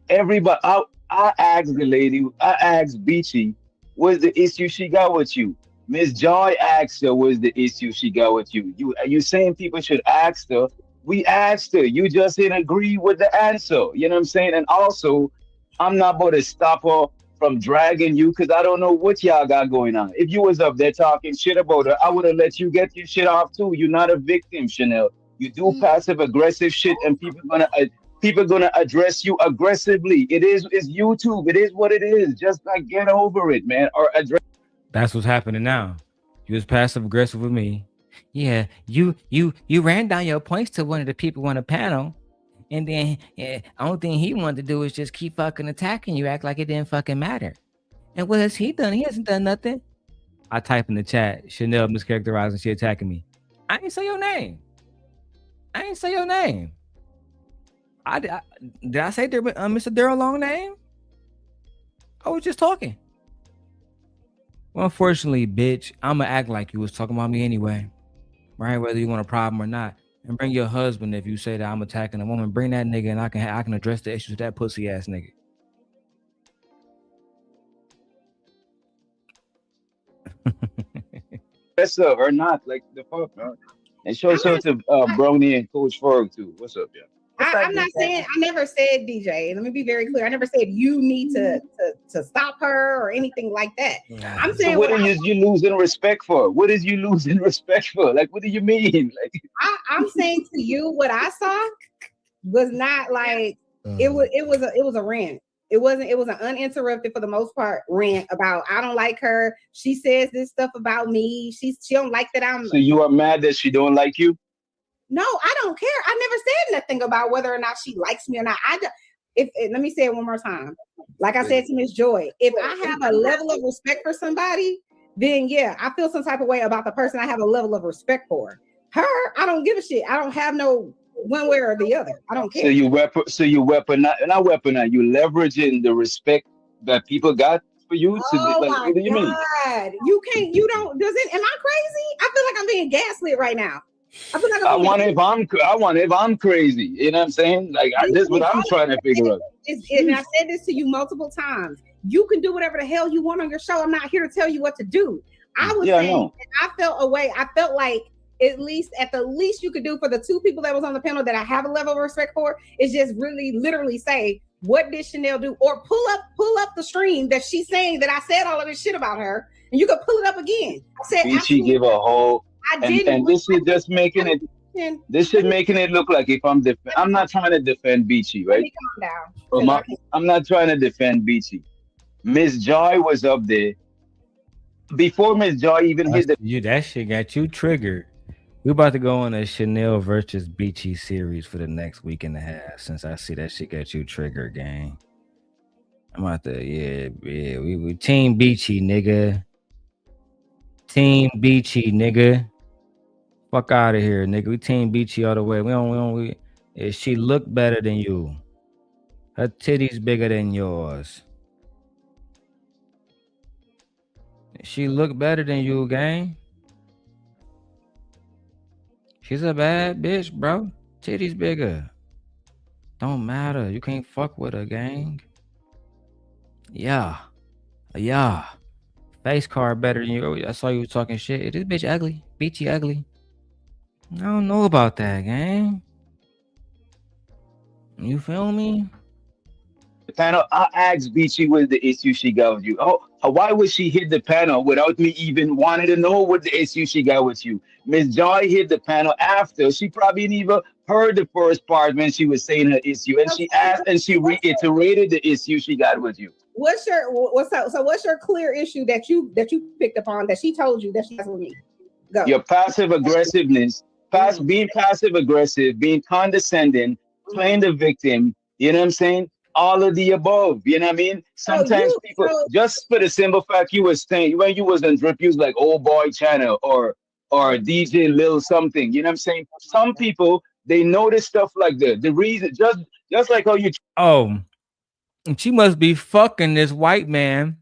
everybody, I asked the lady, I asked Beachy, what's the issue she got with you? Miss Joy asked her, what's the issue she got with you? You saying people should ask her? We asked her. You just didn't agree with the answer. You know what I'm saying? And also, I'm not about to stop her from dragging you because I don't know what y'all got going on. If you was up there talking shit about her, I would have let you get your shit off too. You're not a victim, Chanel. You do passive aggressive shit, and people gonna address you aggressively. It's YouTube. It is what it is. Just like get over it, man. Or address. That's what's happening now. You was passive aggressive with me. Yeah, you ran down your points to one of the people on the panel. And then only thing he wanted to do is just keep fucking attacking you, act like it didn't fucking matter. And what has he done? He hasn't done nothing. I type in the chat, Chanel mischaracterizing, she attacking me. I ain't say your name. Did I say Mr. Darrel long name? I was just talking. Well, unfortunately, bitch, I'm gonna act like you was talking about me anyway. Right? Whether you want a problem or not. And bring your husband if you say that I'm attacking a woman. Bring that nigga and I can address the issues with that pussy ass nigga. Yes, up or not, like the fuck, man. And show some to Brony and Coach Ferg too. What's up, yeah? I'm not saying, I never said, DJ, let me be very clear. I never said you need to stop her or anything like that. I'm saying, so what are you losing respect for? What is you losing respect for? Like, what do you mean? Like, I'm saying to you, what I saw was not like, it was a rant. It was an uninterrupted, for the most part, rant about, I don't like her. She says this stuff about me. She don't like that I'm. So you are mad that she don't like you? No, I don't care. I never said nothing about whether or not she likes me or not. Let me say it one more time. Like I said to Miss Joy, if I have a level of respect for somebody, then yeah, I feel some type of way about the person I have a level of respect for. Her, I don't give a shit. I don't have no one way or the other. I don't care. So you weaponize, not weaponize. You leveraging the respect that people got for you. Oh like, my what do you mean? God! Am I crazy? I feel like I'm being gaslit right now. I feel like I wonder if I'm crazy. You know what I'm saying? Like this is what I'm trying to figure out. And I said this to you multiple times. You can do whatever the hell you want on your show. I'm not here to tell you what to do. I was saying I felt away. I felt like at the least you could do for the two people that was on the panel that I have a level of respect for is just really literally say, what did Chanel do? Or pull up the stream that she's saying that I said all of this shit about her, and you could pull it up again. I said Beachy give a whole And this is just making it. This is making it look like if I'm not trying to defend Beachy, right? Let me calm down. I'm not trying to defend Beachy. Miss Joy was up there before Miss Joy even hit the. That shit got you triggered. We about to go on a Chanel versus Beachy series for the next week and a half. Since I see that shit got you triggered, gang. I'm about to, we Team Beachy, nigga. Team Beachy, nigga. Fuck out of here, nigga. We Team Beachy all the way. She look better than you. Her titties bigger than yours. She look better than you, gang. She's a bad bitch, bro. Titties bigger. Don't matter. You can't fuck with her, gang. Yeah. Face card better than you. I saw you talking shit. This bitch ugly. Beachy ugly. I don't know about that, gang. You feel me? The panel, I asked Beachy what the issue she got with you. Oh, why would she hit the panel without me even wanting to know what the issue she got with you? Miss Joy hit the panel after. She probably didn't even heard the first part when she was saying her issue, and she asked and she reiterated the issue she got with you. What's your clear issue that you picked up on that she told you that she has with me? Go. Your passive aggressiveness, being passive aggressive, being condescending, playing the victim. You know what I'm saying? All of the above. You know what I mean? Sometimes people, just for the simple fact you was saying when you was on drip, you was like old boy channel or DJ Lil something. You know what I'm saying? Some people, they notice stuff like that. The reason, just like how you. Oh, she must be fucking this white man.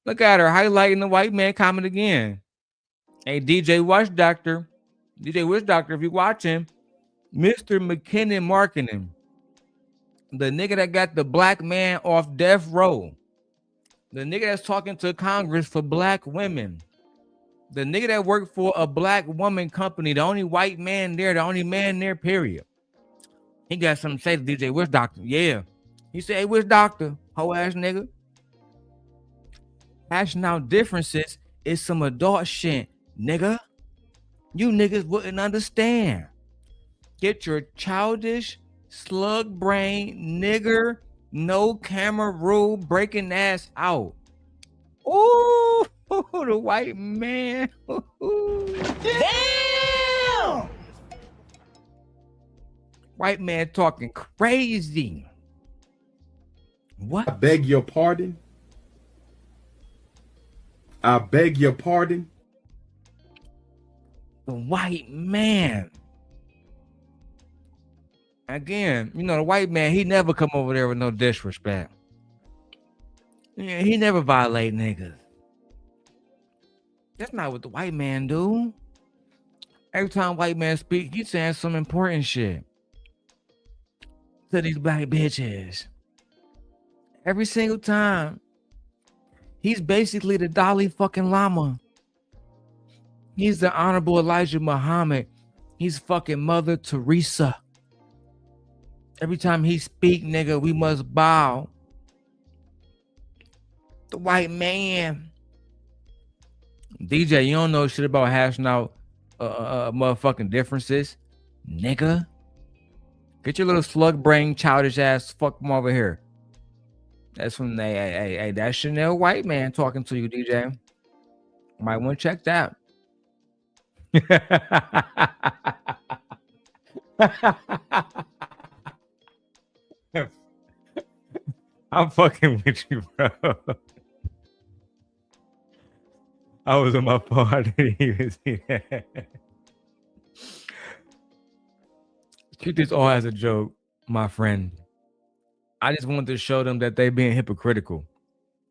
Look at her highlighting the white man comment again. Hey, DJ Witch Doctor, if you watching, Mr. McKinnon Marketing, the nigga that got the black man off death row, the nigga that's talking to Congress for black women, the nigga that worked for a black woman company, the only white man there, the only man there, period. He got something to say to DJ Witch Doctor. Yeah. He said, hey, Witch Doctor, hoe ass nigga. Hashing out differences is some adult shit, nigga. You niggas wouldn't understand. Get your childish, slug brain, nigger, no camera rule breaking ass out. Ooh, the white man. Damn! White man talking crazy. What? I beg your pardon. I beg your pardon. The white man. Again, you know, the white man, he never come over there with no disrespect. Yeah, he never violate niggas. That's not what the white man do. Every time white man speak, he's saying some important shit to these black bitches. Every single time. He's basically the Dalai fucking Lama. He's the Honorable Elijah Muhammad. He's fucking Mother Teresa. Every time he speak, nigga, we must bow. The white man. DJ, you don't know shit about hashing out motherfucking differences, nigga. Get your little slug brain, childish ass fuck from over here. That's from that Chanel white man talking to you, DJ. Might want to check that. I'm fucking with you, bro. I was on my phone. I didn't even see that. Treat this all as a joke, my friend. I just wanted to show them that they're being hypocritical,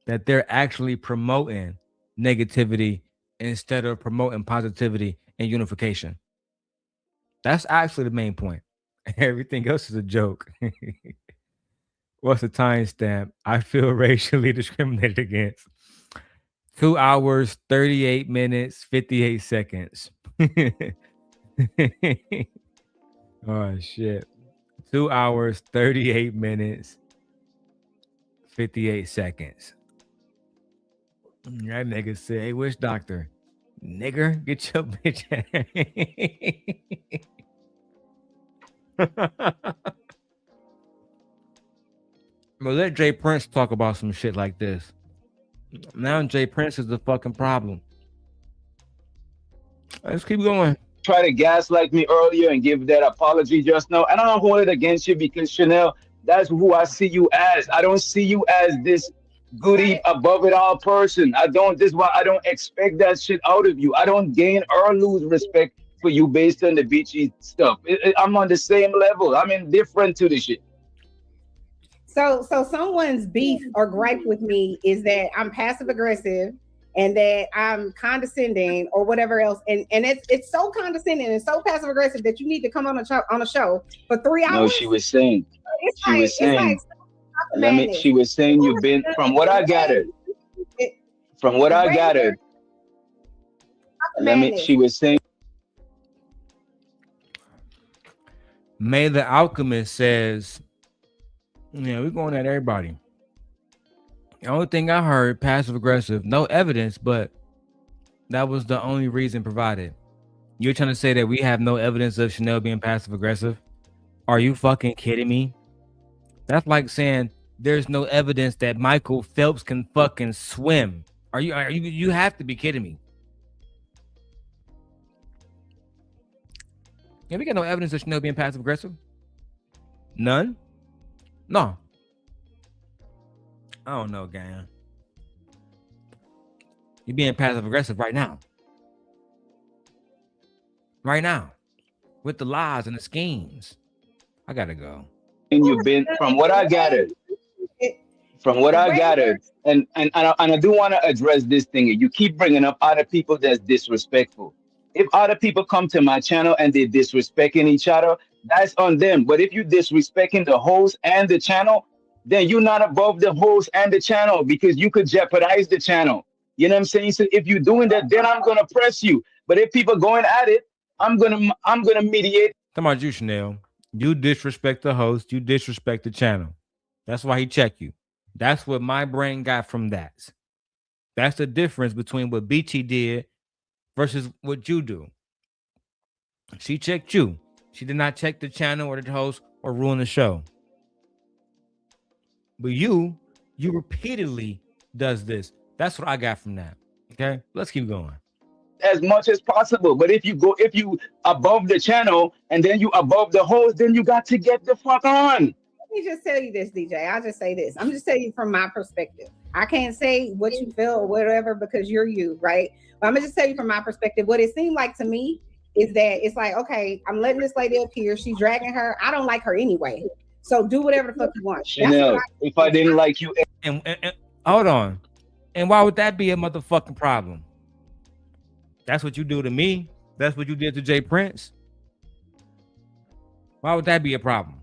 that they're actually promoting negativity instead of promoting positivity and unification. That's actually the main point. Everything else is a joke. What's the timestamp? I feel racially discriminated against. 2 hours, 38 minutes, 58 seconds. Oh, shit. 2 hours, 38 minutes, 58 seconds. That nigga said, hey, Witch Doctor, Nigger, get your bitch. But let Jay Prince talk about some shit like this. Now Jay Prince is the fucking problem. Let's keep going. Try to gaslight me earlier and give that apology just now. And I don't hold it against you because Chanel, that's who I see you as. I don't see you as this goody above it all person. This is why I don't expect that shit out of you. I don't gain or lose respect for you based on the beachy stuff. I'm on the same level. I'm indifferent to the shit. So someone's beef or gripe with me is that I'm passive aggressive and that I'm condescending or whatever else. And it's so condescending and so passive aggressive that you need to come on a show for 3 hours. No, she was saying you've been, from what I gathered, she was saying. May the Alchemist says, yeah, we're going at everybody. The only thing I heard, passive aggressive, no evidence, but that was the only reason provided. You're trying to say that we have no evidence of Chanel being passive aggressive? Are you fucking kidding me? That's like saying there's no evidence that Michael Phelps can fucking swim. You have to be kidding me. Yeah, we got no evidence of Chanel being passive aggressive. None? No. I don't know, gang. You're being passive aggressive right now. Right now. With the lies and the schemes. I gotta go. And you've been, from what I gathered, and I do want to address this thing. You keep bringing up other people that's disrespectful. If other people come to my channel and they're disrespecting each other, that's on them. But if you're disrespecting the host and the channel, then you're not above the host and the channel because you could jeopardize the channel. You know what I'm saying? So if you're doing that, then I'm gonna press you. But if people going at it, I'm gonna mediate. Come on, you Chanel. You disrespect the host, you disrespect the channel. That's why he checked you. That's what my brain got from that. That's the difference between what Beachy did versus what you do. She checked you. She did not check the channel or the host or ruin the show. But you repeatedly does this. That's what I got from that. Okay, let's keep going. As much as possible. But if you above the channel and then you above the host, then you got to get the fuck on. Let me just tell you this, DJ. I'll just say this. I'm just telling you from my perspective. I can't say what you feel or whatever because you're you, right? But I'm gonna just tell you from my perspective. What it seemed like to me is that it's like, okay, I'm letting this lady up here. She's dragging her. I don't like her anyway. So do whatever the fuck you want. Chanel, if I didn't like you, and hold on. And why would that be a motherfucking problem? That's what you do to me. That's what you did to Jay Prince. Why would that be a problem?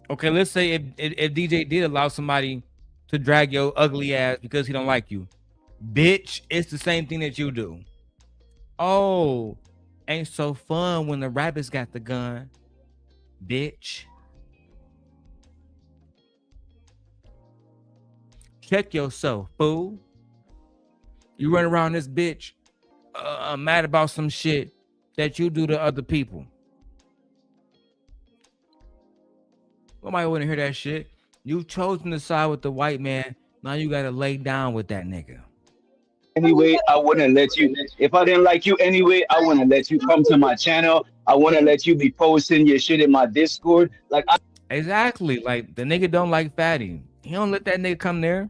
Okay, let's say if DJ did allow somebody to drag your ugly ass because he don't like you. Bitch, it's the same thing that you do. Oh, ain't so fun when the rabbits got the gun. Bitch. Check yourself, fool. You run around this bitch mad about some shit that you do to other people. Nobody want to hear that shit. You've chosen to side with the white man. Now you got to lay down with that nigga. Anyway, I wouldn't let you. If I didn't like you anyway, I wouldn't let you come to my channel. I wouldn't let you be posting your shit in my Discord. Exactly. Like the nigga don't like Fatty. He don't let that nigga come there.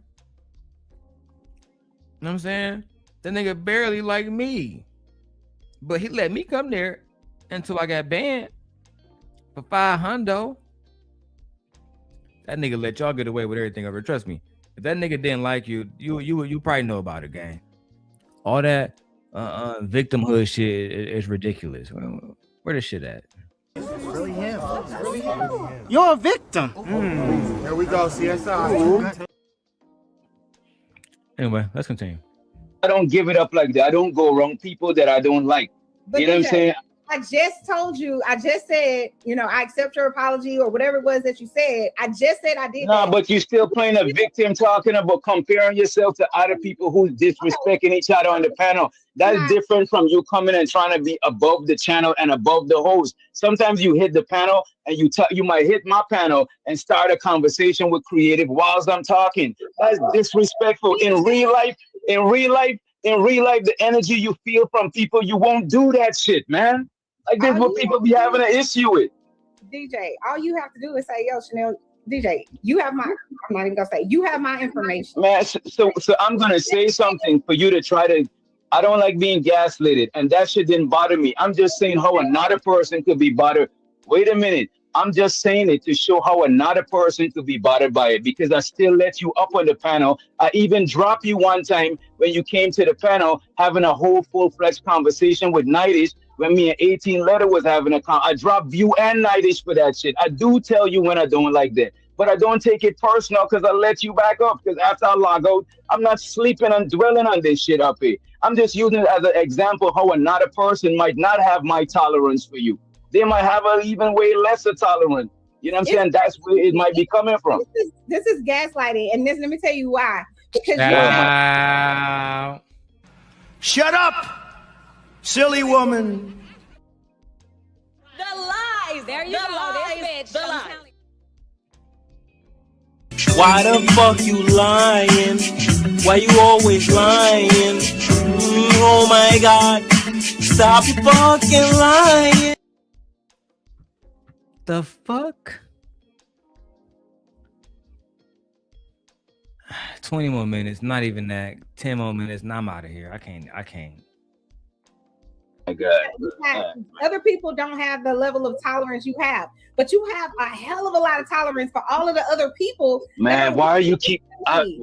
You know what I'm saying? That nigga barely like me. But he let me come there until I got banned for $500. That nigga let y'all get away with everything over. Trust me. If that nigga didn't like you, you probably know about it, gang. All that victimhood shit is ridiculous. Where this shit at? Really him. You're a victim. There we go, CSI. Anyway, let's continue. I don't give it up like that. I don't go around people that I don't like. But you know what I'm saying? I just told you, I just said, you know, I accept your apology or whatever it was that you said. I just said I did that. But you're still playing a victim, talking about comparing yourself to other people who's disrespecting each other on the panel. That's different from you coming and trying to be above the channel and above the host. Sometimes you hit the panel and you might hit my panel and start a conversation with creative whilst I'm talking. That's disrespectful. In real life, the energy you feel from people, you won't do that shit, man. Like this is what people be having an issue with. DJ, all you have to do is say, yo, Chanel, DJ, you have my, I'm not even gonna say, you have my information. Man, so I'm gonna say something for you to try to, I don't like being gaslighted, and that shit didn't bother me. I'm just saying how another person could be bothered. Wait a minute. I'm just saying it to show how another person could be bothered by it, because I still let you up on the panel. I even dropped you one time when you came to the panel having a whole full-fledged conversation with Nightish when me and 18 Letter was having I dropped you and Nightish for that shit. I do tell you when I don't like that, but I don't take it personal because I let you back up, because after I log out, I'm not sleeping and dwelling on this shit up here. I'm just using it as an example how another person might not have my tolerance for you. They might have an even way lesser tolerance. You know what I'm saying? That's where it might be coming from. This is gaslighting, and let me tell you why. Because Shut up, silly woman. The lies. There you go. This bitch. The lies. Why the fuck you lying? Why you always lying? Oh my God. Stop fucking lying. The fuck? 20 more minutes, not even that. 10 more minutes, and I'm out of here. I can't. My God. Other people don't have the level of tolerance you have, but you have a hell of a lot of tolerance for all of the other people. Man, why are you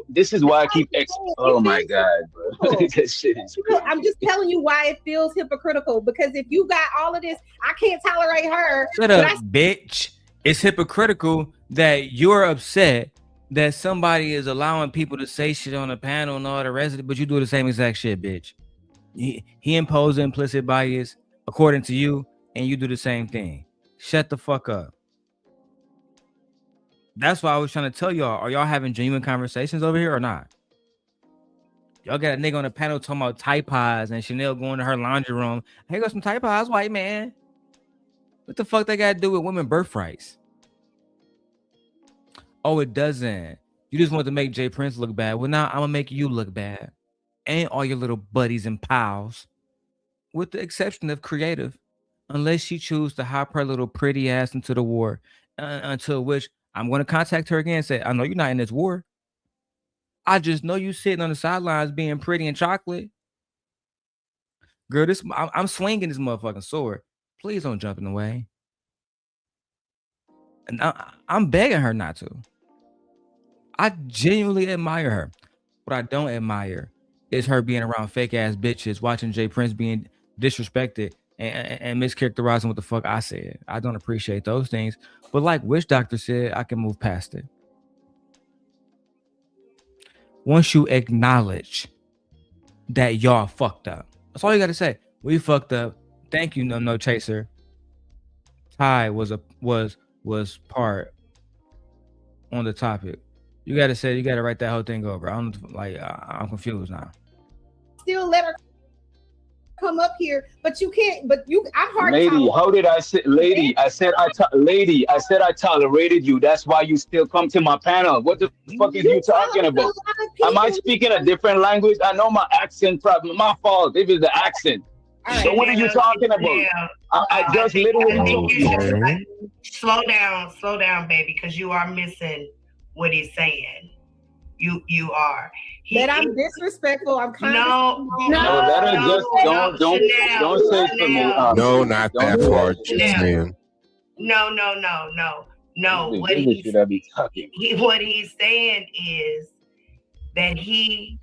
this is why I keep oh my God, bro. This shit is crazy. I'm just telling you why it feels hypocritical, because if you got all of this, I can't tolerate her. Shut up, bitch. It's hypocritical that you're upset that somebody is allowing people to say shit on the panel and all the rest of it, but you do the same exact shit, bitch. He imposed implicit bias according to you, and you do the same thing. Shut the fuck up. That's why I was trying to tell y'all, are y'all having genuine conversations over here or not? Y'all got a nigga on the panel talking about Tide Pods and Chanel going to her laundry room. Here goes some Tide Pods, white man. What the fuck they got to do with women birthrights? Oh, it doesn't. You just want to make Jay Prince look bad. Well, now I'm going to make you look bad. And all your little buddies and pals. With the exception of Creative. Unless she chooses to hop her little pretty ass into the war. Until which I'm going to contact her again and say, I know you're not in this war. I just know you sitting on the sidelines being pretty and chocolate. Girl, I'm swinging this motherfucking sword. Please don't jump in the way. And I'm begging her not to. I genuinely admire her. What I don't admire is her being around fake ass bitches, watching Jay Prince being disrespected and mischaracterizing what the fuck I said. I don't appreciate those things. But like Witch Doctor said, I can move past it. Once you acknowledge that y'all fucked up, that's all you got to say. We fucked up. Thank you, no chaser. Ty was part on the topic. You got to write that whole thing over. I'm confused now. Still let her come up here, but you can't. But I'm hard. Lady, how did I say, lady? I said I tolerated you. That's why you still come to my panel. What the fuck is you talking about? Am I speaking a different language? I know my accent problem. My fault. It was the accent. Right, so what are you talking about? I just literally. Slow down, baby, because you are missing what he's saying. You are. That I'm disrespectful. I'm kind of let her just don't say for me. No, not that part. No. What he's saying is that he's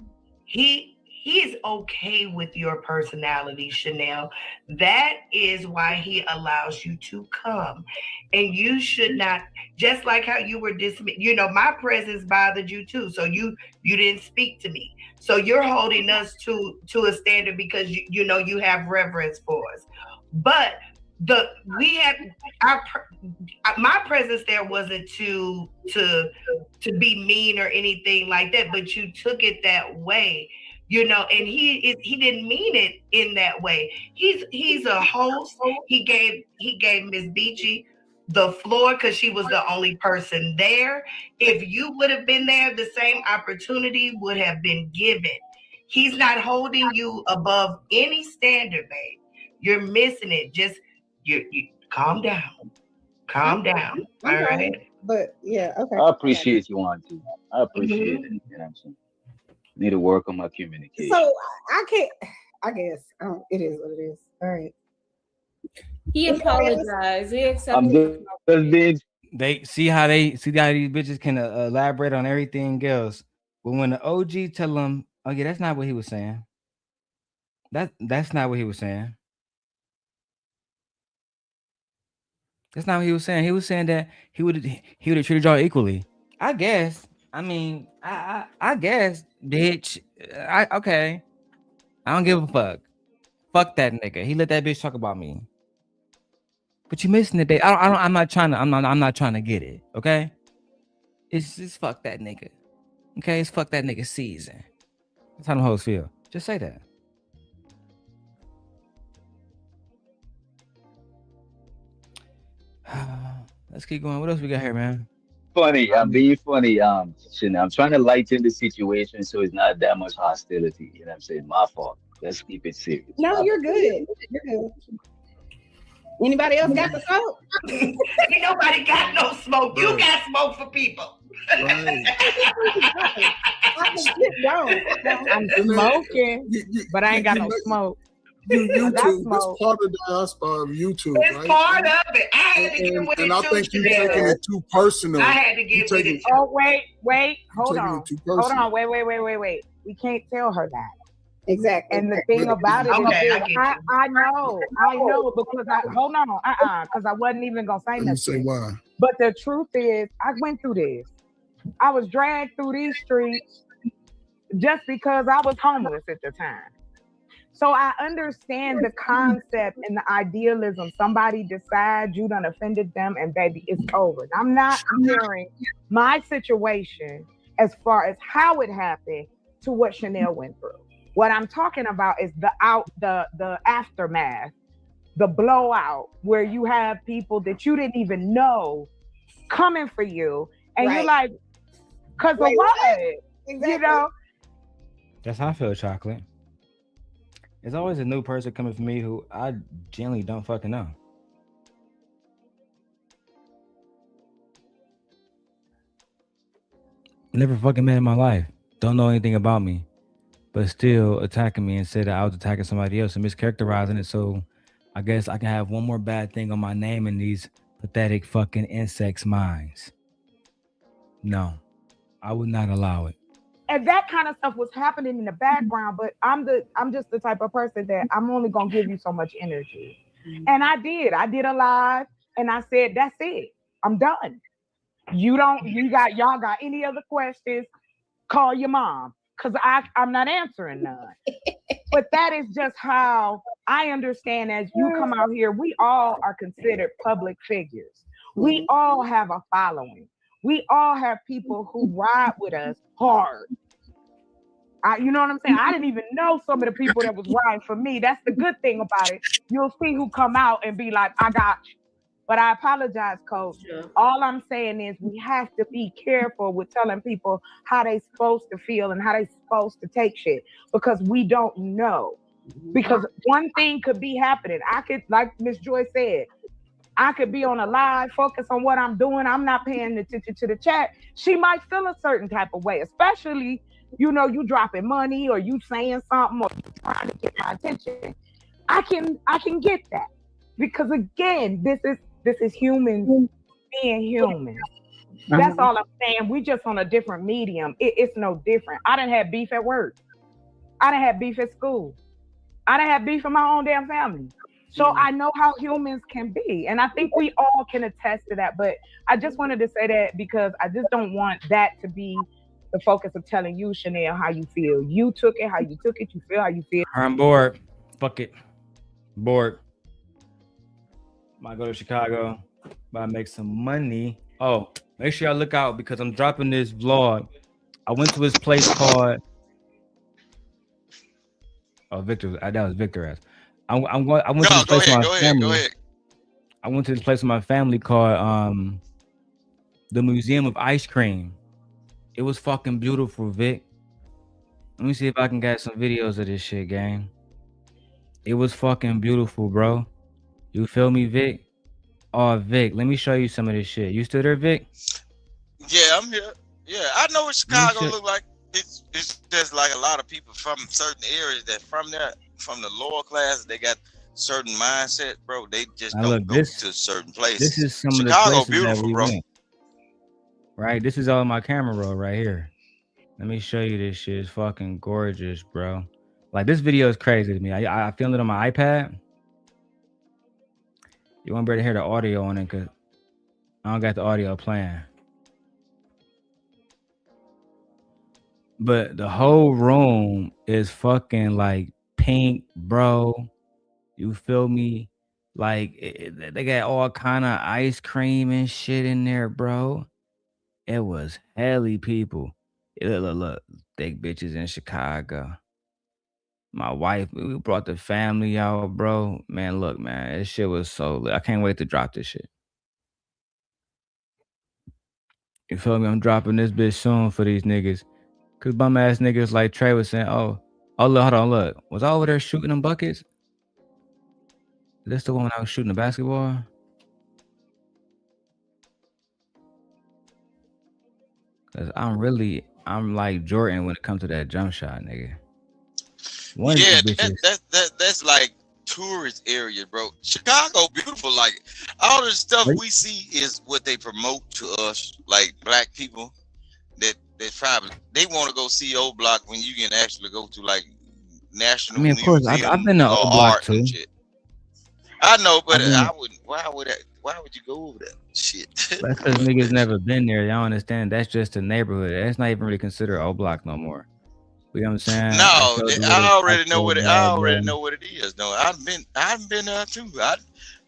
okay with your personality, Chanel. That is why he allows you to come. And you should not, just like how you were my presence bothered you too. So you didn't speak to me. So you're holding us to a standard because you have reverence for us. But my presence there wasn't to be mean or anything like that, but you took it that way, you know, and he didn't mean it in that way. He's a host. He gave Miss Beachy the floor because she was the only person there. If you would have been there, the same opportunity would have been given. He's not holding you above any standard, babe. You're missing it. Just you calm down. Calm down. All right. But yeah, okay. I appreciate you, Auntie. I appreciate it. You know what I'm saying? Need to work on my communication. So I guess it is what it is. All right. He apologized. He accepted. They see how these bitches can elaborate on everything else, but when the OG tell them, "Oh yeah, that's not what he was saying," that's not what he was saying. That's not what he was saying. He was saying that he would have treated y'all equally. I guess. I mean, I guess, bitch. Okay. I don't give a fuck. Fuck that nigga. He let that bitch talk about me. But you missing it, babe. I'm not trying to get it. Okay. It's just fuck that nigga. Okay. It's fuck that nigga season. That's how them hoes feel. Just say that. Let's keep going. What else we got here, man? Funny. I'm being funny. I'm trying to lighten the situation so it's not that much hostility. You know what I'm saying? My fault. Let's keep it serious. No, you're good. You're good. Anybody else got the smoke? Ain't nobody got no smoke. You got smoke for people. I'm smoking, but I ain't got no smoke. YouTube, it's part of the diaspora of YouTube, it's right? part of it. I had to give it and I think you're taking it too personal. I had to give it. Oh wait, hold on, wait. We can't tell her that. Exactly. And the thing about it is, I know, because hold on, because I wasn't even gonna say nothing. Say why. But the truth is, I went through this. I was dragged through these streets just because I was homeless at the time. So I understand the concept and the idealism. Somebody decides you done offended them and baby, it's over. I'm not comparing my situation as far as how it happened to what Chanel went through. What I'm talking about is the aftermath, the blowout, where you have people that you didn't even know coming for you. And you're like, because of what? Exactly. You know? That's how I feel, Chocolate. There's always a new person coming for me who I generally don't fucking know. Never fucking met in my life. Don't know anything about me. But still attacking me and said that I was attacking somebody else and mischaracterizing it. So I guess I can have one more bad thing on my name in these pathetic fucking insects' minds. No, I would not allow it. And that kind of stuff was happening in the background, but I'm just the type of person that I'm only gonna give you so much energy. And I did a live and I said, that's it. I'm done. Y'all got any other questions? Call your mom. Because I'm not answering none. But that is just how I understand as you come out here, we all are considered public figures. We all have a following. We all have people who ride with us hard. You know what I'm saying? I didn't even know some of the people that was riding for me. That's the good thing about it. You'll see who come out and be like, I got you. But I apologize, Coach. Sure. All I'm saying is we have to be careful with telling people how they supposed to feel and how they supposed to take shit because we don't know. Because one thing could be happening. I could, like Miss Joy said, I could be on a live, focus on what I'm doing. I'm not paying attention to the chat. She might feel a certain type of way, especially, you know, you dropping money or you saying something or you trying to get my attention. I can get that because again, this is humans being human. That's all I'm saying. We just on a different medium. It's no different. I done had beef at work. I done had beef at school. I done had beef in my own damn family. So I know how humans can be. And I think we all can attest to that. But I just wanted to say that because I just don't want that to be the focus of telling you, Chanel, how you feel. You took it, how you took it. You feel how you feel. I'm bored. Fuck it. Bored. Might go to Chicago, but I make some money. Oh, make sure y'all look out because I'm dropping this vlog. I went to his place called. Oh, Victor. That was Victor ass. I'm going. I went to this place with my family. I went to this place with my family called the Museum of Ice Cream. It was fucking beautiful, Vic. Let me see if I can get some videos of this shit, gang. It was fucking beautiful, bro. You feel me, Vic? Oh, Vic, let me show you some of this shit. You still there, Vic? Yeah, I'm here. Yeah, I know what Chicago look like. It's just like a lot of people from certain areas that from there, from the lower class, they got certain mindset, bro. They just don't go to certain places. This is some Chicago of the places beautiful, that we bro. went. Right? This is all my camera roll right here. Let me show you this shit. It's fucking gorgeous, bro. Like, this video is crazy to me. I filmed it on my iPad. You won't be able to hear the audio on it because I don't got the audio playing. But the whole room is fucking like pink, bro. You feel me? Like they got all kind of ice cream and shit in there, bro. It was helly people. Look, thick bitches in Chicago. My wife, we brought the family out, bro. Man, look, man, this shit was so lit. I can't wait to drop this shit. You feel me? I'm dropping this bitch soon for these niggas. Cause bum ass niggas like Trey was saying, oh, look, hold on, look. Was I over there shooting them buckets? Is this the one when I was shooting the basketball? Cause I'm like Jordan when it comes to that jump shot, nigga. Yeah, that's like tourist area, bro. Chicago beautiful. Like all the stuff we see is what they promote to us, like black people. That probably they want to go see O Block when you can actually go to like national. I mean, of course, I've been to O Block too. I know, but I wouldn't. Why would you go over that shit? That's because niggas never been there. Y'all understand? That's just a neighborhood. That's not even really considered O Block no more. You know what I'm saying? No, I already know what it is. No, I've been there too.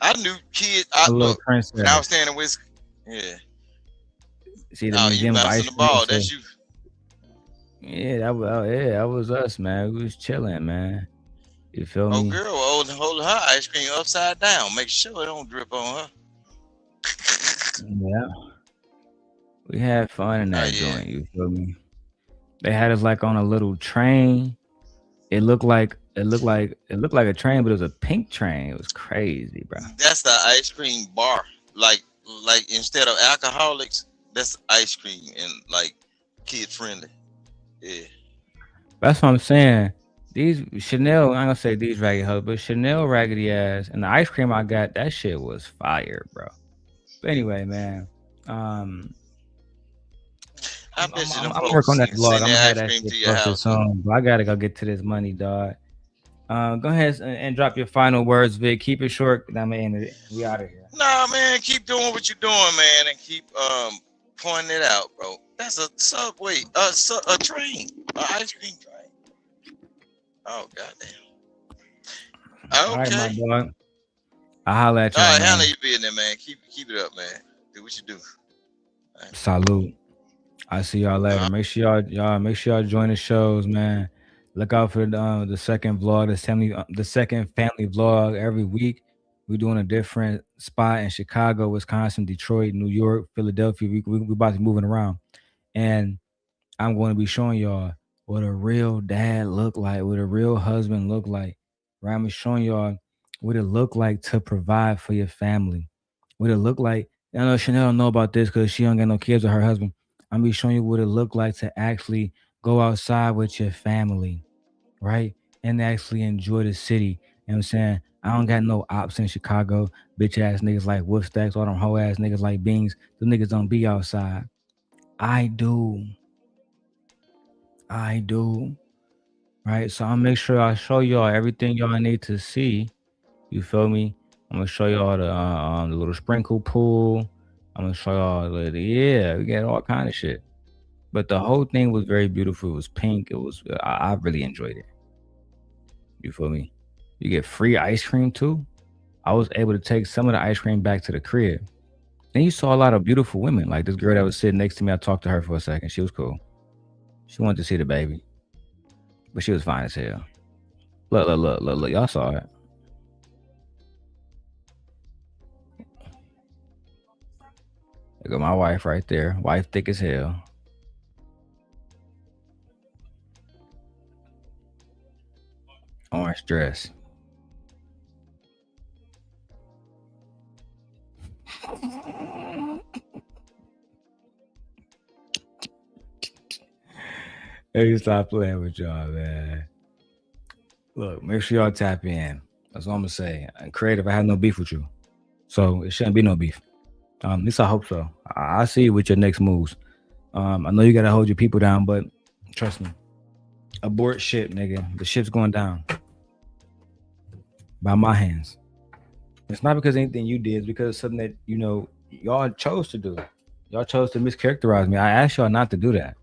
I knew kids. Look, when I was staying in Wisconsin. Yeah. See the museum of ice cream. That's you. Yeah, that was us, man. We was chilling, man. You feel me? Oh, girl, hold her ice cream upside down. Make sure it don't drip on her. Yeah. We had fun in that joint. You feel me? They had us like on a little train. It looked like a train, but it was a pink train. It was crazy, bro. That's the ice cream bar. Like instead of alcoholics, that's ice cream and like kid friendly. Yeah. That's what I'm saying. These Chanel, I'm gonna say these raggedy hoes, but Chanel raggedy ass and the ice cream I got, that shit was fire, bro. But anyway, man. I'm working on that vlog. I'm gonna have that shit posted soon. But I gotta go get to this money, dog. Go ahead and drop your final words, Vic. Keep it short. I'm gonna end it. We out of here. Nah, man, keep doing what you're doing, man, and keep pointing it out, bro. That's a subway, a train, an ice cream train. Oh goddamn. Okay. All right, my dog. I'll holler at you. All right, handle your business, man. Keep it up, man. Do what you do. Right. Salute. I'll see y'all later. Make sure y'all join the shows, man. Look out for the second vlog, the second family vlog every week. We're doing a different spot in Chicago, Wisconsin, Detroit, New York, Philadelphia. We about to be moving around. And I'm going to be showing y'all what a real dad look like, what a real husband look like. Right? I'm showing y'all what it look like to provide for your family. What it look like. I know Chanel don't know about this because she don't got no kids with her husband. I'm gonna be showing you what it look like to actually go outside with your family, right? And actually enjoy the city. You know what I'm saying? I don't got no ops in Chicago, bitch ass niggas like Wolf Stacks, all them hoe ass niggas like Beanz. The niggas don't be outside. I do. Right? So I'll make sure I show y'all everything y'all need to see. You feel me? I'm gonna show y'all the little sprinkle pool. I'm gonna show y'all we got all kind of shit. But the whole thing was very beautiful. It was pink. It was I really enjoyed it. You feel me? You get free ice cream too. I was able to take some of the ice cream back to the crib. And you saw a lot of beautiful women. Like this girl that was sitting next to me, I talked to her for a second. She was cool. She wanted to see the baby. But she was fine as hell. Look. Y'all saw it. Look at my wife right there. Wife thick as hell. Orange dress. Hey, stop playing with y'all, man. Look, make sure y'all tap in. That's what I'm gonna say. And Creative, I have no beef with you, so it shouldn't be no beef. At least I hope so. I see you with your next moves. I know you gotta hold your people down, but trust me, abort ship, nigga. The ship's going down by my hands. It's not because of anything you did. It's because it's something that y'all chose to do. Y'all chose to mischaracterize me. I asked y'all not to do that.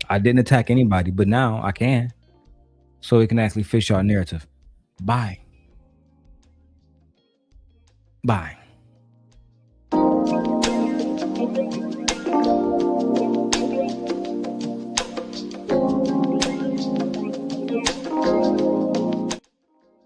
I didn't attack anybody, but now I can. So it can actually fit y'all narrative. Bye. Bye.